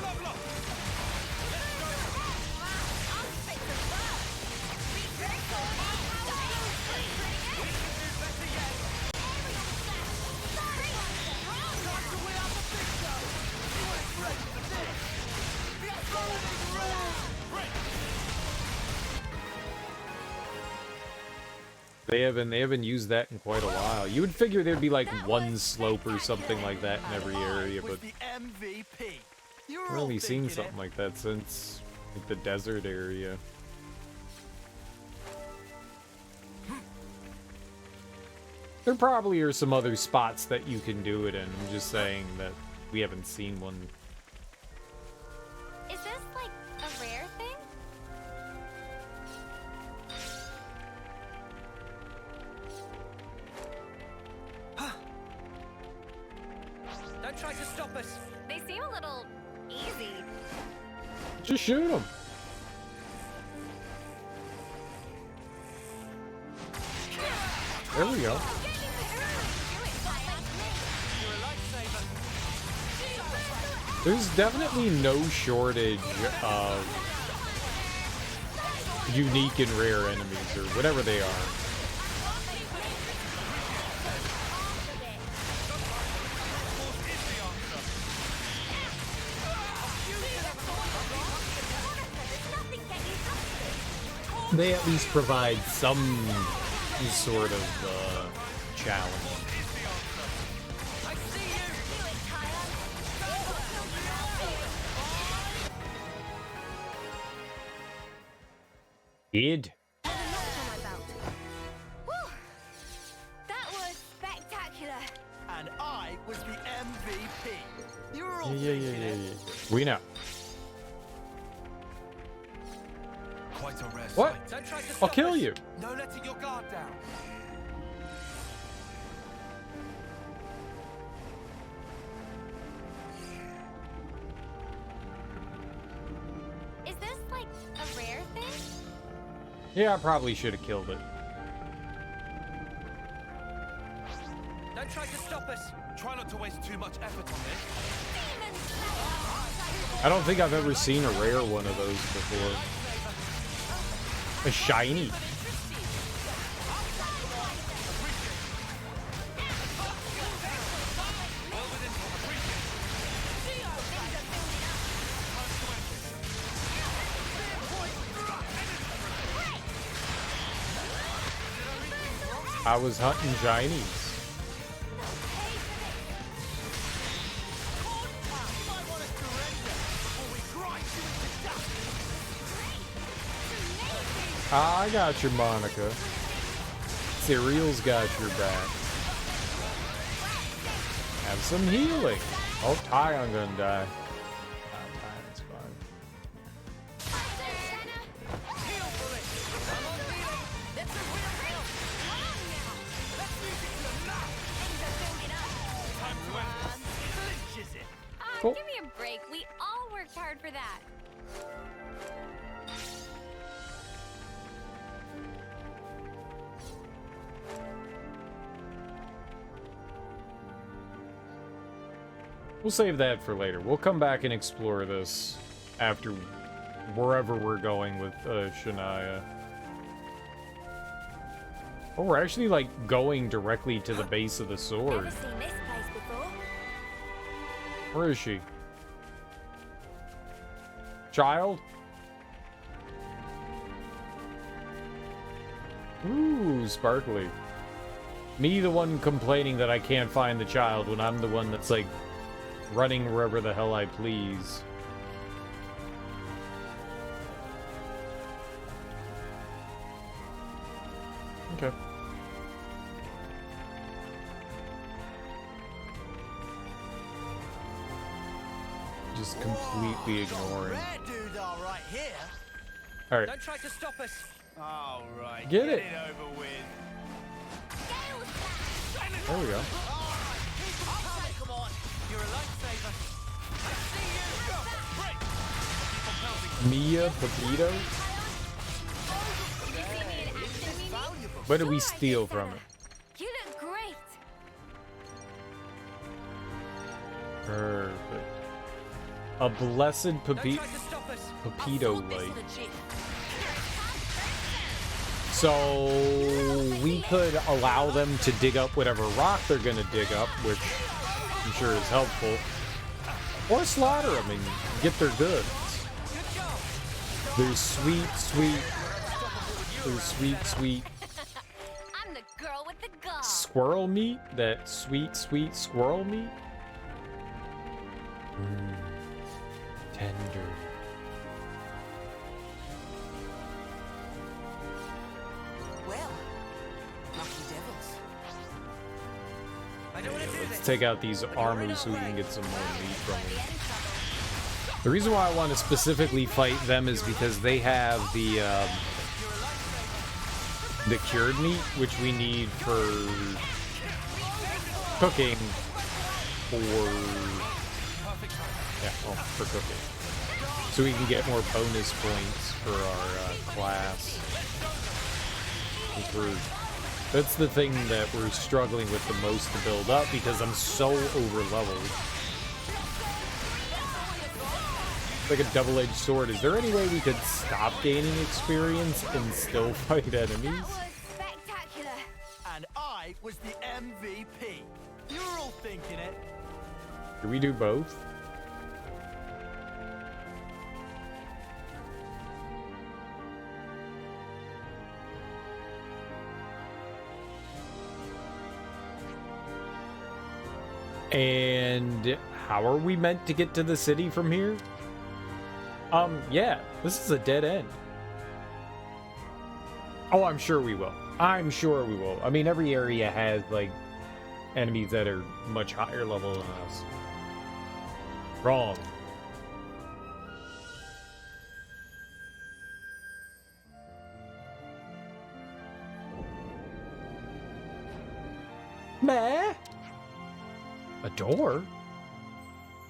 They haven't used that in quite a while. You would figure there'd be like one slope or something like that in every area, but I've only seen something like that since like the desert area. There probably are some other spots that you can do it in. I'm just saying that we haven't seen one. Is this like a rare thing? Don't try to stop us. They seem a little easy. Just shoot them. There we go. There's definitely no shortage of unique and rare enemies, or whatever they are. They at least provide some sort of challenge. Did. That was spectacular. And I was the MVP. You're all Yeah. We know. Quite a rare What? sight. Don't try to I'll stop kill us. you. No letting your guard down. Is this like a rare thing? Yeah, I probably should have killed it. Don't try to stop us. Try not to waste too much effort on this. I don't think I've ever seen a rare one of those before. A shiny. I was hunting shinies. I got your Monica. Cereal's got your back. Have some healing. Oh, Tyon gonna die. Tyon's fine. Cool. Give me a break. We all worked hard for that. We'll save that for later. We'll come back and explore this after wherever we're going with Shania. Oh, we're actually like going directly to the base of the sword. Never seen this place before. Where is she? Child? Ooh, sparkly. Me, the one complaining that I can't find the child when I'm the one that's like running wherever the hell I please. Okay. Just completely ignoring. Rare dude, all right here. All right. Don't try to stop us. All right. Get it. over with. There we go. Come on. You're a lifesaver. I see you. Mia Pepito? Where do we steal from it? You look great. Perfect. A blessed Pepito light. So we could allow them to dig up whatever rock they're gonna dig up, which I'm sure is helpful. Or slaughter them and get their goods. They're sweet, sweet. They're sweet, sweet. I'm the girl with the gun. Squirrel meat? That sweet, sweet squirrel meat? Tender. Well, lucky devils. I don't want to do Let's this. take out these armors so we can get some more meat from them. The reason why I want to specifically fight them is because they have the cured meat, which we need for cooking, for cooking. So we can get more bonus points for our class. That's the thing that we're struggling with the most to build up because I'm so over-leveled. Like a double-edged sword. Is there any way we could stop gaining experience and still fight enemies? Spectacular. And I was the MVP. You were all thinking it. Do we do both? And how are we meant to get to the city from here? Yeah, this is a dead end. Oh, I'm sure we will. I'm sure we will. I mean, every area has, like, enemies that are much higher level than us. Wrong. Meh. A door?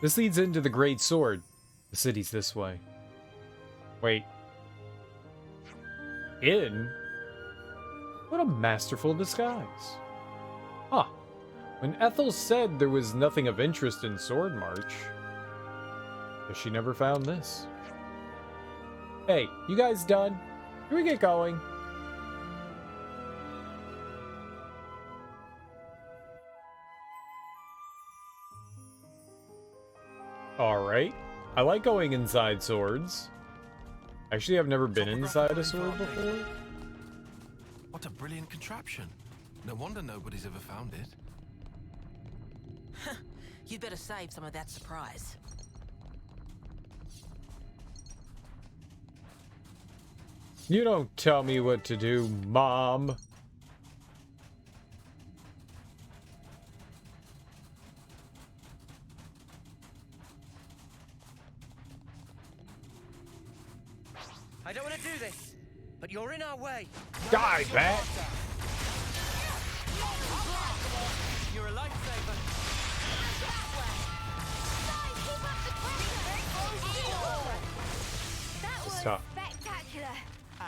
This leads into the Great Sword. The city's this way. Wait. In? What a masterful disguise. Huh. When Ethel said there was nothing of interest in Sword March, guess she never found this. Hey, you guys done? Can we get going? Alright. I like going inside swords. Actually, I've never been inside a sword before. What a brilliant contraption. No wonder nobody's ever found it. You'd better save some of that surprise. You don't tell me what to do, Mom. I don't want to do this, but you're in our way. Die, bat! You're a lifesaver. That was Stop. spectacular.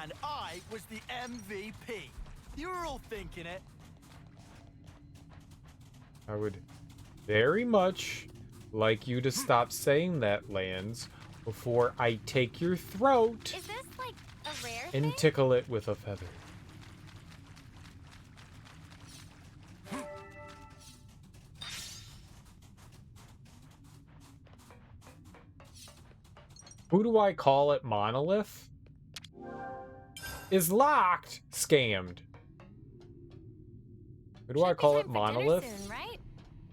And I was the MVP. You were all thinking it. I would very much like you to stop saying that, Lance, before I take your throat Is this like a rare and thing? tickle it with a feather. Who do I call it? Monolith? Is locked. Scammed. Who do I call it? Monolith? Soon, right?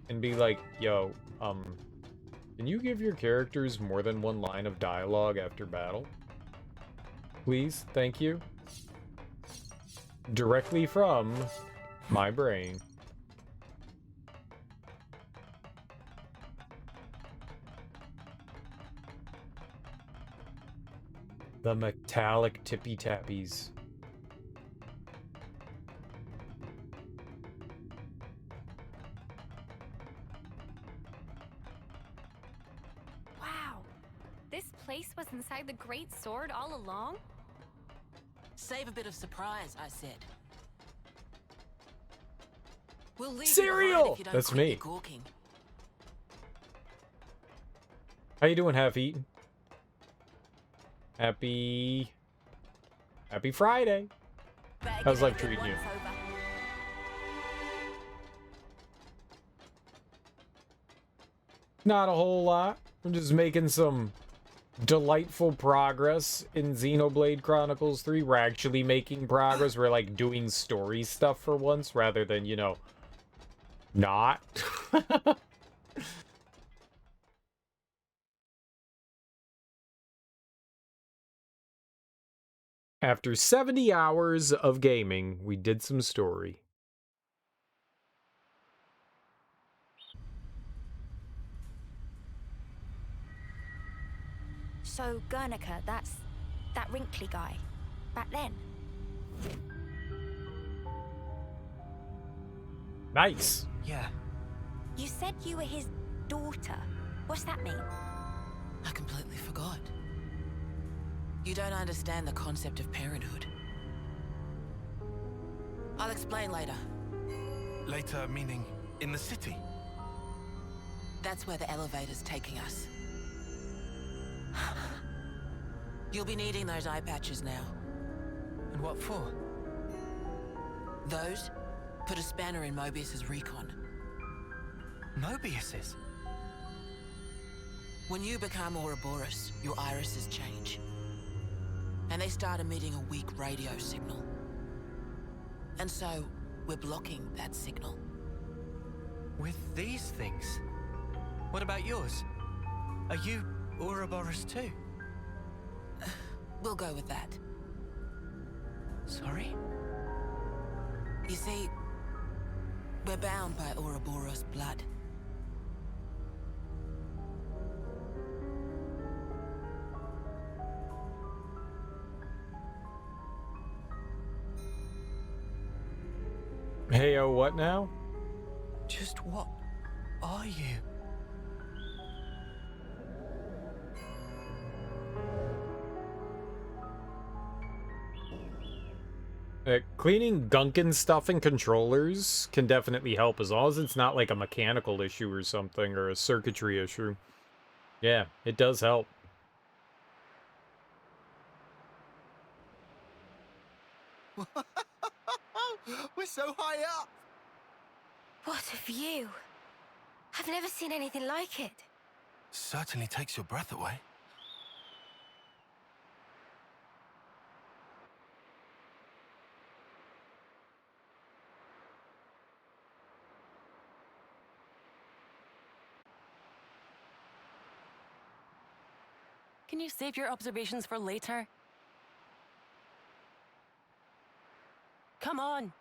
And be like, yo, can you give your characters more than one line of dialogue after battle? Please, thank you. Directly from my brain. The metallic tippy-tappies. Wow. This place was inside the Great Sword all along? Save a bit of surprise, I said. We'll leave Cereal! you behind if you don't That's quit me. your gawking. How you doing, Half Eaten? Happy Friday. How's life treating you? Not a whole lot. We're just making some delightful progress in Xenoblade Chronicles 3. We're actually making progress. We're like doing story stuff for once rather than, you know, not. After 70 hours of gaming, we did some story. So, Guernica, that's that wrinkly guy. Back then. Nice. Yeah. You said you were his daughter. What's that mean? I completely forgot. You don't understand the concept of parenthood. I'll explain later. Later, meaning in the city? That's where the elevator's taking us. You'll be needing those eye patches now. And what for? Those put a spanner in Mobius's recon. Mobius's? When you become Ouroboros, your irises change. And they start emitting a weak radio signal. And so, we're blocking that signal. With these things? What about yours? Are you Ouroboros too? We'll go with that. Sorry? You see, we're bound by Ouroboros' blood. Hey, oh, what now? Just what are you? Cleaning Gunkin stuff in controllers can definitely help as long as it's not like a mechanical issue or something or a circuitry issue. Yeah, it does help. We're so high up! What a view! I've never seen anything like it. Certainly takes your breath away. Can you save your observations for later? Come on.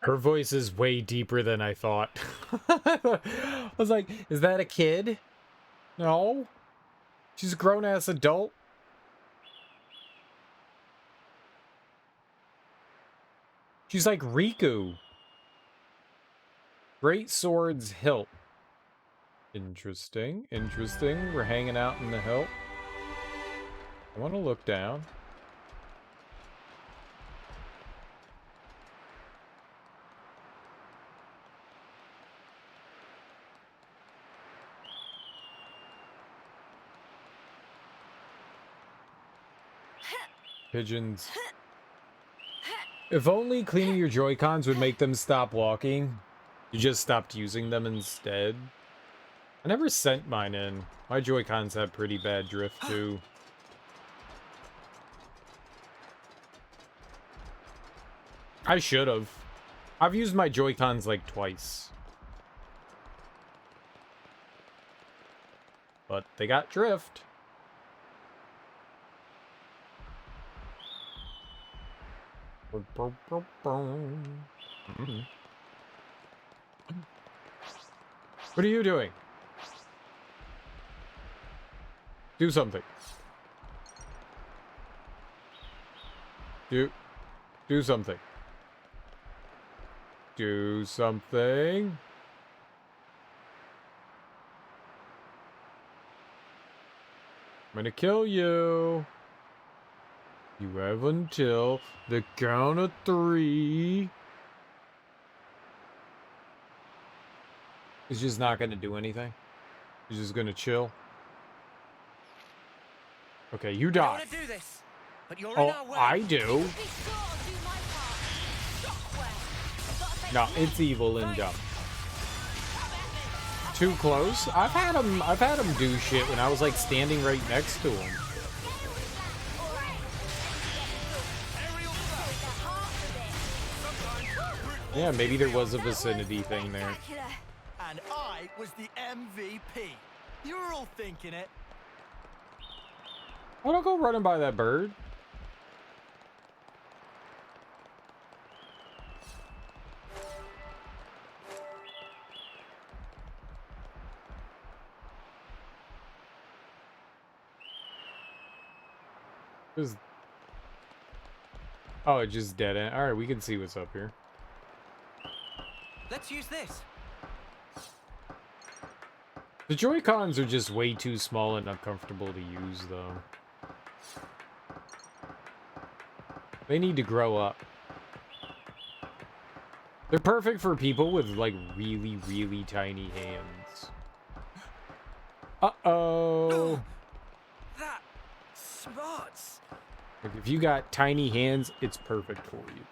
Her voice is way deeper than I thought. I was like, is that a kid? No. She's a grown-ass adult. She's like Riku. Great Sword's hilt. Interesting. Interesting. We're hanging out in the hilt. I want to look down. Pigeons. If only cleaning your Joy-Cons would make them stop walking. You just stopped using them instead. I never sent mine in. My Joy-Cons have pretty bad drift too. I should have. I've used my Joy-Cons like twice. But they got drift. What are you doing? Do something. Do something. Do something. I'm gonna kill you. You have until the count of 3. He's just not gonna do anything. He's just gonna chill. Okay, you die. I don't want to do this, but you're in Oh, our way. I do. No, it's evil and dumb. Too close? I've had him do shit when I was like standing right next to him. Yeah, maybe there was a vicinity thing there. And I was the MVP. You were all thinking it. Oh, don't go running by that bird. Oh, it just dead end. Alright, we can see what's up here. Let's use this. The Joy-Cons are just way too small and uncomfortable to use, though. They need to grow up. They're perfect for people with, like, really, really tiny hands. Uh-oh! That smarts. Like, if you got tiny hands, it's perfect for you.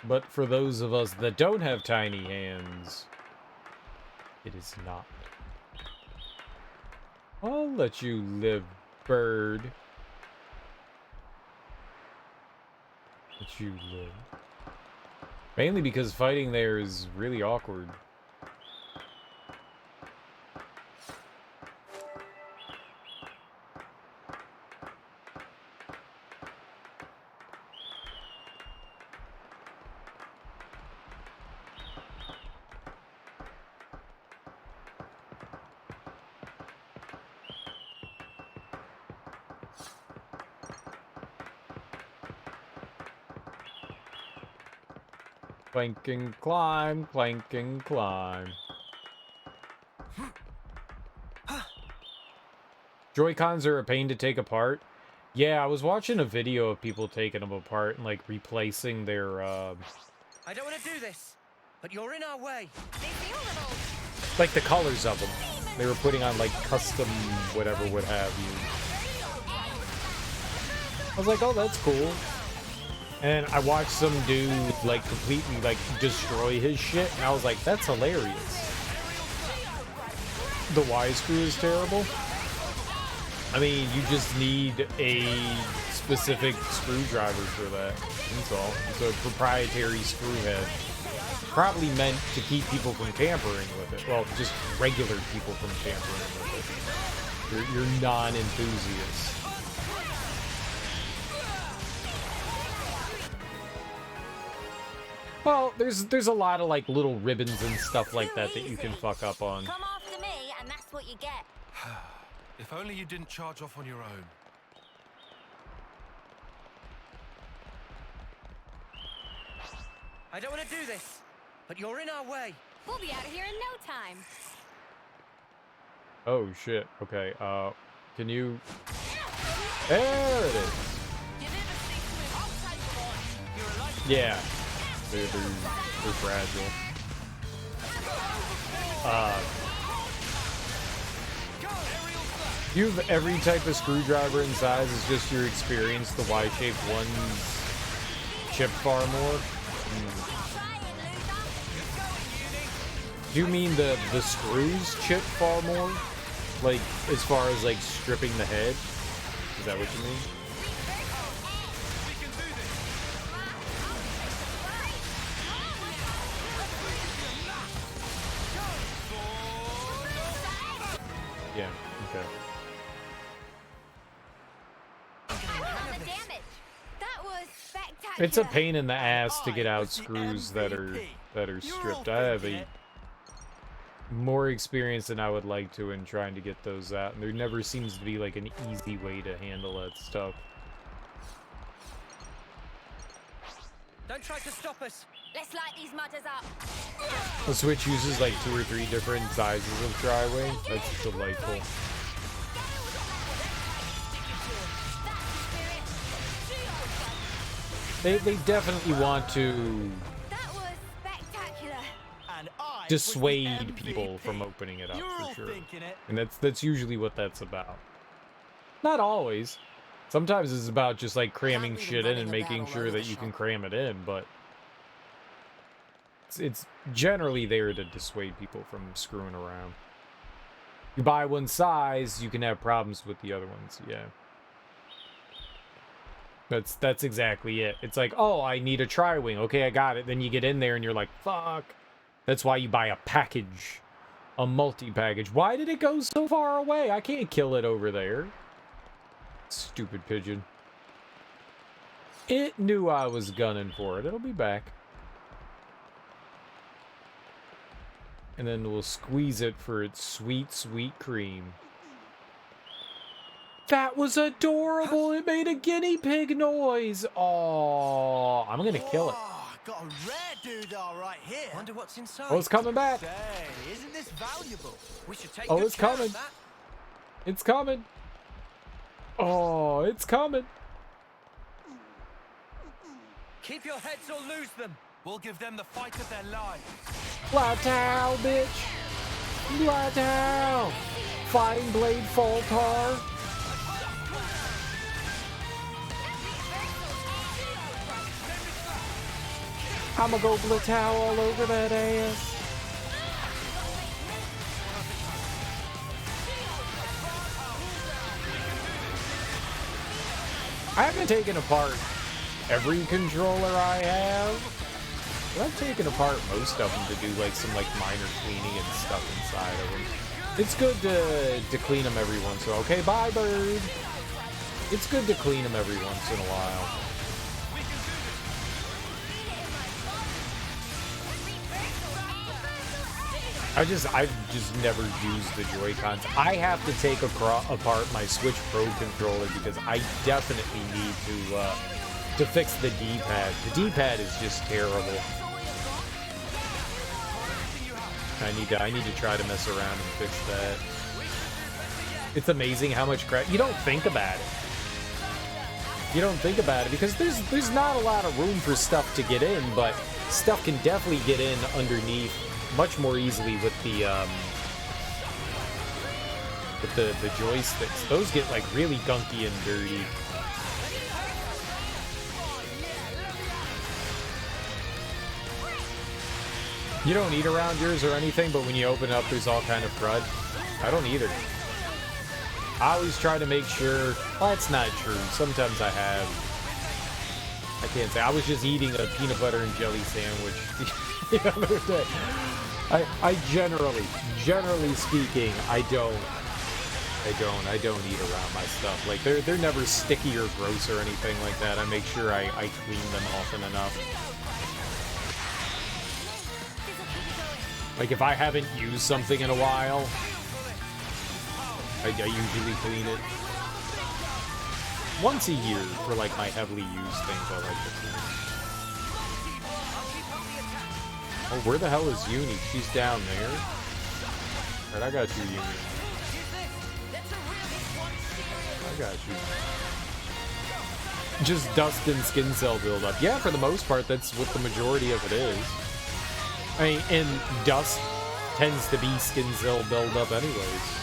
But for those of us that don't have tiny hands, it is not. I'll let you live, bird. Let you live. Mainly because fighting there is really awkward. Clank and climb, clank and climb. Joy-Cons are a pain to take apart. Yeah, I was watching a video of people taking them apart and like replacing their I don't want to do this, but you're in our way. like the colors of them. They were putting on like custom whatever would have you. I was like, oh, that's cool. And I watched some dude like completely like destroy his shit, and I was like, that's hilarious. The Y screw is terrible. I mean, you just need a specific screwdriver for that. That's all. It's a proprietary screw head. Probably meant to keep people from tampering with it. Well, just regular people from tampering with it. You're non-enthusiasts. Well, there's a lot of like little ribbons and stuff like that that you can fuck up on. Come after me, and that's what you get. If only you didn't charge off on your own. I don't want to do this, but you're in our way. We'll be out of here in no time. Oh shit. Okay. Can you? There it is. Yeah. They're fragile. You have every type of screwdriver in size. It's just your experience. The Y-shaped ones chip far more. Do you mean the screws chip far more? Like, as far as, like, stripping the head? Is that what you mean? Yeah, okay. It's a pain in the ass to get out screws that are stripped. I have a more experience than I would like to in trying to get those out, and there never seems to be like an easy way to handle that stuff. Don't try to stop us. Let's light these mutters up. The Switch uses like 2 or 3 different sizes of Triway. That's delightful. They definitely want to dissuade people from opening it up for sure. And that's usually what that's about. Not always. Sometimes it's about just like cramming shit in and making sure that you can cram it in, but it's generally there to dissuade people from screwing around. You buy one size, you can have problems with the other ones, yeah. That's exactly it. It's like, oh, I need a tri-wing. Okay, I got it. Then you get in there and you're like, fuck. That's why you buy a package. A multi-package. Why did it go so far away? I can't kill it over there. Stupid pigeon. It knew I was gunning for it. It'll be back. And then we'll squeeze it for its sweet, sweet cream. That was adorable. It made a guinea pig noise. Oh, I'm gonna kill it. Got a rare doodah right here. Wonder what's inside. Oh, it's coming back. Say, isn't this valuable? We should take Oh, good it's care of coming. that. It's coming. Oh, it's coming. Keep your heads or lose them. We'll give them the fight of their lives. Plateau, bitch. Plateau. Fine blade Faltar. I'ma go Plateau all over that ass. I haven't taken apart every controller I have, but I've taken apart most of them to do like some like minor cleaning and stuff inside of them. It's good to clean them every once in a while. Okay, bye, bird. It's good to clean them every once in a while. I've just never used the Joy-Cons. I have to take apart my Switch Pro controller because I definitely need to fix the D-pad. The D-pad is just terrible. I need to try to mess around and fix that. It's amazing how much crap you don't think about it. You don't think about it because there's not a lot of room for stuff to get in, but stuff can definitely get in underneath much more easily with the joysticks. Those get like really gunky and dirty. You don't eat around yours or anything, but when you open it up, there's all kind of crud. I don't either. I always try to make sure. Well, that's not true. Sometimes I have. I can't say. I was just eating a peanut butter and jelly sandwich the other day. I generally speaking, I don't eat around my stuff. Like they're never sticky or gross or anything like that. I make sure I clean them often enough. Like if I haven't used something in a while, I usually clean it once a year for like my heavily used things. I like to clean. Oh, where the hell is Uni? She's down there. Alright, I got you, Uni. I got you. Just dust and skin cell buildup. Yeah, for the most part, that's what the majority of it is. I mean, and dust tends to be skin cell buildup anyways.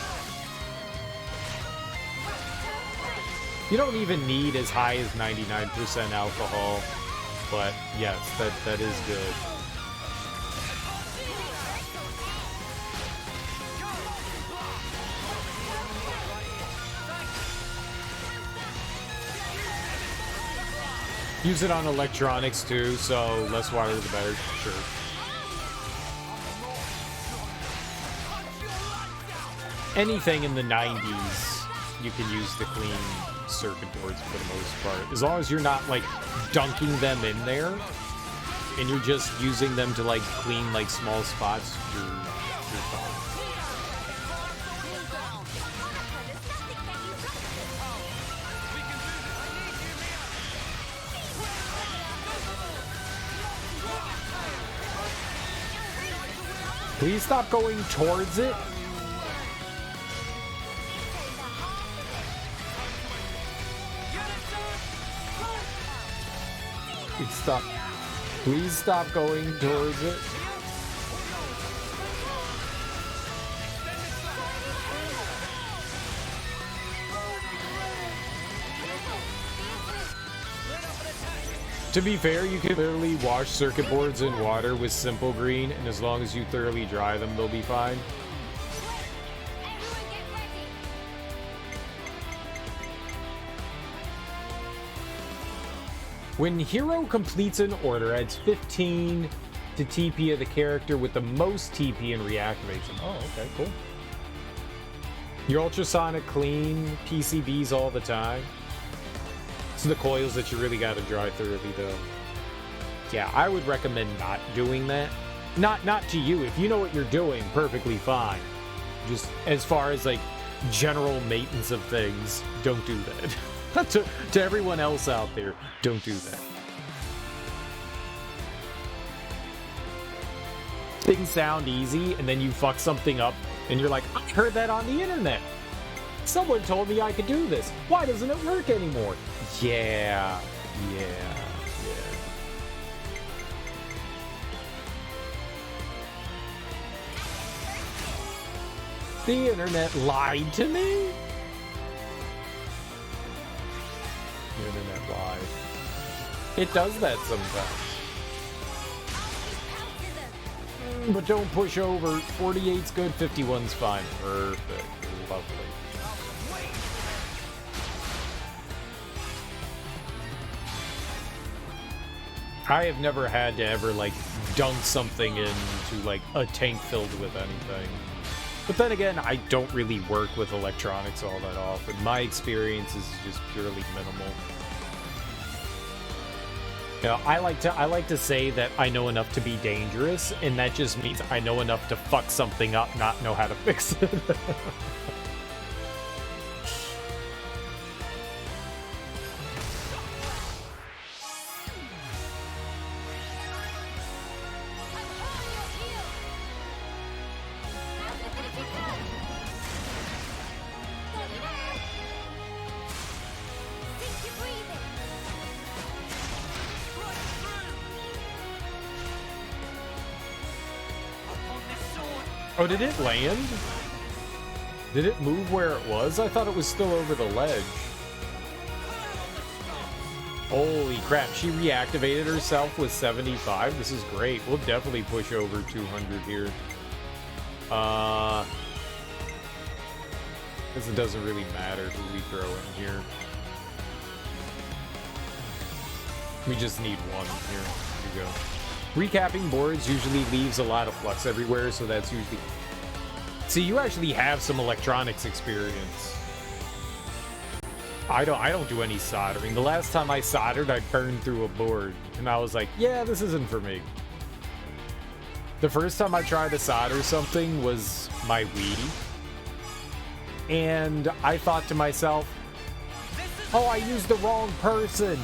You don't even need as high as 99% alcohol, but yes, that is good. Use it on electronics too, so less water the better, sure. Anything in the 90s you can use to clean circuit boards for the most part. As long as you're not like dunking them in there and you're just using them to like clean like small spots, you're fine. Please stop going towards it. Stop. Please stop going towards it. To be fair, you can literally wash circuit boards in water with simple green, and as long as you thoroughly dry them, they'll be fine. When hero completes an order, adds 15 to TP of the character with the most TP and reactivates them. Oh, okay, cool. Your ultrasonic clean PCBs all the time. It's the coils that you really got to dry thoroughly, though. Yeah, I would recommend not doing that. Not to you. If you know what you're doing, perfectly fine. Just as far as like general maintenance of things, don't do that. to everyone else out there, don't do that. Things sound easy, and then you fuck something up, and you're like, I heard that on the internet. Someone told me I could do this. Why doesn't it work anymore? Yeah. The internet lied to me? The internet lied. It does that sometimes. But don't push over. 48's good, 51's fine. Perfect. Lovely. I have never had to ever, like, dunk something into, like, a tank filled with anything. But then again, I don't really work with electronics all that often. My experience is just purely minimal. You know, I like to say that I know enough to be dangerous, and that just means I know enough to fuck something up, not know how to fix it. Oh, did it land? Did it move where it was? I thought it was still over the ledge. Holy crap, she reactivated herself with 75. This is great. We'll definitely push over 200 here. Because it doesn't really matter who we throw in here. We just need one here. Here we go. Recapping boards usually leaves a lot of flux everywhere, so that's usually... See, you actually have some electronics experience. I don't do any soldering. The last time I soldered, I burned through a board, and I was like, yeah, this isn't for me. The first time I tried to solder something was my Wii. and I thought to myself, oh, I used the wrong person.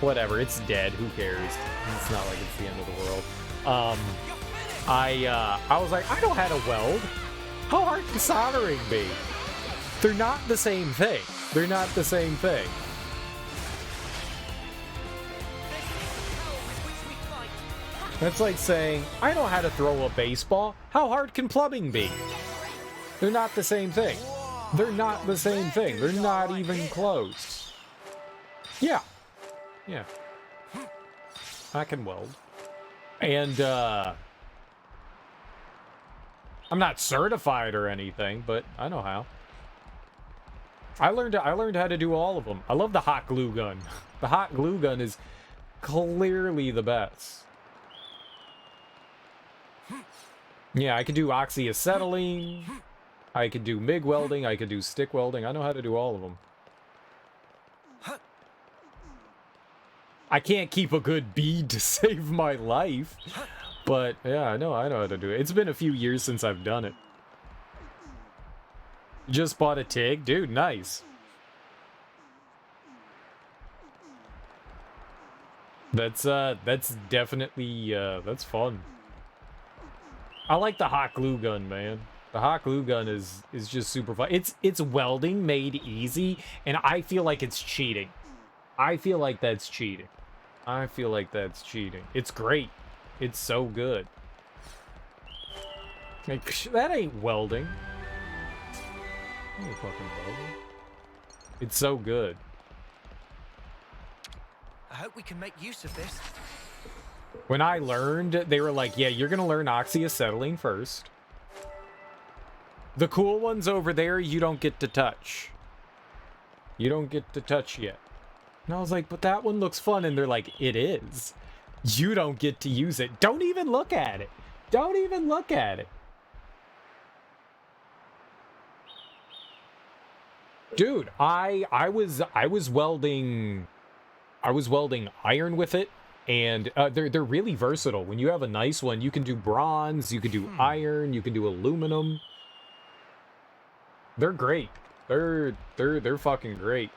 Whatever, it's dead. Who cares? It's not like it's the end of the world. I was like, I know how to weld. How hard can soldering be? They're not the same thing. They're not the same thing. That's like saying, I know how to throw a baseball. How hard can plumbing be? They're not the same thing. They're not the same thing. They're not even close. Yeah. Yeah. I can weld. And, I'm not certified or anything, but I know how. I learned how to do all of them. I love the hot glue gun. The hot glue gun is clearly the best. Yeah, I could do oxyacetylene. I could do MIG welding. I could do stick welding. I know how to do all of them. I can't keep a good bead to save my life. But, yeah, I know how to do it. It's been a few years since I've done it. Just bought a TIG? Dude, nice. That's definitely, that's fun. I like the hot glue gun, man. The hot glue gun is just super fun. It's welding made easy, and I feel like it's cheating. I feel like that's cheating. I feel like that's cheating. It's great. It's so good. Like, that ain't welding. That ain't fucking welding. It's so good. I hope we can make use of this. When I learned, they were like, yeah, you're gonna learn oxyacetylene first. The cool ones over there, you don't get to touch. You don't get to touch yet. And I was like, but that one looks fun. And they're like, it is. You don't get to use it. Don't even look at it. Don't even look at it. Dude, I was welding iron with it, and they're really versatile. When you have a nice one, you can do bronze, you can do iron, you can do aluminum. They're great. They're fucking great.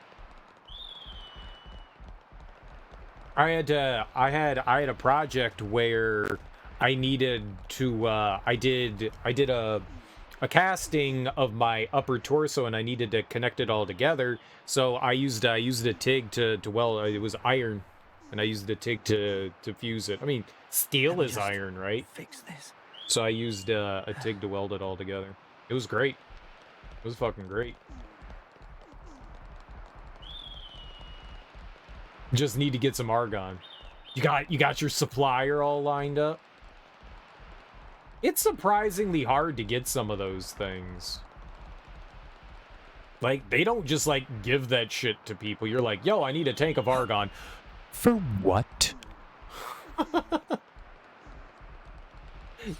I had a project where I needed to I did a casting of my upper torso, and I needed to connect it all together. So I used a TIG to weld. It was iron, and I used a TIG to fuse it. I mean, steel is iron, right? Fix this. So I used a TIG to weld it all together. It was great. It was fucking great. Just need to get some argon. You got your supplier all lined up? It's surprisingly hard to get some of those things. Like, they don't just, like, give that shit to people. You're like, yo, I need a tank of argon. For what?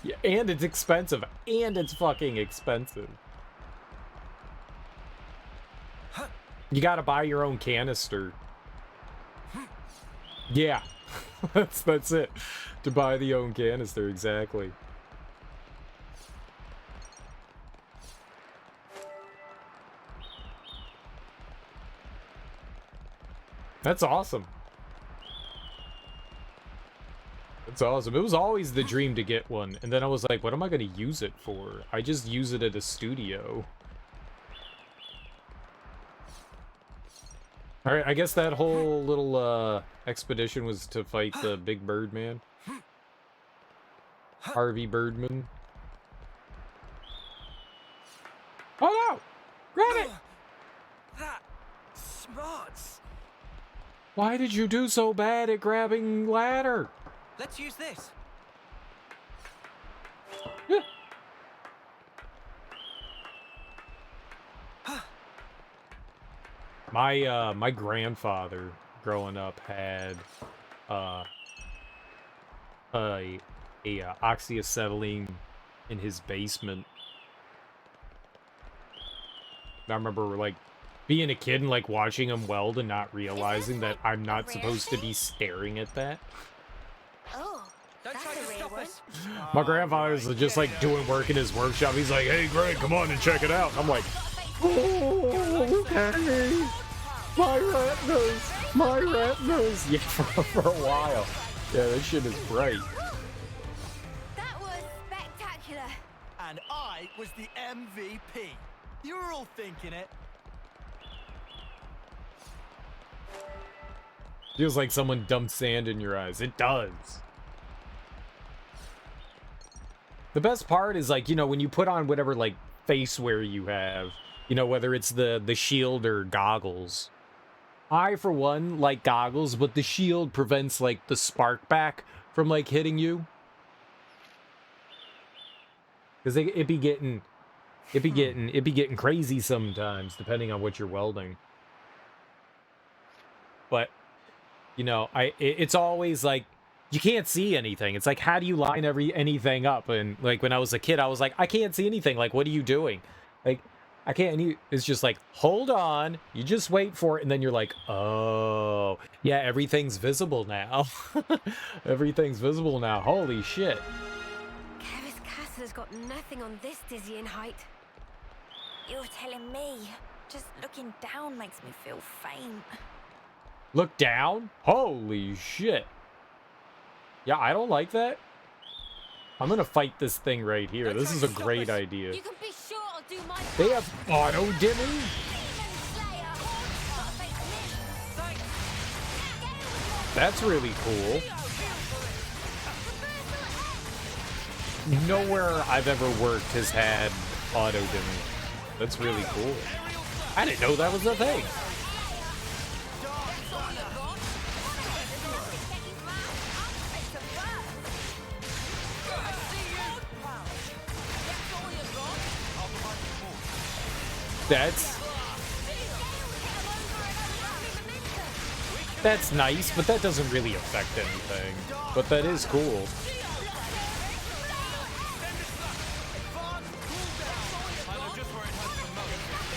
Yeah, and it's expensive. And it's fucking expensive. You gotta buy your own canister. Yeah. That's it. To buy the own canister, exactly. That's awesome. That's awesome. It was always the dream to get one. And then I was like, what am I going to use it for? I just use it at a studio. Alright, I guess that whole little expedition was to fight the big bird man. Harvey Birdman. Oh no! Grab it! That smarts. Why did you do so bad at grabbing ladder? Let's use this. Yeah. My grandfather growing up had a oxyacetylene in his basement. I remember like being a kid and like watching him weld and not realizing that I'm not supposed to be staring at that. Oh, Don't try to stop us. My grandfather's just like doing work in his workshop. He's like, hey, Greg, come on and check it out. I'm like, oh, okay. My retinas. Yeah, for a while. Yeah, that shit is bright. That was spectacular. And I was the MVP. You were all thinking it. Feels like someone dumped sand in your eyes. It does. The best part is, like, you know, when you put on whatever, like, face wear you have, you know, whether it's the shield or goggles. I, for one, like goggles, but the shield prevents, like, the spark back from, like, hitting you. Because it be getting crazy sometimes, depending on what you're welding. But, you know, it's always, like, you can't see anything. It's like, how do you line anything up? And, like, when I was a kid, I was like, I can't see anything. Like, what are you doing? Like, I can't. And it's just like, hold on. You just wait for it. And then you're like, oh, yeah, everything's visible now. Everything's visible now. Holy shit. Kevis Castle has got nothing on this dizzying height. You're telling me. Just looking down makes me feel faint. Look down? Holy shit. Yeah, I don't like that. I'm gonna fight this thing right here. This is a great idea. You can be sure I'll do my They have auto dimming? That's really cool. Nowhere I've ever worked has had auto dimming. That's really cool. I didn't know that was a thing. That's nice, but that doesn't really affect anything. But that is cool.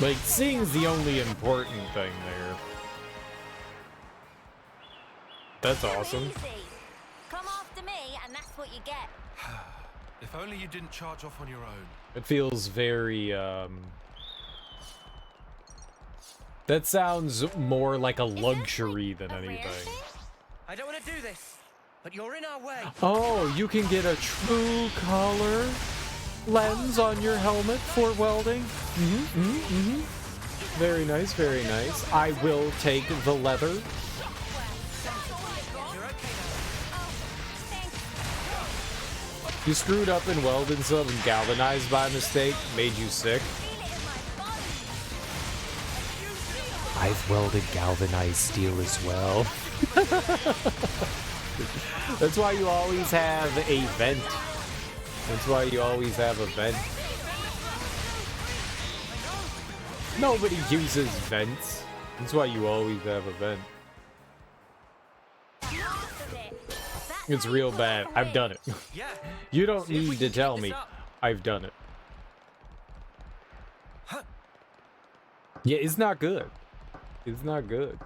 Like, seeing's the only important thing there. That's awesome. Come after me, and that's what you get. If only you didn't charge off on your own. It feels very, that sounds more like a luxury than anything. I don't want to do this, but you're in our way. Oh, you can get a true color lens on your helmet for welding. Very nice, very nice. I will take the leather. You screwed up and welded some and galvanized by mistake, made you sick. I've welded galvanized steel as well. That's why you always have a vent. That's why you always have a vent. Nobody uses vents. That's why you always have a vent. It's real bad. I've done it. You don't need to tell me. I've done it. Yeah, it's not good. It's not good.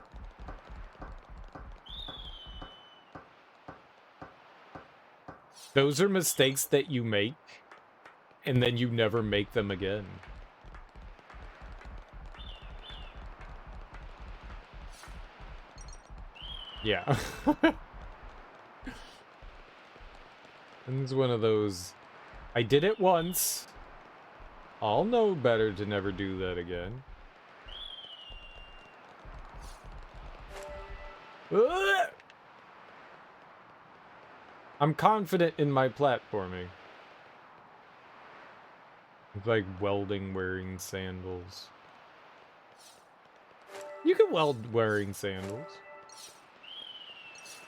Those are mistakes that you make, and then you never make them again. Yeah. And it's one of those, I did it once. I'll know better to never do that again. I'm confident in my platforming. It's like welding wearing sandals. You can weld wearing sandals.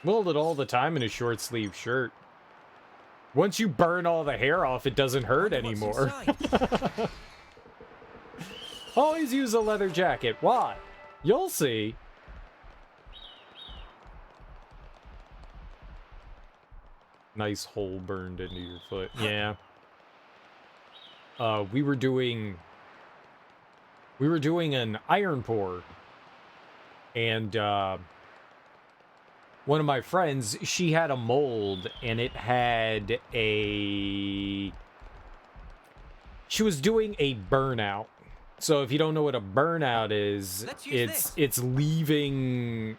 Weld it all the time in a short sleeve shirt. Once you burn all the hair off, it doesn't hurt anymore. Always use a leather jacket. Why? You'll see. Nice hole burned into your foot. Yeah. We were doing an iron pour. And one of my friends, she had a mold, and it had a... She was doing a burnout. So if you don't know what a burnout is, it's leaving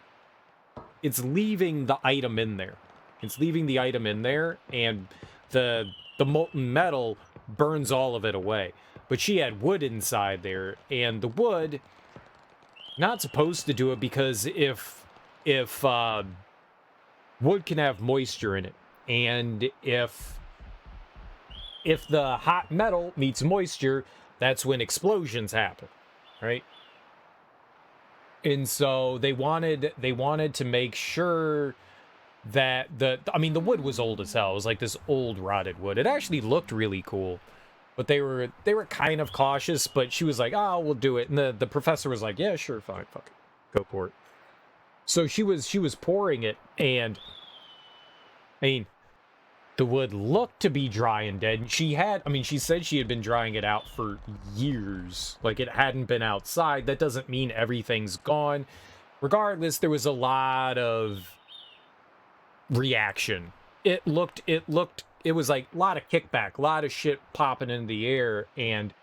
the item in there. It's leaving the item in there, and the molten metal burns all of it away. But she had wood inside there, and the wood, not supposed to do it, because if wood can have moisture in it, and if the hot metal meets moisture, that's when explosions happen, right? And so they wanted to make sure that the wood was old as hell. It was like this old rotted wood. It actually looked really cool, but they were kind of cautious. But she was like, "Oh, we'll do it," and the professor was like, "Yeah, sure, fine, fuck it, go for it." So she was pouring it, and I mean, the wood looked to be dry and dead. She said she had been drying it out for years. Like, it hadn't been outside. That doesn't mean everything's gone. Regardless, there was a lot of reaction. It was like a lot of kickback, a lot of shit popping in the air, and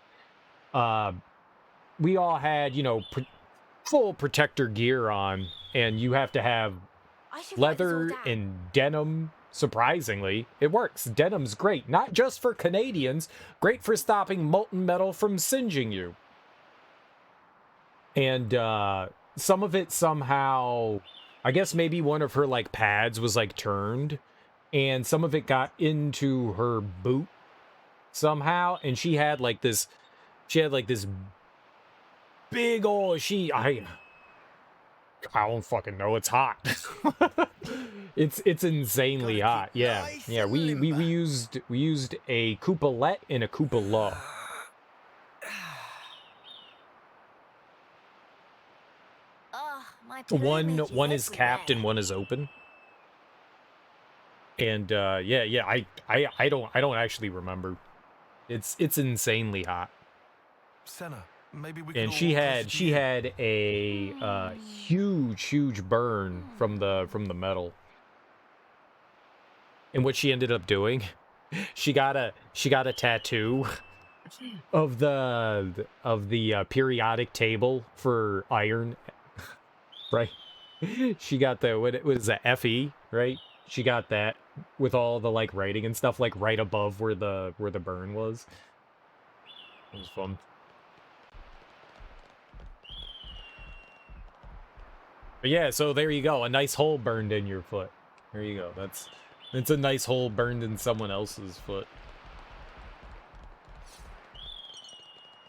we all had, full protector gear on, and you have to have leather and denim. Surprisingly, it works. Denim's great, not just for Canadians, great for stopping molten metal from singeing you. And some of it somehow, I guess maybe one of her like pads was like turned, and some of it got into her boot somehow, and she had like this big old I don't fucking know. It's hot. It's insanely hot. Yeah, yeah. We used a coupolette and a cupola. One is capped and one is open. And yeah. I don't actually remember. It's insanely hot. Senna, maybe we and she had a huge burn from the metal. And what she ended up doing, she got a tattoo of the periodic table for iron, right? She got what was the FE, right? She got that with all the like writing and stuff, like right above where the burn was. It was fun. But yeah, so there you go. A nice hole burned in your foot. There you go. It's a nice hole burned in someone else's foot.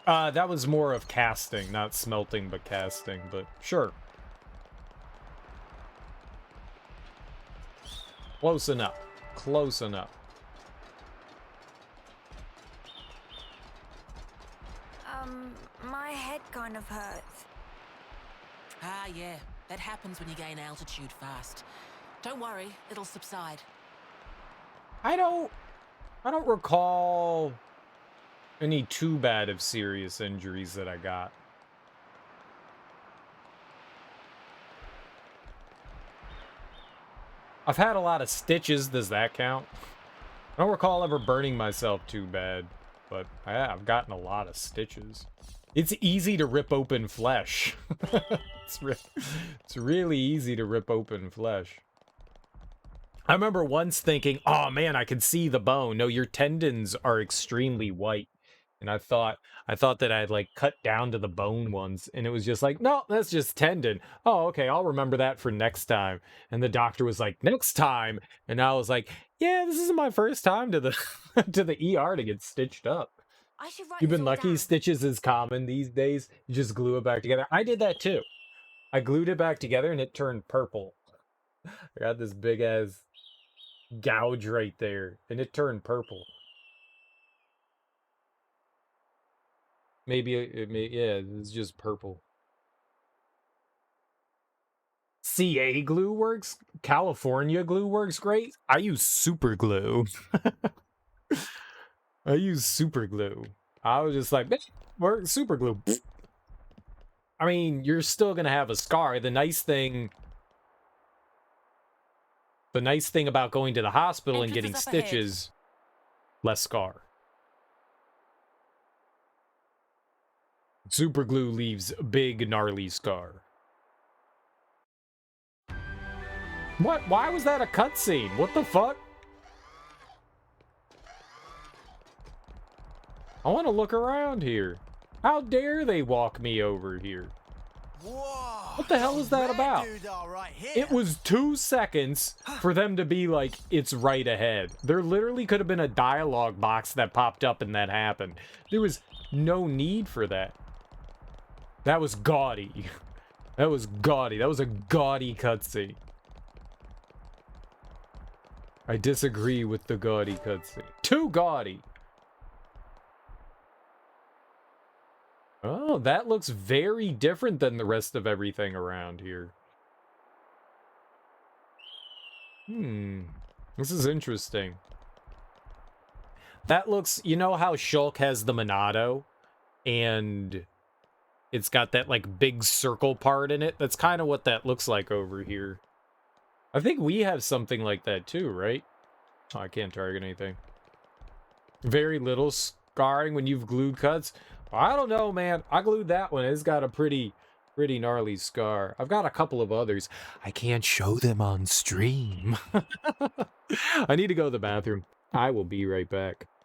That was more of casting, not smelting, but casting, but sure. Close enough. Close enough. My head kind of hurts. Ah, yeah. That happens when you gain altitude fast. Don't worry, it'll subside. I don't recall any too bad of serious injuries that I got. I've had a lot of stitches. Does that count? I don't recall ever burning myself too bad, but I've gotten a lot of stitches. It's easy to rip open flesh. It's really easy to rip open flesh. I remember once thinking, oh man, I can see the bone. No, your tendons are extremely white. And I thought that I'd like cut down to the bone once, and it was just like, no, that's just tendon. Oh, okay, I'll remember that for next time. And the doctor was like, next time. And I was like, yeah, this isn't my first time to the to the ER to get stitched up. You've been lucky. Stitches is common these days. You just glue it back together. I did that too. I glued it back together and it turned purple. I got this big ass gouge right there, and it turned purple. Maybe yeah, it's just purple. CA glue works. California glue works great. I use super glue. I use super glue. I was just like, work super glue. I mean, you're still gonna have a scar. The nice thing The nice thing about going to the hospital and getting Entrance is up ahead. stitches, less scar. Super glue leaves big gnarly scar. What? Why was that a cutscene? What the fuck? I want to look around here. How dare they walk me over here? What the hell is that about? It was 2 seconds for them to be like, it's right ahead. There literally could have been a dialogue box that popped up and that happened. There was no need for that. That was gaudy. That was gaudy. That was a gaudy cutscene. I disagree with the gaudy cutscene. Too gaudy. Oh, that looks very different than the rest of everything around here. This is interesting. That looks, you know how Shulk has the Monado? And it's got that, like, big circle part in it? That's kind of what that looks like over here. I think we have something like that too, right? Oh, I can't target anything. Very little scarring when you've glued cuts. I don't know, man. I glued that one. It's got a pretty gnarly scar. I've got a couple of others. I can't show them on stream. I need to go to the bathroom. I will be right back.